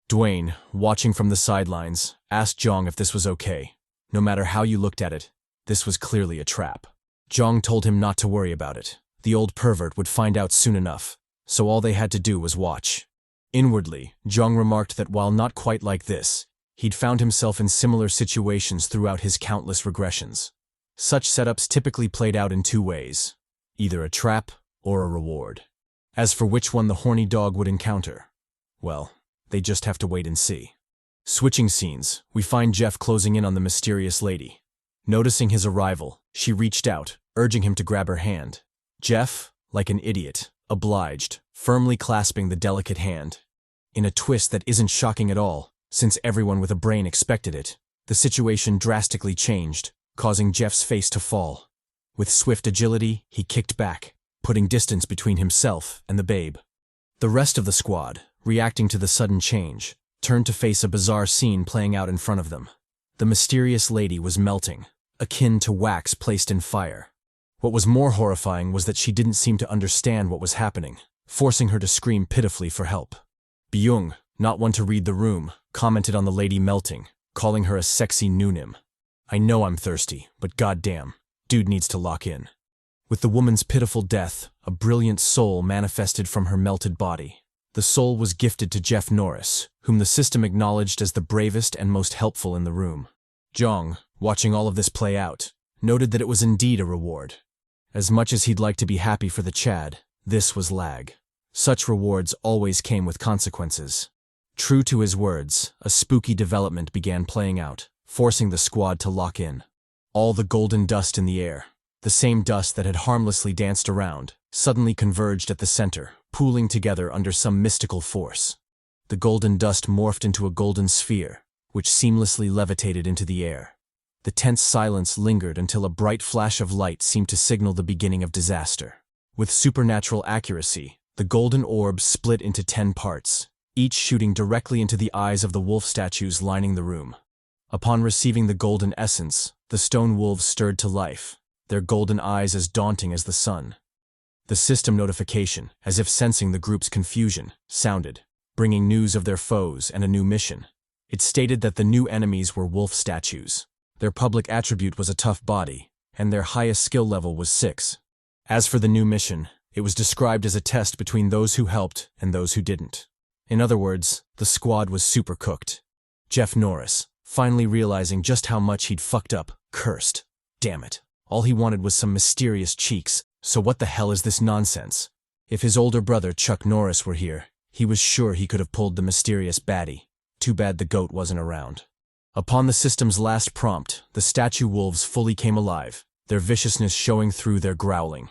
Dwayne, watching from the sidelines, asked Jeong if this was okay. No matter how you looked at it, this was clearly a trap. Jeong told him not to worry about it. The old pervert would find out soon enough, so all they had to do was watch. Inwardly, Jeong remarked that while not quite like this, he'd found himself in similar situations throughout his countless regressions. Such setups typically played out in two ways, either a trap or a reward. As for which one the horny dog would encounter, well, they just have to wait and see. Switching scenes, we find Jeff closing in on the mysterious lady. Noticing his arrival, she reached out, urging him to grab her hand. Jeff, like an idiot, obliged, firmly clasping the delicate hand. In a twist that isn't shocking at all, since everyone with a brain expected it, the situation drastically changed, causing Jeff's face to fall. With swift agility, he kicked back, putting distance between himself and the babe. The rest of the squad, reacting to the sudden change, turned to face a bizarre scene playing out in front of them. The mysterious lady was melting, akin to wax placed in fire. What was more horrifying was that she didn't seem to understand what was happening, forcing her to scream pitifully for help. Byung, not one to read the room, commented on the lady melting, calling her a sexy noonim. I know I'm thirsty, but goddamn, dude needs to lock in. With the woman's pitiful death, a brilliant soul manifested from her melted body. The soul was gifted to Jeff Norris, whom the system acknowledged as the bravest and most helpful in the room. Jeong, watching all of this play out, noted that it was indeed a reward. As much as he'd like to be happy for the Chad, this was Lag. Such rewards always came with consequences. True to his words, a spooky development began playing out, forcing the squad to lock in. All the golden dust in the air, the same dust that had harmlessly danced around, suddenly converged at the center, pooling together under some mystical force. The golden dust morphed into a golden sphere, which seamlessly levitated into the air. The tense silence lingered until a bright flash of light seemed to signal the beginning of disaster. With supernatural accuracy, the golden orb split into 10 parts, each shooting directly into the eyes of the wolf statues lining the room. Upon receiving the golden essence, the stone wolves stirred to life, their golden eyes as daunting as the sun. The system notification, as if sensing the group's confusion, sounded, bringing news of their foes and a new mission. It stated that the new enemies were wolf statues. Their public attribute was a tough body, and their highest skill level was 6. As for the new mission, it was described as a test between those who helped and those who didn't. In other words, the squad was super cooked. Jeff Norris, finally realizing just how much he'd fucked up, cursed. Damn it. All he wanted was some mysterious cheeks, so what the hell is this nonsense? If his older brother Chuck Norris were here, he was sure he could have pulled the mysterious baddie. Too bad the goat wasn't around. Upon the system's last prompt, the statue wolves fully came alive, their viciousness showing through their growling.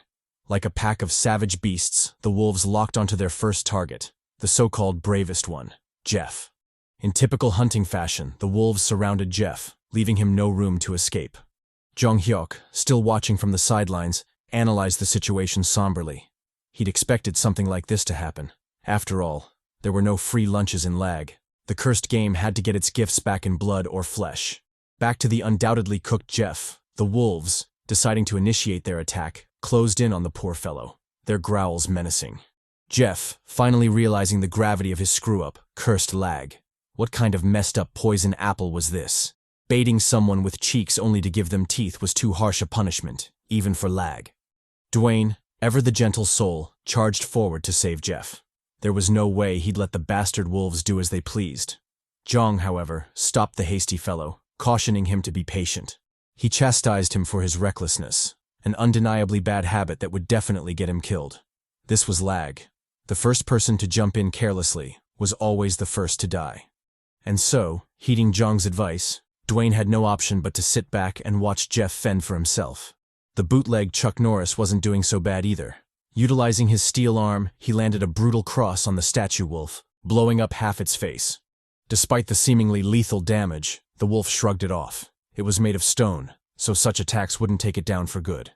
Like a pack of savage beasts, the wolves locked onto their first target, the so-called bravest one, Jeff. In typical hunting fashion, the wolves surrounded Jeff, leaving him no room to escape. Jeong Hyeok, still watching from the sidelines, analyzed the situation somberly. He'd expected something like this to happen. After all, there were no free lunches in L.A.G. The cursed game had to get its gifts back in blood or flesh. Back to the undoubtedly cooked Jeff, the wolves, deciding to initiate their attack, closed in on the poor fellow. their growls menacing. Jeff, finally realizing the gravity of his screw-up, cursed L.A.G. What kind of messed up poison apple was this? Baiting someone with cheeks only to give them teeth was too harsh a punishment, even for L.A.G. Dwayne, ever the gentle soul, charged forward to save Jeff. There was no way he'd let the bastard wolves do as they pleased. Jeong, however, stopped the hasty fellow, cautioning him to be patient. He chastised him for his recklessness, an undeniably bad habit that would definitely get him killed. This was L.A.G. The first person to jump in carelessly was always the first to die. And so, heeding Jeong's advice, Dwayne had no option but to sit back and watch Jeff fend for himself. The bootleg Chuck Norris wasn't doing so bad either. Utilizing his steel arm, he landed a brutal cross on the statue wolf, blowing up half its face. Despite the seemingly lethal damage, the wolf shrugged it off. It was made of stone, so such attacks wouldn't take it down for good.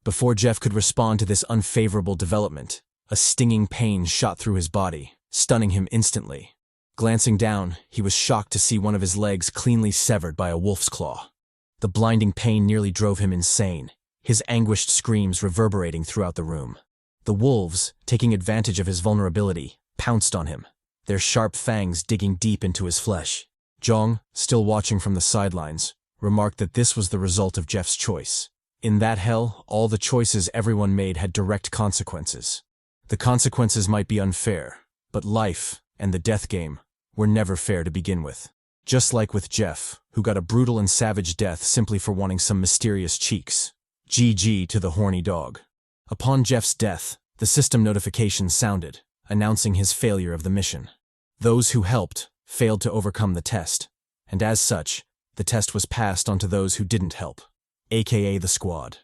Before Jeff could respond to this unfavorable development, a stinging pain shot through his body, stunning him instantly. Glancing down, he was shocked to see one of his legs cleanly severed by a wolf's claw. The blinding pain nearly drove him insane, his anguished screams reverberating throughout the room. The wolves, taking advantage of his vulnerability, pounced on him, their sharp fangs digging deep into his flesh. Jeong, still watching from the sidelines, remarked that this was the result of Jeff's choice. In that hell, all the choices everyone made had direct consequences. The consequences might be unfair, but life, and the death game, were never fair to begin with. Just like with Jeff, who got a brutal and savage death simply for wanting some mysterious cheeks. GG to the horny dog. Upon Jeff's death, the system notification sounded, announcing his failure of the mission. Those who helped failed to overcome the test, and as such, the test was passed on to those who didn't help, aka the squad.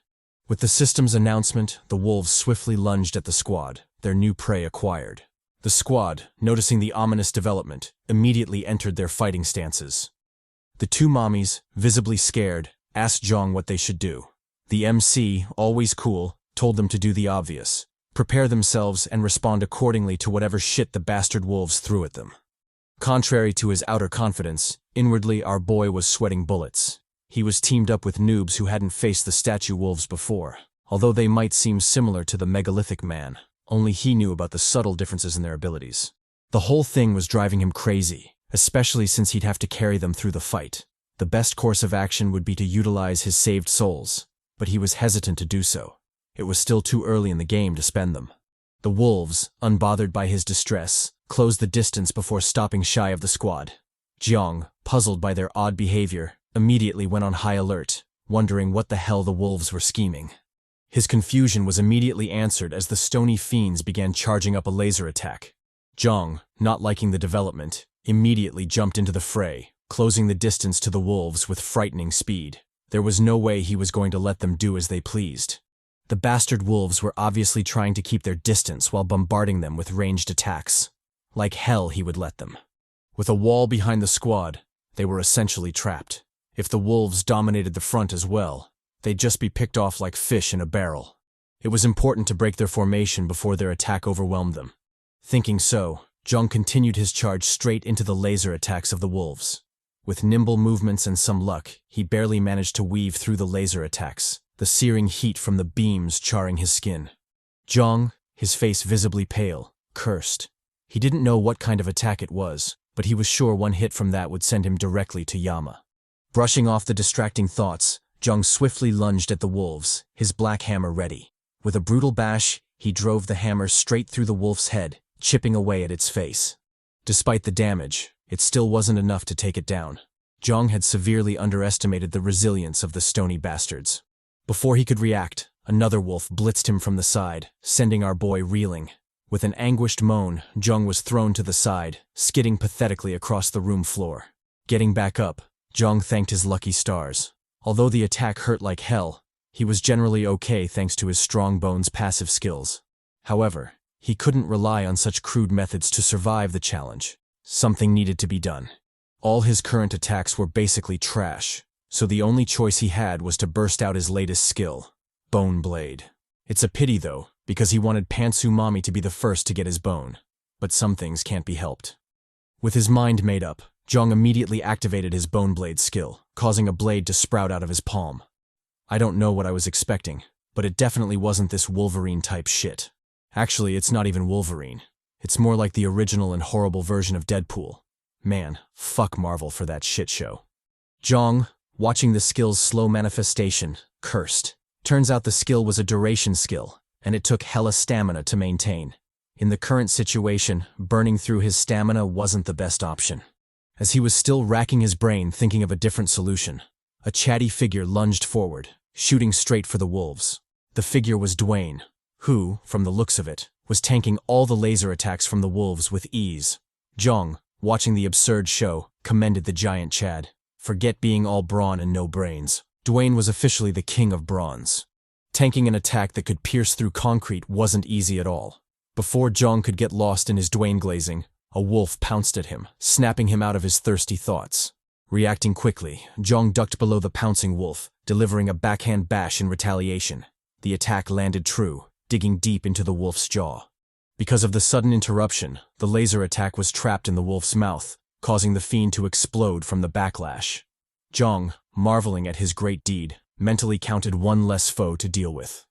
With the system's announcement, the wolves swiftly lunged at the squad, their new prey acquired. The squad, noticing the ominous development, immediately entered their fighting stances. The two mommies, visibly scared, asked Jeong what they should do. The MC, always cool, told them to do the obvious, prepare themselves and respond accordingly to whatever shit the bastard wolves threw at them. Contrary to his outer confidence, inwardly our boy was sweating bullets. He was teamed up with noobs who hadn't faced the statue wolves before, although they might seem similar to the megalithic man. Only he knew about the subtle differences in their abilities. The whole thing was driving him crazy, especially since he'd have to carry them through the fight. The best course of action would be to utilize his saved souls, but he was hesitant to do so. It was still too early in the game to spend them. The wolves, unbothered by his distress, closed the distance before stopping shy of the squad. Jeong, puzzled by their odd behavior, immediately went on high alert, wondering what the hell the wolves were scheming. His confusion was immediately answered as the stony fiends began charging up a laser attack. Jeong, not liking the development, immediately jumped into the fray, closing the distance to the wolves with frightening speed. There was no way he was going to let them do as they pleased. The bastard wolves were obviously trying to keep their distance while bombarding them with ranged attacks. Like hell he would let them. With a wall behind the squad, they were essentially trapped. If the wolves dominated the front as well, they'd just be picked off like fish in a barrel. It was important to break their formation before their attack overwhelmed them. Thinking so, Jeong continued his charge straight into the laser attacks of the wolves. With nimble movements and some luck, he barely managed to weave through the laser attacks, the searing heat from the beams charring his skin. Jeong, his face visibly pale, cursed. He didn't know what kind of attack it was, but he was sure one hit from that would send him directly to Yama. Brushing off the distracting thoughts, Jeong swiftly lunged at the wolves, his black hammer ready. With a brutal bash, he drove the hammer straight through the wolf's head, chipping away at its face. Despite the damage, it still wasn't enough to take it down. Jeong had severely underestimated the resilience of the stony bastards. Before he could react, another wolf blitzed him from the side, sending our boy reeling. With an anguished moan, Jeong was thrown to the side, skidding pathetically across the room floor. Getting back up, Jeong thanked his lucky stars. Although the attack hurt like hell, he was generally okay thanks to his strong bones' passive skills. However, he couldn't rely on such crude methods to survive the challenge. Something needed to be done. All his current attacks were basically trash, so the only choice he had was to burst out his latest skill, Bone Blade. It's a pity though, because he wanted Pantsu Mommy to be the first to get his bone. But some things can't be helped. With his mind made up, Jeong immediately activated his Bone Blade skill, causing a blade to sprout out of his palm. I don't know what I was expecting, but it definitely wasn't this Wolverine-type shit. Actually, it's not even Wolverine. It's more like the original and horrible version of Deadpool. Man, fuck Marvel for that shit show. Jeong, watching the skill's slow manifestation, cursed. Turns out the skill was a duration skill, and it took hella stamina to maintain. In the current situation, burning through his stamina wasn't the best option. As he was still racking his brain thinking of a different solution, a chatty figure lunged forward, shooting straight for the wolves. The figure was Dwayne, who, from the looks of it, was tanking all the laser attacks from the wolves with ease. Jeong, watching the absurd show, commended the giant Chad. Forget being all brawn and no brains. Dwayne was officially the king of bronze. Tanking an attack that could pierce through concrete wasn't easy at all. Before Jeong could get lost in his Dwayne glazing, a wolf pounced at him, snapping him out of his thirsty thoughts. Reacting quickly, Jeong ducked below the pouncing wolf, delivering a backhand bash in retaliation. The attack landed true, digging deep into the wolf's jaw. Because of the sudden interruption, the laser attack was trapped in the wolf's mouth, causing the fiend to explode from the backlash. Jeong, marveling at his great deed, mentally counted one less foe to deal with.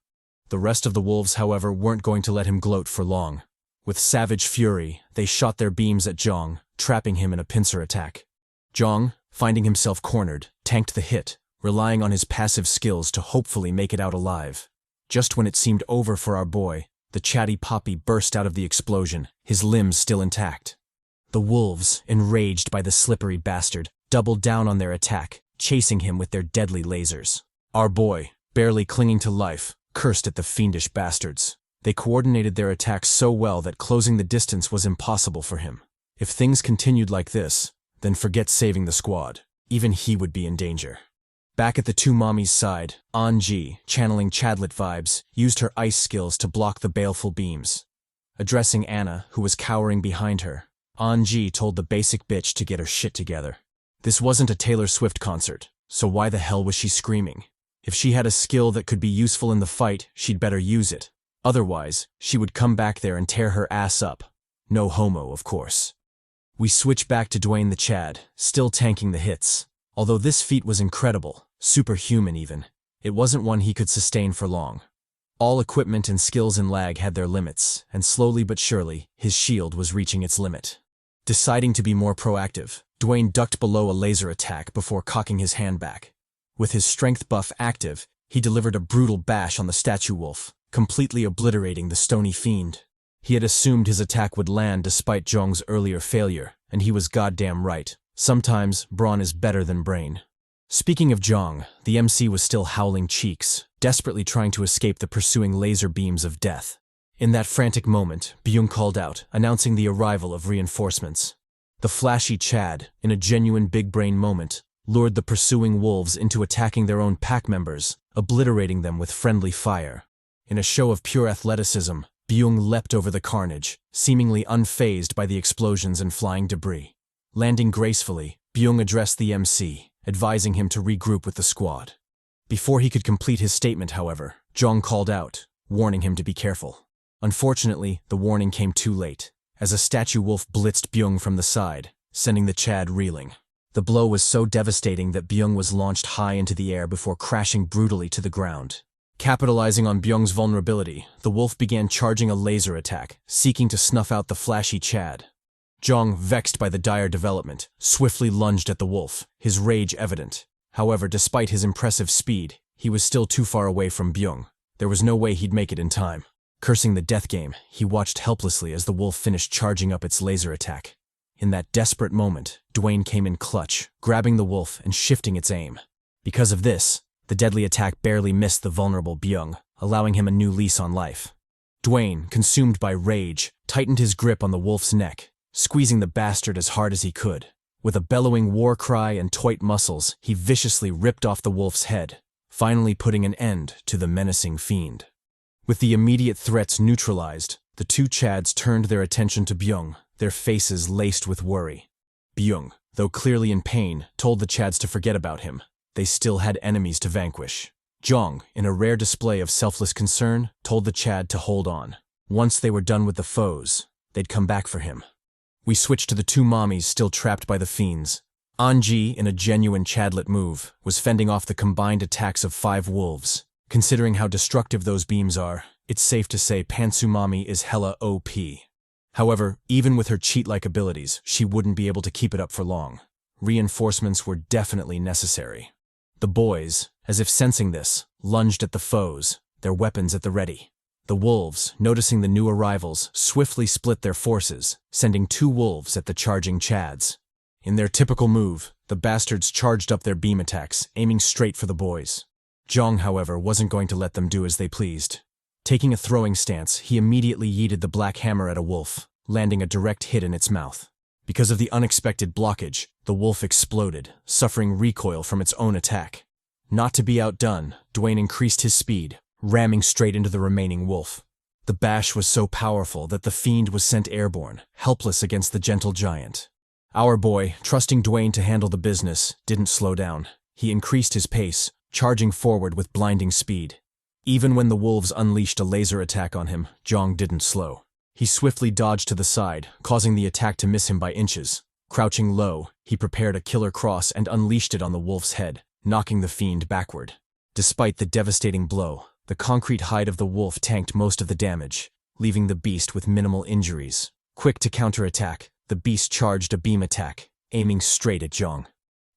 The rest of the wolves, however, weren't going to let him gloat for long. With savage fury, they shot their beams at Jeong, trapping him in a pincer attack. Jeong, finding himself cornered, tanked the hit, relying on his passive skills to hopefully make it out alive. Just when it seemed over for our boy, the chatty Poppy burst out of the explosion, his limbs still intact. The wolves, enraged by the slippery bastard, doubled down on their attack, chasing him with their deadly lasers. Our boy, barely clinging to life, cursed at the fiendish bastards. They coordinated their attacks so well that closing the distance was impossible for him. If things continued like this, then forget saving the squad. Even he would be in danger. Back at the two mommies' side, An-ji, channeling Chadlet vibes, used her ice skills to block the baleful beams. Addressing Anna, who was cowering behind her, An-ji told the basic bitch to get her shit together. This wasn't a Taylor Swift concert, so why the hell was she screaming? If she had a skill that could be useful in the fight, she'd better use it. Otherwise, she would come back there and tear her ass up. No homo, of course. We switch back to Dwayne the Chad, still tanking the hits. Although this feat was incredible, superhuman even, it wasn't one he could sustain for long. All equipment and skills in L.A.G had their limits, and slowly but surely, his shield was reaching its limit. Deciding to be more proactive, Dwayne ducked below a laser attack before cocking his hand back. With his strength buff active, he delivered a brutal bash on the statue wolf, completely obliterating the stony fiend. He had assumed his attack would land despite Jeong's earlier failure, and he was goddamn right. Sometimes, brawn is better than brain. Speaking of Jeong, the MC was still howling cheeks, desperately trying to escape the pursuing laser beams of death. In that frantic moment, Byung called out, announcing the arrival of reinforcements. The flashy Chad, in a genuine big brain moment, lured the pursuing wolves into attacking their own pack members, obliterating them with friendly fire. In a show of pure athleticism, Byung leapt over the carnage, seemingly unfazed by the explosions and flying debris. Landing gracefully, Byung addressed the MC, advising him to regroup with the squad. Before he could complete his statement, however, Jeong called out, warning him to be careful. Unfortunately, the warning came too late, as a statue wolf blitzed Byung from the side, sending the Chad reeling. The blow was so devastating that Byung was launched high into the air before crashing brutally to the ground. Capitalizing on Byung's vulnerability, the wolf began charging a laser attack, seeking to snuff out the flashy Chad. Jeong, vexed by the dire development, swiftly lunged at the wolf, his rage evident. However, despite his impressive speed, he was still too far away from Byung. There was no way he'd make it in time. Cursing the death game, he watched helplessly as the wolf finished charging up its laser attack. In that desperate moment, Dwayne came in clutch, grabbing the wolf and shifting its aim. Because of this, the deadly attack barely missed the vulnerable Byung, allowing him a new lease on life. Dwayne, consumed by rage, tightened his grip on the wolf's neck, squeezing the bastard as hard as he could. With a bellowing war cry and taut muscles, he viciously ripped off the wolf's head, finally putting an end to the menacing fiend. With the immediate threats neutralized, the two Chads turned their attention to Byung, their faces laced with worry. Byung, though clearly in pain, told the Chads to forget about him. They still had enemies to vanquish. Jeong, in a rare display of selfless concern, told the Chad to hold on. Once they were done with the foes, they'd come back for him. We switched to the two mommies still trapped by the fiends. An-ji, in a genuine Chadlet move, was fending off the combined attacks of 5 wolves. Considering how destructive those beams are, It's safe to say Pansumami is hella OP. However, even with her cheat-like abilities, she wouldn't be able to keep it up for long. Reinforcements were definitely necessary. The boys, as if sensing this, lunged at the foes, their weapons at the ready. The wolves, noticing the new arrivals, swiftly split their forces, sending 2 wolves at the charging Chads. In their typical move, the bastards charged up their beam attacks, aiming straight for the boys. Jeong, however, wasn't going to let them do as they pleased. Taking a throwing stance, he immediately yeeted the black hammer at a wolf, landing a direct hit in its mouth. Because of the unexpected blockage, the wolf exploded, suffering recoil from its own attack. Not to be outdone, Dwayne increased his speed, ramming straight into the remaining wolf. The bash was so powerful that the fiend was sent airborne, helpless against the gentle giant. Our boy, trusting Dwayne to handle the business, didn't slow down. He increased his pace, charging forward with blinding speed. Even when the wolves unleashed a laser attack on him, Jeong didn't slow. He swiftly dodged to the side, causing the attack to miss him by inches. Crouching low, he prepared a killer cross and unleashed it on the wolf's head, knocking the fiend backward. Despite the devastating blow, the concrete hide of the wolf tanked most of the damage, leaving the beast with minimal injuries. Quick to counterattack, the beast charged a beam attack, aiming straight at Jeong.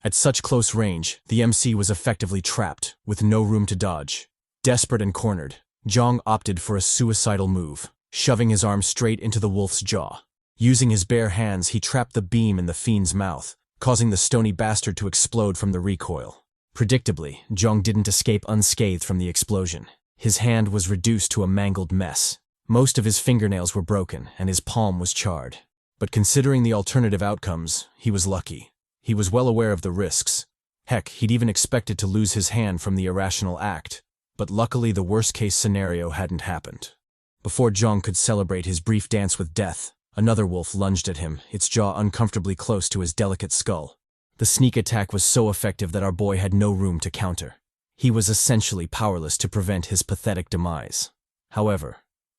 At such close range, the MC was effectively trapped, with no room to dodge. Desperate and cornered, Jeong opted for a suicidal move, shoving his arm straight into the wolf's jaw. Using his bare hands, he trapped the beam in the fiend's mouth, causing the stony bastard to explode from the recoil. Predictably, Jeong didn't escape unscathed from the explosion. His hand was reduced to a mangled mess. Most of his fingernails were broken, and his palm was charred. But considering the alternative outcomes, he was lucky. He was well aware of the risks. Heck, he'd even expected to lose his hand from the irrational act. But luckily the worst-case scenario hadn't happened. Before Jeong could celebrate his brief dance with death, another wolf lunged at him, its jaw uncomfortably close to his delicate skull. The sneak attack was so effective that our boy had no room to counter. He was essentially powerless to prevent his pathetic demise. However,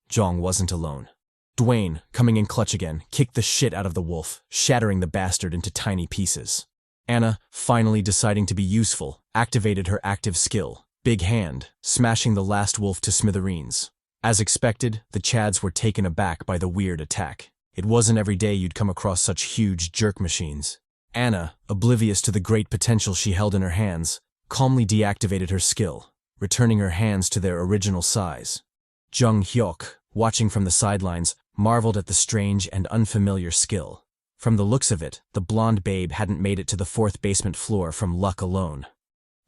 Jeong wasn't alone. Dwayne, coming in clutch again, kicked the shit out of the wolf, shattering the bastard into tiny pieces. Anna, finally deciding to be useful, activated her active skill, Big Hand, smashing the last wolf to smithereens. As expected, the Chads were taken aback by the weird attack. It wasn't every day you'd come across such huge jerk machines. Anna, oblivious to the great potential she held in her hands, calmly deactivated her skill, returning her hands to their original size. Jeong Hyeok, watching from the sidelines, marveled at the strange and unfamiliar skill. From the looks of it, the blonde babe hadn't made it to the 4th basement floor from luck alone.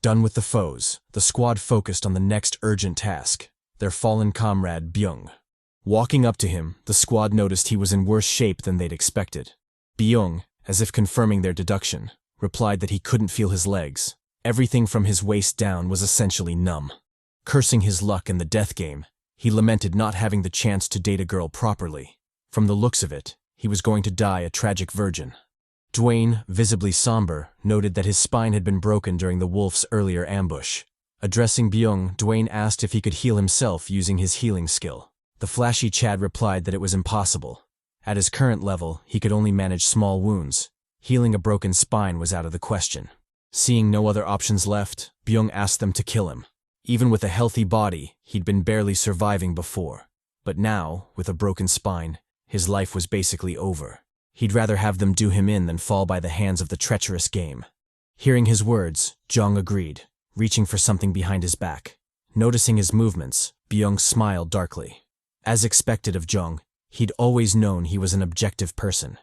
Done with the foes, the squad focused on the next urgent task, their fallen comrade Byung. Walking up to him, the squad noticed he was in worse shape than they'd expected. Byung, as if confirming their deduction, replied that he couldn't feel his legs. Everything from his waist down was essentially numb. Cursing his luck in the death game, he lamented not having the chance to date a girl properly. From the looks of it, he was going to die a tragic virgin. Dwayne, visibly somber, noted that his spine had been broken during the wolf's earlier ambush. Addressing Byung, Dwayne asked if he could heal himself using his healing skill. The flashy Chad replied that it was impossible. At his current level, he could only manage small wounds. Healing a broken spine was out of the question. Seeing no other options left, Byung asked them to kill him. Even with a healthy body, he'd been barely surviving before. But now, with a broken spine, his life was basically over. He'd rather have them do him in than fall by the hands of the treacherous game. Hearing his words, Jeong agreed, reaching for something behind his back. Noticing his movements, Byung smiled darkly. As expected of Jeong, he'd always known he was an objective person.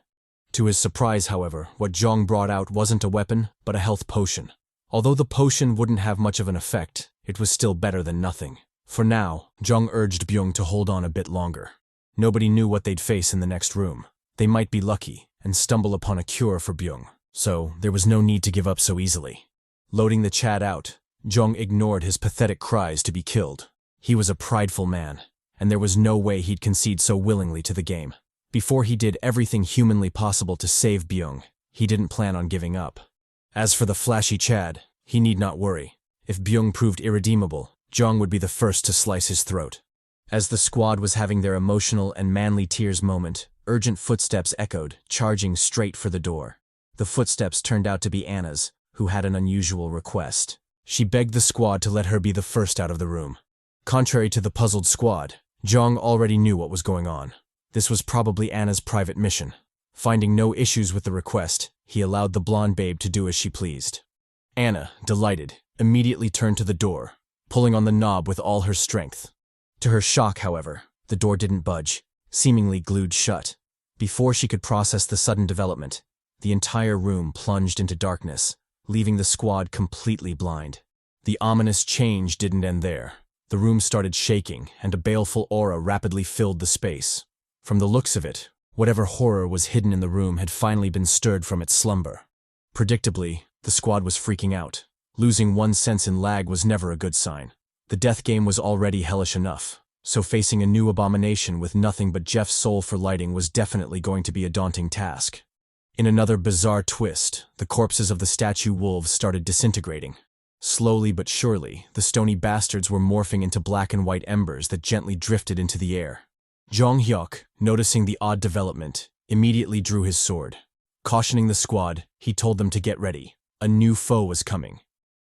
To his surprise, however, what Jeong brought out wasn't a weapon, but a health potion. Although the potion wouldn't have much of an effect, it was still better than nothing. For now, Jeong urged Byung to hold on a bit longer. Nobody knew what they'd face in the next room. They might be lucky and stumble upon a cure for Byung, so there was no need to give up so easily. Loading the Chad out, Jeong ignored his pathetic cries to be killed. He was a prideful man, and there was no way he'd concede so willingly to the game. Before he did everything humanly possible to save Byung, he didn't plan on giving up. As for the flashy Chad, he need not worry. If Byung proved irredeemable, Jeong would be the first to slice his throat. As the squad was having their emotional and manly tears moment, urgent footsteps echoed, charging straight for the door. The footsteps turned out to be Anna's, who had an unusual request. She begged the squad to let her be the first out of the room. Contrary to the puzzled squad, Jeong already knew what was going on. This was probably Anna's private mission. Finding no issues with the request, he allowed the blonde babe to do as she pleased. Anna, delighted, immediately turned to the door, pulling on the knob with all her strength. To her shock, however, the door didn't budge, seemingly glued shut. Before she could process the sudden development, the entire room plunged into darkness, leaving the squad completely blind. The ominous change didn't end there. The room started shaking, and a baleful aura rapidly filled the space. From the looks of it, whatever horror was hidden in the room had finally been stirred from its slumber. Predictably, the squad was freaking out. Losing one sense in L.A.G was never a good sign. The death game was already hellish enough, so facing a new abomination with nothing but Jeff's soul for lighting was definitely going to be a daunting task. In another bizarre twist, the corpses of the statue wolves started disintegrating. Slowly but surely, the stony bastards were morphing into black and white embers that gently drifted into the air. Jeong Hyeok, noticing the odd development, immediately drew his sword. Cautioning the squad, he told them to get ready. A new foe was coming.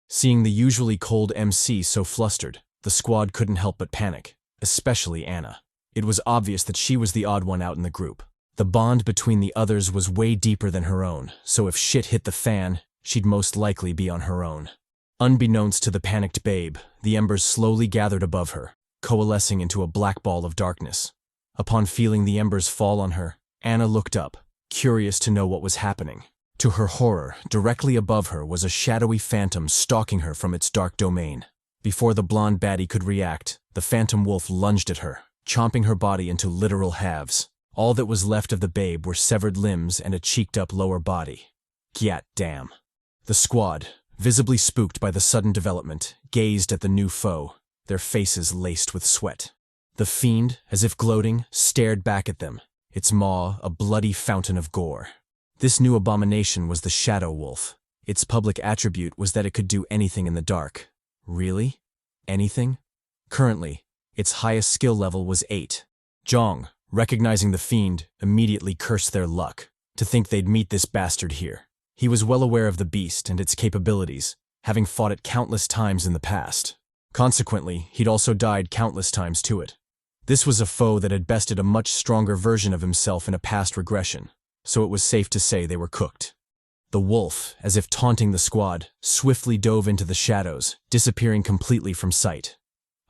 Seeing the usually cold MC so flustered, the squad couldn't help but panic, especially Anna. It was obvious that she was the odd one out in the group. The bond between the others was way deeper than her own, so if shit hit the fan, she'd most likely be on her own. Unbeknownst to the panicked babe, the embers slowly gathered above her, coalescing into a black ball of darkness. Upon feeling the embers fall on her, Anna looked up, curious to know what was happening. To her horror, directly above her was a shadowy phantom stalking her from its dark domain. Before the blonde baddie could react, the phantom wolf lunged at her, chomping her body into literal halves. All that was left of the babe were severed limbs and a cheeked-up lower body. Gyat damn. The squad, visibly spooked by the sudden development, gazed at the new foe, their faces laced with sweat. The fiend, as if gloating, stared back at them, its maw a bloody fountain of gore. This new abomination was the Shadow Wolf. Its public attribute was that it could do anything in the dark. Really? Anything? Currently, its highest skill level was 8. Jeong, recognizing the fiend, immediately cursed their luck. To think they'd meet this bastard here. He was well aware of the beast and its capabilities, having fought it countless times in the past. Consequently, he'd also died countless times to it. This was a foe that had bested a much stronger version of himself in a past regression, so it was safe to say they were cooked. The wolf, as if taunting the squad, swiftly dove into the shadows, disappearing completely from sight.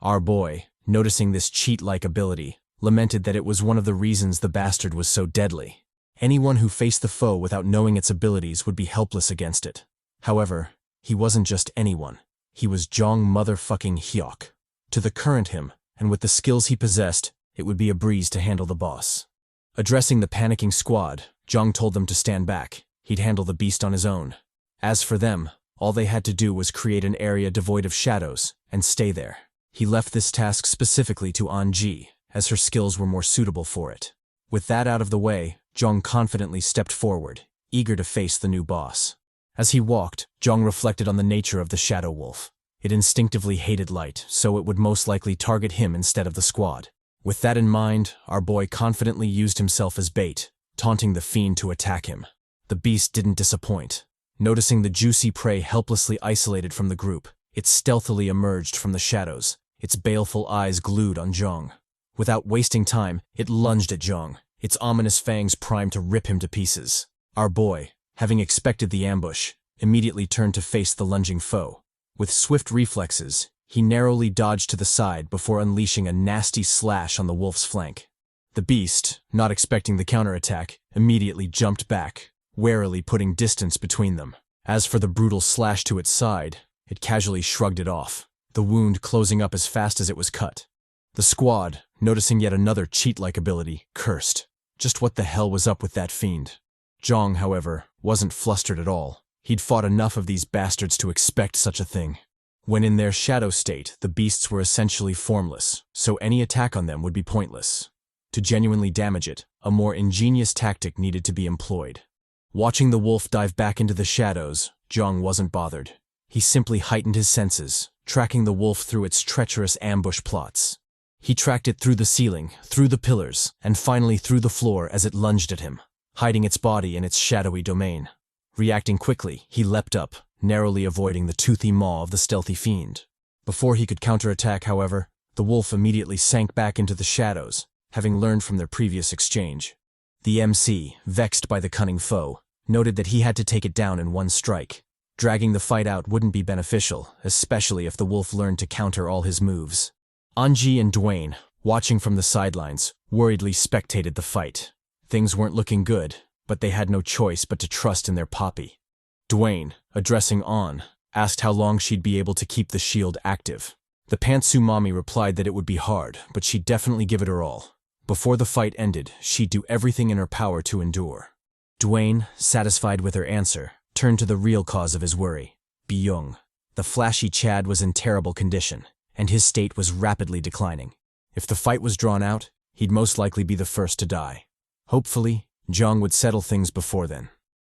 Our boy, noticing this cheat-like ability, lamented that it was one of the reasons the bastard was so deadly. Anyone who faced the foe without knowing its abilities would be helpless against it. However, he wasn't just anyone. He was Jeong motherfucking Hyeok. To the current him, and with the skills he possessed, it would be a breeze to handle the boss. Addressing the panicking squad, Jeong told them to stand back. He'd handle the beast on his own. As for them, all they had to do was create an area devoid of shadows, and stay there. He left this task specifically to An-ji, as her skills were more suitable for it. With that out of the way, Jeong confidently stepped forward, eager to face the new boss. As he walked, Jeong reflected on the nature of the Shadow Wolf. It instinctively hated light, so it would most likely target him instead of the squad. With that in mind, our boy confidently used himself as bait, taunting the fiend to attack him. The beast didn't disappoint. Noticing the juicy prey helplessly isolated from the group, it stealthily emerged from the shadows, its baleful eyes glued on Jeong. Without wasting time, it lunged at Jeong, its ominous fangs primed to rip him to pieces. Our boy, having expected the ambush, immediately turned to face the lunging foe. With swift reflexes, he narrowly dodged to the side before unleashing a nasty slash on the wolf's flank. The beast, not expecting the counterattack, immediately jumped back, warily putting distance between them. As for the brutal slash to its side, it casually shrugged it off, the wound closing up as fast as it was cut. The squad, noticing yet another cheat-like ability, cursed. Just what the hell was up with that fiend? Jeong, however, wasn't flustered at all. He'd fought enough of these bastards to expect such a thing. When in their shadow state, the beasts were essentially formless, so any attack on them would be pointless. To genuinely damage it, a more ingenious tactic needed to be employed. Watching the wolf dive back into the shadows, Jeong wasn't bothered. He simply heightened his senses, tracking the wolf through its treacherous ambush plots. He tracked it through the ceiling, through the pillars, and finally through the floor as it lunged at him, hiding its body in its shadowy domain. Reacting quickly, he leapt up, narrowly avoiding the toothy maw of the stealthy fiend. Before he could counterattack, however, The wolf immediately sank back into the shadows, having learned from their previous exchange. The MC, vexed by the cunning foe, noted that he had to take it down in one strike. Dragging the fight out wouldn't be beneficial, especially if the wolf learned to counter all his moves. Anji and Dwayne, watching from the sidelines, worriedly spectated the fight. Things weren't looking good, but they had no choice but to trust in their poppy. Dwayne, addressing An, asked how long she'd be able to keep the shield active. The pantsu mommy replied that it would be hard, but she'd definitely give it her all. Before the fight ended, she'd do everything in her power to endure. Dwayne, satisfied with her answer, turned to the real cause of his worry, Byung. The flashy Chad was in terrible condition, and his state was rapidly declining. If the fight was drawn out, he'd most likely be the first to die. Hopefully, Jeong would settle things before then.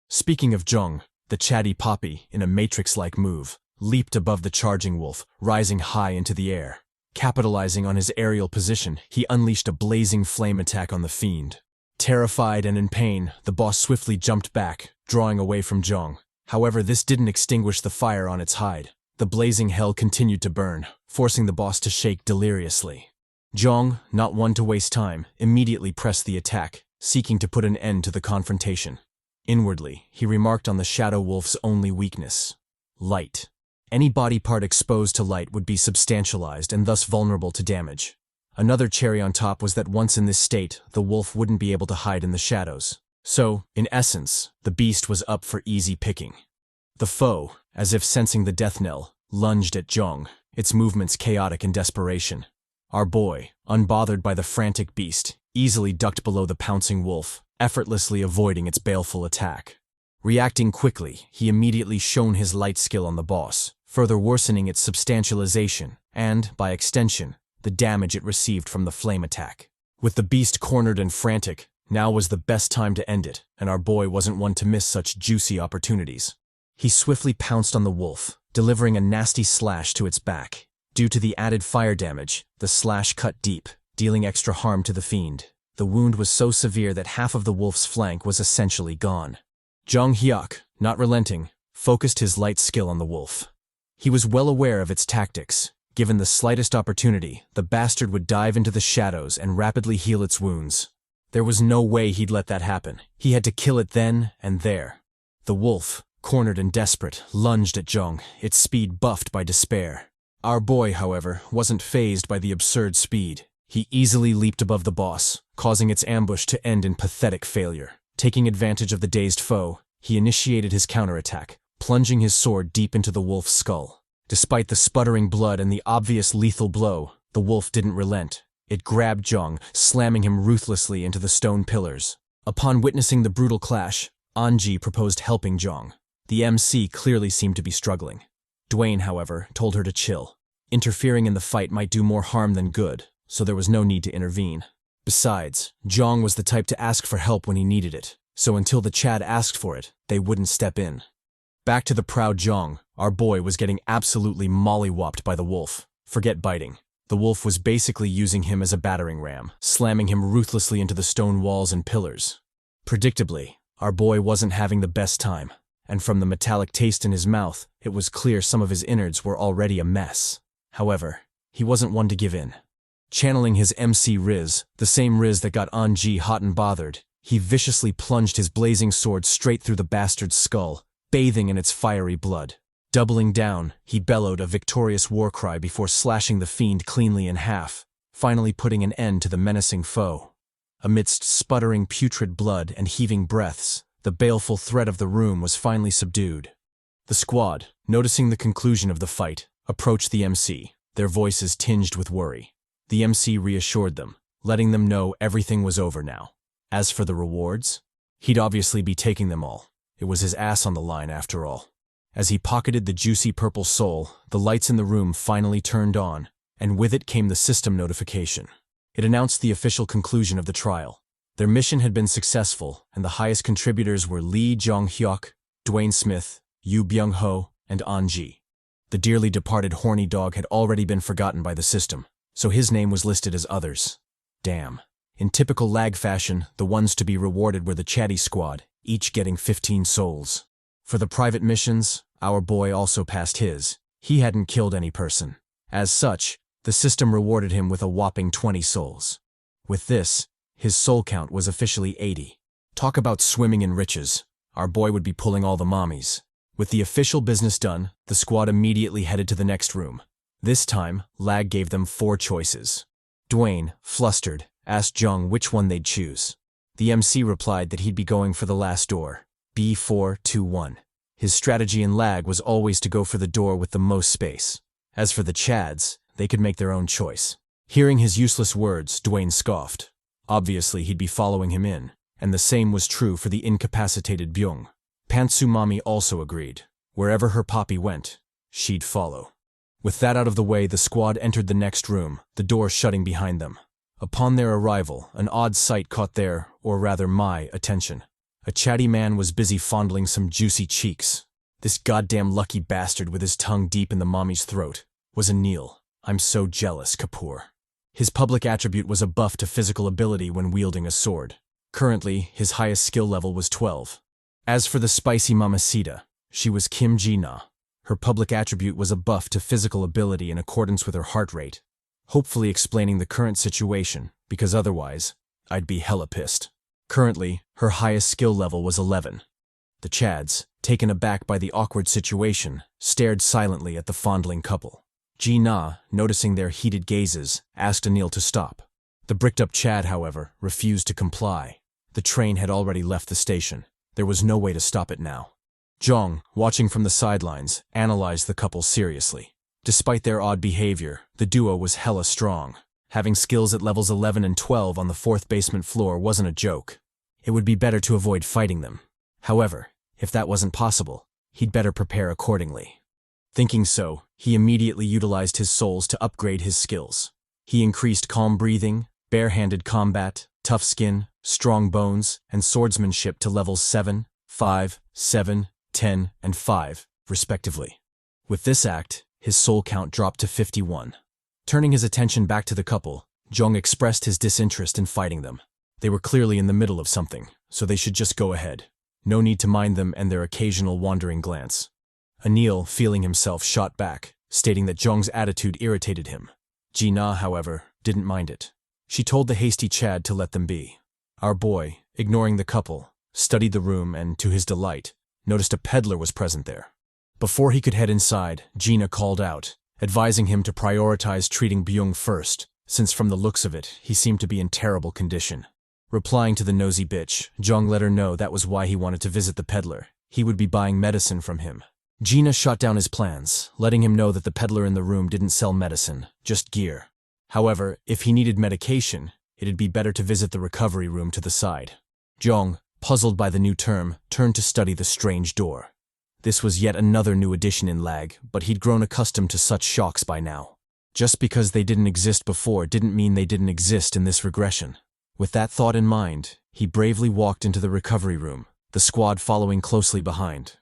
Speaking of Jeong, the CHADY Poppy, in a Matrix-like move, leaped above the charging wolf, rising high into the air. Capitalizing on his aerial position, he unleashed a blazing flame attack on the fiend. Terrified and in pain, the boss swiftly jumped back, drawing away from Jeong. However, this didn't extinguish the fire on its hide. The blazing hell continued to burn, forcing the boss to shake deliriously. Jeong, not one to waste time, immediately pressed the attack, seeking to put an end to the confrontation. Inwardly, he remarked on the Shadow Wolf's only weakness: light. Any body part exposed to light would be substantialized and thus vulnerable to damage. Another cherry on top was that once in this state, the wolf wouldn't be able to hide in the shadows. So, in essence, the beast was up for easy picking. The foe, as if sensing the death knell, lunged at Jeong, its movements chaotic in desperation. Our boy, unbothered by the frantic beast, easily ducked below the pouncing wolf, effortlessly avoiding its baleful attack. Reacting quickly, he immediately shone his light skill on the boss, further worsening its substantialization and, by extension, the damage it received from the flame attack. With the beast cornered and frantic, now was the best time to end it, and our boy wasn't one to miss such juicy opportunities. He swiftly pounced on the wolf, delivering a nasty slash to its back. Due to the added fire damage, the slash cut deep, dealing extra harm to the fiend. The wound was so severe that half of the wolf's flank was essentially gone. Jeong Hyeok, not relenting, focused his light skill on the wolf. He was well aware of its tactics. Given the slightest opportunity, the bastard would dive into the shadows and rapidly heal its wounds. There was no way he'd let that happen. He had to kill it then and there. The wolf, cornered and desperate, lunged at Jeong, its speed buffed by despair. Our boy, however, wasn't fazed by the absurd speed. He easily leaped above the boss, causing its ambush to end in pathetic failure. Taking advantage of the dazed foe, he initiated his counterattack, plunging his sword deep into the wolf's skull. Despite the sputtering blood and the obvious lethal blow, the wolf didn't relent. It grabbed Jeong, slamming him ruthlessly into the stone pillars. Upon witnessing the brutal clash, Anji proposed helping Jeong. The MC clearly seemed to be struggling. Dwayne, however, told her to chill. Interfering in the fight might do more harm than good, so there was no need to intervene. Besides, Jeong was the type to ask for help when he needed it, so until the Chad asked for it, they wouldn't step in. Back to the proud Jeong, our boy was getting absolutely mollywopped by the wolf. Forget biting. The wolf was basically using him as a battering ram, slamming him ruthlessly into the stone walls and pillars. Predictably, our boy wasn't having the best time, and from the metallic taste in his mouth, it was clear some of his innards were already a mess. However, he wasn't one to give in. Channeling his MC Riz, the same Riz that got Anji hot and bothered, he viciously plunged his blazing sword straight through the bastard's skull, bathing in its fiery blood. Doubling down, he bellowed a victorious war cry before slashing the fiend cleanly in half, finally putting an end to the menacing foe. Amidst sputtering putrid blood and heaving breaths, the baleful threat of the room was finally subdued. The squad, noticing the conclusion of the fight, approached the MC, their voices tinged with worry. The MC reassured them, letting them know everything was over now. As for the rewards, he'd obviously be taking them all. It was his ass on the line after all. As he pocketed the juicy purple soul, the lights in the room finally turned on, and with it came the system notification. It announced the official conclusion of the trial. Their mission had been successful, and the highest contributors were Lee Jeong Hyeok, Dwayne Smith, Yoo Byung-ho, and Anji. The dearly departed horny dog had already been forgotten by the system, so his name was listed as others. Damn. In typical Lag fashion, the ones to be rewarded were the CHADY squad, each getting 15 souls. For the private missions, our boy also passed his. He hadn't killed any person. As such, The system rewarded him with a whopping 20 souls. With this, his soul count was officially 80. Talk about swimming in riches. Our boy would be pulling all the mommies. With the official business done, the squad immediately headed to the next room. This time, Lag gave them 4 choices. Dwayne, flustered, asked Jeong which one they'd choose. The MC replied that he'd be going for the last door, B421. His strategy in Lag was always to go for the door with the most space. As for the Chads, they could make their own choice. Hearing his useless words, Dwayne scoffed. Obviously, he'd be following him in, and the same was true for the incapacitated Byung. Pantsu Mommy also agreed. Wherever her poppy went, she'd follow. With that out of the way, the squad entered the next room, the door shutting behind them. Upon their arrival, an odd sight caught their, or rather my, attention. A chatty man was busy fondling some juicy cheeks. This goddamn lucky bastard with his tongue deep in the mommy's throat was Anil. I'm so jealous, Kapoor. His public attribute was a buff to physical ability when wielding a sword. Currently, his highest skill level was 12. As for the spicy mamacita, she was Kim Ji-na. Her public attribute was a buff to physical ability in accordance with her heart rate. Hopefully explaining the current situation, because otherwise, I'd be hella pissed. Currently, her highest skill level was 11. The Chads, taken aback by the awkward situation, stared silently at the fondling couple. Ji-na, noticing their heated gazes, asked Anil to stop. The bricked-up Chad, however, refused to comply. The train had already left the station. There was no way to stop it now. Jeong, watching from the sidelines, analyzed the couple seriously. Despite their odd behavior, the duo was hella strong. Having skills at levels 11 and 12 on the 4th basement floor wasn't a joke. It would be better to avoid fighting them. However, if that wasn't possible, he'd better prepare accordingly. Thinking so, he immediately utilized his souls to upgrade his skills. He increased calm breathing, bare-handed combat, tough skin, strong bones, and swordsmanship to levels 7, 5, 7, 10, and 5, respectively. With this act, his soul count dropped to 51. Turning his attention back to the couple, Jeong expressed his disinterest in fighting them. They were clearly in the middle of something, so they should just go ahead. No need to mind them and their occasional wandering glance. Anil, feeling himself, shot back, stating that Jeong's attitude irritated him. Ji-na, however, didn't mind it. She told the hasty Chad to let them be. Our boy, ignoring the couple, studied the room and, to his delight, noticed a peddler was present there. Before he could head inside, Gina called out, advising him to prioritize treating Byung first, since from the looks of it, he seemed to be in terrible condition. Replying to the nosy bitch, Jeong let her know that was why he wanted to visit the peddler. He would be buying medicine from him. Gina shot down his plans, letting him know that the peddler in the room didn't sell medicine, just gear. However, if he needed medication, it'd be better to visit the recovery room to the side. Jeong, puzzled by the new term, turned to study the strange door. This was yet another new addition in Lag, but he'd grown accustomed to such shocks by now. Just because they didn't exist before didn't mean they didn't exist in this regression. With that thought in mind, he bravely walked into the recovery room, the squad following closely behind.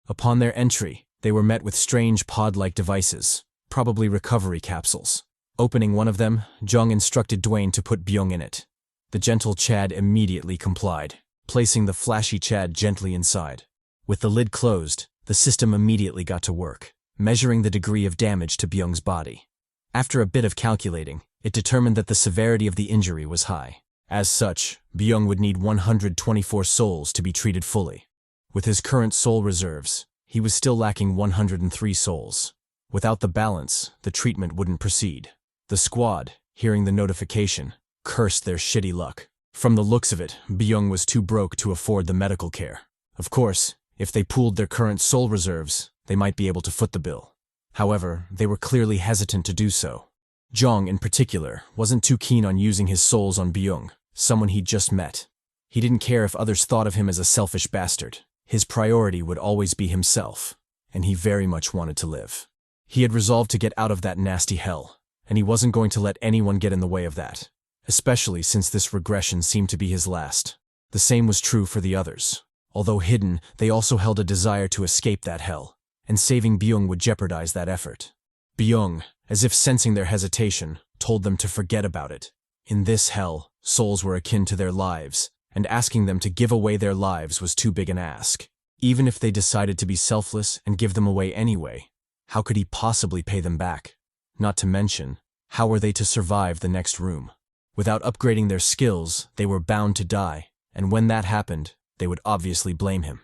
Upon their entry, they were met with strange pod-like devices, probably recovery capsules. Opening one of them, Jeong instructed Dwayne to put Byung in it. The gentle Chad immediately complied, placing the flashy Chad gently inside. With the lid closed, the system immediately got to work, measuring the degree of damage to Byung's body. After a bit of calculating, it determined that the severity of the injury was high. As such, Byung would need 124 souls to be treated fully. With his current soul reserves, he was still lacking 103 souls. Without the balance, the treatment wouldn't proceed. The squad, hearing the notification, cursed their shitty luck. From the looks of it, Byung was too broke to afford the medical care. Of course, if they pooled their current soul reserves, they might be able to foot the bill. However, they were clearly hesitant to do so. Jeong, in particular, wasn't too keen on using his souls on Byung, someone he'd just met. He didn't care if others thought of him as a selfish bastard. His priority would always be himself, and he very much wanted to live. He had resolved to get out of that nasty hell, and he wasn't going to let anyone get in the way of that, especially since this regression seemed to be his last. The same was true for the others. Although hidden, they also held a desire to escape that hell, and saving Byung would jeopardize that effort. Byung, as if sensing their hesitation, told them to forget about it. In this hell, souls were akin to their lives, and asking them to give away their lives was too big an ask. Even if they decided to be selfless and give them away anyway, how could he possibly pay them back? Not to mention, How were they to survive the next room? Without upgrading their skills, they were bound to die, and when that happened, they would obviously blame him.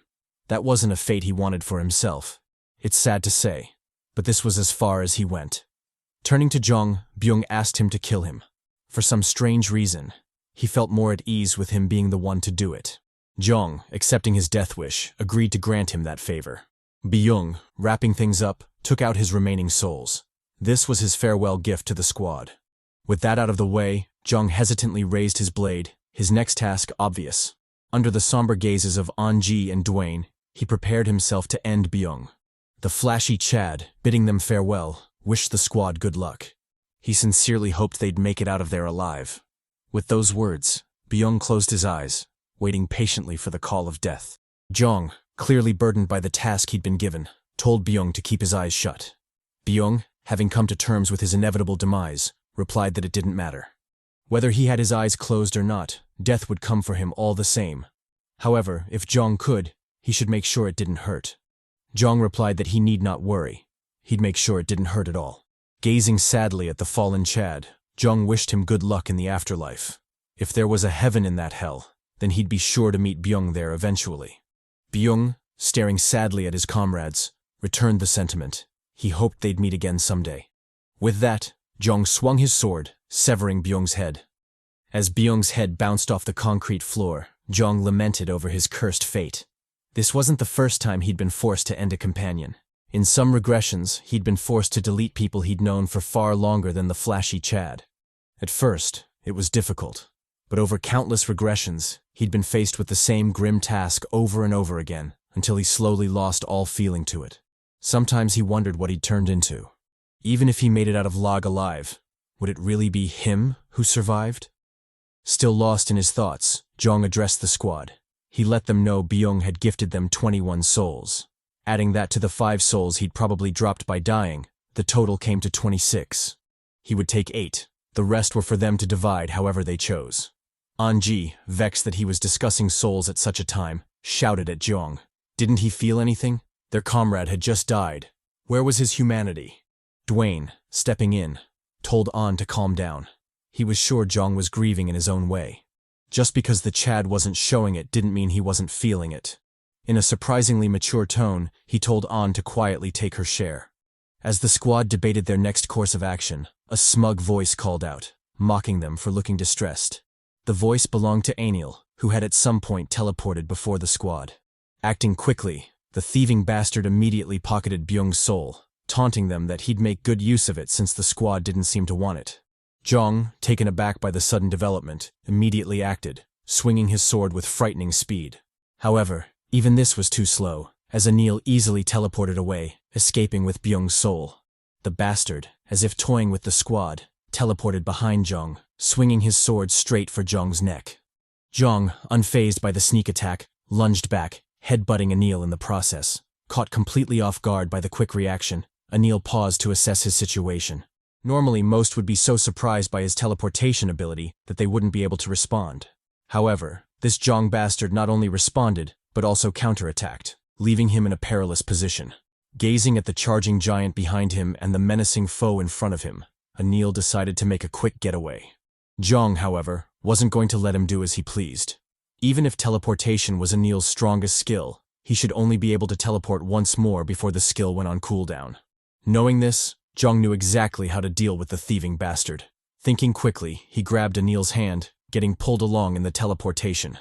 That wasn't a fate he wanted for himself. It's sad to say, but this was as far as he went. Turning to Jeong, Byung asked him to kill him. For some strange reason, he felt more at ease with him being the one to do it. Jeong, accepting his death wish, agreed to grant him that favor. Byung, wrapping things up, took out his remaining souls. This was his farewell gift to the squad. With that out of the way, Jeong hesitantly raised his blade, his next task obvious. Under the somber gazes of An-ji and Dwayne, he prepared himself to end Byung. The flashy Chad, bidding them farewell, wished the squad good luck. He sincerely hoped they'd make it out of there alive. With those words, Byung closed his eyes, waiting patiently for the call of death. Jeong, clearly burdened by the task he'd been given, told Byung to keep his eyes shut. Byung, having come to terms with his inevitable demise, replied that it didn't matter. Whether he had his eyes closed or not, death would come for him all the same. However, if Jeong could, he should make sure it didn't hurt. Jeong replied that he need not worry. He'd make sure it didn't hurt at all. Gazing sadly at the fallen Chad, Jeong wished him good luck in the afterlife. If there was a heaven in that hell, then he'd be sure to meet Byung there eventually. Byung, staring sadly at his comrades, returned the sentiment. He hoped they'd meet again someday. With that, Jeong swung his sword, severing Byung's head. As Byung's head bounced off the concrete floor, Jeong lamented over his cursed fate. This wasn't the first time he'd been forced to end a companion. In some regressions, he'd been forced to delete people he'd known for far longer than the flashy Chad. At first, it was difficult, but over countless regressions, he'd been faced with the same grim task over and over again, until he slowly lost all feeling to it. Sometimes he wondered what he'd turned into. Even if he made it out of L.A.G alive, would it really be him who survived? Still lost in his thoughts, Jeong addressed the squad. He let them know Byung had gifted them 21 souls. Adding that to the 5 souls he'd probably dropped by dying, the total came to 26. He would take 8. The rest were for them to divide however they chose. An-ji, vexed that he was discussing souls at such a time, shouted at Jeong. Didn't he feel anything? Their comrade had just died. Where was his humanity? Dwayne, stepping in, told An to calm down. He was sure Jeong was grieving in his own way. Just because the Chad wasn't showing it didn't mean he wasn't feeling it. In a surprisingly mature tone, he told An to quietly take her share. As the squad debated their next course of action, a smug voice called out, mocking them for looking distressed. The voice belonged to Anil, who had at some point teleported before the squad. Acting quickly, the thieving bastard immediately pocketed Byung's soul, taunting them that he'd make good use of it since the squad didn't seem to want it. Jeong, taken aback by the sudden development, immediately acted, swinging his sword with frightening speed. However, even this was too slow, as Anil easily teleported away, escaping with Byung's soul. The bastard, as if toying with the squad, teleported behind Jeong, swinging his sword straight for Jeong's neck. Jeong, unfazed by the sneak attack, lunged back, headbutting Anil in the process. Caught completely off guard by the quick reaction, Anil paused to assess his situation. Normally, most would be so surprised by his teleportation ability that they wouldn't be able to respond. However, this Jeong bastard not only responded, but also counterattacked, leaving him in a perilous position. Gazing at the charging giant behind him and the menacing foe in front of him, Anil decided to make a quick getaway. Jeong, however, wasn't going to let him do as he pleased. Even if teleportation was Anil's strongest skill, he should only be able to teleport once more before the skill went on cooldown. Knowing this, Jeong knew exactly how to deal with the thieving bastard. Thinking quickly, he grabbed Anil's hand, getting pulled along in the teleportation.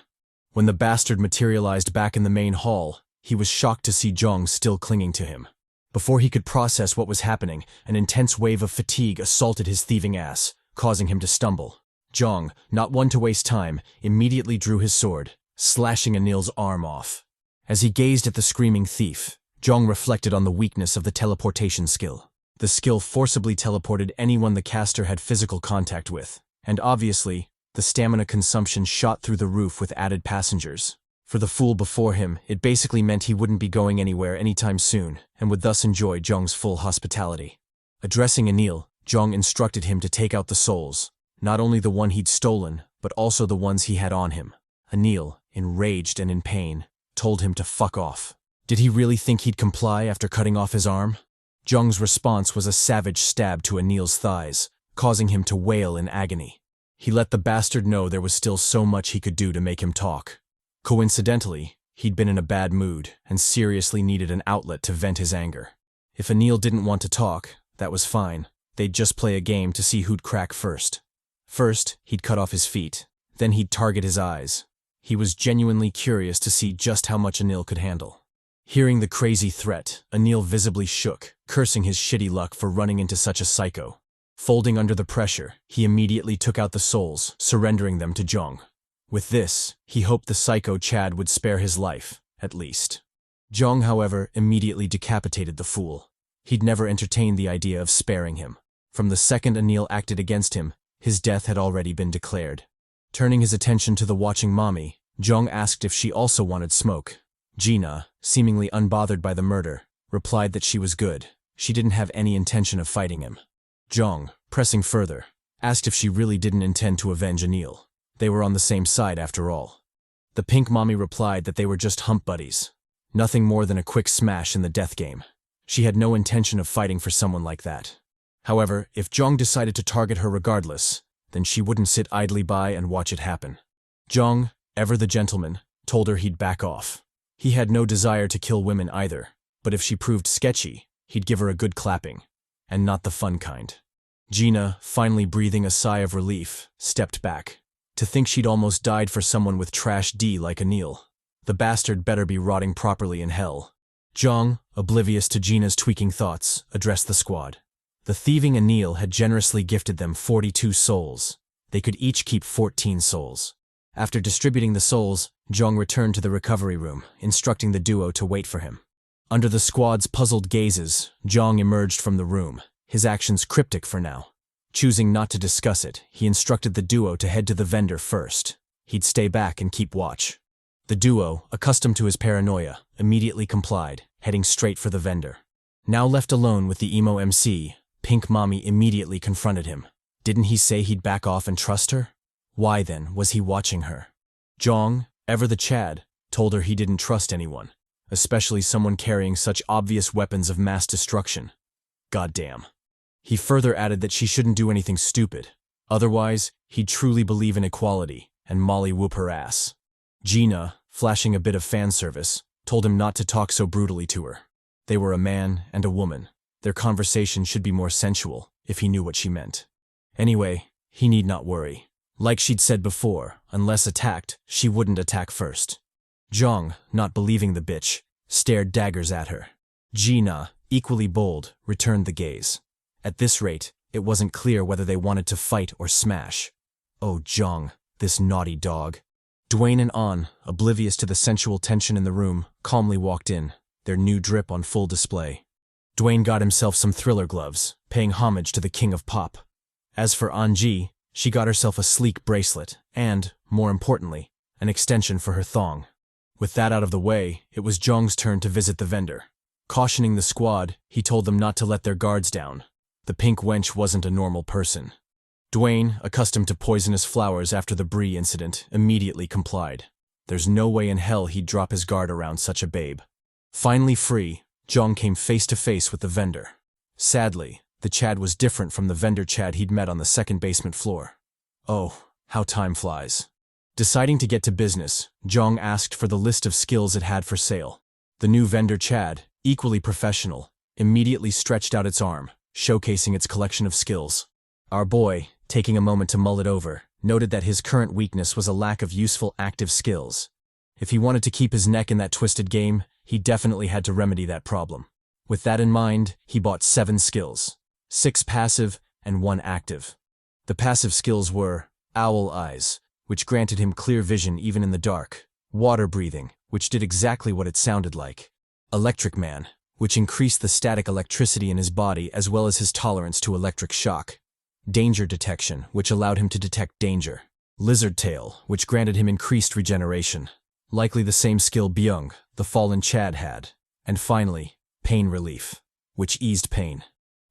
When the bastard materialized back in the main hall, he was shocked to see Jeong still clinging to him. Before he could process what was happening, an intense wave of fatigue assaulted his thieving ass, causing him to stumble. Jeong, not one to waste time, immediately drew his sword, slashing Anil's arm off. As he gazed at the screaming thief, Jeong reflected on the weakness of the teleportation skill. The skill forcibly teleported anyone the caster had physical contact with, and obviously, the stamina consumption shot through the roof with added passengers. For the fool before him, it basically meant he wouldn't be going anywhere anytime soon, and would thus enjoy Jeong's full hospitality. Addressing Anil, Jeong instructed him to take out the souls, not only the one he'd stolen, but also the ones he had on him. Anil, enraged and in pain, told him to fuck off. Did he really think he'd comply after cutting off his arm? Jeong's response was a savage stab to Anil's thighs, causing him to wail in agony. He let the bastard know there was still so much he could do to make him talk. Coincidentally, he'd been in a bad mood and seriously needed an outlet to vent his anger. If Anil didn't want to talk, that was fine. They'd just play a game to see who'd crack first. First, he'd cut off his feet. Then he'd target his eyes. He was genuinely curious to see just how much Anil could handle. Hearing the crazy threat, Anil visibly shook, cursing his shitty luck for running into such a psycho. Folding under the pressure, he immediately took out the souls, surrendering them to Jeong. With this, he hoped the psycho Chad would spare his life, at least. Jeong, however, immediately decapitated the fool. He'd never entertained the idea of sparing him. From the second Anil acted against him, his death had already been declared. Turning his attention to the watching mommy, Jeong asked if she also wanted smoke. Gina, seemingly unbothered by the murder, replied that she was good. She didn't have any intention of fighting him. Jeong, pressing further, asked if she really didn't intend to avenge Anil. They were on the same side after all. The pink mommy replied that they were just hump buddies. Nothing more than a quick smash in the death game. She had no intention of fighting for someone like that. However, if Jeong decided to target her regardless, then she wouldn't sit idly by and watch it happen. Jeong, ever the gentleman, told her he'd back off. He had no desire to kill women either, but if she proved sketchy, he'd give her a good clapping, and not the fun kind. Gina, finally breathing a sigh of relief, stepped back. To think she'd almost died for someone with trash D like Anil. The bastard better be rotting properly in hell. Jeong, oblivious to Gina's tweaking thoughts, addressed the squad. The thieving Anil had generously gifted them 42 souls. They could each keep 14 souls. After distributing the souls, Jeong returned to the recovery room, instructing the duo to wait for him. Under the squad's puzzled gazes, Jeong emerged from the room, his actions cryptic for now. Choosing not to discuss it, he instructed the duo to head to the vendor first. He'd stay back and keep watch. The duo, accustomed to his paranoia, immediately complied, heading straight for the vendor. Now left alone with the emo MC, Pink Mommy immediately confronted him. Didn't he say he'd back off and trust her? Why then was he watching her? Jeong, ever the Chad, told her he didn't trust anyone, especially someone carrying such obvious weapons of mass destruction. Goddamn. He further added that she shouldn't do anything stupid. Otherwise, he'd truly believe in equality and molly whoop her ass. Gina, flashing a bit of fan service, told him not to talk so brutally to her. They were a man and a woman. Their conversation should be more sensual, if he knew what she meant. Anyway, he need not worry. Like she'd said before, unless attacked, she wouldn't attack first. Jeong, not believing the bitch, stared daggers at her. Gina, equally bold, returned the gaze. At this rate, it wasn't clear whether they wanted to fight or smash. Oh, Jeong, this naughty dog. Dwayne and An, oblivious to the sensual tension in the room, calmly walked in, their new drip on full display. Dwayne got himself some Thriller gloves, paying homage to the king of pop. As for Anji, she got herself a sleek bracelet and, more importantly, an extension for her thong. With that out of the way, it was Jeong's turn to visit the vendor. Cautioning the squad, he told them not to let their guards down. The pink wench wasn't a normal person. Dwayne, accustomed to poisonous flowers after the Brie incident, immediately complied. There's no way in hell he'd drop his guard around such a babe. Finally free, Jeong came face to face with the vendor. Sadly, the Chad was different from the vendor Chad he'd met on the second basement floor. Oh, how time flies. Deciding to get to business, Jeong asked for the list of skills it had for sale. The new vendor Chad, equally professional, immediately stretched out its arm, showcasing its collection of skills. Our boy, taking a moment to mull it over, noted that his current weakness was a lack of useful active skills. If he wanted to keep his neck in that twisted game, he definitely had to remedy that problem. With that in mind, he bought 7 skills, 6 passive and 1 active. The passive skills were Owl Eyes, which granted him clear vision even in the dark, Water Breathing, which did exactly what it sounded like, Electric Man, which increased the static electricity in his body as well as his tolerance to electric shock, Danger Detection, which allowed him to detect danger, Lizard Tail, which granted him increased regeneration, likely the same skill Byung, the fallen Chad, had, and finally, Pain Relief, which eased pain.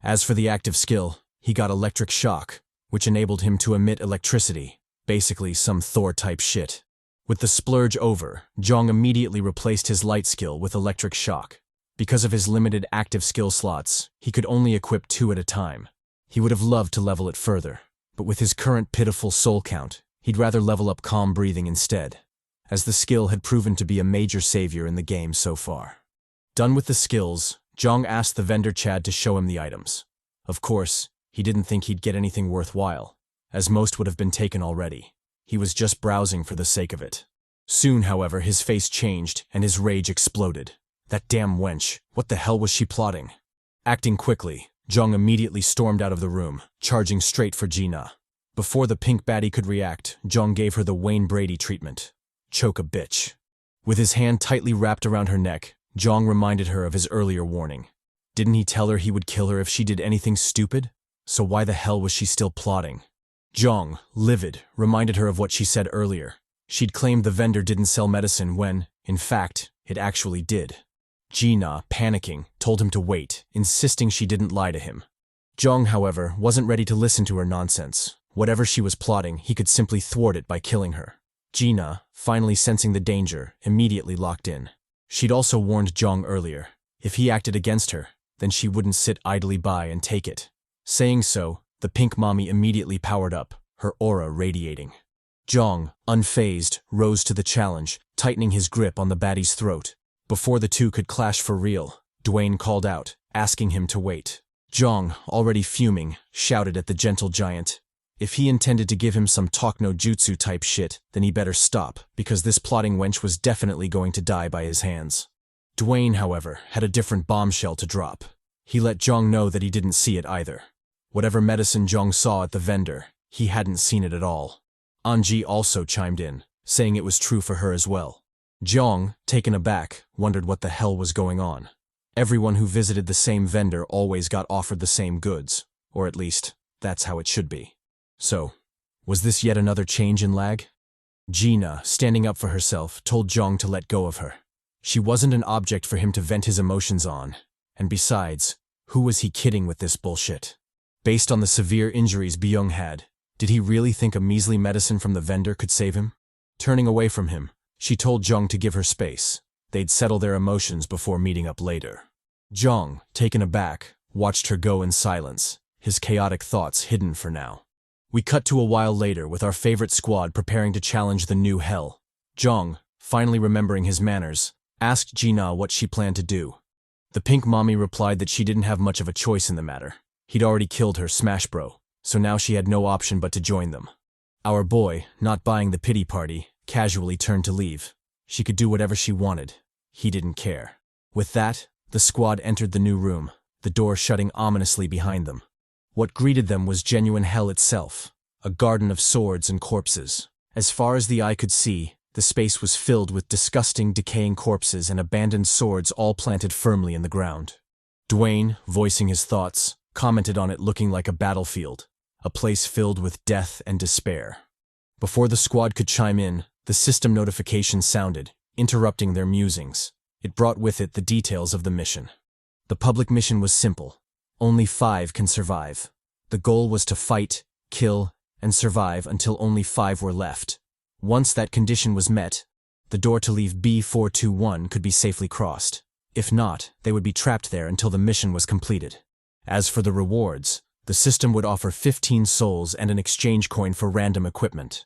As for the active skill, he got Electric Shock, which enabled him to emit electricity, basically some Thor-type shit. With the splurge over, Jeong immediately replaced his light skill with Electric Shock. Because of his limited active skill slots, he could only equip 2 at a time. He would have loved to level it further, but with his current pitiful soul count, he'd rather level up calm breathing instead, as the skill had proven to be a major savior in the game so far. Done with the skills, Jeong asked the vendor Chad to show him the items. Of course, he didn't think he'd get anything worthwhile, as most would have been taken already. He was just browsing for the sake of it. Soon, however, his face changed and his rage exploded. That damn wench, what the hell was she plotting? Acting quickly, Jeong immediately stormed out of the room, charging straight for Gina. Before the pink baddie could react, Jeong gave her the Wayne Brady treatment. Choke a bitch. With his hand tightly wrapped around her neck, Jeong reminded her of his earlier warning. Didn't he tell her he would kill her if she did anything stupid? So why the hell was she still plotting? Jeong, livid, reminded her of what she said earlier. She'd claimed the vendor didn't sell medicine when, in fact, it actually did. Gina, panicking, told him to wait, insisting she didn't lie to him. Jeong, however, wasn't ready to listen to her nonsense. Whatever she was plotting, he could simply thwart it by killing her. Gina, finally sensing the danger, immediately locked in. She'd also warned Jeong earlier. If he acted against her, then she wouldn't sit idly by and take it. Saying so, the pink mommy immediately powered up, her aura radiating. Jeong, unfazed, rose to the challenge, tightening his grip on the baddie's throat. Before the two could clash for real, Dwayne called out, asking him to wait. Jeong, already fuming, shouted at the gentle giant. If he intended to give him some talk no jutsu type shit, then he better stop, because this plotting wench was definitely going to die by his hands. Dwayne, however, had a different bombshell to drop. He let Jeong know that he didn't see it either. Whatever medicine Jeong saw at the vendor, he hadn't seen it at all. Anji also chimed in, saying it was true for her as well. Jeong, taken aback, wondered what the hell was going on. Everyone who visited the same vendor always got offered the same goods, or at least, that's how it should be. So, was this yet another change in L.A.G? Gina, standing up for herself, told Jeong to let go of her. She wasn't an object for him to vent his emotions on, and besides, who was he kidding with this bullshit? Based on the severe injuries Byung had, did he really think a measly medicine from the vendor could save him? Turning away from him, she told Jeong to give her space. They'd settle their emotions before meeting up later. Jeong, taken aback, watched her go in silence, his chaotic thoughts hidden for now. We cut to a while later with our favorite squad preparing to challenge the new hell. Jeong, finally remembering his manners, asked Gina what she planned to do. The pink mommy replied that she didn't have much of a choice in the matter. He'd already killed her smash bro, so now she had no option but to join them. Our boy, not buying the pity party, casually turned to leave. She could do whatever she wanted. He didn't care. With that, the squad entered the new room, the door shutting ominously behind them. What greeted them was genuine hell itself, a garden of swords and corpses. As far as the eye could see, the space was filled with disgusting, decaying corpses and abandoned swords all planted firmly in the ground. Dwayne, voicing his thoughts, commented on it looking like a battlefield, a place filled with death and despair. Before the squad could chime in, the system notification sounded, interrupting their musings. It brought with it the details of the mission. The public mission was simple. Only 5 can survive. The goal was to fight, kill, and survive until only 5 were left. Once that condition was met, the door to leave B421 could be safely crossed. If not, they would be trapped there until the mission was completed. As for the rewards, the system would offer 15 souls and an exchange coin for random equipment.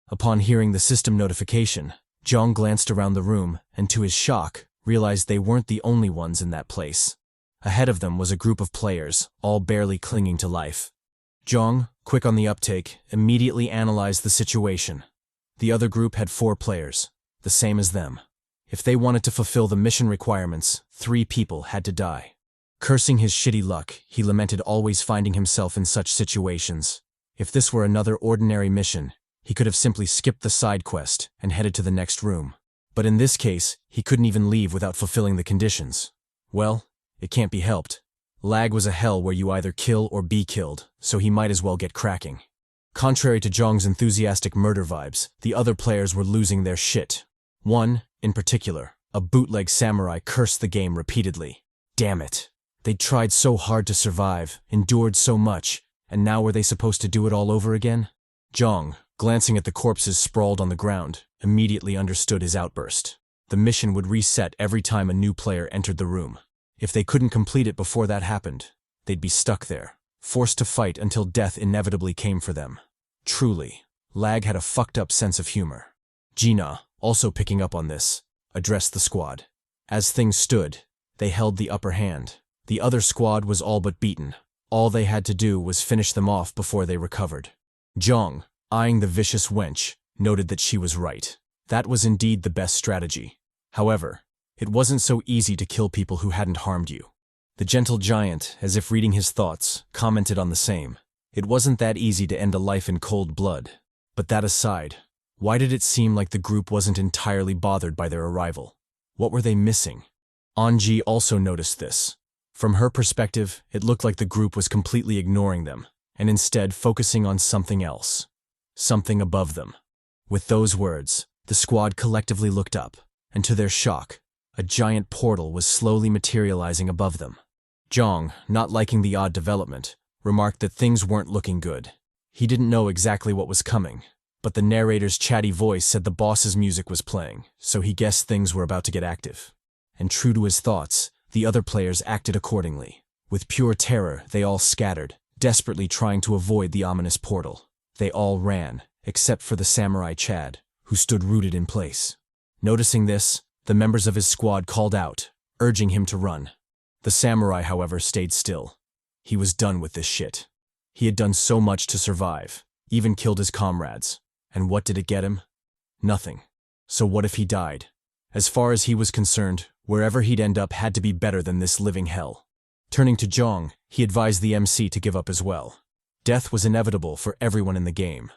Upon hearing the system notification, Jeong glanced around the room and, to his shock, realized they weren't the only ones in that place. Ahead of them was a group of players, all barely clinging to life. Jeong, quick on the uptake, immediately analyzed the situation. The other group had 4 players, the same as them. If they wanted to fulfill the mission requirements, 3 people had to die. Cursing his shitty luck, he lamented always finding himself in such situations. If this were another ordinary mission, he could have simply skipped the side quest and headed to the next room. But in this case, he couldn't even leave without fulfilling the conditions. Well, it can't be helped. L.A.G was a hell where you either kill or be killed, so he might as well get cracking. Contrary to Jeong's enthusiastic murder vibes, the other players were losing their shit. One, in particular, a bootleg samurai, cursed the game repeatedly. Damn it. They'd tried so hard to survive, endured so much, and now were they supposed to do it all over again? Jeong, glancing at the corpses sprawled on the ground, immediately understood his outburst. The mission would reset every time a new player entered the room. If they couldn't complete it before that happened, they'd be stuck there, forced to fight until death inevitably came for them. Truly, Lag had a fucked up sense of humor. Gina, also picking up on this, addressed the squad. As things stood, they held the upper hand. The other squad was all but beaten. All they had to do was finish them off before they recovered. Jeong, eyeing the vicious wench, noted that she was right. That was indeed the best strategy. However, it wasn't so easy to kill people who hadn't harmed you. The gentle giant, as if reading his thoughts, commented on the same. It wasn't that easy to end a life in cold blood. But that aside, why did it seem like the group wasn't entirely bothered by their arrival? What were they missing? Anji also noticed this. From her perspective, it looked like the group was completely ignoring them, and instead focusing on something else. Something above them. With those words, the squad collectively looked up, and to their shock, a giant portal was slowly materializing above them. Jeong, not liking the odd development, remarked that things weren't looking good. He didn't know exactly what was coming, but the narrator's chatty voice said the boss's music was playing, so he guessed things were about to get active. And true to his thoughts, the other players acted accordingly. With pure terror, they all scattered, desperately trying to avoid the ominous portal. They all ran, except for the samurai Chad, who stood rooted in place. Noticing this, the members of his squad called out, urging him to run. The samurai, however, stayed still. He was done with this shit. He had done so much to survive, even killed his comrades. And what did it get him? Nothing. So what if he died? As far as he was concerned, wherever he'd end up had to be better than this living hell. Turning to Jeong, he advised the MC to give up as well. Death was inevitable for everyone in the game.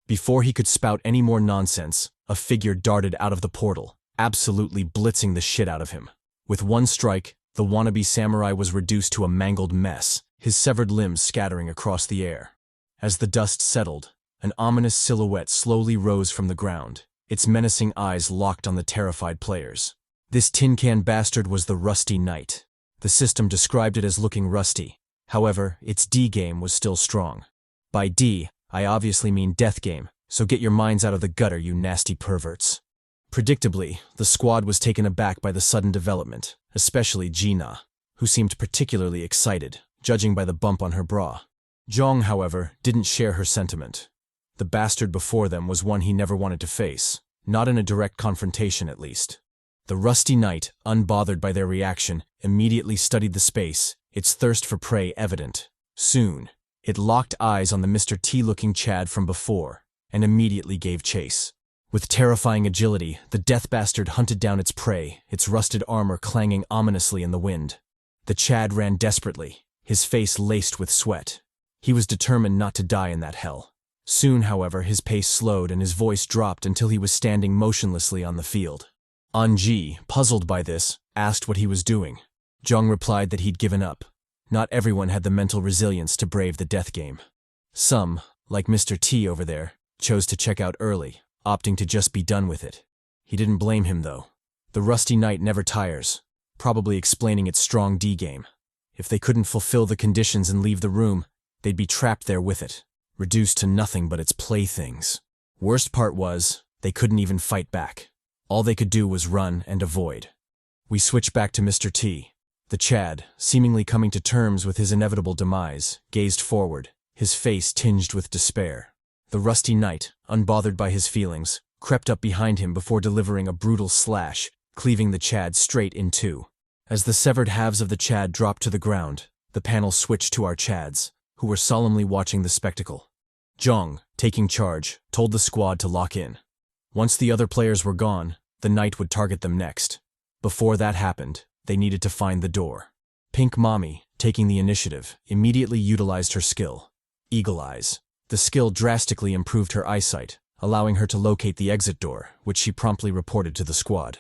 Before he could spout any more nonsense, a figure darted out of the portal, absolutely blitzing the shit out of him. With one strike, the wannabe samurai was reduced to a mangled mess, his severed limbs scattering across the air. As the dust settled, an ominous silhouette slowly rose from the ground, its menacing eyes locked on the terrified players. This tin can bastard was the Rusty Knight. The system described it as looking rusty. However, its D game was still strong. By D, I obviously mean death game, so get your minds out of the gutter, you nasty perverts. Predictably, the squad was taken aback by the sudden development, especially Gina, who seemed particularly excited, judging by the bump on her bra. Jeong, however, didn't share her sentiment. The bastard before them was one he never wanted to face, not in a direct confrontation at least. The Rusty Knight, unbothered by their reaction, immediately studied the space, its thirst for prey evident. Soon, it locked eyes on the Mr. T-looking Chad from before, and immediately gave chase. With terrifying agility, the death bastard hunted down its prey, its rusted armor clanging ominously in the wind. The Chad ran desperately, his face laced with sweat. He was determined not to die in that hell. Soon, however, his pace slowed and his voice dropped until he was standing motionlessly on the field. Anji, puzzled by this, asked what he was doing. Jeong replied that he'd given up. Not everyone had the mental resilience to brave the death game. Some, like Mr. T over there, chose to check out early, opting to just be done with it. He didn't blame him, though. The Rusty Knight never tires, probably explaining its strong D game. If they couldn't fulfill the conditions and leave the room, they'd be trapped there with it, reduced to nothing but its playthings. Worst part was, they couldn't even fight back. All they could do was run and avoid. We switch back to Mr. T. The Chad, seemingly coming to terms with his inevitable demise, gazed forward, his face tinged with despair. The Rusty Knight, unbothered by his feelings, crept up behind him before delivering a brutal slash, cleaving the Chad straight in two. As the severed halves of the Chad dropped to the ground, the panel switched to our Chads, who were solemnly watching the spectacle. Jeong, taking charge, told the squad to lock in. Once the other players were gone, the Knight would target them next. Before that happened, they needed to find the door. Pink Mommy, taking the initiative, immediately utilized her skill, Eagle Eyes. The skill drastically improved her eyesight, allowing her to locate the exit door, which she promptly reported to the squad.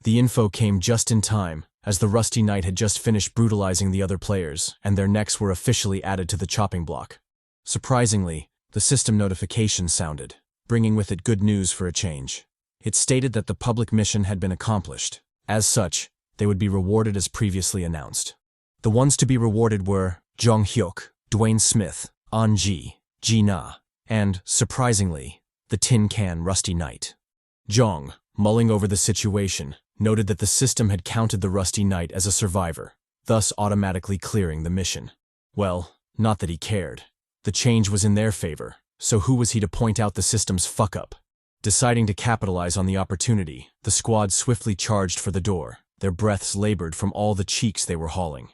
The info came just in time, as the Rusty Knight had just finished brutalizing the other players, and their necks were officially added to the chopping block. Surprisingly, the system notification sounded, bringing with it good news for a change. It stated that the public mission had been accomplished. As such, they would be rewarded as previously announced. The ones to be rewarded were Jeong Hyeok, Dwayne Smith, Anji, Gina, and, surprisingly, the Tin Can Rusty Knight. Jeong, mulling over the situation, noted that the system had counted the Rusty Knight as a survivor, thus automatically clearing the mission. Well, Not that he cared. The change was in their favor, so who was he to point out the system's fuck-up? Deciding to capitalize on the opportunity, the squad swiftly charged for the door, their breaths labored from all the cheeks they were hauling.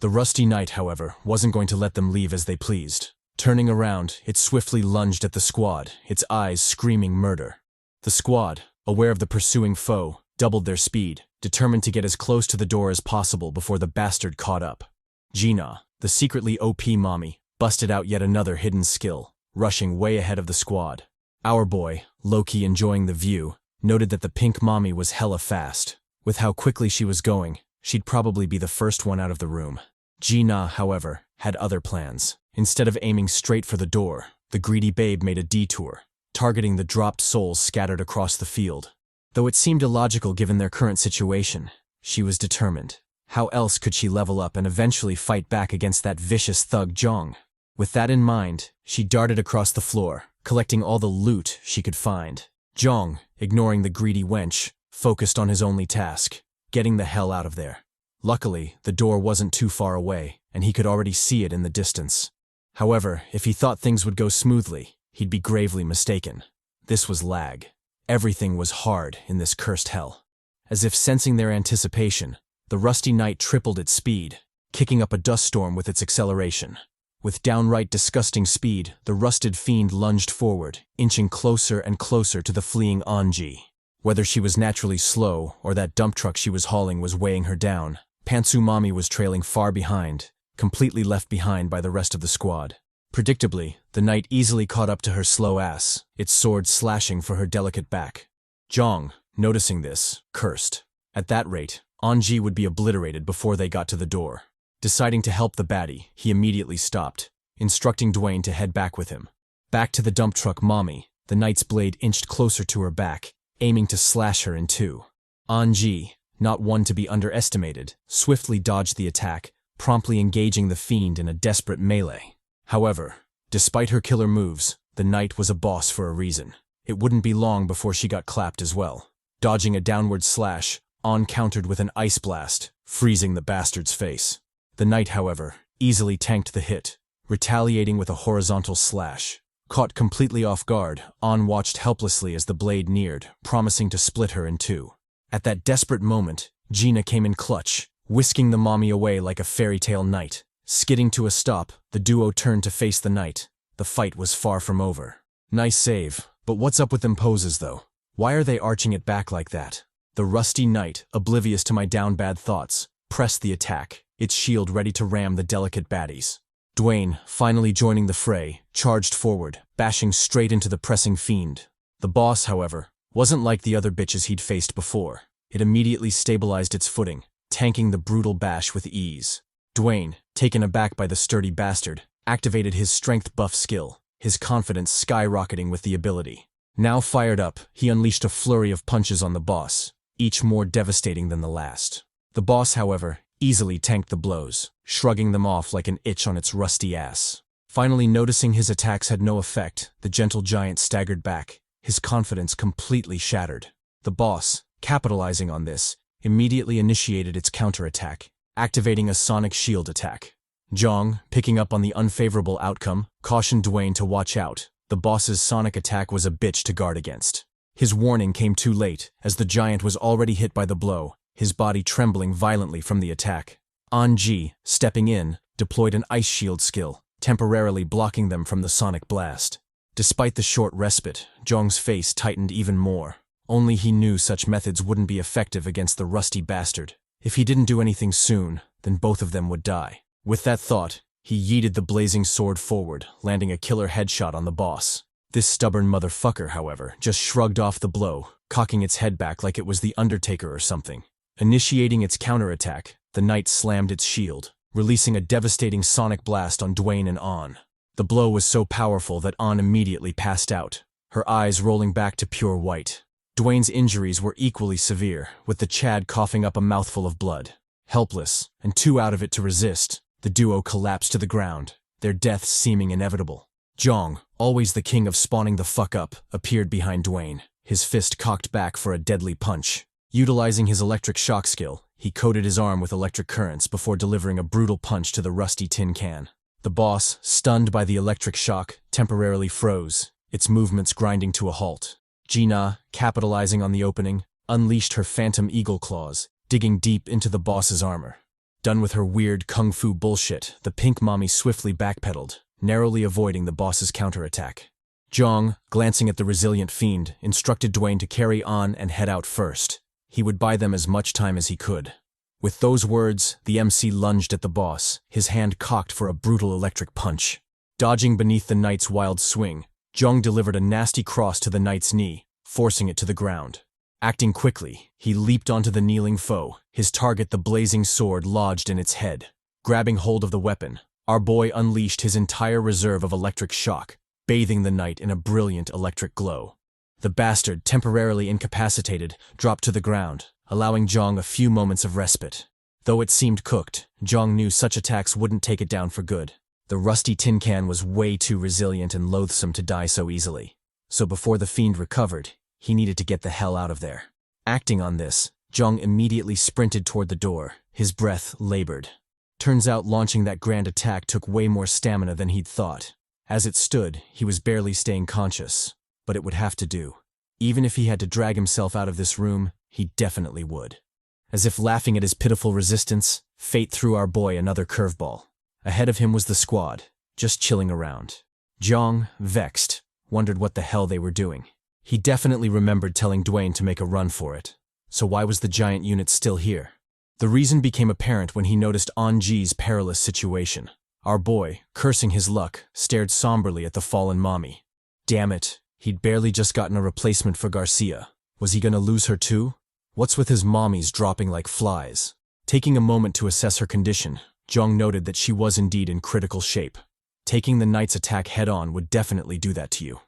The rusty knight, however, wasn't going to let them leave as they pleased. Turning around, it swiftly lunged at the squad, its eyes screaming murder. The squad, aware of the pursuing foe, doubled their speed, determined to get as close to the door as possible before the bastard caught up. Gina, the secretly OP mommy, busted out yet another hidden skill, rushing way ahead of the squad. Our boy, low-key enjoying the view, noted that the pink mommy was hella fast. With how quickly she was going, she'd probably be the first one out of the room. Gina, however, had other plans. Instead of aiming straight for the door, the greedy babe made a detour, targeting the dropped souls scattered across the field. Though it seemed illogical given their current situation, she was determined. How else could she level up and eventually fight back against that vicious thug Jeong? With that in mind, she darted across the floor, collecting all the loot she could find. Jeong, ignoring the greedy wench, focused on his only task, getting the hell out of there. Luckily, the door wasn't too far away, and he could already see it in the distance. However, if he thought things would go smoothly, he'd be gravely mistaken. This was L.A.G. Everything was hard in this cursed hell. As if sensing their anticipation, the rusty knight tripled its speed, kicking up a dust storm with its acceleration. With downright disgusting speed, the rusted fiend lunged forward, inching closer and closer to the fleeing L.A.G. Whether she was naturally slow or that dump truck she was hauling was weighing her down, Pantsu Mommy was trailing far behind, completely left behind by the rest of the squad. Predictably, the knight easily caught up to her slow ass, its sword slashing for her delicate back. Jeong, noticing this, cursed. At that rate, L.A.G. would be obliterated before they got to the door. Deciding to help the baddie, he immediately stopped, instructing Dwayne to head back with him. Back to the dump truck mommy, the knight's blade inched closer to her back, aiming to slash her in two. L.A.G., not one to be underestimated, swiftly dodged the attack, promptly engaging the fiend in a desperate melee. However, despite her killer moves, the knight was a boss for a reason. It wouldn't be long before she got clapped as well. Dodging a downward slash, An countered with an ice blast, freezing the bastard's face. The knight, however, easily tanked the hit, retaliating with a horizontal slash. Caught completely off guard, An watched helplessly as the blade neared, promising to split her in two. At that desperate moment, Gina came in clutch, whisking the mommy away like a fairy tale knight. Skidding to a stop, the duo turned to face the knight. The fight was far from over. Nice save, but what's up with them poses though? Why are they arching it back like that? The rusty knight, oblivious to my down bad thoughts, pressed the attack, its shield ready to ram the delicate baddies. Dwayne, finally joining the fray, charged forward, bashing straight into the pressing fiend. The boss, however, wasn't like the other bitches he'd faced before. It immediately stabilized its footing, tanking the brutal bash with ease. Dwayne, taken aback by the sturdy bastard, activated his strength buff skill, his confidence skyrocketing with the ability. Now fired up, he unleashed a flurry of punches on the boss, each more devastating than the last. The boss, however, easily tanked the blows, shrugging them off like an itch on its rusty ass. Finally noticing his attacks had no effect, the gentle giant staggered back, his confidence completely shattered. The boss, capitalizing on this, immediately initiated its counterattack, activating a sonic shield attack. Jeong, picking up on the unfavorable outcome, cautioned Dwayne to watch out. The boss's sonic attack was a bitch to guard against. His warning came too late, as the giant was already hit by the blow, his body trembling violently from the attack. An-ji, stepping in, deployed an ice shield skill, temporarily blocking them from the sonic blast. Despite the short respite, Jeong's face tightened even more. Only he knew such methods wouldn't be effective against the rusty bastard. If he didn't do anything soon, then both of them would die. With that thought, he yeeted the blazing sword forward, landing a killer headshot on the boss. This stubborn motherfucker, however, just shrugged off the blow, cocking its head back like it was the Undertaker or something. Initiating its counterattack, the knight slammed its shield, releasing a devastating sonic blast on Dwayne and An. The blow was so powerful that An immediately passed out, her eyes rolling back to pure white. Dwayne's injuries were equally severe, with the Chad coughing up a mouthful of blood. Helpless, and too out of it to resist, the duo collapsed to the ground, their deaths seeming inevitable. Jeong, always the king of spawning the fuck up, appeared behind Dwayne, his fist cocked back for a deadly punch. Utilizing his electric shock skill, he coated his arm with electric currents before delivering a brutal punch to the rusty tin can. The boss, stunned by the electric shock, temporarily froze, its movements grinding to a halt. Gina, capitalizing on the opening, unleashed her phantom eagle claws, digging deep into the boss's armor. Done with her weird kung fu bullshit, the pink mommy swiftly backpedaled, narrowly avoiding the boss's counterattack. Jeong, glancing at the resilient fiend, instructed Dwayne to carry on and head out first. He would buy them as much time as he could. With those words, the MC lunged at the boss, his hand cocked for a brutal electric punch. Dodging beneath the knight's wild swing, Jeong delivered a nasty cross to the knight's knee, forcing it to the ground. Acting quickly, he leaped onto the kneeling foe, his target the blazing sword lodged in its head. Grabbing hold of the weapon, our boy unleashed his entire reserve of electric shock, bathing the knight in a brilliant electric glow. The bastard, temporarily incapacitated, dropped to the ground, allowing Jeong a few moments of respite. Though it seemed cooked, Jeong knew such attacks wouldn't take it down for good. The rusty tin can was way too resilient and loathsome to die so easily. So before the fiend recovered, he needed to get the hell out of there. Acting on this, Jeong immediately sprinted toward the door, his breath labored. Turns out launching that grand attack took way more stamina than he'd thought. As it stood, he was barely staying conscious, but it would have to do. Even if he had to drag himself out of this room, he definitely would. As if laughing at his pitiful resistance, fate threw our boy another curveball. Ahead of him was the squad, just chilling around. Jeong, vexed, wondered what the hell they were doing. He definitely remembered telling Dwayne to make a run for it. So why was the giant unit still here? The reason became apparent when he noticed Anji's perilous situation. Our boy, cursing his luck, stared somberly at the fallen mommy. Damn it, he'd barely just gotten a replacement for Garcia. Was he gonna lose her too? What's with his mommies dropping like flies? Taking a moment to assess her condition, Jeong noted that she was indeed in critical shape. Taking the knight's attack head-on would definitely do that to you.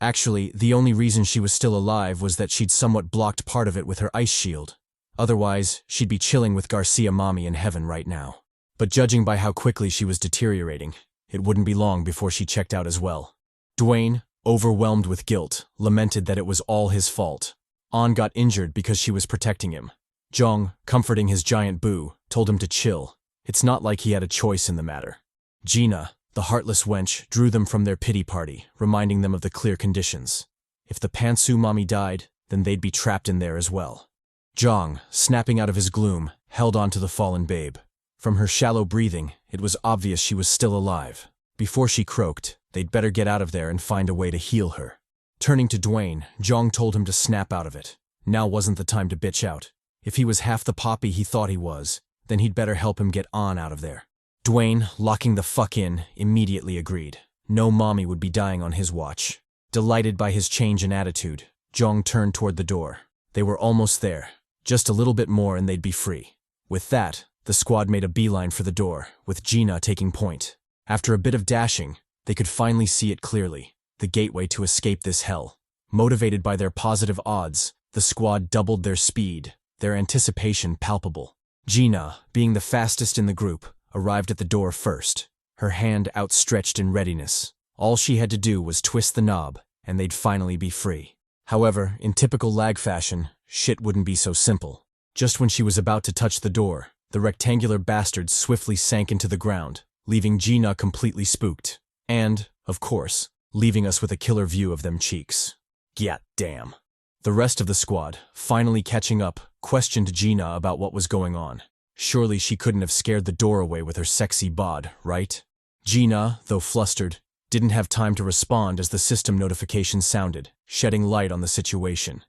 Actually, the only reason she was still alive was that she'd somewhat blocked part of it with her ice shield. Otherwise, she'd be chilling with Garcia mommy in heaven right now. But judging by how quickly she was deteriorating, it wouldn't be long before she checked out as well. Dwayne, overwhelmed with guilt, lamented that it was all his fault. An got injured because she was protecting him. Jeong, comforting his giant boo, told him to chill. It's not like he had a choice in the matter. Gina, the heartless wench, drew them from their pity party, reminding them of the clear conditions. If the pantsu mommy died, then they'd be trapped in there as well. Jeong, snapping out of his gloom, held on to the fallen babe. From her shallow breathing, it was obvious she was still alive. Before she croaked, they'd better get out of there and find a way to heal her. Turning to Dwayne, Jeong told him to snap out of it. Now wasn't the time to bitch out. If he was half the poppy he thought he was, then he'd better help him get on out of there. Dwayne, locking the fuck in, immediately agreed. No mommy would be dying on his watch. Delighted by his change in attitude, Jeong turned toward the door. They were almost there. Just a little bit more and they'd be free. With that, the squad made a beeline for the door, with Gina taking point. After a bit of dashing, they could finally see it clearly, the gateway to escape this hell. Motivated by their positive odds, the squad doubled their speed, their anticipation palpable. Gina, being the fastest in the group, arrived at the door first, her hand outstretched in readiness. All she had to do was twist the knob, and they'd finally be free. However, in typical Lag fashion, shit wouldn't be so simple. Just when she was about to touch the door, the rectangular bastard swiftly sank into the ground, leaving Gina completely spooked. And, of course, leaving us with a killer view of them cheeks. Gyat damn. The rest of the squad, finally catching up, questioned Gina about what was going on. Surely she couldn't have scared the door away with her sexy bod, right? Gina, though flustered, didn't have time to respond as the system notification sounded, shedding light on the situation.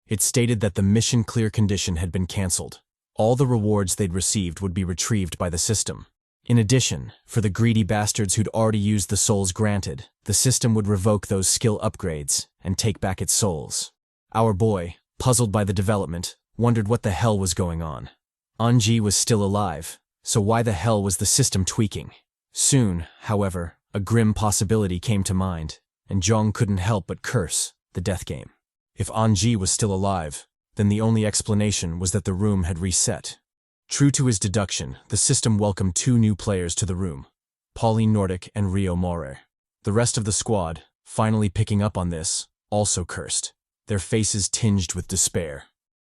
It stated that the mission clear condition had been cancelled. All the rewards they'd received would be retrieved by the system. In addition, for the greedy bastards who'd already used the souls granted, the system would revoke those skill upgrades and take back its souls. Our boy, puzzled by the development, wondered what the hell was going on. Anji was still alive, so why the hell was the system tweaking? Soon, however, a grim possibility came to mind, and Jeong couldn't help but curse the death game. If Anji was still alive, then the only explanation was that the room had reset. True to his deduction, the system welcomed 2 new players to the room, Pauline Nordic and Rio More. The rest of the squad, finally picking up on this, also cursed, their faces tinged with despair.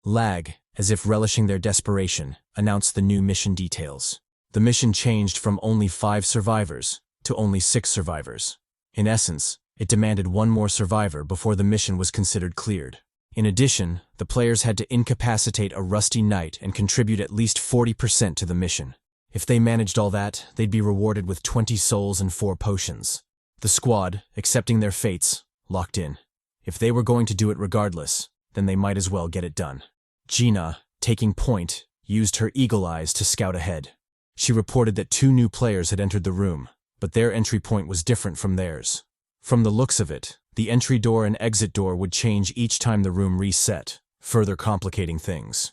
Lag, as if relishing their desperation, announced the new mission details. The mission changed from only 5 survivors to only 6 survivors. In essence, it demanded 1 more survivor before the mission was considered cleared. In addition, the players had to incapacitate a rusty knight and contribute at least 40% to the mission. If they managed all that, they'd be rewarded with 20 souls and 4 potions. The squad, accepting their fates, locked in. If they were going to do it regardless, then they might as well get it done. Gina, taking point, used her eagle eyes to scout ahead. She reported that 2 new players had entered the room, but their entry point was different from theirs. From the looks of it, the entry door and exit door would change each time the room reset, further complicating things.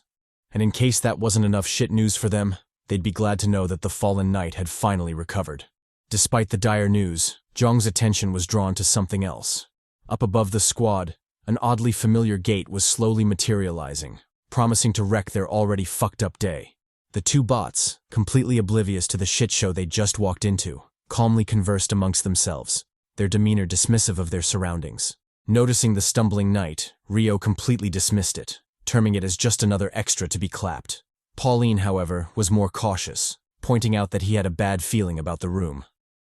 And in case that wasn't enough shit news for them, they'd be glad to know that the fallen knight had finally recovered. Despite the dire news, Jeong's attention was drawn to something else. Up above the squad, an oddly familiar gate was slowly materializing, promising to wreck their already fucked up day. The 2 bots, completely oblivious to the shit show they'd just walked into, calmly conversed amongst themselves, their demeanor dismissive of their surroundings. Noticing the stumbling knight, Rio completely dismissed it, terming it as just another extra to be clapped. Pauline, however, was more cautious, pointing out that he had a bad feeling about the room.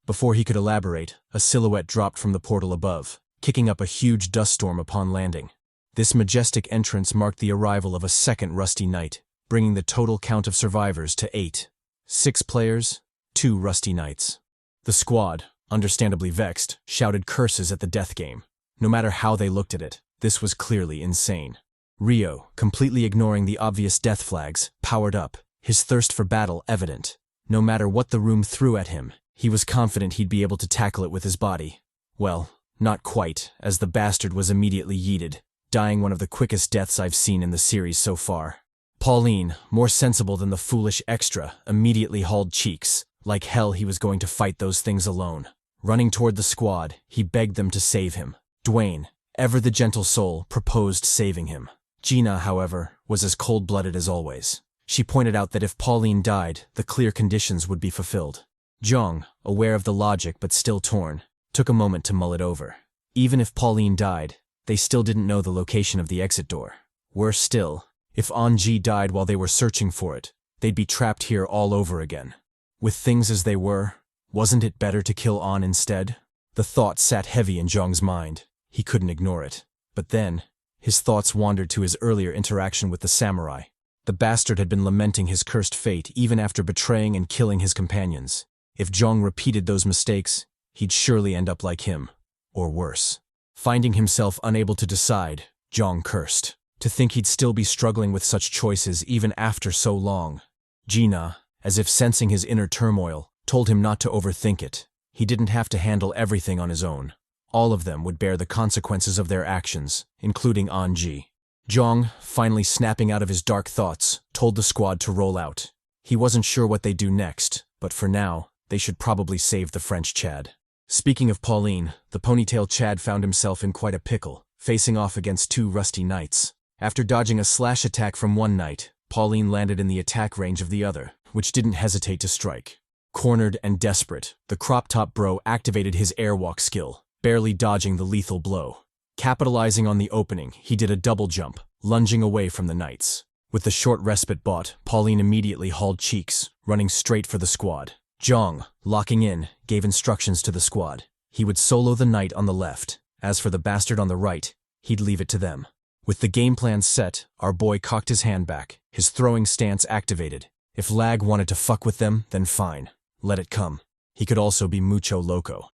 Before he could elaborate, a silhouette dropped from the portal above, kicking up a huge dust storm upon landing. This majestic entrance marked the arrival of a second rusty knight, bringing the total count of survivors to 8. 6 players, 2 rusty knights. The squad, understandably vexed, shouted curses at the death game. No matter how they looked at it, this was clearly insane. Rio, completely ignoring the obvious death flags, powered up, his thirst for battle evident. No matter what the room threw at him, he was confident he'd be able to tackle it with his body. Well, not quite, as the bastard was immediately yeeted, dying one of the quickest deaths I've seen in the series so far. Pauline, more sensible than the foolish extra, immediately hauled cheeks. Like hell he was going to fight those things alone. Running toward the squad, he begged them to save him. Dwayne, ever the gentle soul, proposed saving him. Gina, however, was as cold-blooded as always. She pointed out that if Pauline died, the clear conditions would be fulfilled. Jeong, aware of the logic but still torn, took a moment to mull it over. Even if Pauline died, they still didn't know the location of the exit door. Worse still, if An-ji died while they were searching for it, they'd be trapped here all over again. With things as they were, wasn't it better to kill An instead? The thought sat heavy in Jeong's mind. He couldn't ignore it. But then, his thoughts wandered to his earlier interaction with the samurai. The bastard had been lamenting his cursed fate even after betraying and killing his companions. If Jeong repeated those mistakes, he'd surely end up like him, or worse. Finding himself unable to decide, Jeong cursed. To think he'd still be struggling with such choices even after so long. Gina, as if sensing his inner turmoil, told him not to overthink it. He didn't have to handle everything on his own. All of them would bear the consequences of their actions, including An-ji. Jeong, finally snapping out of his dark thoughts, told the squad to roll out. He wasn't sure what they'd do next, but for now, they should probably save the French Chad. Speaking of Pauline, the ponytail Chad found himself in quite a pickle, facing off against 2 rusty knights. After dodging a slash attack from one knight, Pauline landed in the attack range of the other, which didn't hesitate to strike. Cornered and desperate, the crop-top bro activated his airwalk skill, barely dodging the lethal blow. Capitalizing on the opening, he did a double jump, lunging away from the knights. With the short respite bought, Pauline immediately hauled cheeks, running straight for the squad. Jeong, locking in, gave instructions to the squad. He would solo the knight on the left. As for the bastard on the right, he'd leave it to them. With the game plan set, our boy cocked his hand back, his throwing stance activated. If L.A.G wanted to fuck with them, then fine. Let it come. He could also be mucho loco.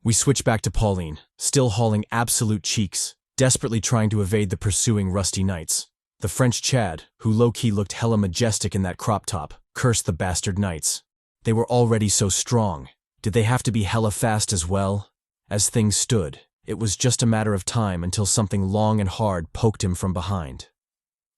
We switch back to Pauline, still hauling absolute cheeks, desperately trying to evade the pursuing rusty knights. The French Chad, who low-key looked hella majestic in that crop top, cursed the bastard knights. They were already so strong. Did they have to be hella fast as well? As things stood, it was just a matter of time until something long and hard poked him from behind.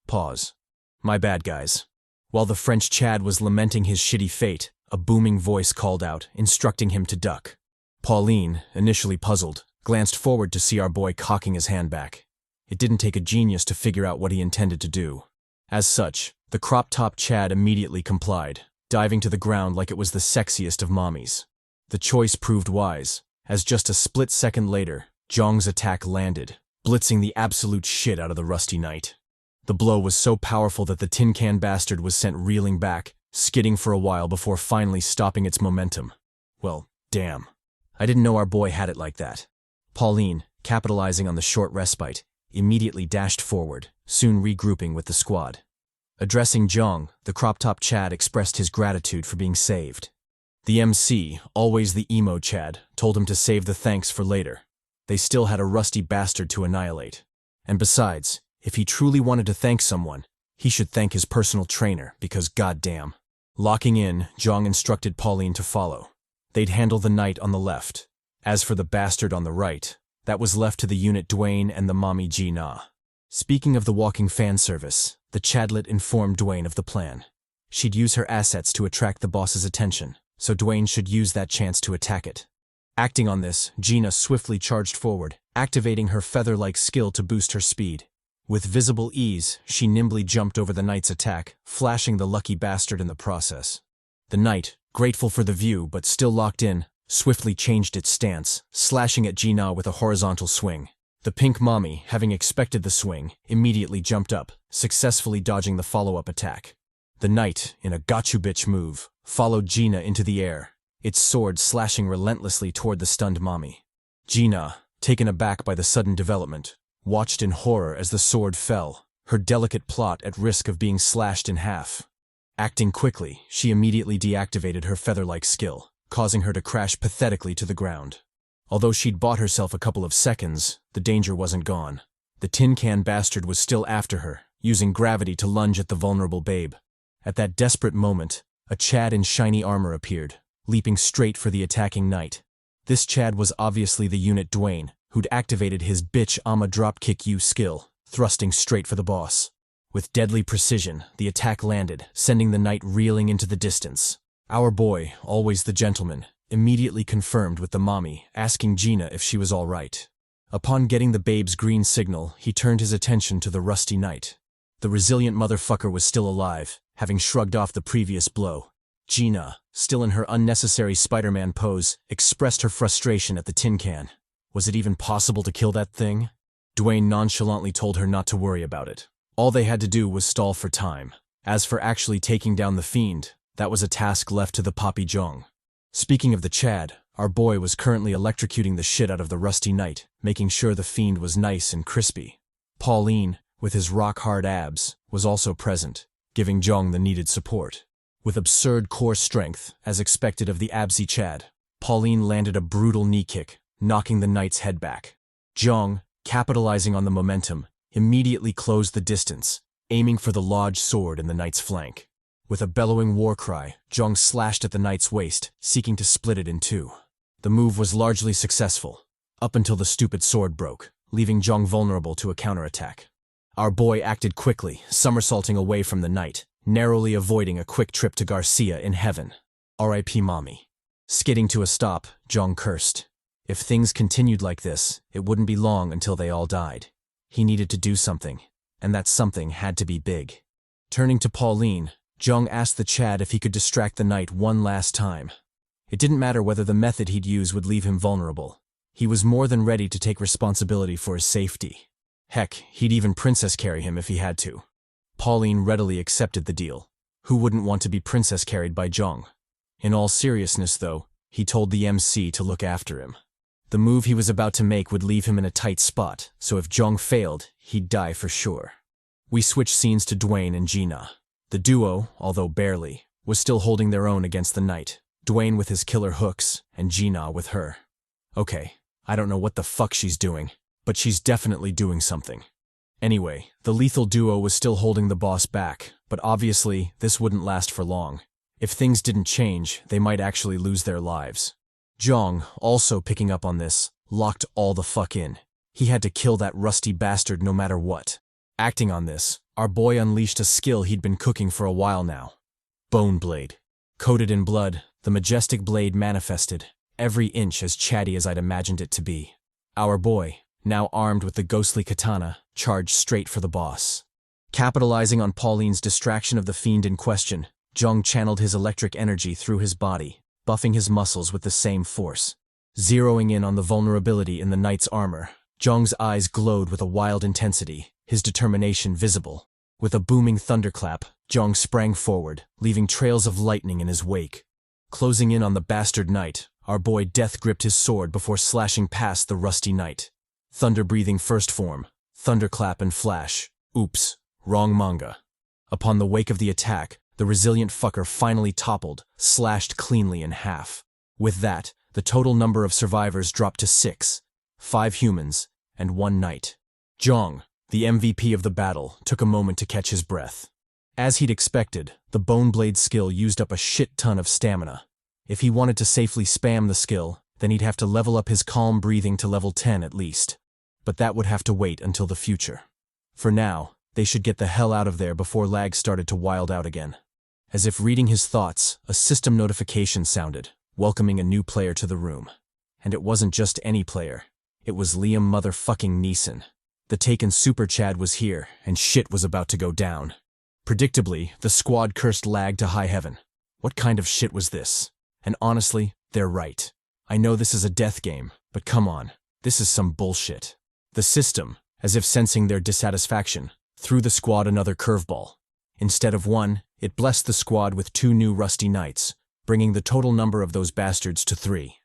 Pause. My bad, guys. While the French Chad was lamenting his shitty fate, a booming voice called out, instructing him to duck. Pauline, initially puzzled, glanced forward to see our boy cocking his hand back. It didn't take a genius to figure out what he intended to do. As such, the crop-top Chad immediately complied, diving to the ground like it was the sexiest of mommies. The choice proved wise, as just a split second later, Jeong's attack landed, blitzing the absolute shit out of the rusty knight. The blow was so powerful that the tin can bastard was sent reeling back, skidding for a while before finally stopping its momentum. Well, Damn. I didn't know our boy had it like that. Pauline, capitalizing on the short respite, immediately dashed forward, soon regrouping with the squad. Addressing Jeong, the crop-top Chad expressed his gratitude for being saved. The MC, always the emo Chad, told him to save the thanks for later. They still had a rusty bastard to annihilate. And besides, if he truly wanted to thank someone, he should thank his personal trainer, because goddamn. Locking in, Jeong instructed Pauline to follow. They'd handle the knight on the left. As for the bastard on the right, that was left to the unit Dwayne and the mommy G-Na. Speaking of the walking fan service, the Chadlet informed Dwayne of the plan. She'd use her assets to attract the boss's attention, so Dwayne should use that chance to attack it. Acting on this, Gina swiftly charged forward, activating her feather-like skill to boost her speed. With visible ease, she nimbly jumped over the knight's attack, flashing the lucky bastard in the process. The knight, grateful for the view but still locked in, swiftly changed its stance, slashing at Gina with a horizontal swing. The pink mommy, having expected the swing, immediately jumped up, successfully dodging the follow-up attack. The knight, in a gotcha-bitch move, followed Gina into the air, its sword slashing relentlessly toward the stunned mommy. Gina, taken aback by the sudden development, watched in horror as the sword fell, her delicate plot at risk of being slashed in half. Acting quickly, she immediately deactivated her feather-like skill, causing her to crash pathetically to the ground. Although she'd bought herself a couple of seconds, the danger wasn't gone. The tin can bastard was still after her, using gravity to lunge at the vulnerable babe. At that desperate moment, a Chad in shiny armor appeared, leaping straight for the attacking knight. This Chad was obviously the unit Dwayne, who'd activated his bitch I'ma dropkick you skill, thrusting straight for the boss. With deadly precision, the attack landed, sending the knight reeling into the distance. Our boy, always the gentleman, immediately confirmed with the mommy, asking Gina if she was all right. Upon getting the babe's green signal, he turned his attention to the rusty knight. The resilient motherfucker was still alive, having shrugged off the previous blow. Gina, still in her unnecessary Spider-Man pose, expressed her frustration at the tin can. Was it even possible to kill that thing? Dwayne nonchalantly told her not to worry about it. All they had to do was stall for time. As for actually taking down the fiend, that was a task left to the Poppy Jeong. Speaking of the Chad, our boy was currently electrocuting the shit out of the rusty knight, making sure the fiend was nice and crispy. Pauline, with his rock-hard abs, was also present, giving Jeong the needed support. With absurd core strength, as expected of the absy Chad, Pauline landed a brutal knee kick, knocking the knight's head back. Jeong, capitalizing on the momentum, immediately closed the distance, aiming for the L.A.G sword in the knight's flank. With a bellowing war cry, Jeong slashed at the knight's waist, seeking to split it in two. The move was largely successful, up until the stupid sword broke, leaving Jeong vulnerable to a counterattack. Our boy acted quickly, somersaulting away from the knight, narrowly avoiding a quick trip to Garcia in heaven. R.I.P. Mommy. Skidding to a stop, Jeong cursed. If things continued like this, it wouldn't be long until they all died. He needed to do something, and that something had to be big. Turning to Pauline, Jeong asked the Chad if he could distract the knight one last time. It didn't matter whether the method he'd use would leave him vulnerable. He was more than ready to take responsibility for his safety. Heck, he'd even princess carry him if he had to. Pauline readily accepted the deal. Who wouldn't want to be princess carried by Jeong? In all seriousness, though, he told the MC to look after him. The move he was about to make would leave him in a tight spot, so if Jeong failed, he'd die for sure. We switched scenes to Dwayne and Gina. The duo, although barely, was still holding their own against the knight, Dwayne with his killer hooks, and Gina with her. Okay, I don't know what the fuck she's doing, but she's definitely doing something. Anyway, the lethal duo was still holding the boss back, but obviously, this wouldn't last for long. If things didn't change, they might actually lose their lives. Jeong, also picking up on this, locked all the fuck in. He had to kill that rusty bastard no matter what. Acting on this, our boy unleashed a skill he'd been cooking for a while now. Bone Blade. Coated in blood, the majestic blade manifested, every inch as chatty as I'd imagined it to be. Our boy, now armed with the ghostly katana, charged straight for the boss. Capitalizing on Pauline's distraction of the fiend in question, Jeong channeled his electric energy through his body, buffing his muscles with the same force. Zeroing in on the vulnerability in the knight's armor, Jeong's eyes glowed with a wild intensity, his determination visible. With a booming thunderclap, Jeong sprang forward, leaving trails of lightning in his wake. Closing in on the bastard knight, Our boy Death gripped his sword before slashing past the rusty knight. Thunder-breathing first form, thunderclap and flash. Oops, wrong manga. Upon the wake of the attack, the resilient fucker finally toppled, slashed cleanly in half. With that, the total number of survivors dropped to 6, 5 humans, and 1 knight. Jeong, the MVP of the battle, took a moment to catch his breath. As he'd expected, the Bone Blade skill used up a shit ton of stamina. If he wanted to safely spam the skill, then he'd have to level up his calm breathing to level 10 at least. But that would have to wait until the future. For now, they should get the hell out of there before Lag started to wild out again. As if reading his thoughts, a system notification sounded, welcoming a new player to the room. And it wasn't just any player. It was Liam motherfucking Neeson. The taken Super Chad was here, and shit was about to go down. Predictably, the squad cursed Lag to high heaven. What kind of shit was this? And honestly, they're right. I know this is a death game, but come on, this is some bullshit. The system, as if sensing their dissatisfaction, threw the squad another curveball. Instead of 1, it blessed the squad with 2 new rusty knights, bringing the total number of those bastards to 3.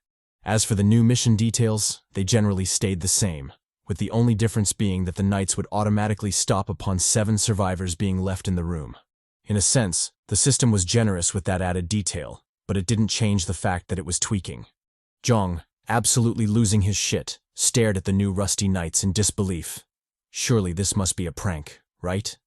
As for the new mission details, they generally stayed the same, with the only difference being that the knights would automatically stop upon 7 survivors being left in the room. In a sense, the system was generous with that added detail, but it didn't change the fact that it was tweaking. Jeong, absolutely losing his shit, stared at the new rusty knights in disbelief. Surely this must be a prank, right?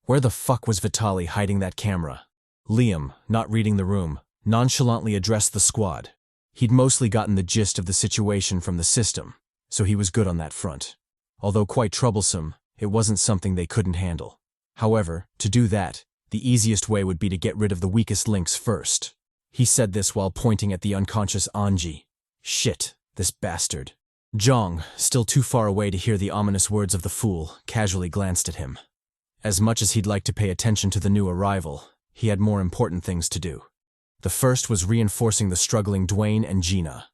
Where the fuck was Vitaly hiding that camera? Liam, not reading the room, nonchalantly addressed the squad. He'd mostly gotten the gist of the situation from the system, so he was good on that front. Although quite troublesome, it wasn't something they couldn't handle. However, to do that, the easiest way would be to get rid of the weakest links first. He said this while pointing at the unconscious Anji. Shit, this bastard. Jeong, still too far away to hear the ominous words of the fool, casually glanced at him. As much as he'd like to pay attention to the new arrival, he had more important things to do. The first was reinforcing the struggling Dwayne and Gina.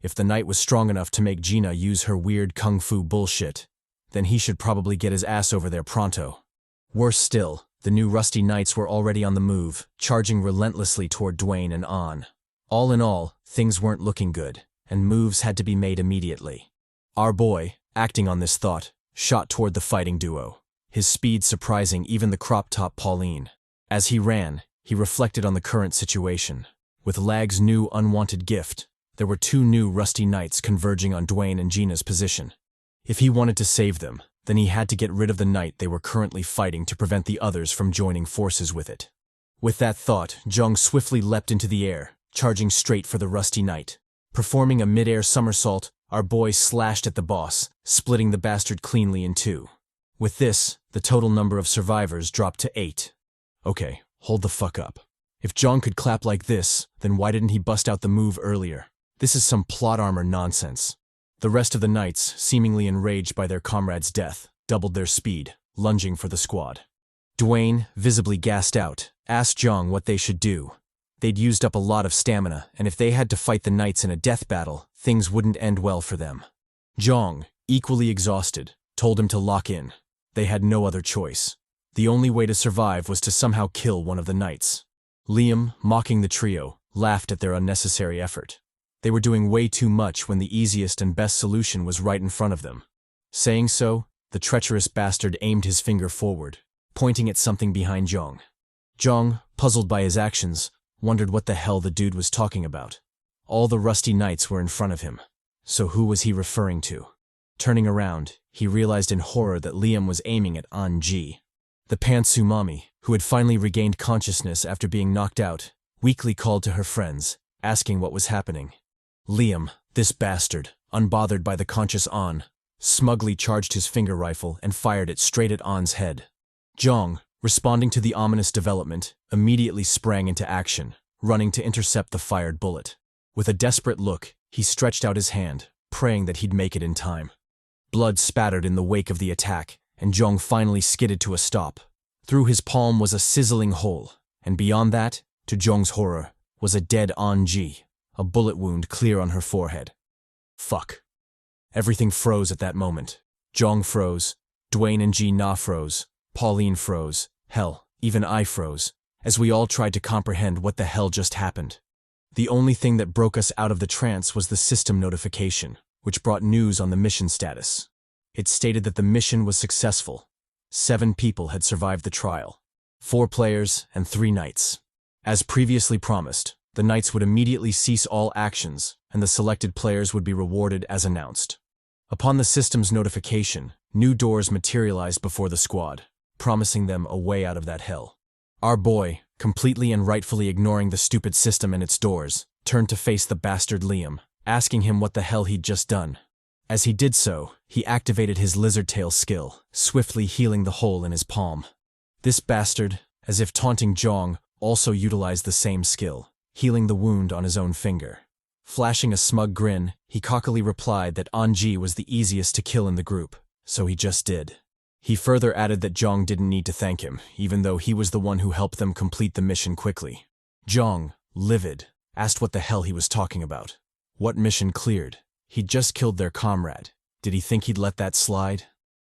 If the knight was strong enough to make Gina use her weird kung fu bullshit, then he should probably get his ass over there pronto. Worse still, the new rusty knights were already on the move, charging relentlessly toward Dwayne and An. All in all, things weren't looking good, and moves had to be made immediately. Our boy, acting on this thought, shot toward the fighting duo, his speed surprising even the crop-top Pauline. As he ran, he reflected on the current situation. With Lag's new unwanted gift, there were 2 new rusty knights converging on Dwayne and Gina's position. If he wanted to save them, then he had to get rid of the knight they were currently fighting to prevent the others from joining forces with it. With that thought, Jeong swiftly leapt into the air, charging straight for the rusty knight. Performing a mid-air somersault, our boy slashed at the boss, splitting the bastard cleanly in 2. With this, the total number of survivors dropped to 8. Okay, hold the fuck up. If Jeong could clap like this, then why didn't he bust out the move earlier? This is some plot armor nonsense. The rest of the knights, seemingly enraged by their comrade's death, doubled their speed, lunging for the squad. Dwayne, visibly gassed out, asked Jeong what they should do. They'd used up a lot of stamina, and if they had to fight the knights in a death battle, things wouldn't end well for them. Jeong, equally exhausted, told him to lock in. They had no other choice. The only way to survive was to somehow kill one of the knights. Liam, mocking the trio, laughed at their unnecessary effort. They were doing way too much when the easiest and best solution was right in front of them. Saying so, the treacherous bastard aimed his finger forward, pointing at something behind Jeong. Jeong, puzzled by his actions, wondered what the hell the dude was talking about. All the rusty knights were in front of him. So who was he referring to? Turning around, he realized in horror that Liam was aiming at An-ji. The pantsumami, who had finally regained consciousness after being knocked out, weakly called to her friends, asking what was happening. Liam, this bastard, unbothered by the conscious An, smugly charged his finger rifle and fired it straight at An's head. Jeong, responding to the ominous development, immediately sprang into action, running to intercept the fired bullet. With a desperate look, he stretched out his hand, praying that he'd make it in time. Blood spattered in the wake of the attack, and Jeong finally skidded to a stop. Through his palm was a sizzling hole, and beyond that, to Jeong's horror, was a dead An-ji, a bullet wound clear on her forehead. Fuck. Everything froze at that moment. Jeong froze, Dwayne and Gina froze, Pauline froze, hell, even I froze, as we all tried to comprehend what the hell just happened. The only thing that broke us out of the trance was the system notification, which brought news on the mission status. It stated that the mission was successful. 7 people had survived the trial. 4 players and 3 knights. As previously promised, the knights would immediately cease all actions, and the selected players would be rewarded as announced. Upon the system's notification, new doors materialized before the squad, promising them a way out of that hell. Our boy, completely and rightfully ignoring the stupid system and its doors, turned to face the bastard Liam, asking him what the hell he'd just done. As he did so, he activated his lizard tail skill, swiftly healing the hole in his palm. This bastard, as if taunting Jeong, also utilized the same skill, healing the wound on his own finger. Flashing a smug grin, he cockily replied that N.G was the easiest to kill in the group, so he just did. He further added that Jeong didn't need to thank him, even though he was the one who helped them complete the mission quickly. Jeong, livid, asked what the hell he was talking about. What mission cleared? He'd just killed their comrade. Did he think he'd let that slide?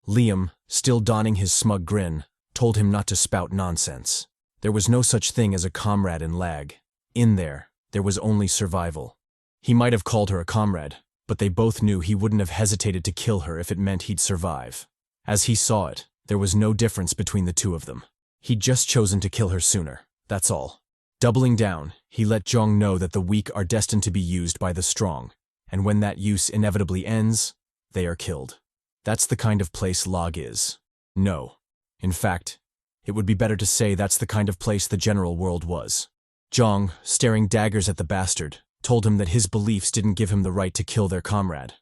Liam, still donning his smug grin, told him not to spout nonsense. There was no such thing as a comrade in L.A.G. In there was only survival. He might have called her a comrade, but they both knew he wouldn't have hesitated to kill her if it meant he'd survive. As he saw it, there was no difference between the two of them. He'd just chosen to kill her sooner, that's all. Doubling down, he let Jeong know that the weak are destined to be used by the strong, and when that use inevitably ends, they are killed. That's the kind of place L.A.G is. No. In fact, it would be better to say that's the kind of place the general world was. Jeong, staring daggers at the bastard, told him that his beliefs didn't give him the right to kill their comrade.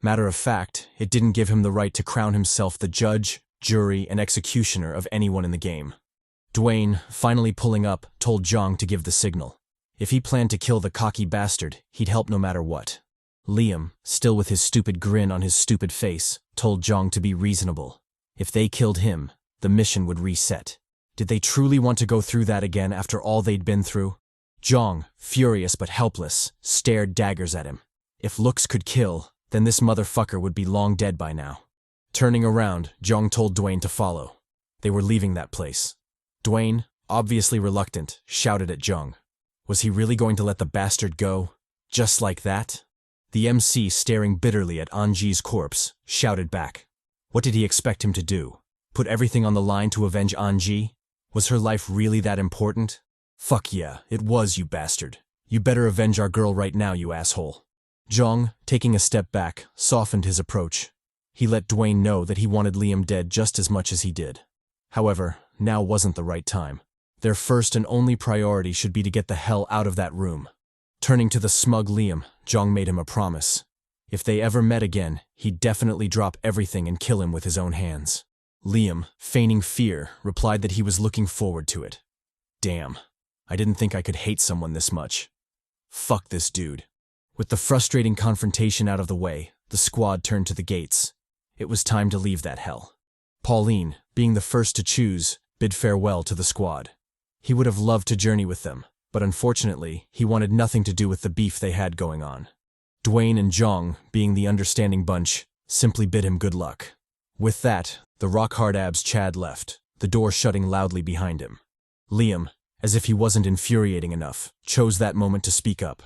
Matter of fact, it didn't give him the right to crown himself the judge, jury, and executioner of anyone in the game. Dwayne, finally pulling up, told Jeong to give the signal. If he planned to kill the cocky bastard, he'd help no matter what. Liam, still with his stupid grin on his stupid face, told Jeong to be reasonable. If they killed him, the mission would reset. Did they truly want to go through that again after all they'd been through? Jeong, furious but helpless, stared daggers at him. If looks could kill, then this motherfucker would be long dead by now. Turning around, Jeong told Dwayne to follow. They were leaving that place. Dwayne, obviously reluctant, shouted at Jeong. Was he really going to let the bastard go? Just like that? The MC, staring bitterly at N.G's corpse, shouted back. What did he expect him to do? Put everything on the line to avenge N.G? Was her life really that important? Fuck yeah, it was, you bastard. You better avenge our girl right now, you asshole. Jeong, taking a step back, softened his approach. He let Dwayne know that he wanted Liam dead just as much as he did. However, now wasn't the right time. Their first and only priority should be to get the hell out of that room. Turning to the smug Liam, Jeong made him a promise. If they ever met again, he'd definitely drop everything and kill him with his own hands. Liam, feigning fear, replied that he was looking forward to it. Damn, I didn't think I could hate someone this much. Fuck this dude. With the frustrating confrontation out of the way, the squad turned to the gates. It was time to leave that hell. Pauline, being the first to choose, bid farewell to the squad. He would have loved to journey with them, but unfortunately, he wanted nothing to do with the beef they had going on. Dwayne and Jeong, being the understanding bunch, simply bid him good luck. With that, the rock-hard abs Chad left, the door shutting loudly behind him. Liam, as if he wasn't infuriating enough, chose that moment to speak up.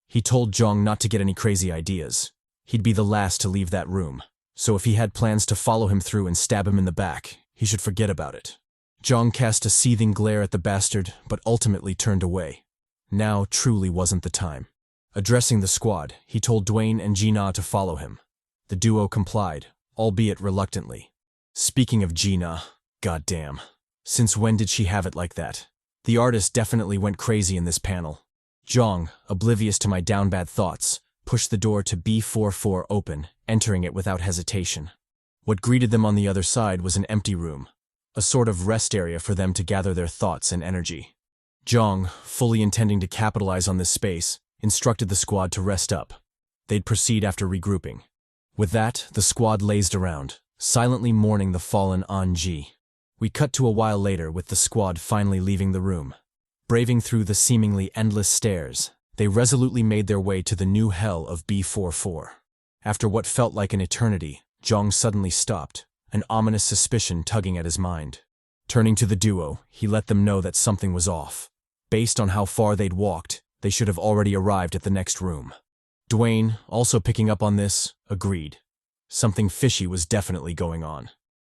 He told Jeong not to get any crazy ideas. He'd be the last to leave that room, so if he had plans to follow him through and stab him in the back, he should forget about it. Jeong cast a seething glare at the bastard, but ultimately turned away. Now truly wasn't the time. Addressing the squad, he told Dwayne and Gina to follow him. The duo complied, albeit reluctantly. Speaking of Gina, goddamn. Since when did she have it like that? The artist definitely went crazy in this panel. Jeong, oblivious to my down bad thoughts, pushed the door to B44 open, entering it without hesitation. What greeted them on the other side was an empty room, a sort of rest area for them to gather their thoughts and energy. Jeong, fully intending to capitalize on this space, instructed the squad to rest up. They'd proceed after regrouping. With that, the squad lazed around, silently mourning the fallen N.G. We cut to a while later with the squad finally leaving the room. Braving through the seemingly endless stairs, they resolutely made their way to the new hell of B44. After what felt like an eternity, Jeong suddenly stopped, an ominous suspicion tugging at his mind. Turning to the duo, he let them know that something was off. Based on how far they'd walked, They should have already arrived at the next room. Dwayne, also picking up on this, agreed. Something fishy was definitely going on.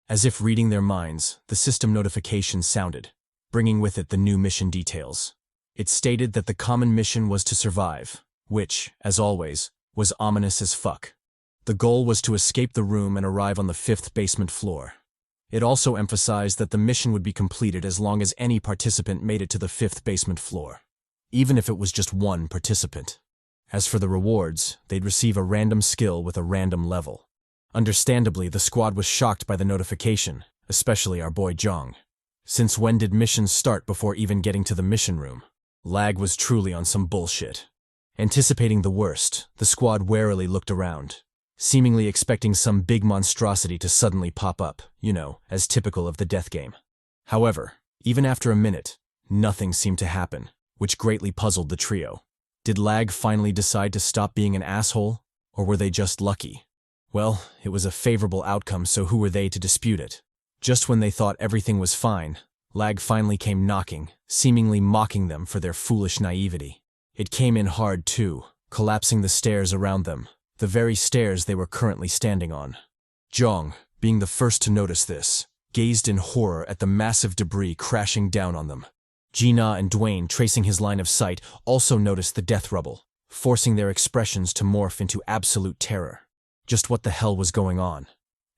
As if reading their minds, the system notification sounded, bringing with it the new mission details. It stated that the common mission was to survive, which, as always, was ominous as fuck. The goal was to escape the room and arrive on the 5th basement floor. It also emphasized that the mission would be completed as long as any participant made it to the 5th basement floor, even if it was just one participant. As for the rewards, they'd receive a random skill with a random level. Understandably, the squad was shocked by the notification, especially our boy Jeong. Since when did missions start before even getting to the mission room? Lag was truly on some bullshit. Anticipating the worst, the squad warily looked around, seemingly expecting some big monstrosity to suddenly pop up, as typical of the death game. However, even after a minute, nothing seemed to happen, which greatly puzzled the trio. Did Lag finally decide to stop being an asshole, or were they just lucky? Well, it was a favorable outcome, so who were they to dispute it? Just when they thought everything was fine, Lag finally came knocking, seemingly mocking them for their foolish naivety. It came in hard too, collapsing the stairs around them, the very stairs they were currently standing on. Jeong, being the first to notice this, gazed in horror at the massive debris crashing down on them. Gina and Dwayne, tracing his line of sight, also noticed the death rubble, forcing their expressions to morph into absolute terror. Just what the hell was going on?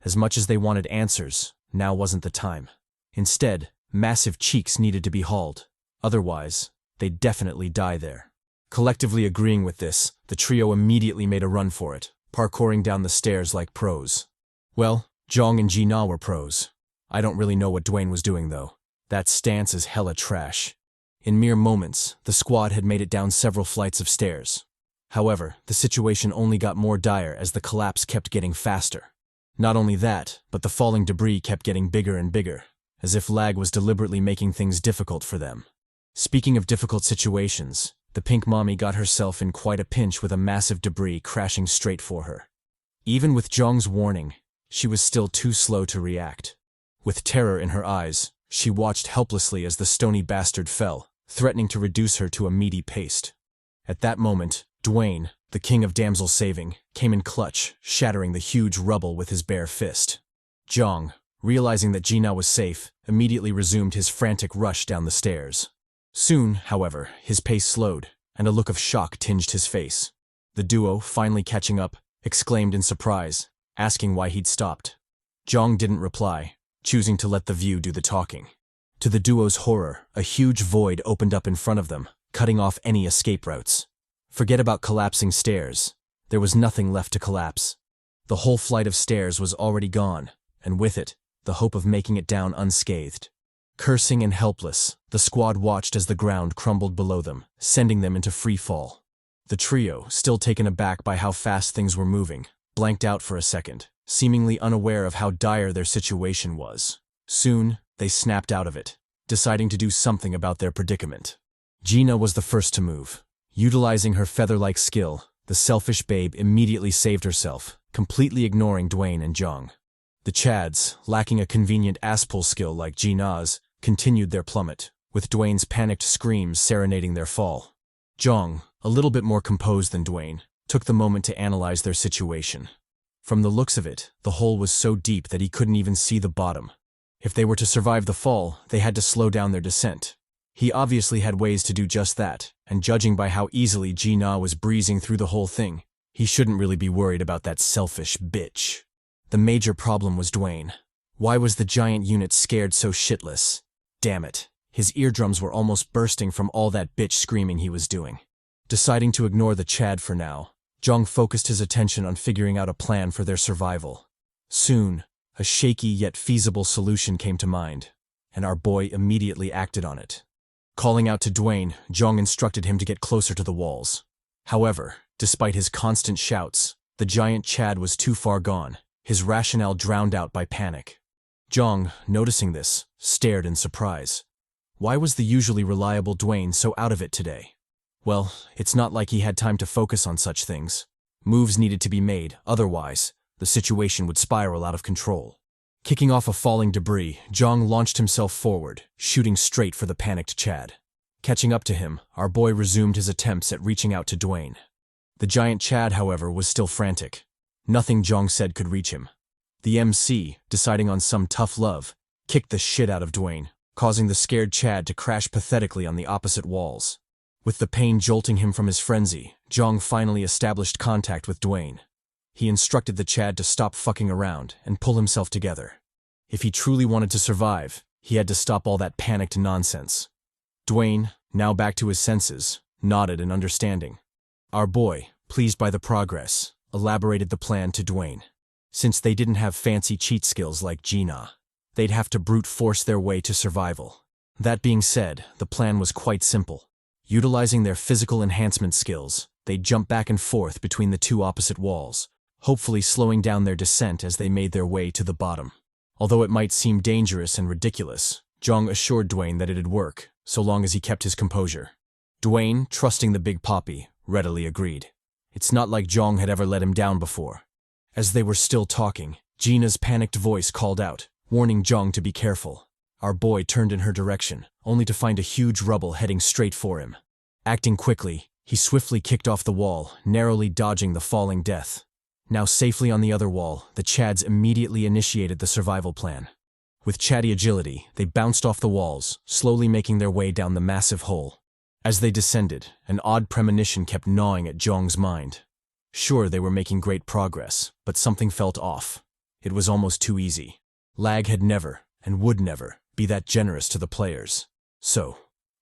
As much as they wanted answers, now wasn't the time. Instead, massive cheeks needed to be hauled. Otherwise, they'd definitely die there. Collectively agreeing with this, the trio immediately made a run for it, parkouring down the stairs like pros. Well, Jeong and Gina were pros. I don't really know what Dwayne was doing though. That stance is hella trash. In mere moments, the squad had made it down several flights of stairs. However, the situation only got more dire as the collapse kept getting faster. Not only that, but the falling debris kept getting bigger and bigger, as if Lag was deliberately making things difficult for them. Speaking of difficult situations, the pink mommy got herself in quite a pinch with a massive debris crashing straight for her. Even with Jeong's warning, she was still too slow to react. With terror in her eyes, she watched helplessly as the stony bastard fell, threatening to reduce her to a meaty paste. At that moment, Dwayne, the king of damsel saving, came in clutch, shattering the huge rubble with his bare fist. Jeong, realizing that Gina was safe, immediately resumed his frantic rush down the stairs. Soon, however, his pace slowed, and a look of shock tinged his face. The duo, finally catching up, exclaimed in surprise, asking why he'd stopped. Jeong didn't reply, choosing to let the view do the talking. To the duo's horror, a huge void opened up in front of them, cutting off any escape routes. Forget about collapsing stairs. There was nothing left to collapse. The whole flight of stairs was already gone, and with it, the hope of making it down unscathed. Cursing and helpless, the squad watched as the ground crumbled below them, sending them into free fall. The trio, still taken aback by how fast things were moving, blanked out for a second, seemingly unaware of how dire their situation was. Soon, they snapped out of it, deciding to do something about their predicament. Gina was the first to move. Utilizing her feather-like skill, the selfish babe immediately saved herself, completely ignoring Dwayne and Jeong. The Chads, lacking a convenient ass-pull skill like Gina's, continued their plummet, with Dwayne's panicked screams serenading their fall. Jeong, a little bit more composed than Dwayne, took the moment to analyze their situation. From the looks of it, the hole was so deep that he couldn't even see the bottom. If they were to survive the fall, they had to slow down their descent. He obviously had ways to do just that, and judging by how easily Gina was breezing through the whole thing, he shouldn't really be worried about that selfish bitch. The major problem was Dwayne. Why was the giant unit scared so shitless? Damn it. His eardrums were almost bursting from all that bitch screaming he was doing. Deciding to ignore the Chad for now, Jeong focused his attention on figuring out a plan for their survival. Soon, a shaky yet feasible solution came to mind, and our boy immediately acted on it. Calling out to Dwayne, Jeong instructed him to get closer to the walls. However, despite his constant shouts, the giant Chad was too far gone, his rationale drowned out by panic. Jeong, noticing this, stared in surprise. Why was the usually reliable Dwayne so out of it today? Well, it's not like he had time to focus on such things. Moves needed to be made, otherwise, the situation would spiral out of control. Kicking off a falling debris, Jeong launched himself forward, shooting straight for the panicked Chad. Catching up to him, our boy resumed his attempts at reaching out to Dwayne. The giant Chad, however, was still frantic. Nothing Jeong said could reach him. The MC, deciding on some tough love, kicked the shit out of Dwayne, causing the scared Chad to crash pathetically on the opposite walls. With the pain jolting him from his frenzy, Jeong finally established contact with Dwayne. He instructed the Chad to stop fucking around and pull himself together. If he truly wanted to survive, he had to stop all that panicked nonsense. Dwayne, now back to his senses, nodded in understanding. Our boy, pleased by the progress, elaborated the plan to Dwayne. Since they didn't have fancy cheat skills like Gina, they'd have to brute force their way to survival. That being said, the plan was quite simple. Utilizing their physical enhancement skills, they'd jump back and forth between the two opposite walls, hopefully slowing down their descent as they made their way to the bottom. Although it might seem dangerous and ridiculous, Jeong assured Dwayne that it'd work, so long as he kept his composure. Dwayne, trusting the Big Papi, readily agreed. It's not like Jeong had ever let him down before. As they were still talking, Gina's panicked voice called out, warning Jeong to be careful. Our boy turned in her direction, only to find a huge rubble heading straight for him. Acting quickly, he swiftly kicked off the wall, narrowly dodging the falling death. Now safely on the other wall, the Chads immediately initiated the survival plan. With Chaddy agility, they bounced off the walls, slowly making their way down the massive hole. As they descended, an odd premonition kept gnawing at Jeong's mind. Sure, they were making great progress, but something felt off. It was almost too easy. L.A.G had never, and would never, be that generous to the players. So,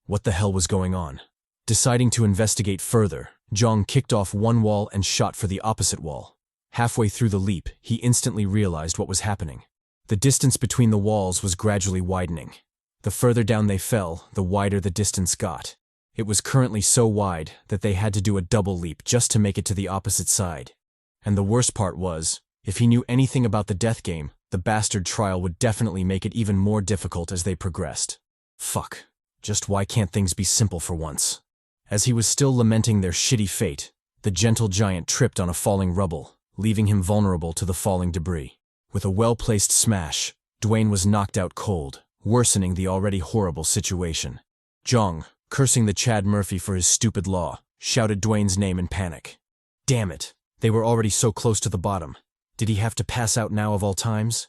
what the hell was going on? Deciding to investigate further, Jeong kicked off one wall and shot for the opposite wall. Halfway through the leap, he instantly realized what was happening. The distance between the walls was gradually widening. The further down they fell, the wider the distance got. It was currently so wide that they had to do a double leap just to make it to the opposite side. And the worst part was, if he knew anything about the death game, the bastard trial would definitely make it even more difficult as they progressed. Fuck. Just why can't things be simple for once? As he was still lamenting their shitty fate, the gentle giant tripped on a falling rubble, leaving him vulnerable to the falling debris. With a well-placed smash, Dwayne was knocked out cold, worsening the already horrible situation. Jeong, cursing the Chad Murphy for his stupid law, shouted Dwayne's name in panic. Damn it, they were already so close to the bottom. Did he have to pass out now of all times?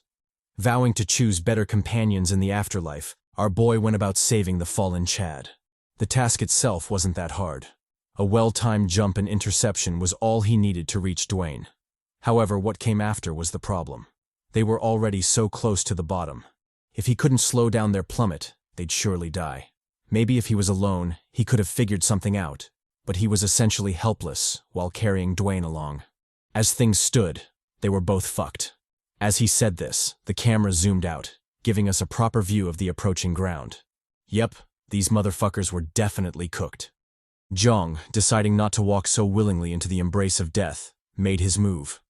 Vowing to choose better companions in the afterlife, our boy went about saving the fallen Chad. The task itself wasn't that hard. A well-timed jump and interception was all he needed to reach Dwayne. However, what came after was the problem. They were already so close to the bottom. If he couldn't slow down their plummet, they'd surely die. Maybe if he was alone, he could have figured something out, but he was essentially helpless while carrying Dwayne along. As things stood, they were both fucked. As he said this, the camera zoomed out, giving us a proper view of the approaching ground. Yep, these motherfuckers were definitely cooked. Jeong, deciding not to walk so willingly into the embrace of death, made his move.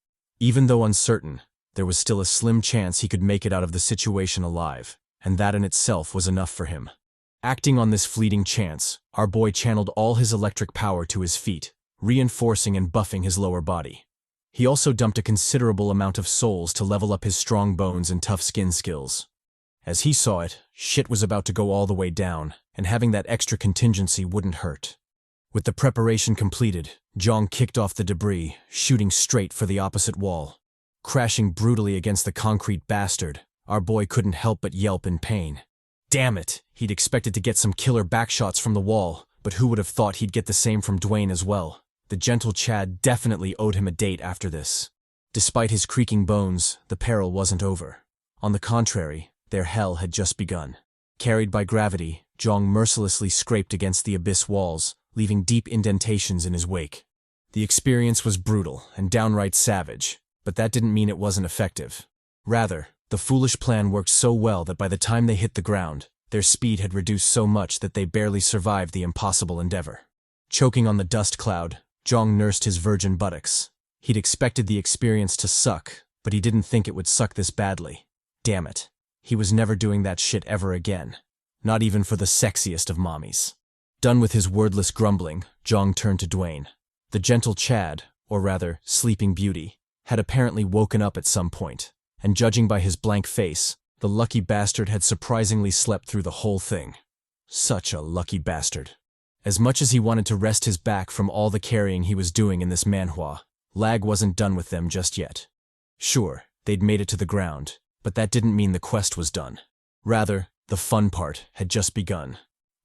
Even though uncertain, there was still a slim chance he could make it out of the situation alive, and that in itself was enough for him. Acting on this fleeting chance, our boy channeled all his electric power to his feet, reinforcing and buffing his lower body. He also dumped a considerable amount of souls to level up his strong bones and tough skin skills. As he saw it, shit was about to go all the way down, and having that extra contingency wouldn't hurt. With the preparation completed, Jeong kicked off the debris, shooting straight for the opposite wall. Crashing brutally against the concrete bastard, our boy couldn't help but yelp in pain. Damn it! He'd expected to get some killer backshots from the wall, but who would have thought he'd get the same from Dwayne as well? The gentle Chad definitely owed him a date after this. Despite his creaking bones, the peril wasn't over. On the contrary, their hell had just begun. Carried by gravity, Jeong mercilessly scraped against the abyss walls, leaving deep indentations in his wake. The experience was brutal and downright savage, but that didn't mean it wasn't effective. Rather, the foolish plan worked so well that by the time they hit the ground, their speed had reduced so much that they barely survived the impossible endeavor. Choking on the dust cloud, Jeong nursed his virgin buttocks. He'd expected the experience to suck, but he didn't think it would suck this badly. Damn it. He was never doing that shit ever again. Not even for the sexiest of mommies. Done with his wordless grumbling, Jeong turned to Dwayne. The gentle Chad, or rather, Sleeping Beauty, had apparently woken up at some point, and judging by his blank face, the lucky bastard had surprisingly slept through the whole thing. Such a lucky bastard. As much as he wanted to rest his back from all the carrying he was doing in this manhwa, Lag wasn't done with them just yet. Sure, they'd made it to the ground, but that didn't mean the quest was done. Rather, the fun part had just begun.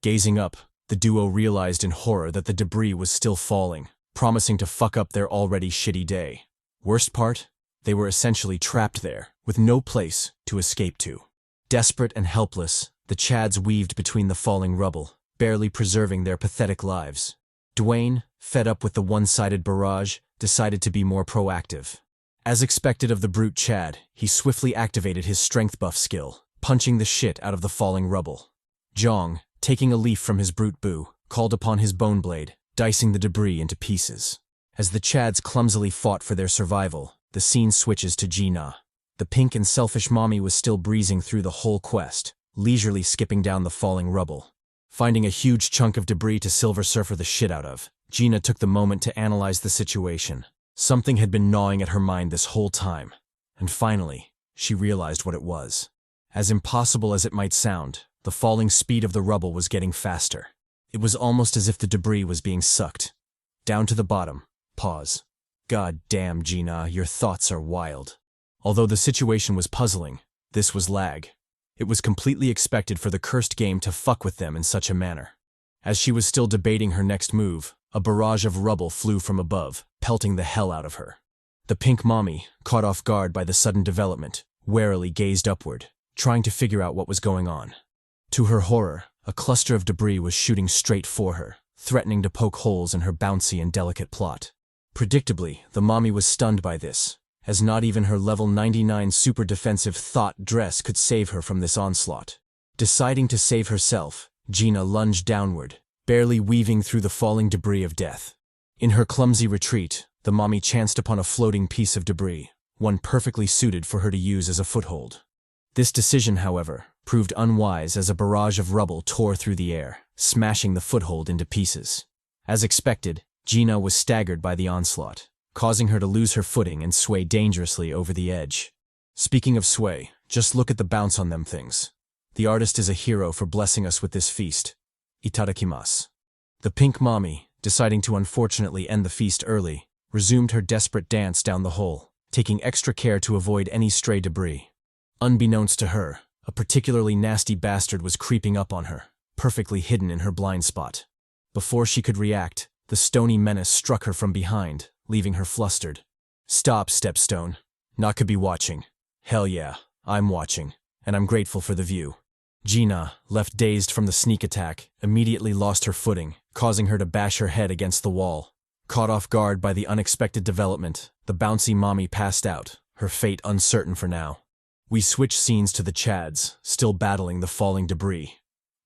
Gazing up, the duo realized in horror that the debris was still falling, promising to fuck up their already shitty day. Worst part? They were essentially trapped there, with no place to escape to. Desperate and helpless, the Chads weaved between the falling rubble, barely preserving their pathetic lives. Dwayne, fed up with the one-sided barrage, decided to be more proactive. As expected of the brute Chad, he swiftly activated his strength buff skill, punching the shit out of the falling rubble. Jeong, taking a leaf from his brute boo, called upon his bone blade, dicing the debris into pieces. As the Chads clumsily fought for their survival, the scene switches to Gina. The pink and selfish mommy was still breezing through the whole quest, leisurely skipping down the falling rubble. Finding a huge chunk of debris to Silver Surfer the shit out of, Gina took the moment to analyze the situation. Something had been gnawing at her mind this whole time, and finally, she realized what it was. As impossible as it might sound, the falling speed of the rubble was getting faster. It was almost as if the debris was being sucked down to the bottom. Pause. God damn, Gina, your thoughts are wild. Although the situation was puzzling, this was Lag. It was completely expected for the cursed game to fuck with them in such a manner. As she was still debating her next move, a barrage of rubble flew from above, pelting the hell out of her. The pink mommy, caught off guard by the sudden development, warily gazed upward, trying to figure out what was going on. To her horror, a cluster of debris was shooting straight for her, threatening to poke holes in her bouncy and delicate plot. Predictably, the mommy was stunned by this, as not even her level 99 super defensive thought dress could save her from this onslaught. Deciding to save herself, Gina lunged downward, barely weaving through the falling debris of death. In her clumsy retreat, the mommy chanced upon a floating piece of debris, one perfectly suited for her to use as a foothold. This decision, however, proved unwise as a barrage of rubble tore through the air, smashing the foothold into pieces. As expected, Gina was staggered by the onslaught, causing her to lose her footing and sway dangerously over the edge. Speaking of sway, just look at the bounce on them things. The artist is a hero for blessing us with this feast. Itadakimasu. The pink mommy, deciding to unfortunately end the feast early, resumed her desperate dance down the hole, taking extra care to avoid any stray debris. Unbeknownst to her, a particularly nasty bastard was creeping up on her, perfectly hidden in her blind spot. Before she could react, the stony menace struck her from behind, leaving her flustered. Stop, Stepstone. Not could be watching. Hell yeah, I'm watching, and I'm grateful for the view. Gina, left dazed from the sneak attack, immediately lost her footing, causing her to bash her head against the wall. Caught off guard by the unexpected development, the bouncy mommy passed out, her fate uncertain for now. We switch scenes to the Chads, still battling the falling debris.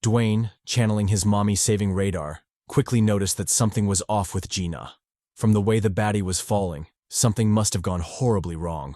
Dwayne, channeling his mommy-saving radar, quickly noticed that something was off with Gina. From the way the baddie was falling, something must have gone horribly wrong.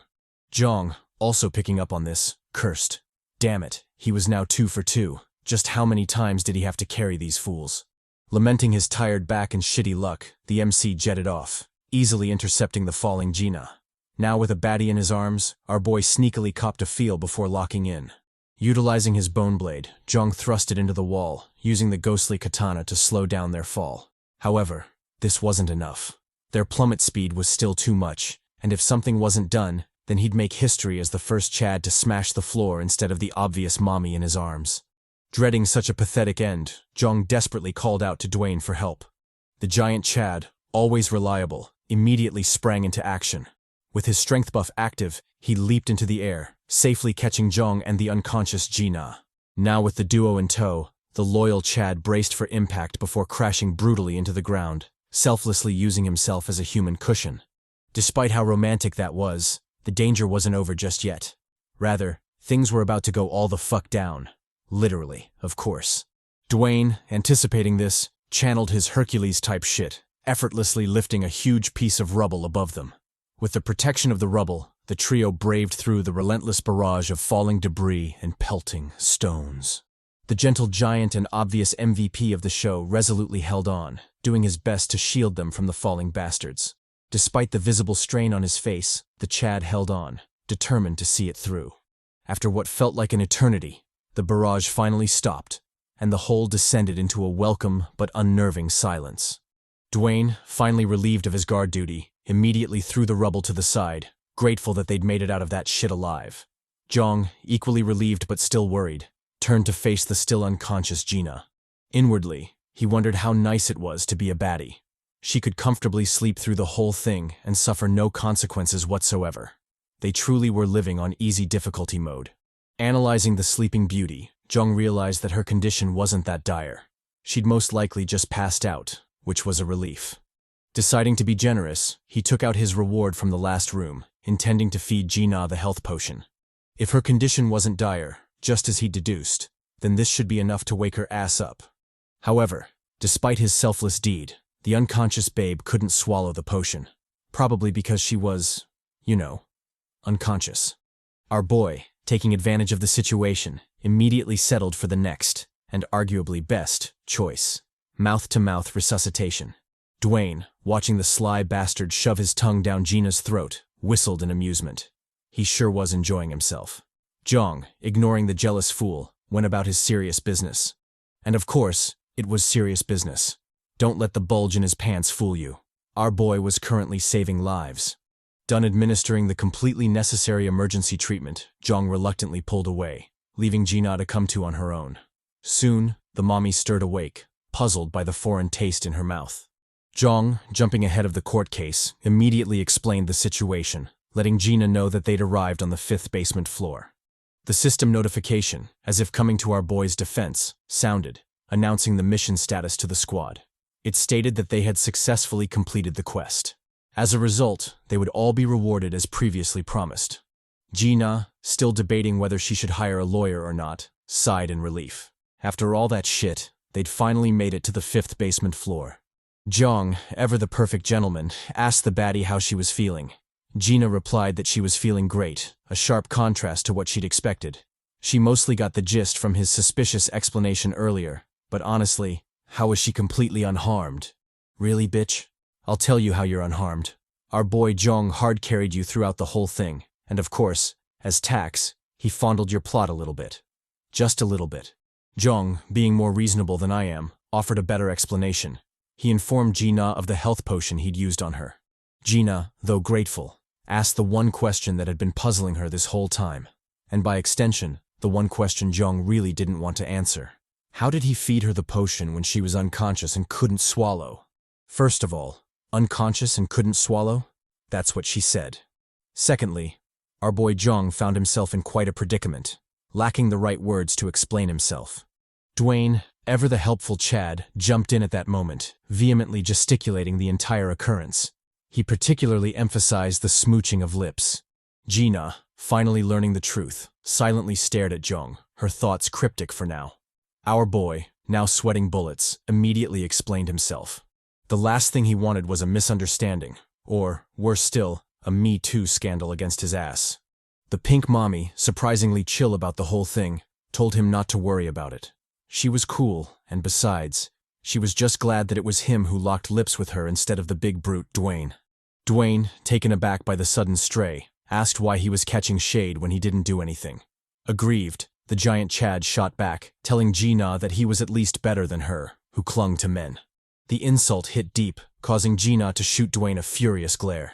Jeong, also picking up on this, cursed. Damn it, he was now 2 for 2. Just how many times did he have to carry these fools? Lamenting his tired back and shitty luck, the MC jetted off, easily intercepting the falling Gina. Now with a baddie in his arms, our boy sneakily copped a feel before locking in. Utilizing his bone blade, Jeong thrust it into the wall, using the ghostly katana to slow down their fall. However, this wasn't enough. Their plummet speed was still too much, and if something wasn't done, then he'd make history as the first Chad to smash the floor instead of the obvious mommy in his arms. Dreading such a pathetic end, Jeong desperately called out to Dwayne for help. The giant Chad, always reliable, immediately sprang into action. With his strength buff active, he leaped into the air, safely catching Jeong and the unconscious Gina. Now with the duo in tow, the loyal Chad braced for impact before crashing brutally into the ground, selflessly using himself as a human cushion. Despite how romantic that was, the danger wasn't over just yet. Rather, things were about to go all the fuck down. Literally, of course. Dwayne, anticipating this, channeled his Hercules-type shit, effortlessly lifting a huge piece of rubble above them. With the protection of the rubble, the trio braved through the relentless barrage of falling debris and pelting stones. The gentle giant and obvious MVP of the show resolutely held on, doing his best to shield them from the falling bastards. Despite the visible strain on his face, the Chad held on, determined to see it through. After what felt like an eternity, the barrage finally stopped, and the whole descended into a welcome but unnerving silence. Dwayne, finally relieved of his guard duty, immediately threw the rubble to the side, grateful that they'd made it out of that shit alive. Jeong, equally relieved but still worried, turned to face the still unconscious Gina. Inwardly, he wondered how nice it was to be a baddie. She could comfortably sleep through the whole thing and suffer no consequences whatsoever. They truly were living on easy difficulty mode. Analyzing the sleeping beauty, Jeong realized that her condition wasn't that dire. She'd most likely just passed out, which was a relief. Deciding to be generous, he took out his reward from the last room, intending to feed Gina the health potion. If her condition wasn't dire, just as he'd deduced, then this should be enough to wake her ass up. However, despite his selfless deed, the unconscious babe couldn't swallow the potion. Probably because she was, unconscious. Our boy, taking advantage of the situation, immediately settled for the next, and arguably best, choice: mouth-to-mouth resuscitation. Dwayne, watching the sly bastard shove his tongue down Gina's throat, whistled in amusement. He sure was enjoying himself. Jeong, ignoring the jealous fool, went about his serious business. And of course, it was serious business. Don't let the bulge in his pants fool you. Our boy was currently saving lives. Done administering the completely necessary emergency treatment, Jeong reluctantly pulled away, leaving Gina to come to on her own. Soon, the mommy stirred awake, puzzled by the foreign taste in her mouth. Jeong, jumping ahead of the court case, immediately explained the situation, letting Gina know that they'd arrived on the 5th basement floor. The system notification, as if coming to our boy's defense, sounded, announcing the mission status to the squad. It stated that they had successfully completed the quest. As a result, they would all be rewarded as previously promised. Gina, still debating whether she should hire a lawyer or not, sighed in relief. After all that shit, they'd finally made it to the 5th basement floor. Jeong, ever the perfect gentleman, asked the baddie how she was feeling. Gina replied that she was feeling great, a sharp contrast to what she'd expected. She mostly got the gist from his suspicious explanation earlier, but honestly, how was she completely unharmed? Really, bitch? I'll tell you how you're unharmed. Our boy Jeong hard-carried you throughout the whole thing, and of course, as tax, he fondled your plot a little bit. Just a little bit. Jeong, being more reasonable than I am, offered a better explanation. He informed Gina of the health potion he'd used on her. Gina, though grateful, asked the one question that had been puzzling her this whole time, and by extension, the one question Jeong really didn't want to answer. How did he feed her the potion when she was unconscious and couldn't swallow? First of all, unconscious and couldn't swallow? That's what she said. Secondly, our boy Jeong found himself in quite a predicament, lacking the right words to explain himself. Dwayne, ever the helpful Chad, jumped in at that moment, vehemently gesticulating the entire occurrence. He particularly emphasized the smooching of lips. Gina, finally learning the truth, silently stared at Jeong, her thoughts cryptic for now. Our boy, now sweating bullets, immediately explained himself. The last thing he wanted was a misunderstanding, or, worse still, a Me Too scandal against his ass. The pink mommy, surprisingly chill about the whole thing, told him not to worry about it. She was cool, and besides, she was just glad that it was him who locked lips with her instead of the big brute Dwayne. Dwayne, taken aback by the sudden stray, asked why he was catching shade when he didn't do anything. Aggrieved, the giant Chad shot back, telling Gina that he was at least better than her, who clung to men. The insult hit deep, causing Gina to shoot Dwayne a furious glare.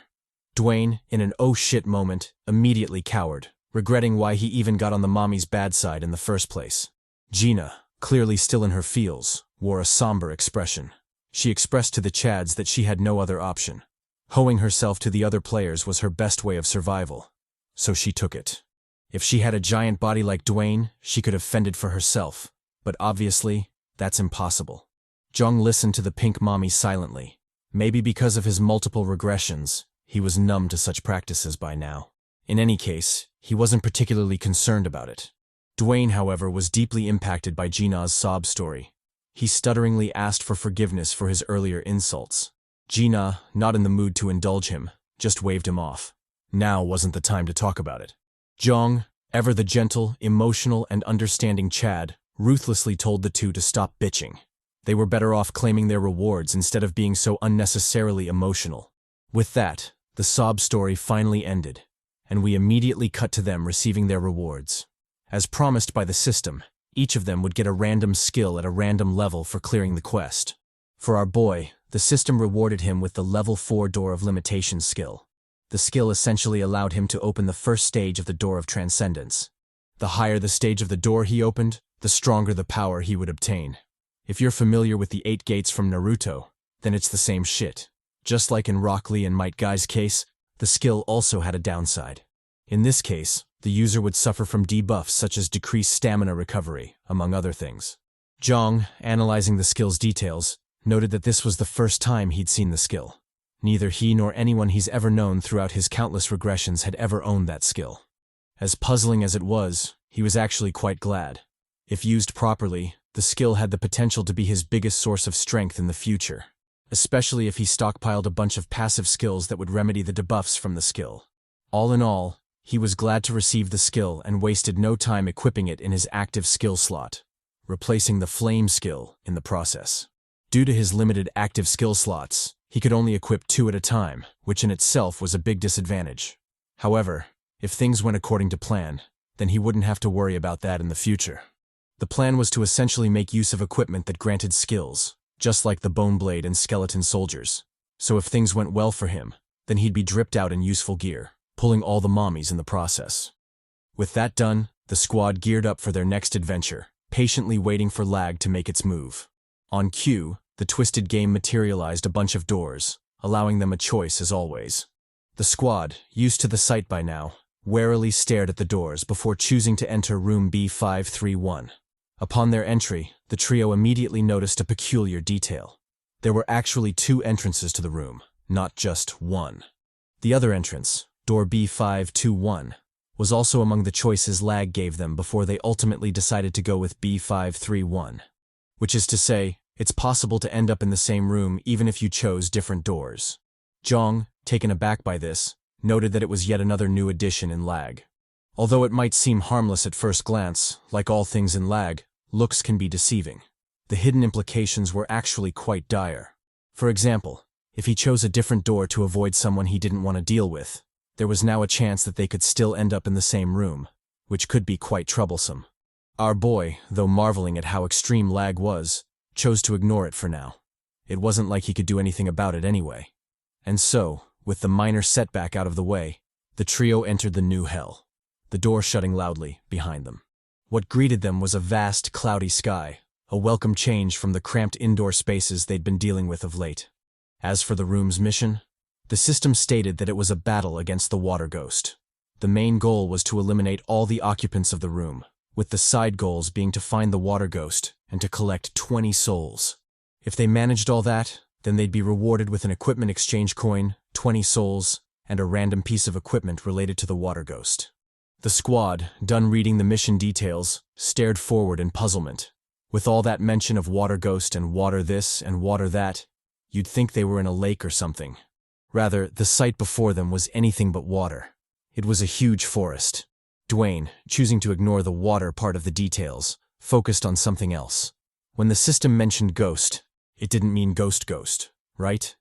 Dwayne, in an oh shit moment, immediately cowered, regretting why he even got on the mommy's bad side in the first place. Gina, clearly still in her feels, wore a somber expression. She expressed to the Chads that she had no other option. Hoeing herself to the other players was her best way of survival. So she took it. If she had a giant body like Dwayne, she could have fended for herself. But obviously, that's impossible. Jeong listened to the pink mommy silently. Maybe because of his multiple regressions, he was numb to such practices by now. In any case, he wasn't particularly concerned about it. Dwayne, however, was deeply impacted by Gina's sob story. He stutteringly asked for forgiveness for his earlier insults. Gina, not in the mood to indulge him, just waved him off. Now wasn't the time to talk about it. Jeong, ever the gentle, emotional, and understanding Chad, ruthlessly told the two to stop bitching. They were better off claiming their rewards instead of being so unnecessarily emotional. With that, the sob story finally ended, and we immediately cut to them receiving their rewards. As promised by the system, Each of them would get a random skill at a random level for clearing the quest. For our boy, the system rewarded him with the level 4 Door of Limitation skill. The skill essentially allowed him to open the first stage of the Door of Transcendence. The higher the stage of the door he opened, the stronger the power he would obtain. If you're familiar with the 8 gates from Naruto, then it's the same shit. Just like in Rock Lee and Might Guy's case, the skill also had a downside. In this case, the user would suffer from debuffs such as decreased stamina recovery, among other things. Jeong, analyzing the skill's details, noted that this was the first time he'd seen the skill. Neither he nor anyone he's ever known throughout his countless regressions had ever owned that skill. As puzzling as it was, he was actually quite glad. If used properly, the skill had the potential to be his biggest source of strength in the future, especially if he stockpiled a bunch of passive skills that would remedy the debuffs from the skill. All in all, he was glad to receive the skill and wasted no time equipping it in his active skill slot, replacing the flame skill in the process. Due to his limited active skill slots, he could only equip 2 at a time, which in itself was a big disadvantage. However, if things went according to plan, then he wouldn't have to worry about that in the future. The plan was to essentially make use of equipment that granted skills, just like the Bone Blade and Skeleton Soldiers. So if things went well for him, then he'd be dripped out in useful gear, pulling all the mommies in the process. With that done, the squad geared up for their next adventure, patiently waiting for L.A.G to make its move. On cue, the twisted game materialized a bunch of doors, allowing them a choice as always. The squad, used to the sight by now, warily stared at the doors before choosing to enter room B531. Upon their entry, the trio immediately noticed a peculiar detail. There were actually 2 entrances to the room, not just one. The other entrance, door B521, was also among the choices L.A.G gave them before they ultimately decided to go with B531. Which is to say, it's possible to end up in the same room even if you chose different doors. Jeong, taken aback by this, noted that it was yet another new addition in L.A.G. Although it might seem harmless at first glance, like all things in L.A.G, looks can be deceiving. The hidden implications were actually quite dire. For example, if he chose a different door to avoid someone he didn't want to deal with, there was now a chance that they could still end up in the same room, which could be quite troublesome. Our boy, though marveling at how extreme L.A.G was, chose to ignore it for now. It wasn't like he could do anything about it anyway. And so, with the minor setback out of the way, the trio entered the new hell, the door shutting loudly behind them. What greeted them was a vast, cloudy sky, a welcome change from the cramped indoor spaces they'd been dealing with of late. As for the room's mission, the system stated that it was a battle against the water ghost. The main goal was to eliminate all the occupants of the room, with the side goals being to find the water ghost and to collect 20 souls. If they managed all that, then they'd be rewarded with an equipment exchange coin, 20 souls, and a random piece of equipment related to the water ghost. The squad, done reading the mission details, stared forward in puzzlement. With all that mention of water ghost and water this and water that, you'd think they were in a lake or something. Rather, the sight before them was anything but water. It was a huge forest. Dwayne, choosing to ignore the water part of the details, focused on something else. When the system mentioned ghost, it didn't mean ghost, right?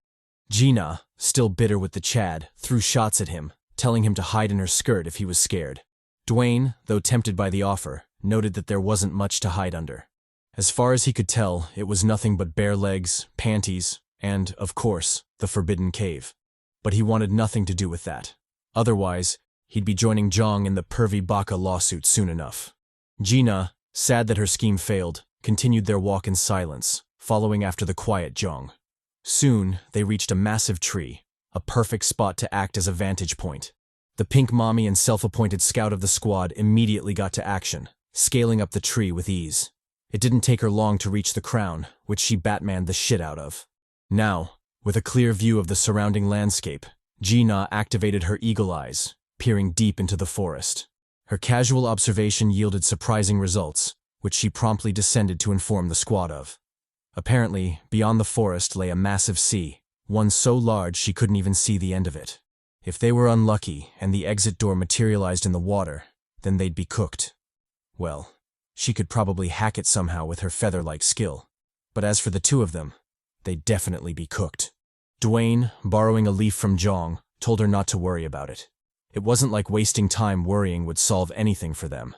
Gina, still bitter with the Chad, threw shots at him, telling him to hide in her skirt if he was scared. Dwayne, though tempted by the offer, noted that there wasn't much to hide under. As far as he could tell, it was nothing but bare legs, panties, and, of course, the forbidden cave. But he wanted nothing to do with that. Otherwise, he'd be joining Jeong in the pervy Baka lawsuit soon enough. Gina, sad that her scheme failed, continued their walk in silence, following after the quiet Jeong. Soon, they reached a massive tree, a perfect spot to act as a vantage point. The pink mommy and self-appointed scout of the squad immediately got to action, scaling up the tree with ease. It didn't take her long to reach the crown, which she Batmaned the shit out of. Now, with a clear view of the surrounding landscape, Gina activated her eagle eyes, peering deep into the forest. Her casual observation yielded surprising results, which she promptly descended to inform the squad of. Apparently, beyond the forest lay a massive sea, one so large she couldn't even see the end of it. If they were unlucky and the exit door materialized in the water, then they'd be cooked. Well, she could probably hack it somehow with her feather-like skill. But as for the two of them, they'd definitely be cooked. Dwayne, borrowing a leaf from Jeong, told her not to worry about it. It wasn't like wasting time worrying would solve anything for them.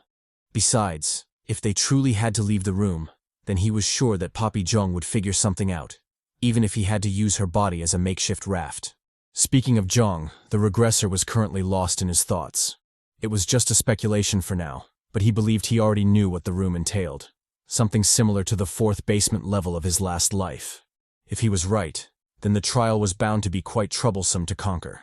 Besides, If they truly had to leave the room, then he was sure that Poppy Jeong would figure something out, even if he had to use her body as a makeshift raft. Speaking of Jeong, the regressor was currently lost in his thoughts. It was just a speculation for now, but he believed he already knew what the room entailed. Something similar to the fourth basement level of his last life. If he was right, then the trial was bound to be quite troublesome to conquer.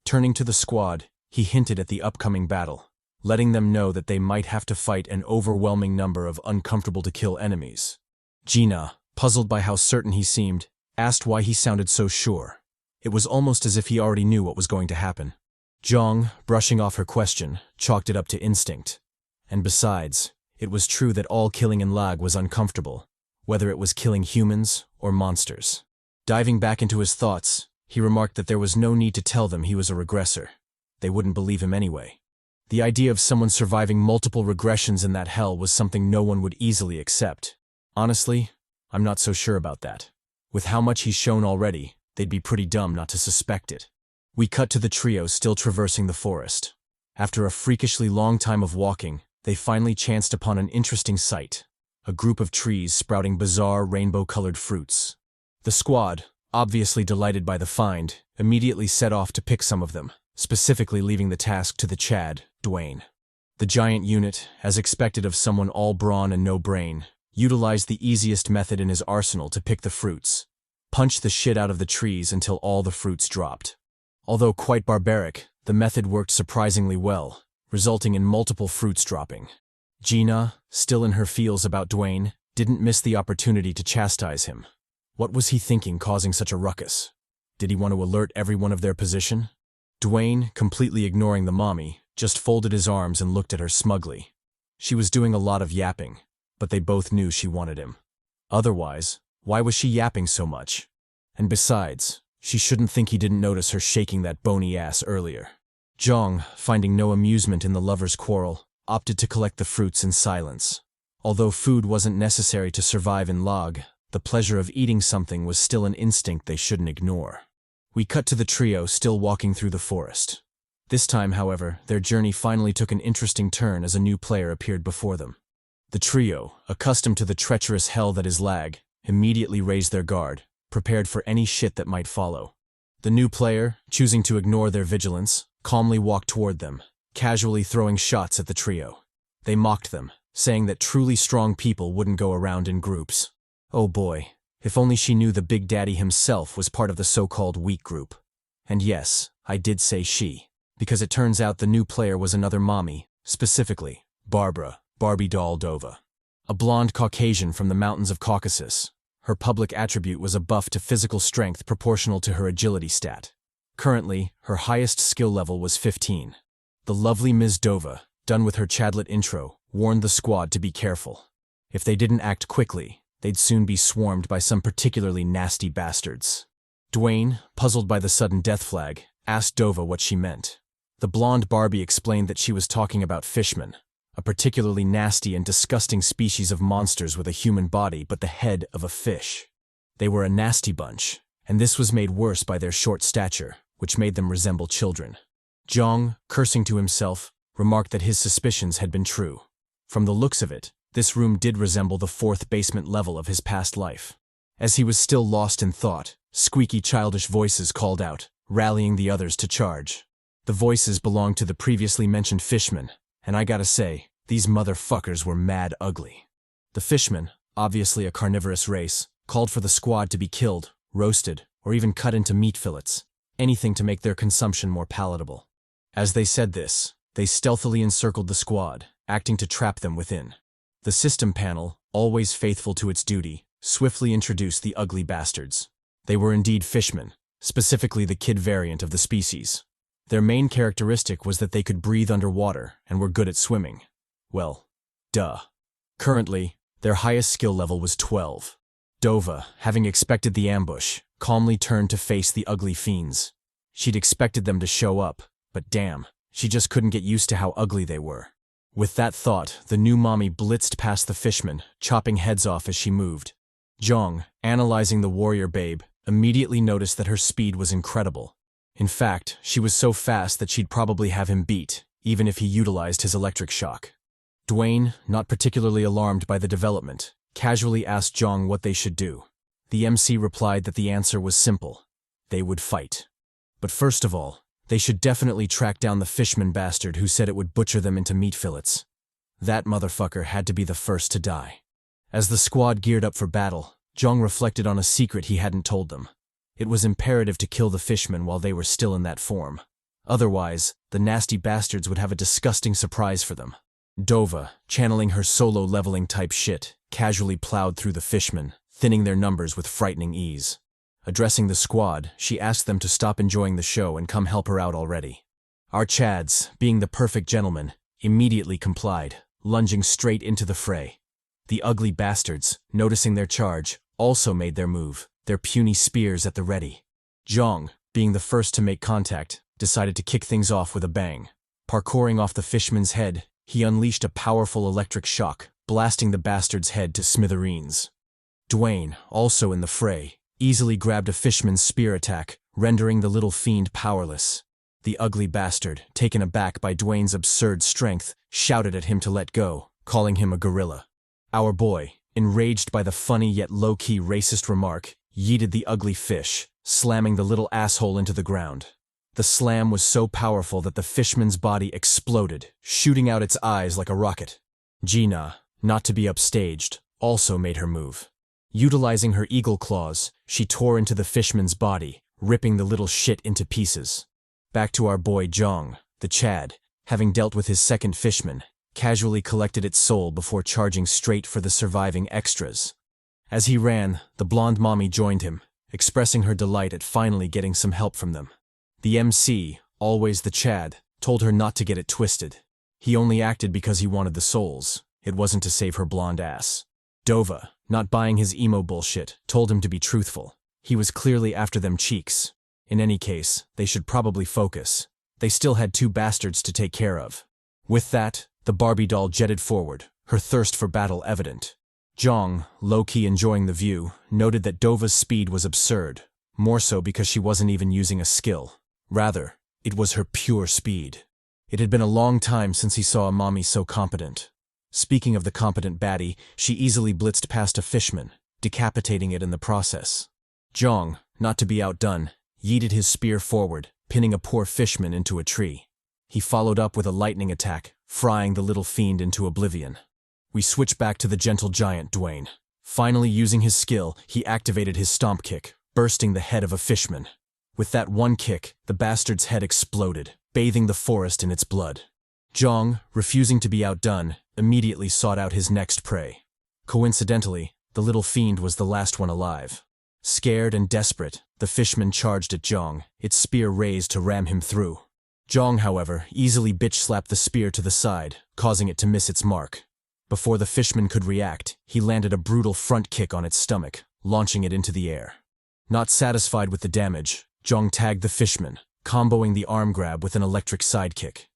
Turning to the squad, he hinted at the upcoming battle, letting them know that they might have to fight an overwhelming number of uncomfortable-to-kill enemies. Gina, puzzled by how certain he seemed, asked why he sounded so sure. It was almost as if he already knew what was going to happen. Jeong, brushing off her question, chalked it up to instinct. And besides, it was true that all killing in L.A.G was uncomfortable, whether it was killing humans or monsters. Diving back into his thoughts, he remarked that there was no need to tell them he was a regressor. They wouldn't believe him anyway. The idea of someone surviving multiple regressions in that hell was something no one would easily accept. Honestly, I'm not so sure about that. With how much he's shown already, they'd be pretty dumb not to suspect it. We cut to the trio still traversing the forest. After a freakishly long time of walking, they finally chanced upon an interesting sight. A group of trees sprouting bizarre rainbow-colored fruits. The squad, obviously delighted by the find, immediately set off to pick some of them, specifically leaving the task to the Chad, Dwayne. The giant unit, as expected of someone all brawn and no brain, utilized the easiest method in his arsenal to pick the fruits. Punch the shit out of the trees until all the fruits dropped. Although quite barbaric, the method worked surprisingly well, resulting in multiple fruits dropping. Gina, still in her feels about Dwayne, didn't miss the opportunity to chastise him. What was he thinking causing such a ruckus? Did he want to alert everyone of their position? Dwayne, completely ignoring the mommy, just folded his arms and looked at her smugly. She was doing a lot of yapping, but they both knew she wanted him. Otherwise, why was she yapping so much? And besides, she shouldn't think he didn't notice her shaking that bony ass earlier. Jeong, finding no amusement in the lovers' quarrel, opted to collect the fruits in silence. Although food wasn't necessary to survive in L.A.G, the pleasure of eating something was still an instinct they shouldn't ignore. We cut to the trio still walking through the forest. This time, however, their journey finally took an interesting turn as a new player appeared before them. The trio, accustomed to the treacherous hell that is L.A.G, immediately raised their guard, prepared for any shit that might follow. The new player, choosing to ignore their vigilance, calmly walked toward them, casually throwing shots at the trio. They mocked them, saying that truly strong people wouldn't go around in groups. Oh boy, if only she knew the Big Daddy himself was part of the so-called weak group. And yes, I did say she, because it turns out the new player was another mommy, specifically, Barbara, Barbie doll Dova. A blonde Caucasian from the mountains of Caucasus. Her public attribute was a buff to physical strength proportional to her agility stat. Currently, her highest skill level was 15. The lovely Ms. Dova, done with her Chadlet intro, warned the squad to be careful. If they didn't act quickly, they'd soon be swarmed by some particularly nasty bastards. Dwayne, puzzled by the sudden death flag, asked Dova what she meant. The blonde Barbie explained that she was talking about fishmen, a particularly nasty and disgusting species of monsters with a human body but the head of a fish. They were a nasty bunch, and this was made worse by their short stature, which made them resemble children. Jeong, cursing to himself, remarked that his suspicions had been true. From the looks of it, this room did resemble the fourth basement level of his past life. As he was still lost in thought, squeaky childish voices called out, rallying the others to charge. The voices belonged to the previously mentioned fishmen, and I gotta say, these motherfuckers were mad ugly. The fishmen, obviously a carnivorous race, called for the squad to be killed, roasted, or even cut into meat fillets, anything to make their consumption more palatable. As they said this, they stealthily encircled the squad, acting to trap them within. The system panel, always faithful to its duty, swiftly introduced the ugly bastards. They were indeed fishmen, specifically the kid variant of the species. Their main characteristic was that they could breathe underwater and were good at swimming. Well, duh. Currently, their highest skill level was 12. Dova, having expected the ambush, calmly turned to face the ugly fiends. She'd expected them to show up, but damn, she just couldn't get used to how ugly they were. With that thought, the new mommy blitzed past the fishmen, chopping heads off as she moved. Jeong, analyzing the warrior babe, immediately noticed that her speed was incredible. In fact, she was so fast that she'd probably have him beat, even if he utilized his electric shock. Dwayne, not particularly alarmed by the development, casually asked Jeong what they should do. The MC replied that the answer was simple. They would fight. But first of all, they should definitely track down the fishman bastard who said it would butcher them into meat fillets. That motherfucker had to be the first to die. As the squad geared up for battle, Jeong reflected on a secret he hadn't told them. It was imperative to kill the fishmen while they were still in that form. Otherwise, the nasty bastards would have a disgusting surprise for them. Dova, channeling her solo-leveling type shit, casually plowed through the fishmen, thinning their numbers with frightening ease. Addressing the squad, she asked them to stop enjoying the show and come help her out already. Our Chads, being the perfect gentlemen, immediately complied, lunging straight into the fray. The ugly bastards, noticing their charge, also made their move, their puny spears at the ready. Jeong, being the first to make contact, decided to kick things off with a bang. Parkouring off the fishman's head, he unleashed a powerful electric shock, blasting the bastard's head to smithereens. Dwayne, also in the fray, easily grabbed a fishman's spear attack, rendering the little fiend powerless. The ugly bastard, taken aback by Dwayne's absurd strength, shouted at him to let go, calling him a gorilla. Our boy, enraged by the funny yet low-key racist remark, yeeted the ugly fish, slamming the little asshole into the ground. The slam was so powerful that the fishman's body exploded, shooting out its eyes like a rocket. Gina, not to be upstaged, also made her move. Utilizing her eagle claws, she tore into the fishman's body, ripping the little shit into pieces. Back to our boy Jeong, the Chad, having dealt with his second fishman, casually collected its soul before charging straight for the surviving extras. As he ran, the blonde mommy joined him, expressing her delight at finally getting some help from them. The MC, always the Chad, told her not to get it twisted. He only acted because he wanted the souls. It wasn't to save her blonde ass. Dova, not buying his emo bullshit, told him to be truthful. He was clearly after them cheeks. In any case, they should probably focus. They still had two bastards to take care of. With that, the Barbie doll jetted forward, her thirst for battle evident. Jeong, low-key enjoying the view, noted that Dova's speed was absurd, more so because she wasn't even using a skill. Rather, it was her pure speed. It had been a long time since he saw a mommy so competent. Speaking of the competent baddie, she easily blitzed past a fishman, decapitating it in the process. Jeong, not to be outdone, yeeted his spear forward, pinning a poor fishman into a tree. He followed up with a lightning attack, frying the little fiend into oblivion. We switch back to the gentle giant Dwayne. Finally using his skill, he activated his stomp kick, bursting the head of a fishman. With that one kick, the bastard's head exploded, bathing the forest in its blood. Jeong, refusing to be outdone, immediately sought out his next prey. Coincidentally, the little fiend was the last one alive. Scared and desperate, the fishman charged at Jeong, its spear raised to ram him through. Jeong, however, easily bitch-slapped the spear to the side, causing it to miss its mark. Before the fishman could react, he landed a brutal front kick on its stomach, launching it into the air. Not satisfied with the damage, Jeong tagged the fishman, comboing the arm grab with an electric sidekick.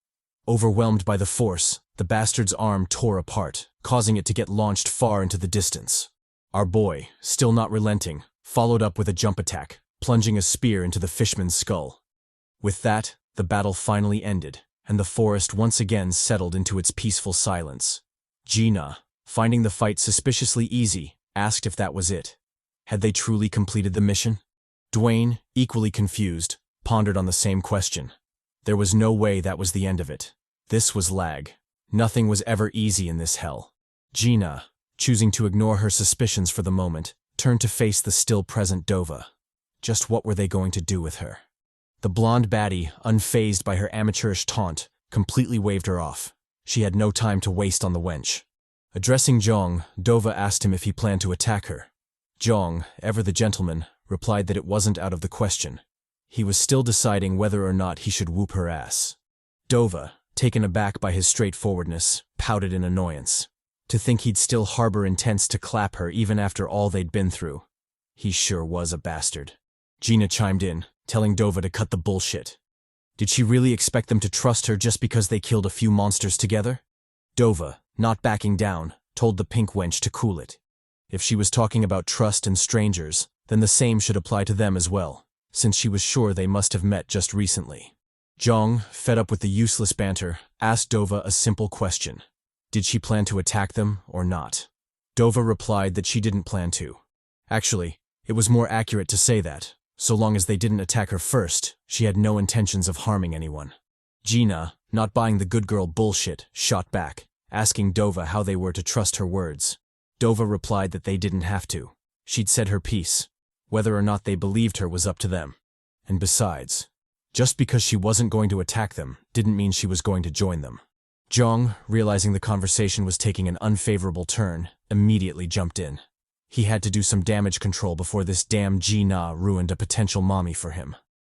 Overwhelmed by the force, the bastard's arm tore apart, causing it to get launched far into the distance. Our boy, still not relenting, followed up with a jump attack, plunging a spear into the fishman's skull. With that, the battle finally ended, and the forest once again settled into its peaceful silence. Gina, finding the fight suspiciously easy, asked if that was it. Had they truly completed the mission? Dwayne, equally confused, pondered on the same question. There was no way that was the end of it. This was L.A.G. Nothing was ever easy in this hell. Gina, choosing to ignore her suspicions for the moment, turned to face the still-present Dova. Just what were they going to do with her? The blonde baddie, unfazed by her amateurish taunt, completely waved her off. She had no time to waste on the wench. Addressing Jeong, Dova asked him if he planned to attack her. Jeong, ever the gentleman, replied that it wasn't out of the question. He was still deciding whether or not he should whoop her ass. Dova, taken aback by his straightforwardness, pouted in annoyance. To think he'd still harbor intents to clap her even after all they'd been through. He sure was a bastard. Gina chimed in, telling Dova to cut the bullshit. Did she really expect them to trust her just because they killed a few monsters together? Dova, not backing down, told the pink wench to cool it. If she was talking about trust and strangers, then the same should apply to them as well, since she was sure they must have met just recently. Jeong, fed up with the useless banter, asked Dova a simple question. Did she plan to attack them or not? Dova replied that she didn't plan to. Actually, it was more accurate to say that, so long as they didn't attack her first, she had no intentions of harming anyone. Gina, not buying the good girl bullshit, shot back, asking Dova how they were to trust her words. Dova replied that they didn't have to. She'd said her piece. Whether or not they believed her was up to them. And besides, just because she wasn't going to attack them didn't mean she was going to join them. Jeong, realizing the conversation was taking an unfavorable turn, immediately jumped in. He had to do some damage control before this damn Gina ruined a potential mommy for him.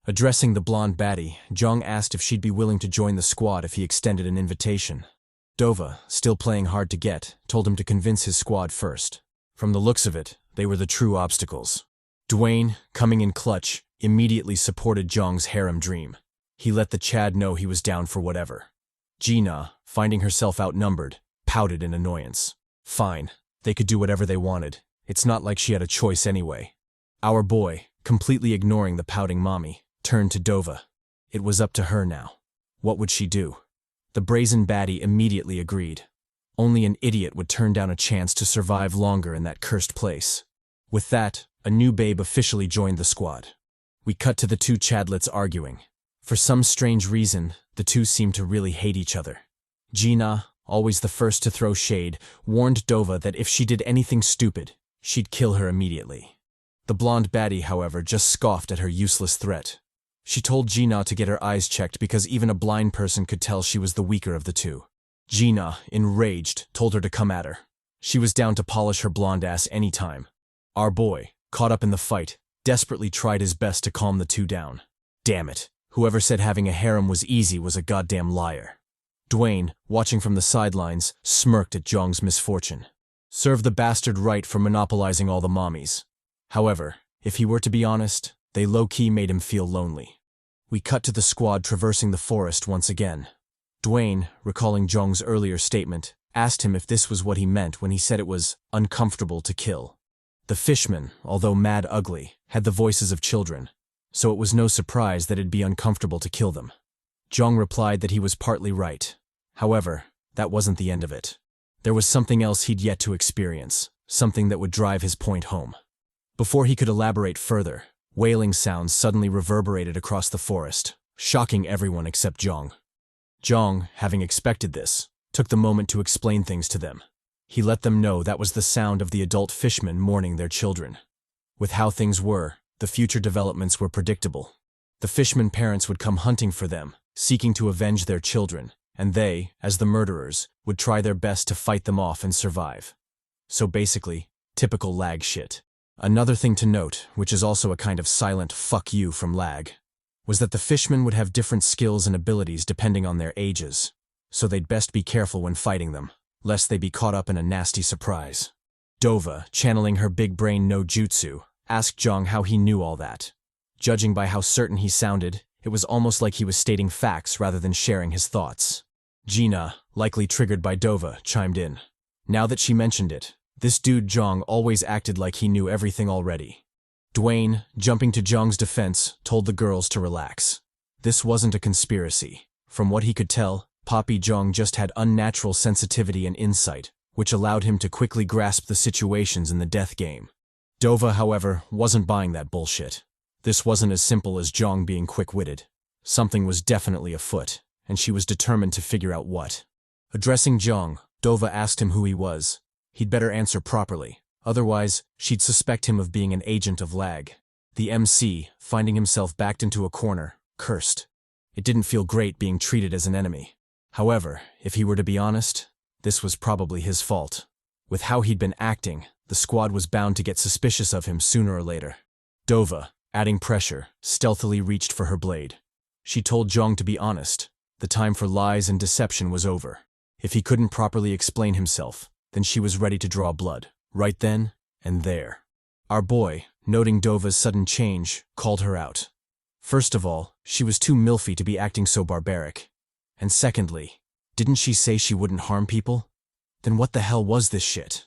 Addressing the blonde baddie, Jeong asked if she'd be willing to join the squad if he extended an invitation. Dova, still playing hard to get, told him to convince his squad first. From the looks of it, they were the true obstacles. Dwayne, coming in clutch, immediately supported Jeong's harem dream. He let the Chad know he was down for whatever. Gina, finding herself outnumbered, pouted in annoyance. Fine, they could do whatever they wanted. It's not like she had a choice anyway. Our boy, completely ignoring the pouting mommy, turned to Dova. It was up to her now. What would she do? The brazen baddie immediately agreed. Only an idiot would turn down a chance to survive longer in that cursed place. With that, a new babe officially joined the squad. We cut to the two Chadlets arguing. For some strange reason, the two seemed to really hate each other. Gina, always the first to throw shade, warned Dova that if she did anything stupid, she'd kill her immediately. The blonde baddie, however, just scoffed at her useless threat. She told Gina to get her eyes checked because even a blind person could tell she was the weaker of the two. Gina, enraged, told her to come at her. She was down to polish her blonde ass any time. Our boy, caught up in the fight, desperately tried his best to calm the two down. Damn it, whoever said having a harem was easy was a goddamn liar. Dwayne, watching from the sidelines, smirked at Jeong's misfortune. Serve the bastard right for monopolizing all the mommies. However, if he were to be honest, they low-key made him feel lonely. We cut to the squad traversing the forest once again. Dwayne, recalling Jeong's earlier statement, asked him if this was what he meant when he said it was uncomfortable to kill. The fishmen, although mad ugly, had the voices of children, so it was no surprise that it'd be uncomfortable to kill them. Jeong replied that he was partly right. However, that wasn't the end of it. There was something else he'd yet to experience, something that would drive his point home. Before he could elaborate further, wailing sounds suddenly reverberated across the forest, shocking everyone except Jeong. Jeong, having expected this, took the moment to explain things to them. He let them know that was the sound of the adult fishmen mourning their children. With how things were, the future developments were predictable. The fishmen parents would come hunting for them, seeking to avenge their children, and they, as the murderers, would try their best to fight them off and survive. So basically, typical L.A.G shit. Another thing to note, which is also a kind of silent fuck you from L.A.G, was that the fishmen would have different skills and abilities depending on their ages, so they'd best be careful when fighting them, lest they be caught up in a nasty surprise. Dova, channeling her big brain no jutsu, asked Jeong how he knew all that. Judging by how certain he sounded, it was almost like he was stating facts rather than sharing his thoughts. Gina, likely triggered by Dova, chimed in. Now that she mentioned it, this dude Jeong always acted like he knew everything already. Dwayne, jumping to Jeong's defense, told the girls to relax. This wasn't a conspiracy. From what he could tell, Poppy Jeong just had unnatural sensitivity and insight, which allowed him to quickly grasp the situations in the death game. Dova, however, wasn't buying that bullshit. This wasn't as simple as Jeong being quick-witted. Something was definitely afoot, and she was determined to figure out what. Addressing Jeong, Dova asked him who he was. He'd better answer properly, otherwise she'd suspect him of being an agent of L.A.G. The MC, finding himself backed into a corner, cursed. It didn't feel great being treated as an enemy. However, if he were to be honest, this was probably his fault. With how he'd been acting, the squad was bound to get suspicious of him sooner or later. Dova, adding pressure, stealthily reached for her blade. She told Jeong to be honest. The time for lies and deception was over. If he couldn't properly explain himself, then she was ready to draw blood, right then and there. Our boy, noting Dova's sudden change, called her out. First of all, she was too milfy to be acting so barbaric. And secondly, didn't she say she wouldn't harm people? Then what the hell was this shit?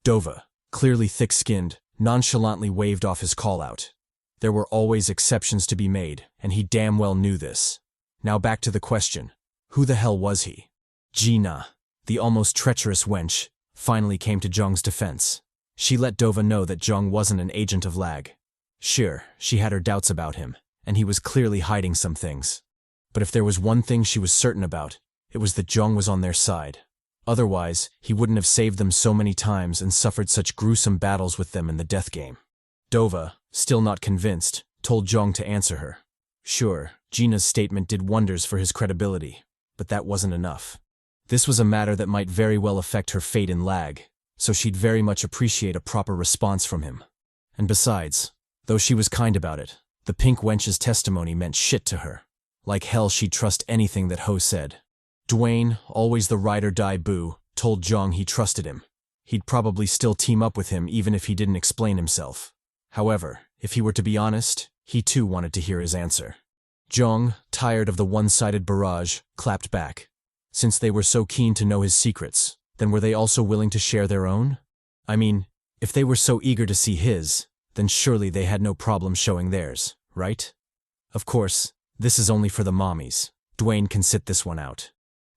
Dova, clearly thick-skinned, nonchalantly waved off his call-out. There were always exceptions to be made, and he damn well knew this. Now back to the question. Who the hell was he? Gina. the almost treacherous wench, finally came to Jeong's defense. She let Dova know that Jeong wasn't an agent of L.A.G. Sure, she had her doubts about him, and he was clearly hiding some things. But if there was one thing she was certain about, it was that Jeong was on their side. Otherwise, he wouldn't have saved them so many times and suffered such gruesome battles with them in the death game. Dova, still not convinced, told Jeong to answer her. Sure, Gina's statement did wonders for his credibility, but that wasn't enough. This was a matter that might very well affect her fate in L.A.G, so she'd very much appreciate a proper response from him. And besides, though she was kind about it, the pink wench's testimony meant shit to her. Like hell she'd trust anything that Ho said. Dwayne, always the ride-or-die boo, told Jeong he trusted him. He'd probably still team up with him even if he didn't explain himself. However, if he were to be honest, he too wanted to hear his answer. Jeong, tired of the one-sided barrage, clapped back. Since they were so keen to know his secrets, then were they also willing to share their own? I mean, if they were so eager to see his, then surely they had no problem showing theirs, right? Of course, this is only for the mommies. Dwayne can sit this one out.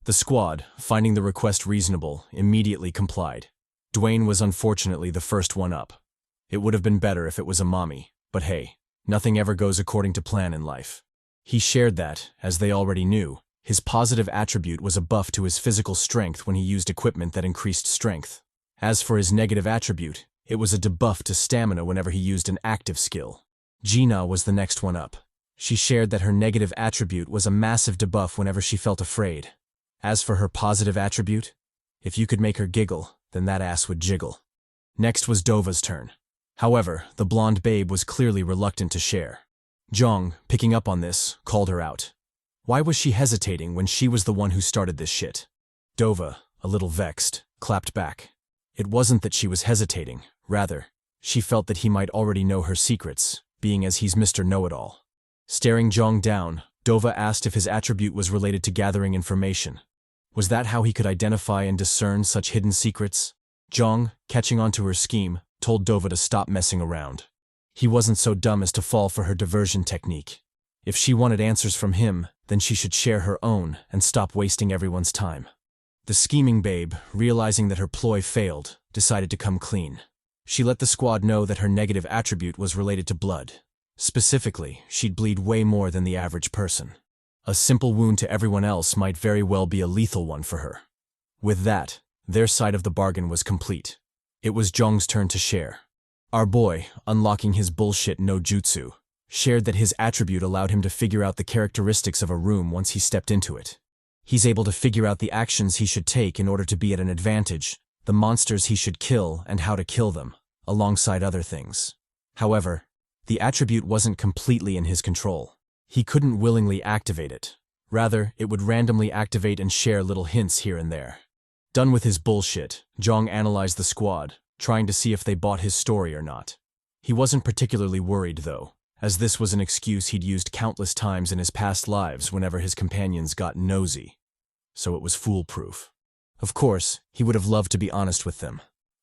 The squad, finding the request reasonable, immediately complied. Dwayne was unfortunately the first one up. It would have been better if it was a mommy, but hey, nothing ever goes according to plan in life. He shared that, as they already knew, his positive attribute was a buff to his physical strength when he used equipment that increased strength. As for his negative attribute, it was a debuff to stamina whenever he used an active skill. Gina was the next one up. She shared that her negative attribute was a massive debuff whenever she felt afraid. As for her positive attribute, if you could make her giggle, then that ass would jiggle. Next was Dova's turn. However, the blonde babe was clearly reluctant to share. Jeong, picking up on this, called her out. Why was she hesitating when she was the one who started this shit? Dova, a little vexed, clapped back. It wasn't that she was hesitating, rather, she felt that he might already know her secrets, being as he's Mr. Know-It-All. Staring Jeong down, Dova asked if his attribute was related to gathering information. Was that how he could identify and discern such hidden secrets? Jeong, catching on to her scheme, told Dova to stop messing around. He wasn't so dumb as to fall for her diversion technique. If she wanted answers from him, then she should share her own and stop wasting everyone's time. The scheming babe, realizing that her ploy failed, decided to come clean. She let the squad know that her negative attribute was related to blood. Specifically, she'd bleed way more than the average person. A simple wound to everyone else might very well be a lethal one for her. With that, their side of the bargain was complete. It was Jeong's turn to share. Our boy, unlocking his bullshit no jutsu, shared that his attribute allowed him to figure out the characteristics of a room once he stepped into it. He's able to figure out the actions he should take in order to be at an advantage, the monsters he should kill and how to kill them, alongside other things. However, the attribute wasn't completely in his control. He couldn't willingly activate it. Rather, it would randomly activate and share little hints here and there. Done with his bullshit, Jeong analyzed the squad, trying to see if they bought his story or not. He wasn't particularly worried, though, as this was an excuse he'd used countless times in his past lives whenever his companions got nosy. So it was foolproof. Of course, he would have loved to be honest with them.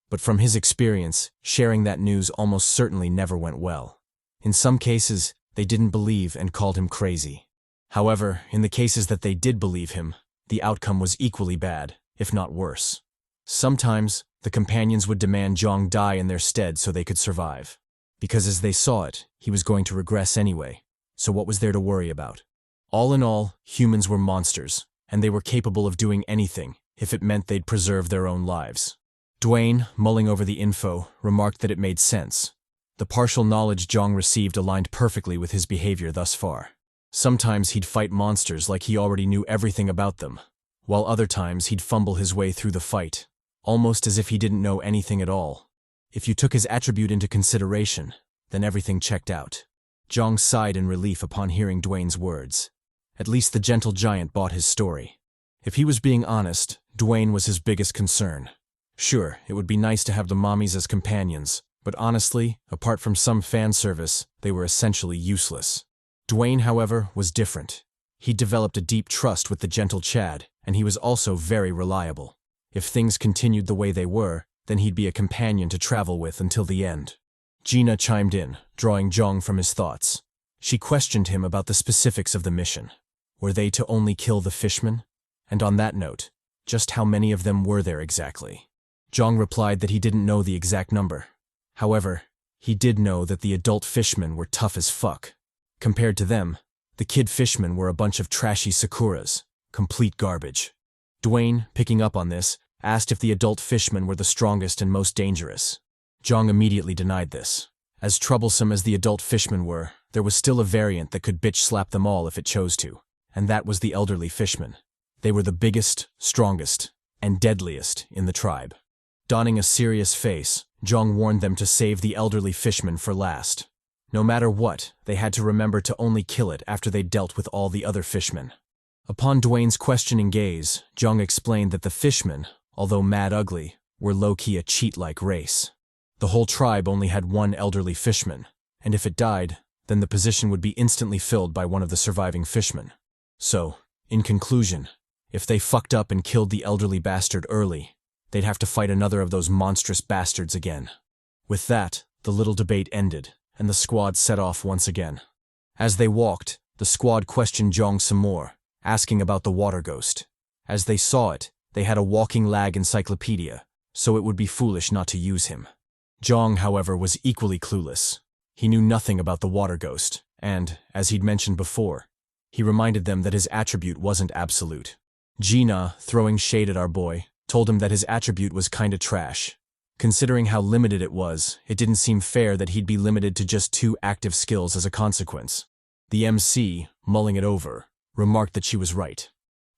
But from his experience, sharing that news almost certainly never went well. In some cases, they didn't believe and called him crazy. However, in the cases that they did believe him, the outcome was equally bad, if not worse. Sometimes, the companions would demand Jeong die in their stead so they could survive. Because as they saw it, he was going to regress anyway, so what was there to worry about? All in all, humans were monsters, and they were capable of doing anything if it meant they'd preserve their own lives. Dwayne, mulling over the info, remarked that it made sense. The partial knowledge Jeong received aligned perfectly with his behavior thus far. Sometimes he'd fight monsters like he already knew everything about them, while other times he'd fumble his way through the fight, almost as if he didn't know anything at all. If you took his attribute into consideration, then everything checked out. Jeong sighed in relief upon hearing Dwayne's words. At least the gentle giant bought his story. If he was being honest, Dwayne was his biggest concern. Sure, it would be nice to have the mommies as companions, but honestly, apart from some fan service, they were essentially useless. Dwayne, however, was different. He'd developed a deep trust with the gentle Chad, and he was also very reliable. If things continued the way they were, then he'd be a companion to travel with until the end. Gina chimed in, drawing Jeong from his thoughts. She questioned him about the specifics of the mission. Were they to only kill the fishmen? And on that note, just how many of them were there exactly. Jeong replied that he didn't know the exact number. However, he did know that the adult fishmen were tough as fuck. Compared to them, the kid fishmen were a bunch of trashy sakuras, complete garbage. Dwayne, picking up on this, asked if the adult fishmen were the strongest and most dangerous. Jeong immediately denied this. As troublesome as the adult fishmen were, there was still a variant that could bitch slap them all if it chose to, and that was the elderly fishmen. They were the biggest, strongest, and deadliest in the tribe. Donning a serious face, Jeong warned them to save the elderly fishmen for last. No matter what, they had to remember to only kill it after they dealt with all the other fishmen. Upon Dwayne's questioning gaze, Jeong explained that the fishmen, although mad ugly, were low-key a cheat-like race. The whole tribe only had one elderly fishman, and if it died, then the position would be instantly filled by one of the surviving fishmen. So, in conclusion, if they fucked up and killed the elderly bastard early, they'd have to fight another of those monstrous bastards again. With that, the little debate ended, and the squad set off once again. As they walked, the squad questioned Jeong some more, asking about the water ghost. As they saw it, they had a walking lag encyclopedia, so it would be foolish not to use him. Jeong, however, was equally clueless. He knew nothing about the water ghost, and, as he'd mentioned before, he reminded them that his attribute wasn't absolute. Gina, throwing shade at our boy, told him that his attribute was kinda trash. Considering how limited it was, it didn't seem fair that he'd be limited to just 2 active skills as a consequence. The MC, mulling it over, remarked that she was right.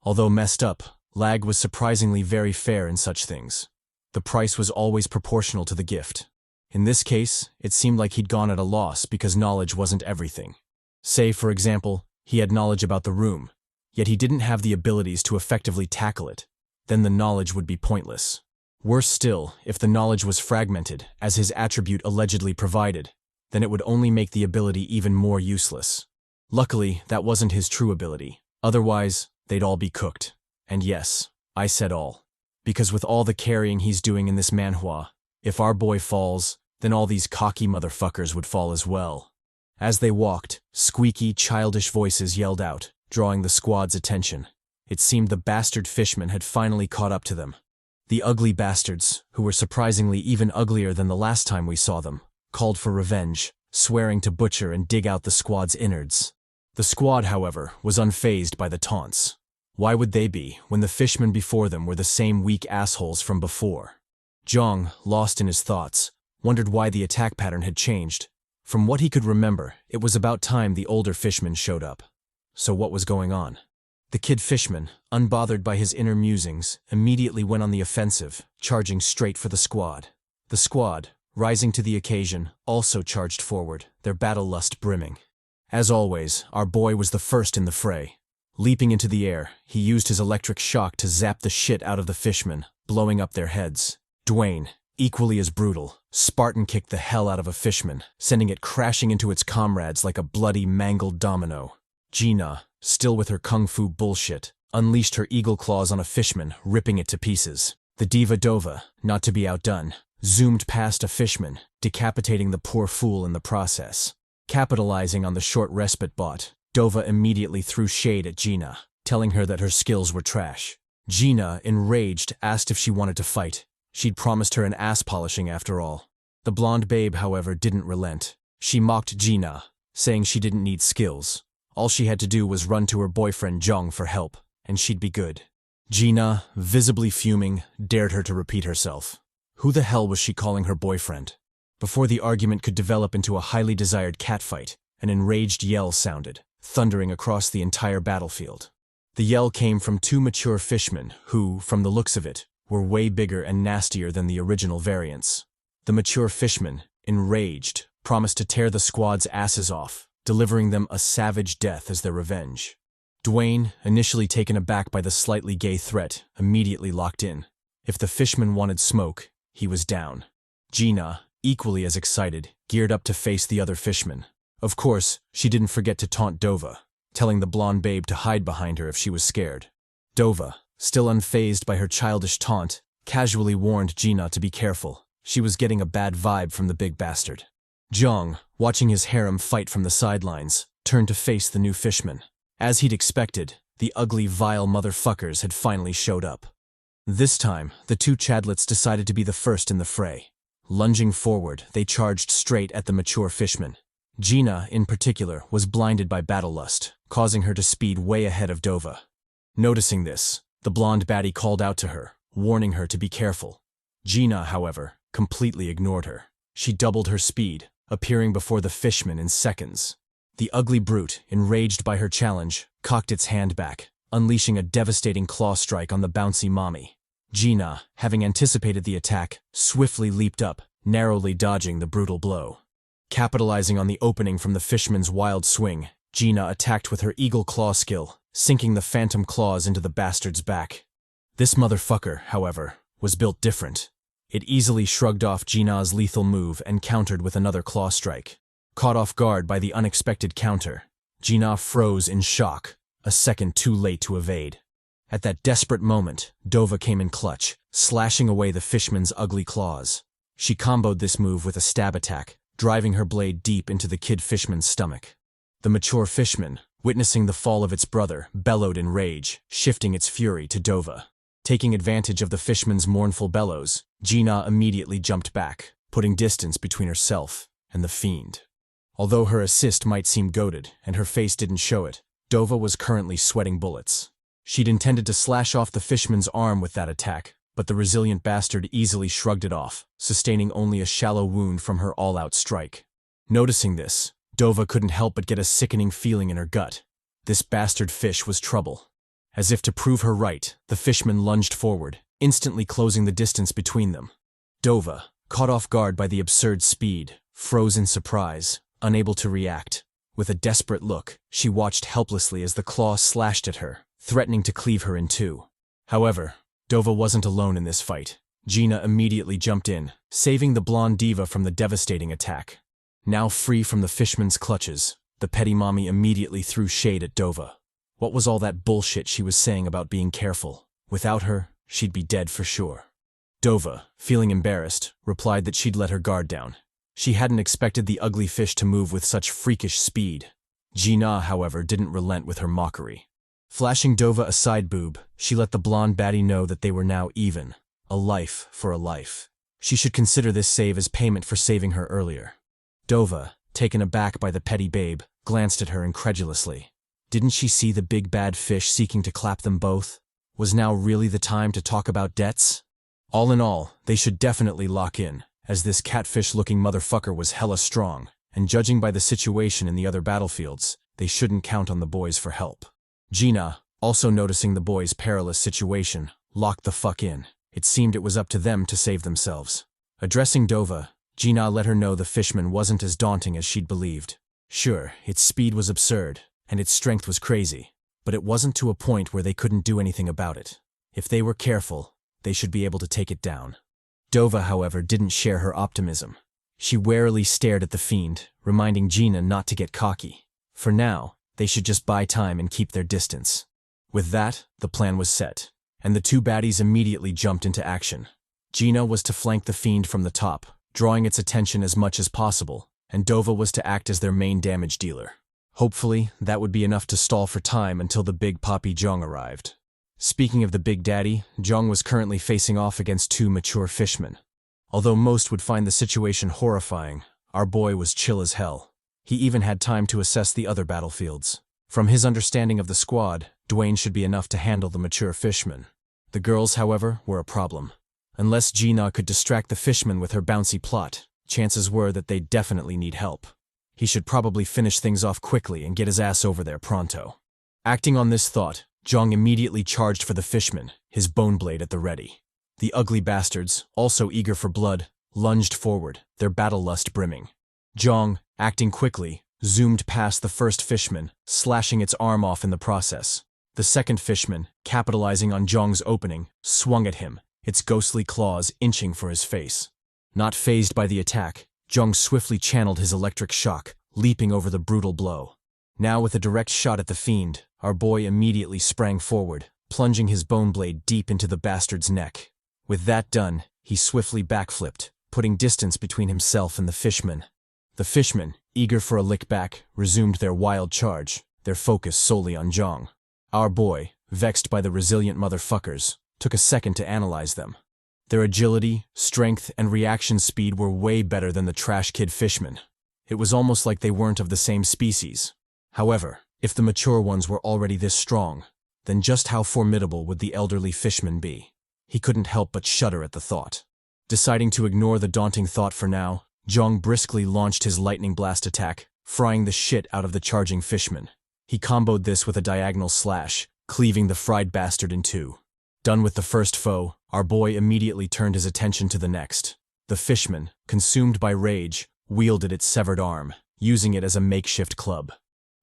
Although messed up, L.A.G was surprisingly very fair in such things. The price was always proportional to the gift. In this case, it seemed like he'd gone at a loss because knowledge wasn't everything. Say, for example, he had knowledge about the room, yet he didn't have the abilities to effectively tackle it. Then the knowledge would be pointless. Worse still, if the knowledge was fragmented, as his attribute allegedly provided, then it would only make the ability even more useless. Luckily, that wasn't his true ability. Otherwise, they'd all be cooked. And yes, I said all. Because with all the carrying he's doing in this manhwa, if our boy falls, then all these cocky motherfuckers would fall as well. As they walked, squeaky, childish voices yelled out, drawing the squad's attention. It seemed the bastard fishmen had finally caught up to them. The ugly bastards, who were surprisingly even uglier than the last time we saw them, called for revenge, swearing to butcher and dig out the squad's innards. The squad, however, was unfazed by the taunts. Why would they be, when the fishmen before them were the same weak assholes from before? Jeong, lost in his thoughts, wondered why the attack pattern had changed. From what he could remember, it was about time the older fishmen showed up. So what was going on? The kid fishman, unbothered by his inner musings, immediately went on the offensive, charging straight for the squad. The squad, rising to the occasion, also charged forward, their battle lust brimming. As always, our boy was the first in the fray. Leaping into the air, he used his electric shock to zap the shit out of the fishmen, blowing up their heads. Dwayne, equally as brutal, Spartan kicked the hell out of a fishman, sending it crashing into its comrades like a bloody, mangled domino. Gina, still with her kung fu bullshit, unleashed her eagle claws on a fishman, ripping it to pieces. The diva Dova, not to be outdone, zoomed past a fishman, decapitating the poor fool in the process. Capitalizing on the short respite bought, Dova immediately threw shade at Gina, telling her that her skills were trash. Gina, enraged, asked if she wanted to fight. She'd promised her an ass polishing after all. The blonde babe, however, didn't relent. She mocked Gina, saying she didn't need skills. All she had to do was run to her boyfriend Jeong for help, and she'd be good. Gina, visibly fuming, dared her to repeat herself. Who the hell was she calling her boyfriend? Before the argument could develop into a highly desired catfight, an enraged yell sounded, thundering across the entire battlefield. The yell came from 2 mature fishmen who, from the looks of it, were way bigger and nastier than the original variants. The mature fishmen, enraged, promised to tear the squad's asses off, delivering them a savage death as their revenge. Dwayne, initially taken aback by the slightly gay threat, immediately locked in. If the fishman wanted smoke, he was down. Gina, equally as excited, geared up to face the other fishmen. Of course, she didn't forget to taunt Dova, telling the blonde babe to hide behind her if she was scared. Dova, still unfazed by her childish taunt, casually warned Gina to be careful. She was getting a bad vibe from the big bastard. Jeong, watching his harem fight from the sidelines, turned to face the new fishman. As he'd expected, the ugly, vile motherfuckers had finally showed up. This time, the two Chadlets decided to be the first in the fray. Lunging forward, they charged straight at the mature fishman. Gina, in particular, was blinded by battle lust, causing her to speed way ahead of Dova. Noticing this, the blonde baddie called out to her, warning her to be careful. Gina, however, completely ignored her. She doubled her speed, appearing before the fishman in seconds. The ugly brute, enraged by her challenge, cocked its hand back, unleashing a devastating claw strike on the bouncy mommy. Gina, having anticipated the attack, swiftly leaped up, narrowly dodging the brutal blow. Capitalizing on the opening from the fishman's wild swing, Gina attacked with her eagle claw skill, sinking the phantom claws into the bastard's back. This motherfucker, however, was built different. It easily shrugged off Gina's lethal move and countered with another claw strike. Caught off guard by the unexpected counter, Gina froze in shock, a second too late to evade. At that desperate moment, Dova came in clutch, slashing away the fishman's ugly claws. She comboed this move with a stab attack, driving her blade deep into the kid fishman's stomach. The mature fishman, witnessing the fall of its brother, bellowed in rage, shifting its fury to Dova. Taking advantage of the fishman's mournful bellows, Gina immediately jumped back, putting distance between herself and the fiend. Although her assist might seem goated and her face didn't show it, Dova was currently sweating bullets. She'd intended to slash off the fishman's arm with that attack, but the resilient bastard easily shrugged it off, sustaining only a shallow wound from her all-out strike. Noticing this, Dova couldn't help but get a sickening feeling in her gut. This bastard fish was trouble. As if to prove her right, the fishman lunged forward, instantly closing the distance between them. Dova, caught off guard by the absurd speed, froze in surprise, unable to react. With a desperate look, she watched helplessly as the claw slashed at her, threatening to cleave her in two. However, Dova wasn't alone in this fight. Gina immediately jumped in, saving the blonde diva from the devastating attack. Now free from the fishman's clutches, the petty mommy immediately threw shade at Dova. What was all that bullshit she was saying about being careful? Without her, she'd be dead for sure. Dova, feeling embarrassed, replied that she'd let her guard down. She hadn't expected the ugly fish to move with such freakish speed. Gina, however, didn't relent with her mockery. Flashing Dova a side boob, she let the blonde baddie know that they were now even. A life for a life. She should consider this save as payment for saving her earlier. Dova, taken aback by the petty babe, glanced at her incredulously. Didn't she see the big bad fish seeking to clap them both? Was now really the time to talk about debts? All in all, they should definitely lock in, as this catfish-looking motherfucker was hella strong, and judging by the situation in the other battlefields, they shouldn't count on the boys for help. Gina, also noticing the boys' perilous situation, locked the fuck in. It seemed it was up to them to save themselves. Addressing Dova, Gina let her know the fishman wasn't as daunting as she'd believed. Sure, its speed was absurd, and its strength was crazy, but it wasn't to a point where they couldn't do anything about it. If they were careful, they should be able to take it down. Dova, however, didn't share her optimism. She warily stared at the fiend, reminding Gina not to get cocky. For now, they should just buy time and keep their distance. With that, the plan was set, and the two baddies immediately jumped into action. Gina was to flank the fiend from the top, drawing its attention as much as possible, and Dova was to act as their main damage dealer. Hopefully, that would be enough to stall for time until the big poppy Jeong arrived. Speaking of the big daddy, Jeong was currently facing off against two mature fishmen. Although most would find the situation horrifying, our boy was chill as hell. He even had time to assess the other battlefields. From his understanding of the squad, Dwayne should be enough to handle the mature fishmen. The girls, however, were a problem. Unless Gina could distract the fishmen with her bouncy plot, chances were that they'd definitely need help. He should probably finish things off quickly and get his ass over there pronto. Acting on this thought, Jeong immediately charged for the fishman, his bone blade at the ready. The ugly bastards, also eager for blood, lunged forward, their battle lust brimming. Jeong, acting quickly, zoomed past the first fishman, slashing its arm off in the process. The second fishman, capitalizing on Jeong's opening, swung at him, its ghostly claws inching for his face. Not fazed by the attack, Jeong swiftly channeled his electric shock, leaping over the brutal blow. Now with a direct shot at the fiend, our boy immediately sprang forward, plunging his bone blade deep into the bastard's neck. With that done, he swiftly backflipped, putting distance between himself and the fishman. The fishmen, eager for a lick back, resumed their wild charge, their focus solely on Jeong. Our boy, vexed by the resilient motherfuckers, took a second to analyze them. Their agility, strength, and reaction speed were way better than the trash kid fishmen. It was almost like they weren't of the same species. However, if the mature ones were already this strong, then just how formidable would the elderly fishman be? He couldn't help but shudder at the thought. Deciding to ignore the daunting thought for now, Jeong briskly launched his lightning blast attack, frying the shit out of the charging fishman. He comboed this with a diagonal slash, cleaving the fried bastard in two. Done with the first foe, our boy immediately turned his attention to the next. The fishman, consumed by rage, wielded its severed arm, using it as a makeshift club.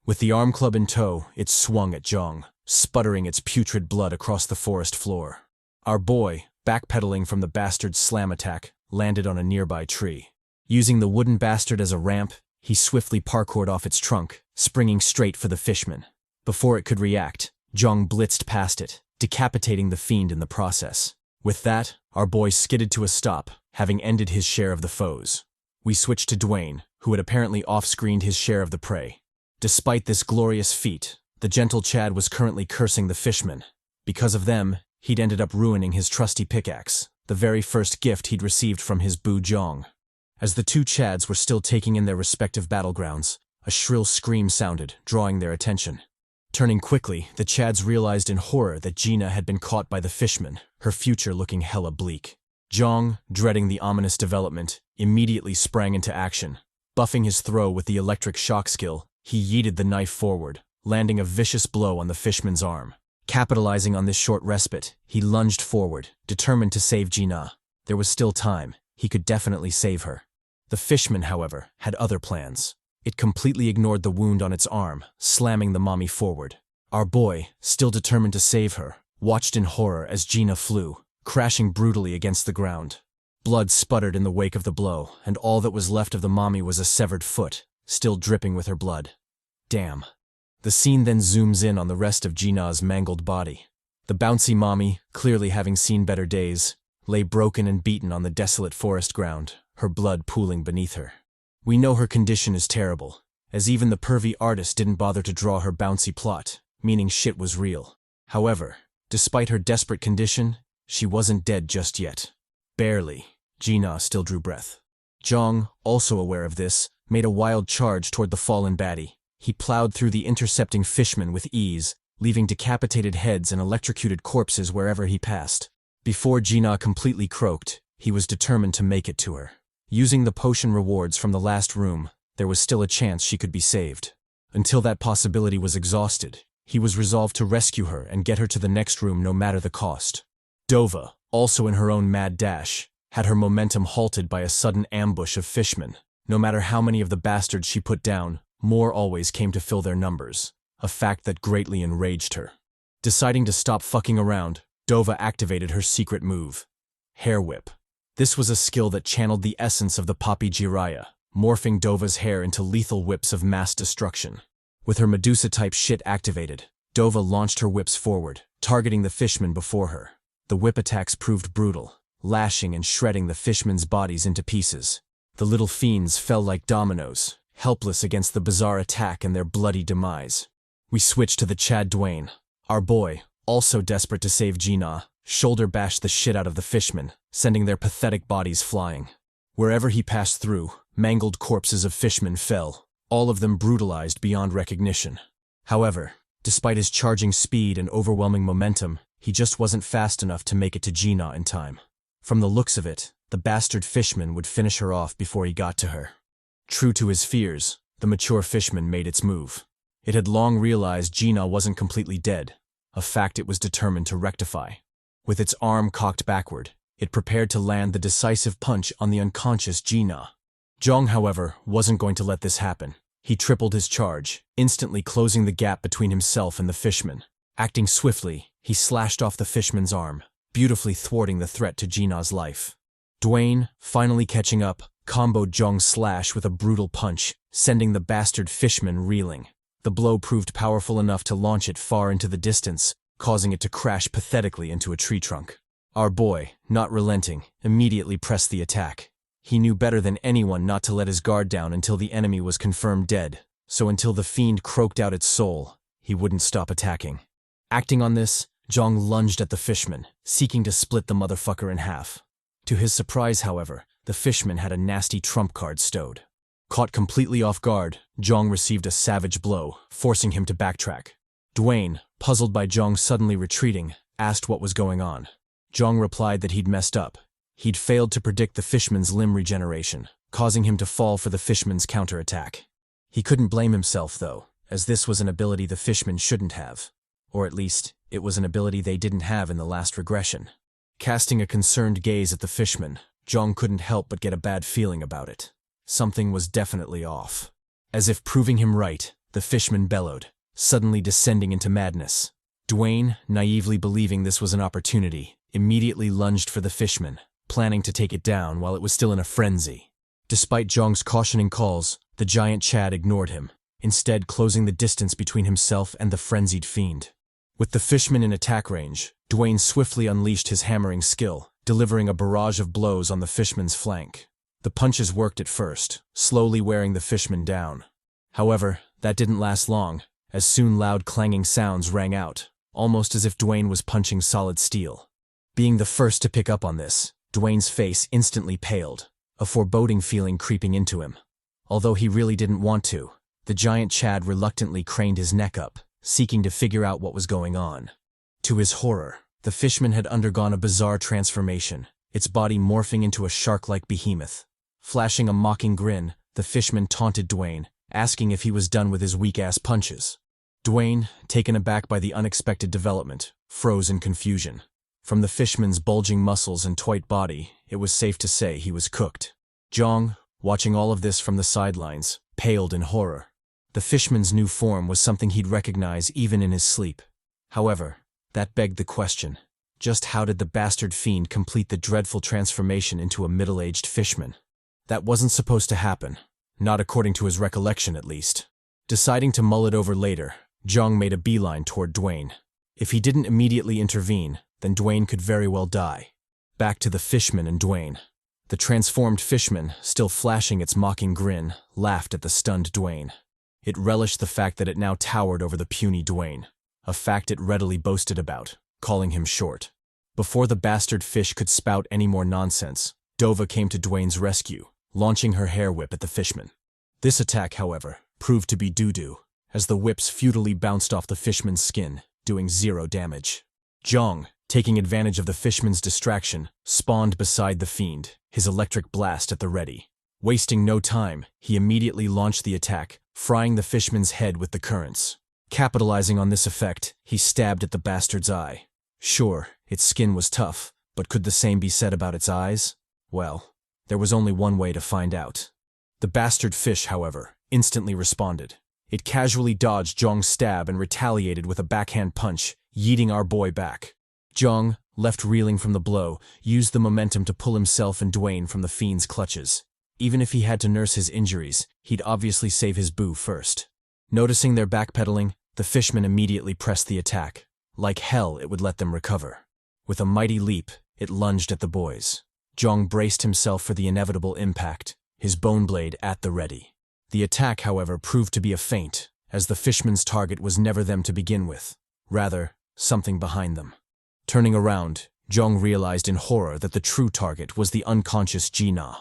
With the arm club in tow, it swung at Jeong, sputtering its putrid blood across the forest floor. Our boy, backpedaling from the bastard's slam attack, landed on a nearby tree. Using the wooden bastard as a ramp, he swiftly parkoured off its trunk, springing straight for the fishman. Before it could react, Jeong blitzed past it, decapitating the fiend in the process. With that, our boy skidded to a stop, having ended his share of the foes. We switched to Dwayne, who had apparently off-screened his share of the prey. Despite this glorious feat, the gentle Chad was currently cursing the fishmen. Because of them, he'd ended up ruining his trusty pickaxe, the very first gift he'd received from his boo Jeong. As the two Chads were still taking in their respective battlegrounds, a shrill scream sounded, drawing their attention. Turning quickly, the Chads realized in horror that Gina had been caught by the fishmen, her future looking hella bleak. Jeong, dreading the ominous development, immediately sprang into action. Buffing his throw with the electric shock skill, he yeeted the knife forward, landing a vicious blow on the fishman's arm. Capitalizing on this short respite, he lunged forward, determined to save Gina. There was still time. He could definitely save her. The fishman, however, had other plans. It completely ignored the wound on its arm, slamming the mommy forward. Our boy, still determined to save her, watched in horror as Gina flew, crashing brutally against the ground. Blood sputtered in the wake of the blow, and all that was left of the mommy was a severed foot, still dripping with her blood. Damn. The scene then zooms in on the rest of Gina's mangled body. The bouncy mommy, clearly having seen better days, lay broken and beaten on the desolate forest ground, her blood pooling beneath her. We know her condition is terrible, as even the pervy artist didn't bother to draw her bouncy plot, meaning shit was real. However, despite her desperate condition, she wasn't dead just yet. Barely. Gina still drew breath. Jeong, also aware of this, made a wild charge toward the fallen baddie. He plowed through the intercepting fishmen with ease, leaving decapitated heads and electrocuted corpses wherever he passed. Before Gina completely croaked, he was determined to make it to her. Using the potion rewards from the last room, there was still a chance she could be saved. Until that possibility was exhausted, he was resolved to rescue her and get her to the next room no matter the cost. Dova, also in her own mad dash, had her momentum halted by a sudden ambush of fishmen. No matter how many of the bastards she put down, more always came to fill their numbers, a fact that greatly enraged her. Deciding to stop fucking around, Dova activated her secret move, Hair Whip. This was a skill that channeled the essence of the Papi Jiraiya, morphing Dova's hair into lethal whips of mass destruction. With her Medusa-type shit activated, Dova launched her whips forward, targeting the fishmen before her. The whip attacks proved brutal, lashing and shredding the fishmen's bodies into pieces. The little fiends fell like dominoes, helpless against the bizarre attack and their bloody demise. We switched to the Chad Dwayne. Our boy, also desperate to save Gina, shoulder-bashed the shit out of the fishmen, sending their pathetic bodies flying. Wherever he passed through, mangled corpses of fishmen fell, all of them brutalized beyond recognition. However, despite his charging speed and overwhelming momentum, he just wasn't fast enough to make it to Gina in time. From the looks of it, the bastard fishman would finish her off before he got to her. True to his fears, the mature fishman made its move. It had long realized Gina wasn't completely dead, a fact it was determined to rectify. With its arm cocked backward, it prepared to land the decisive punch on the unconscious Gina. Jeong, however, wasn't going to let this happen. He tripled his charge, instantly closing the gap between himself and the fishman. Acting swiftly, he slashed off the fishman's arm, beautifully thwarting the threat to Gina's life. Dwayne, finally catching up, comboed Jeong's slash with a brutal punch, sending the bastard fishman reeling. The blow proved powerful enough to launch it far into the distance, causing it to crash pathetically into a tree trunk. Our boy, not relenting, immediately pressed the attack. He knew better than anyone not to let his guard down until the enemy was confirmed dead, so until the fiend croaked out its soul, he wouldn't stop attacking. Acting on this, Jeong lunged at the fishman, seeking to split the motherfucker in half. To his surprise, however, the fishman had a nasty trump card stowed. Caught completely off guard, Jeong received a savage blow, forcing him to backtrack. Dwayne, puzzled by Jeong suddenly retreating, asked what was going on. Jeong replied that he'd messed up. He'd failed to predict the fishman's limb regeneration, causing him to fall for the fishman's counterattack. He couldn't blame himself, though, as this was an ability the fishman shouldn't have. Or at least, it was an ability they didn't have in the last regression. Casting a concerned gaze at the fishman, Jeong couldn't help but get a bad feeling about it. Something was definitely off. As if proving him right, the fishman bellowed, suddenly descending into madness. Dwayne, naively believing this was an opportunity, immediately lunged for the fishman, planning to take it down while it was still in a frenzy. Despite Jeong's cautioning calls, the giant Chad ignored him, instead closing the distance between himself and the frenzied fiend. With the fishman in attack range, Dwayne swiftly unleashed his hammering skill, delivering a barrage of blows on the fishman's flank. The punches worked at first, slowly wearing the fishman down. However, that didn't last long, as soon loud clanging sounds rang out, almost as if Dwayne was punching solid steel. Being the first to pick up on this, Dwayne's face instantly paled, a foreboding feeling creeping into him. Although he really didn't want to, the giant Chad reluctantly craned his neck up, seeking to figure out what was going on. To his horror, the fishman had undergone a bizarre transformation, its body morphing into a shark-like behemoth. Flashing a mocking grin, the fishman taunted Dwayne, asking if he was done with his weak-ass punches. Dwayne, taken aback by the unexpected development, froze in confusion. From the fishman's bulging muscles and taut body, it was safe to say he was cooked. Jeong, watching all of this from the sidelines, paled in horror. The fishman's new form was something he'd recognize even in his sleep. However, that begged the question, just how did the bastard fiend complete the dreadful transformation into a middle-aged fishman? That wasn't supposed to happen, not according to his recollection at least. Deciding to mull it over later, Jeong made a beeline toward Dwayne. If he didn't immediately intervene, then Dwayne could very well die. Back to the fishman and Dwayne. The transformed fishman, still flashing its mocking grin, laughed at the stunned Dwayne. It relished the fact that it now towered over the puny Dwayne, a fact it readily boasted about, calling him short. Before the bastard fish could spout any more nonsense, Dova came to Dwayne's rescue, launching her hair whip at the fishman. This attack, however, proved to be doo-doo, as the whips futilely bounced off the fishman's skin, doing 0 damage. Jeong, taking advantage of the fishman's distraction, spawned beside the fiend, his electric blast at the ready. Wasting no time, he immediately launched the attack, frying the fishman's head with the currents. Capitalizing on this effect, he stabbed at the bastard's eye. Sure, its skin was tough, but could the same be said about its eyes? Well, there was only one way to find out. The bastard fish, however, instantly responded. It casually dodged Jeong's stab and retaliated with a backhand punch, yeeting our boy back. Jeong, left reeling from the blow, used the momentum to pull himself and Dwayne from the fiend's clutches. Even if he had to nurse his injuries, he'd obviously save his boo first. Noticing their backpedaling, the fishman immediately pressed the attack. Like hell, it would let them recover. With a mighty leap, it lunged at the boys. Jeong braced himself for the inevitable impact, his bone blade at the ready. The attack, however, proved to be a feint, as the fishman's target was never them to begin with. Rather, something behind them. Turning around, Jeong realized in horror that the true target was the unconscious Gina.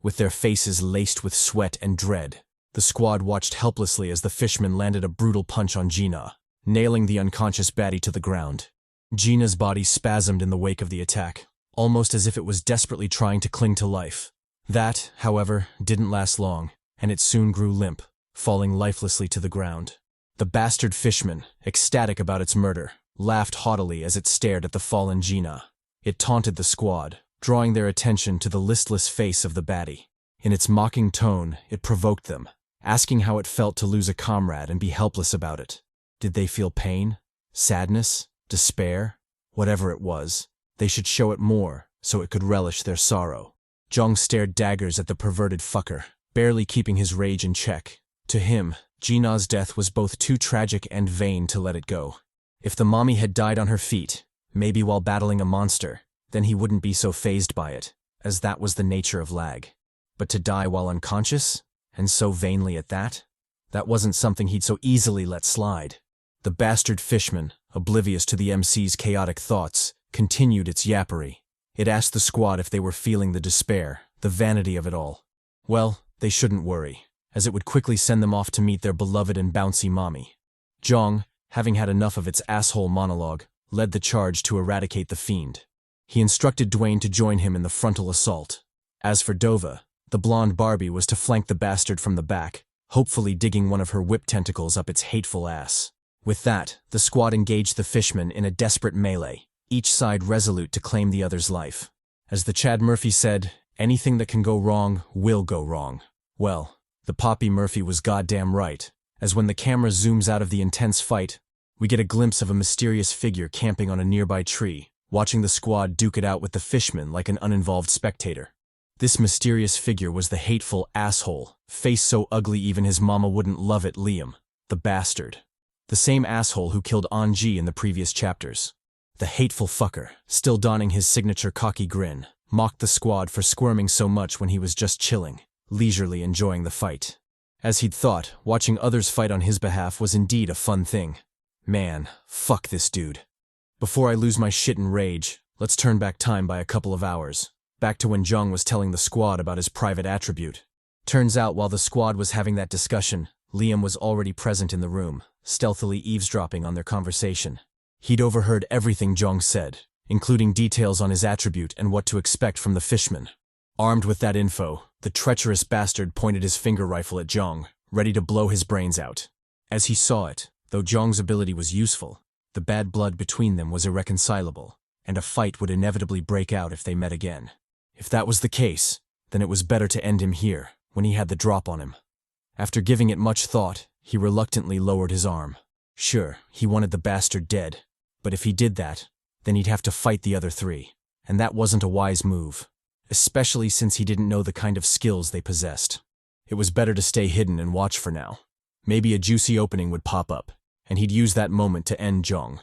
With their faces laced with sweat and dread, the squad watched helplessly as the fishman landed a brutal punch on Gina, nailing the unconscious baddie to the ground. Gina's body spasmed in the wake of the attack, almost as if it was desperately trying to cling to life. That, however, didn't last long, and it soon grew limp, falling lifelessly to the ground. The bastard fishman, ecstatic about its murder, laughed haughtily as it stared at the fallen Gina. It taunted the squad, drawing their attention to the listless face of the baddie. In its mocking tone, it provoked them, asking how it felt to lose a comrade and be helpless about it. Did they feel pain? Sadness? Despair? Whatever it was, they should show it more so it could relish their sorrow. Jeong stared daggers at the perverted fucker, barely keeping his rage in check. To him, Gina's death was both too tragic and vain to let it go. If the mommy had died on her feet, maybe while battling a monster, then he wouldn't be so fazed by it, as that was the nature of L.A.G. But to die while unconscious, and so vainly at that? That wasn't something he'd so easily let slide. The bastard fishman, oblivious to the MC's chaotic thoughts, continued its yappery. It asked the squad if they were feeling the despair, the vanity of it all. Well, they shouldn't worry, as it would quickly send them off to meet their beloved and bouncy mommy. Jeong, having had enough of its asshole monologue, led the charge to eradicate the fiend. He instructed Dwayne to join him in the frontal assault. As for Dova, the blonde Barbie was to flank the bastard from the back, hopefully digging one of her whip tentacles up its hateful ass. With that, the squad engaged the fishmen in a desperate melee, each side resolute to claim the other's life. As the Chad Murphy said, anything that can go wrong will go wrong. Well, the Poppy Murphy was goddamn right, as when the camera zooms out of the intense fight, we get a glimpse of a mysterious figure camping on a nearby tree, watching the squad duke it out with the fishmen like an uninvolved spectator. This mysterious figure was the hateful asshole, face so ugly even his mama wouldn't love it, Liam, the bastard. The same asshole who killed Anji in the previous chapters. The hateful fucker, still donning his signature cocky grin, mocked the squad for squirming so much when he was just chilling, leisurely enjoying the fight. As he'd thought, watching others fight on his behalf was indeed a fun thing. Man, fuck this dude. Before I lose my shit in rage, let's turn back time by a couple of hours, back to when Jeong was telling the squad about his private attribute. Turns out while the squad was having that discussion, Liam was already present in the room, stealthily eavesdropping on their conversation. He'd overheard everything Jeong said, including details on his attribute and what to expect from the fishmen. Armed with that info, the treacherous bastard pointed his finger rifle at Jeong, ready to blow his brains out. As he saw it, though Jeong's ability was useful, the bad blood between them was irreconcilable, and a fight would inevitably break out if they met again. If that was the case, then it was better to end him here, when he had the drop on him. After giving it much thought, he reluctantly lowered his arm. Sure, he wanted the bastard dead, but if he did that, then he'd have to fight the other three, and that wasn't a wise move, especially since he didn't know the kind of skills they possessed. It was better to stay hidden and watch for now. Maybe a juicy opening would pop up, and he'd use that moment to end Jeong.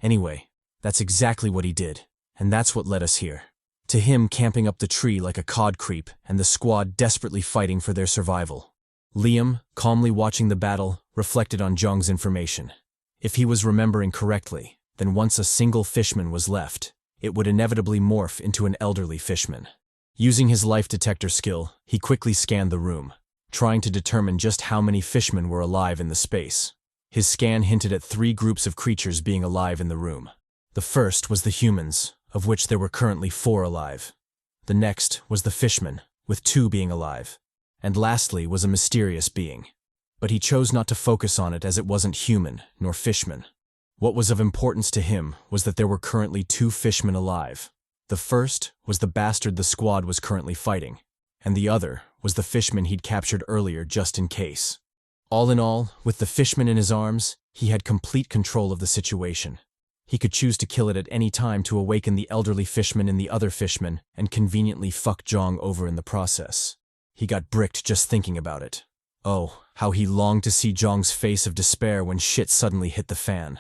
Anyway, that's exactly what he did, and that's what led us here. To him camping up the tree like a cod creep and the squad desperately fighting for their survival. Liam, calmly watching the battle, reflected on Jeong's information. If he was remembering correctly, then once a single fishman was left, it would inevitably morph into an elderly fishman. Using his life detector skill, he quickly scanned the room, trying to determine just how many fishmen were alive in the space. His scan hinted at 3 groups of creatures being alive in the room. The first was the humans, of which there were currently 4 alive. The next was the fishmen, with 2 being alive. And lastly was a mysterious being. But he chose not to focus on it as it wasn't human, nor fishman. What was of importance to him was that there were currently 2 fishmen alive. The first was the bastard the squad was currently fighting, and the other was the fishman he'd captured earlier just in case. All in all, with the fishman in his arms, he had complete control of the situation. He could choose to kill it at any time to awaken the elderly fishman in the other fishman and conveniently fuck Jeong over in the process. He got bricked just thinking about it. Oh, how he longed to see Jeong's face of despair when shit suddenly hit the fan.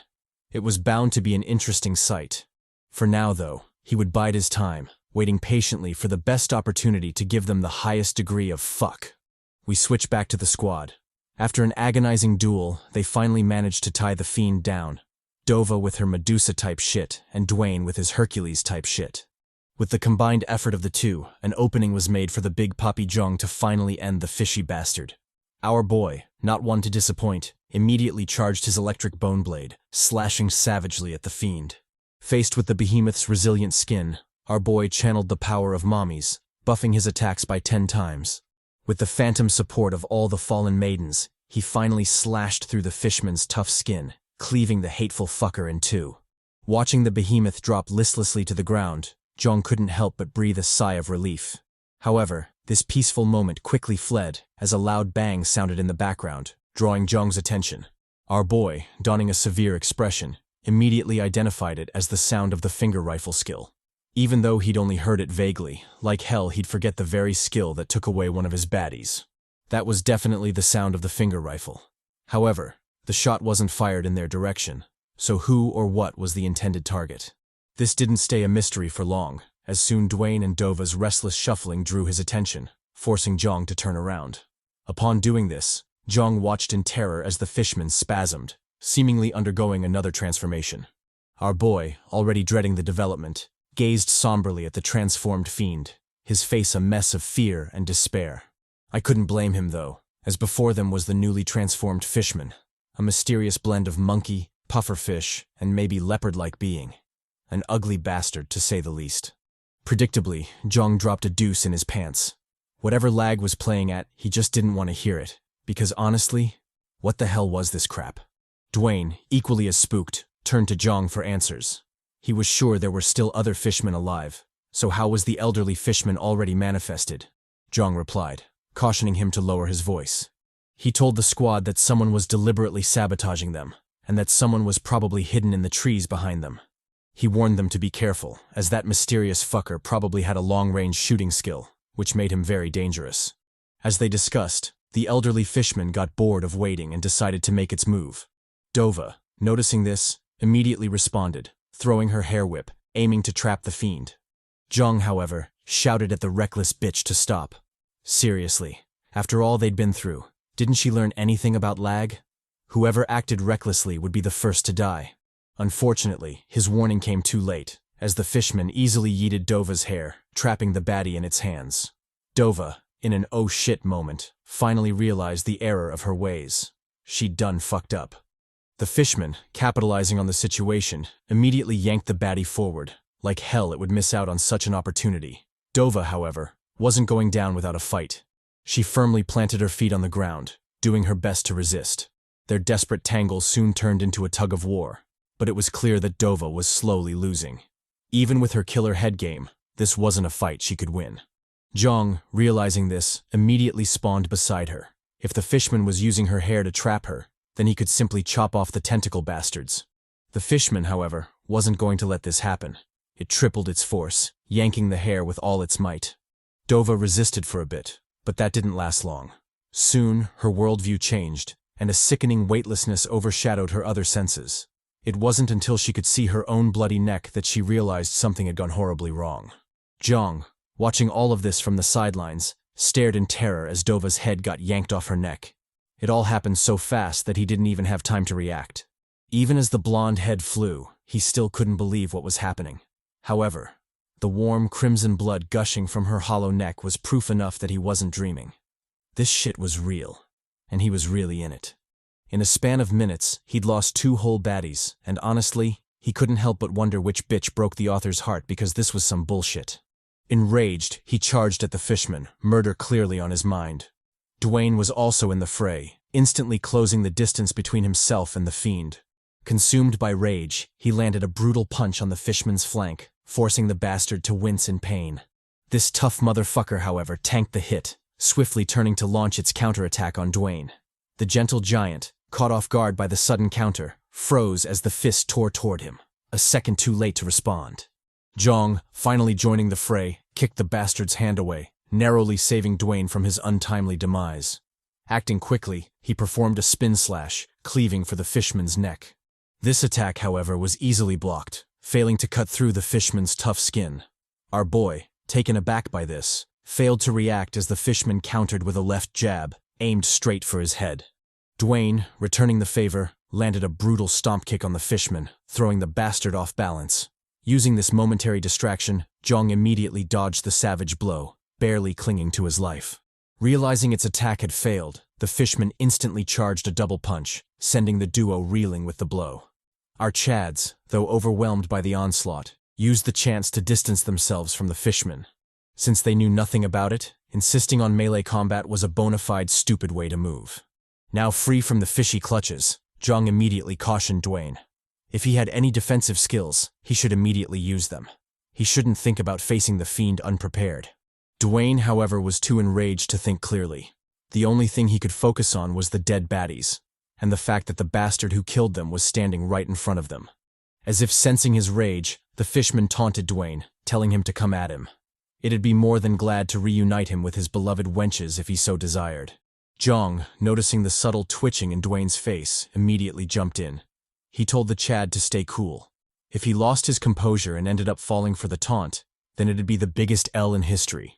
It was bound to be an interesting sight. For now, though, he would bide his time, waiting patiently for the best opportunity to give them the highest degree of fuck. We switch back to the squad. After an agonizing duel, they finally managed to tie the fiend down. Dova with her Medusa-type shit, and Dwayne with his Hercules-type shit. With the combined effort of the two, an opening was made for the big Poppy Jeong to finally end the fishy bastard. Our boy, not one to disappoint, immediately charged his electric bone blade, slashing savagely at the fiend. Faced with the behemoth's resilient skin, our boy channeled the power of mommies, buffing his attacks by 10 times. With the phantom support of all the fallen maidens, he finally slashed through the fishman's tough skin, cleaving the hateful fucker in 2. Watching the behemoth drop listlessly to the ground, Jeong couldn't help but breathe a sigh of relief. However, this peaceful moment quickly fled as a loud bang sounded in the background, drawing Jeong's attention. Our boy, donning a severe expression, immediately identified it as the sound of the finger rifle skill. Even though he'd only heard it vaguely, like hell he'd forget the very skill that took away one of his baddies. That was definitely the sound of the finger rifle. However, the shot wasn't fired in their direction, so who or what was the intended target? This didn't stay a mystery for long, as soon Dwayne and Dova's restless shuffling drew his attention, forcing Jeong to turn around. Upon doing this, Jeong watched in terror as the fishman spasmed, seemingly undergoing another transformation. Our boy, already dreading the development, gazed somberly at the transformed fiend, his face a mess of fear and despair. I couldn't blame him, though, as before them was the newly transformed fishman, a mysterious blend of monkey, pufferfish, and maybe leopard-like being. An ugly bastard, to say the least. Predictably, Jeong dropped a deuce in his pants. Whatever L.A.G was playing at, he just didn't want to hear it, because honestly, what the hell was this crap? Dwayne, equally as spooked, turned to Jeong for answers. He was sure there were still other fishmen alive, so how was the elderly fishman already manifested? Jeong replied, cautioning him to lower his voice. He told the squad that someone was deliberately sabotaging them, and that someone was probably hidden in the trees behind them. He warned them to be careful, as that mysterious fucker probably had a long-range shooting skill, which made him very dangerous. As they discussed, the elderly fishman got bored of waiting and decided to make its move. Dova, noticing this, immediately responded, throwing her hair whip, aiming to trap the fiend. Jeong, however, shouted at the reckless bitch to stop. Seriously, after all they'd been through, didn't she learn anything about L.A.G? Whoever acted recklessly would be the first to die. Unfortunately, his warning came too late, as the fishman easily yeeted Dova's hair, trapping the baddie in its hands. Dova, in an oh shit moment, finally realized the error of her ways. She'd done fucked up. The fishman, capitalizing on the situation, immediately yanked the baddie forward. Like hell it would miss out on such an opportunity. Dova, however, wasn't going down without a fight. She firmly planted her feet on the ground, doing her best to resist. Their desperate tangle soon turned into a tug of war, but it was clear that Dova was slowly losing. Even with her killer head game, this wasn't a fight she could win. Jeong, realizing this, immediately spawned beside her. If the fishman was using her hair to trap her, then he could simply chop off the tentacle bastards. The fishman, however, wasn't going to let this happen. It tripled its force, yanking the hair with all its might. Dova resisted for a bit, but that didn't last long. Soon, her worldview changed, and a sickening weightlessness overshadowed her other senses. It wasn't until she could see her own bloody neck that she realized something had gone horribly wrong. Jeong, watching all of this from the sidelines, stared in terror as Dova's head got yanked off her neck. It all happened so fast that he didn't even have time to react. Even as the blonde head flew, he still couldn't believe what was happening. However, the warm crimson blood gushing from her hollow neck was proof enough that he wasn't dreaming. This shit was real, and he was really in it. In a span of minutes, he'd lost 2 whole baddies, and honestly, he couldn't help but wonder which bitch broke the author's heart because this was some bullshit. Enraged, he charged at the fishman, murder clearly on his mind. Dwayne was also in the fray, instantly closing the distance between himself and the fiend. Consumed by rage, he landed a brutal punch on the fishman's flank, forcing the bastard to wince in pain. This tough motherfucker, however, tanked the hit, swiftly turning to launch its counterattack on Dwayne. The gentle giant, caught off guard by the sudden counter, froze as the fist tore toward him, a second too late to respond. Jeong, finally joining the fray, kicked the bastard's hand away, narrowly saving Dwayne from his untimely demise. Acting quickly, he performed a spin slash, cleaving for the fishman's neck. This attack, however, was easily blocked, failing to cut through the fishman's tough skin. Our boy, taken aback by this, failed to react as the fishman countered with a left jab, aimed straight for his head. Dwayne, returning the favor, landed a brutal stomp kick on the fishman, throwing the bastard off balance. Using this momentary distraction, Jeong immediately dodged the savage blow, barely clinging to his life. Realizing its attack had failed, the fishman instantly charged a double punch, sending the duo reeling with the blow. Our Chads, though overwhelmed by the onslaught, used the chance to distance themselves from the fishman. Since they knew nothing about it, insisting on melee combat was a bona fide stupid way to move. Now free from the fishy clutches, Jeong immediately cautioned Dwayne. If he had any defensive skills, he should immediately use them. He shouldn't think about facing the fiend unprepared. Dwayne, however, was too enraged to think clearly. The only thing he could focus on was the dead baddies, and the fact that the bastard who killed them was standing right in front of them. As if sensing his rage, the fishman taunted Dwayne, telling him to come at him. It'd be more than glad to reunite him with his beloved wenches if he so desired. Jeong, noticing the subtle twitching in Dwayne's face, immediately jumped in. He told the Chad to stay cool. If he lost his composure and ended up falling for the taunt, then it'd be the biggest L in history.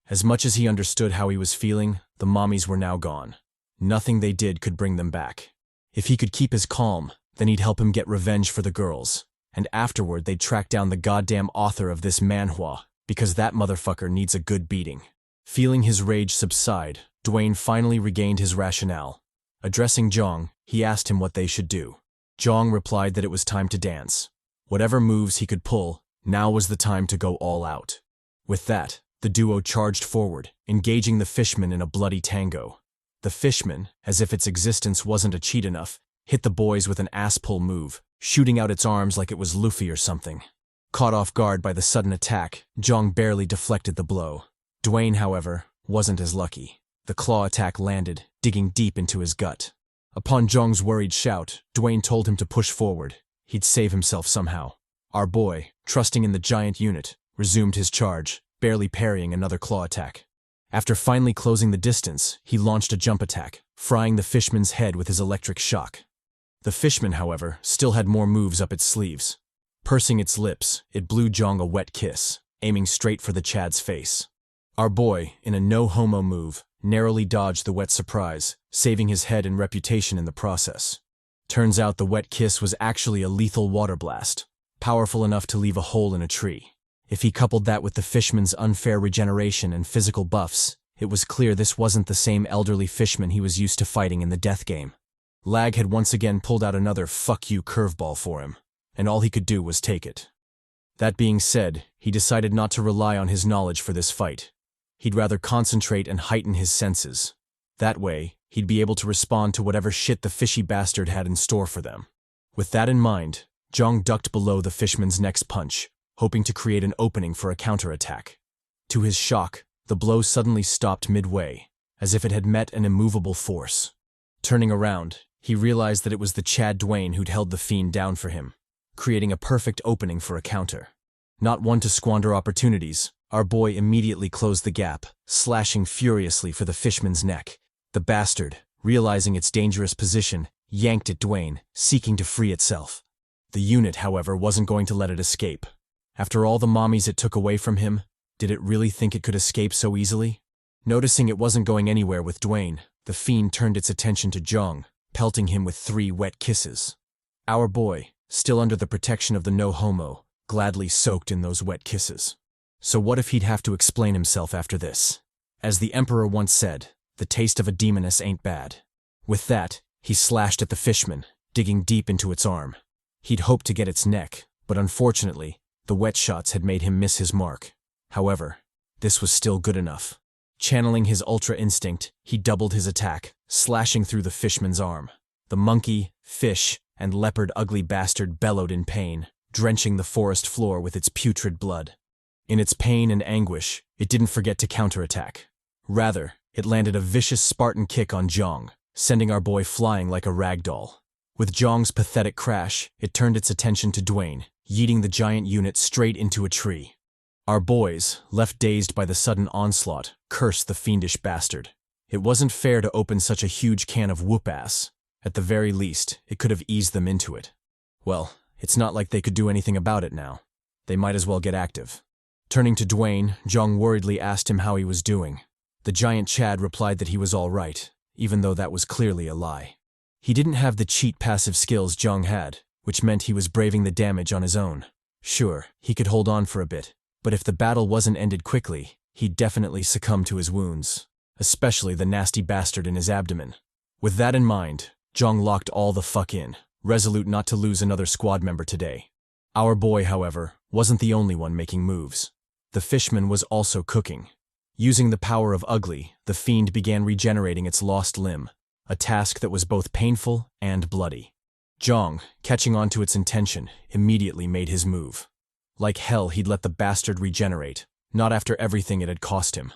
As much as he understood how he was feeling, the mommies were now gone. Nothing they did could bring them back. If he could keep his calm, then he'd help him get revenge for the girls. and afterward they'd track down the goddamn author of this manhwa, because that motherfucker needs a good beating. Feeling his rage subside, Dwayne finally regained his rationale. Addressing Jeong, he asked him what they should do. Jeong replied that it was time to dance. Whatever moves he could pull, now was the time to go all out. With that, the duo charged forward, engaging the fishman in a bloody tango. The fishman, as if its existence wasn't a cheat enough, hit the boys with an ass-pull move, shooting out its arms like it was Luffy or something. Caught off guard by the sudden attack, Jeong barely deflected the blow. Dwayne, however, wasn't as lucky. The claw attack landed, digging deep into his gut. Upon Jeong's worried shout, Dwayne told him to push forward. He'd save himself somehow. Our boy, trusting in the giant unit, resumed his charge, barely parrying another claw attack. After finally closing the distance, he launched a jump attack, frying the fishman's head with his electric shock. The fishman, however, still had more moves up its sleeves. Pursing its lips, it blew Jeong a wet kiss, aiming straight for the Chad's face. Our boy, in a no-homo move, narrowly dodged the wet surprise, saving his head and reputation in the process. Turns out the wet kiss was actually a lethal water blast, powerful enough to leave a hole in a tree. If he coupled that with the fishman's unfair regeneration and physical buffs, it was clear this wasn't the same elderly fishman he was used to fighting in the death game. Lag had once again pulled out another fuck you curveball for him, and all he could do was take it. That being said, he decided not to rely on his knowledge for this fight. He'd rather concentrate and heighten his senses. That way, he'd be able to respond to whatever shit the fishy bastard had in store for them. With that in mind, Jeong ducked below the fishman's next punch, hoping to create an opening for a counterattack. To his shock, the blow suddenly stopped midway, as if it had met an immovable force. Turning around, he realized that it was the Chad Dwayne who'd held the fiend down for him, creating a perfect opening for a counter. Not one to squander opportunities, our boy immediately closed the gap, slashing furiously for the fishman's neck. The bastard, realizing its dangerous position, yanked at Dwayne, seeking to free itself. The unit, however, wasn't going to let it escape. After all the mommies it took away from him, did it really think it could escape so easily? Noticing it wasn't going anywhere with Dwayne, the fiend turned its attention to Jeong, pelting him with 3 wet kisses. Our boy, still under the protection of the no-homo, gladly soaked in those wet kisses. So what if he'd have to explain himself after this? As the Emperor once said, the taste of a demoness ain't bad. With that, he slashed at the fishman, digging deep into its arm. He'd hoped to get its neck, but unfortunately, the wet shots had made him miss his mark. However, this was still good enough. Channeling his ultra instinct, he doubled his attack, slashing through the fishman's arm. The monkey, fish, and leopard ugly bastard bellowed in pain, drenching the forest floor with its putrid blood. In its pain and anguish, it didn't forget to counterattack. Rather, it landed a vicious Spartan kick on Jeong, sending our boy flying like a rag doll. With Jeong's pathetic crash, it turned its attention to Dwayne, yeeting the giant unit straight into a tree. Our boys, left dazed by the sudden onslaught, cursed the fiendish bastard. It wasn't fair to open such a huge can of whoop-ass. At the very least, it could have eased them into it. Well, it's not like they could do anything about it now. They might as well get active. Turning to Dwayne, Jeong worriedly asked him how he was doing. The giant Chad replied that he was all right, even though that was clearly a lie. He didn't have the cheat passive skills Jeong had, which meant he was braving the damage on his own. Sure, he could hold on for a bit, but if the battle wasn't ended quickly, he'd definitely succumb to his wounds, especially the nasty bastard in his abdomen. With that in mind, Jeong locked all the fuck in, resolute not to lose another squad member today. Our boy, however, wasn't the only one making moves. The fishman was also cooking. Using the power of Ugly, the fiend began regenerating its lost limb, a task that was both painful and bloody. Jeong, catching on to its intention, immediately made his move. Like hell, he'd let the bastard regenerate, not after everything it had cost him.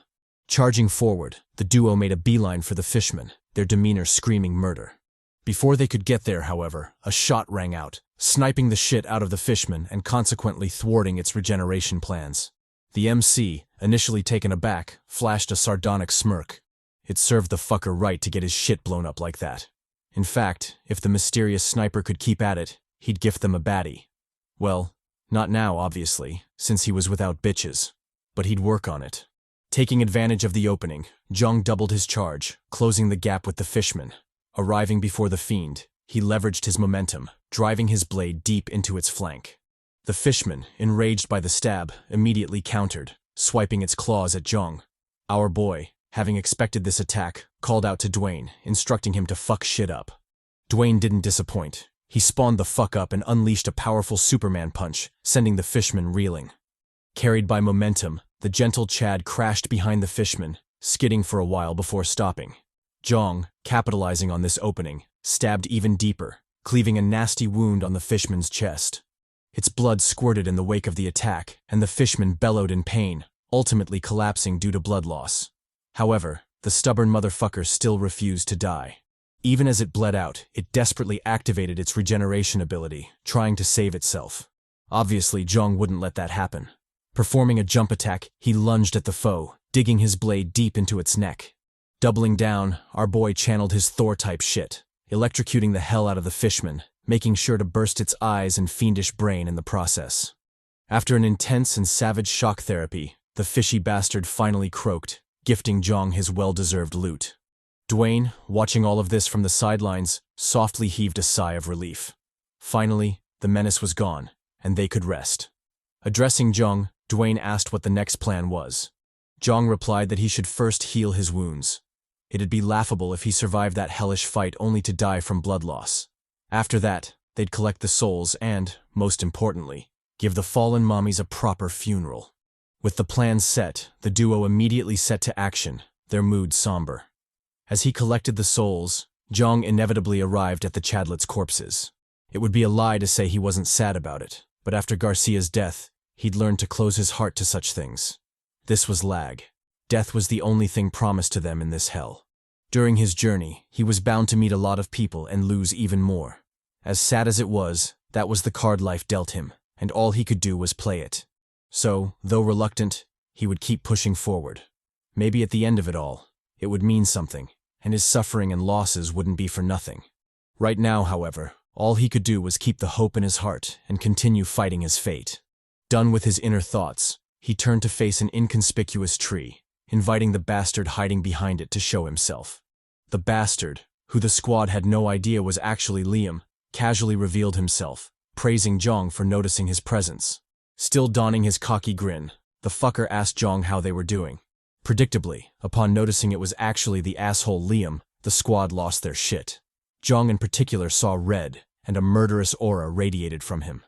Charging forward, the duo made a beeline for the fishman, their demeanor screaming murder. Before they could get there, however, a shot rang out, sniping the shit out of the fishman and consequently thwarting its regeneration plans. The MC, initially taken aback, flashed a sardonic smirk. It served the fucker right to get his shit blown up like that. In fact, if the mysterious sniper could keep at it, he'd gift them a baddie. Well, not now, obviously, since he was without bitches. But he'd work on it. Taking advantage of the opening, Jeong doubled his charge, closing the gap with the fishman. Arriving before the fiend, he leveraged his momentum, driving his blade deep into its flank. The fishman, enraged by the stab, immediately countered, swiping its claws at Jeong. Our boy, having expected this attack, called out to Dwayne, instructing him to fuck shit up. Dwayne didn't disappoint. He spawned the fuck up and unleashed a powerful Superman punch, sending the fishman reeling. Carried by momentum, the gentle Chad crashed behind the fishman, skidding for a while before stopping. Jeong, capitalizing on this opening, stabbed even deeper, cleaving a nasty wound on the fishman's chest. Its blood squirted in the wake of the attack, and the fishman bellowed in pain, ultimately collapsing due to blood loss. However, the stubborn motherfucker still refused to die. Even as it bled out, it desperately activated its regeneration ability, trying to save itself. Obviously, Jeong wouldn't let that happen. Performing a jump attack, he lunged at the foe, digging his blade deep into its neck. Doubling down, our boy channeled his Thor-type shit, electrocuting the hell out of the fishman, making sure to burst its eyes and fiendish brain in the process. After an intense and savage shock therapy, the fishy bastard finally croaked, gifting Jeong his well-deserved loot. Dwayne, watching all of this from the sidelines, softly heaved a sigh of relief. Finally, the menace was gone, and they could rest. Addressing Jeong, Dwayne asked what the next plan was. Jeong replied that he should first heal his wounds. It'd be laughable if he survived that hellish fight only to die from blood loss. After that, they'd collect the souls and, most importantly, give the fallen mommies a proper funeral. With the plans set, the duo immediately set to action, their mood somber. As he collected the souls, Jeong inevitably arrived at the Chadlets' corpses. It would be a lie to say he wasn't sad about it, but after Garcia's death, he'd learned to close his heart to such things. This was L.A.G. Death was the only thing promised to them in this hell. During his journey, he was bound to meet a lot of people and lose even more. As sad as it was, that was the card life dealt him, and all he could do was play it. So, though reluctant, he would keep pushing forward. Maybe at the end of it all, it would mean something, and his suffering and losses wouldn't be for nothing. Right now, however, all he could do was keep the hope in his heart and continue fighting his fate. Done with his inner thoughts, he turned to face an inconspicuous tree, inviting the bastard hiding behind it to show himself. The bastard, who the squad had no idea was actually Liam, casually revealed himself, praising Jeong for noticing his presence. Still donning his cocky grin, the fucker asked Jeong how they were doing. Predictably, upon noticing it was actually the asshole Liam, the squad lost their shit. Jeong in particular saw red, and a murderous aura radiated from him.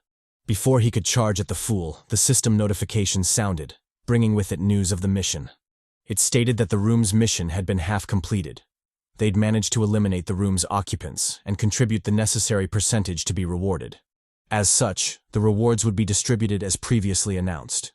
Before he could charge at the fool, the system notification sounded, bringing with it news of the mission. It stated that the room's mission had been half completed. They'd managed to eliminate the room's occupants and contribute the necessary percentage to be rewarded. As such, the rewards would be distributed as previously announced.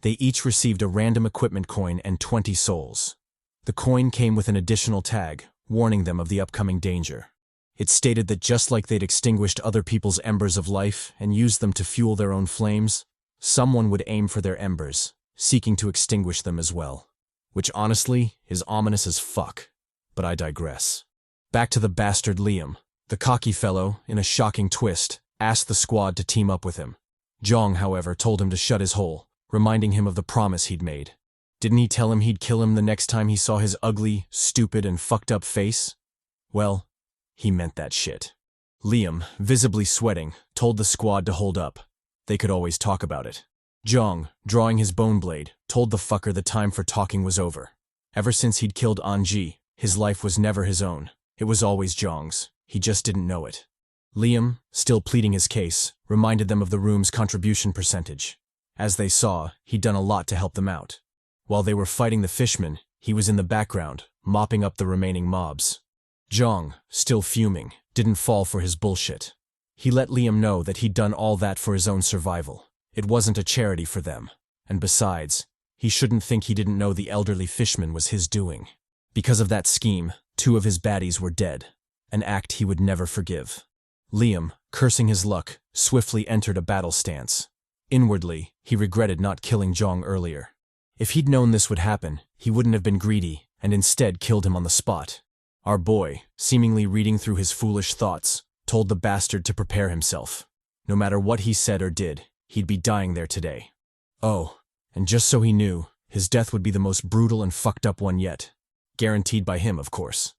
They each received a random equipment coin and 20 souls. The coin came with an additional tag, warning them of the upcoming danger. It stated that just like they'd extinguished other people's embers of life and used them to fuel their own flames, someone would aim for their embers, seeking to extinguish them as well. Which honestly is ominous as fuck. But I digress. Back to the bastard Liam. The cocky fellow, in a shocking twist, asked the squad to team up with him. Jeong, however, told him to shut his hole, reminding him of the promise he'd made. Didn't he tell him he'd kill him the next time he saw his ugly, stupid, and fucked up face? Well, he meant that shit. Liam, visibly sweating, told the squad to hold up. They could always talk about it. Jeong, drawing his bone blade, told the fucker the time for talking was over. Ever since he'd killed Anji, his life was never his own. It was always Jeong's. He just didn't know it. Liam, still pleading his case, reminded them of the room's contribution percentage. As they saw, he'd done a lot to help them out. While they were fighting the fishmen, he was in the background, mopping up the remaining mobs. Jeong, still fuming, didn't fall for his bullshit. He let Liam know that he'd done all that for his own survival. It wasn't a charity for them. And besides, he shouldn't think he didn't know the elderly fishman was his doing. Because of that scheme, 2 of his baddies were dead, an act he would never forgive. Liam, cursing his luck, swiftly entered a battle stance. Inwardly, he regretted not killing Jeong earlier. If he'd known this would happen, he wouldn't have been greedy, and instead killed him on the spot. Our boy, seemingly reading through his foolish thoughts, told the bastard to prepare himself. No matter what he said or did, he'd be dying there today. Oh, and just so he knew, his death would be the most brutal and fucked up one yet. Guaranteed by him, of course.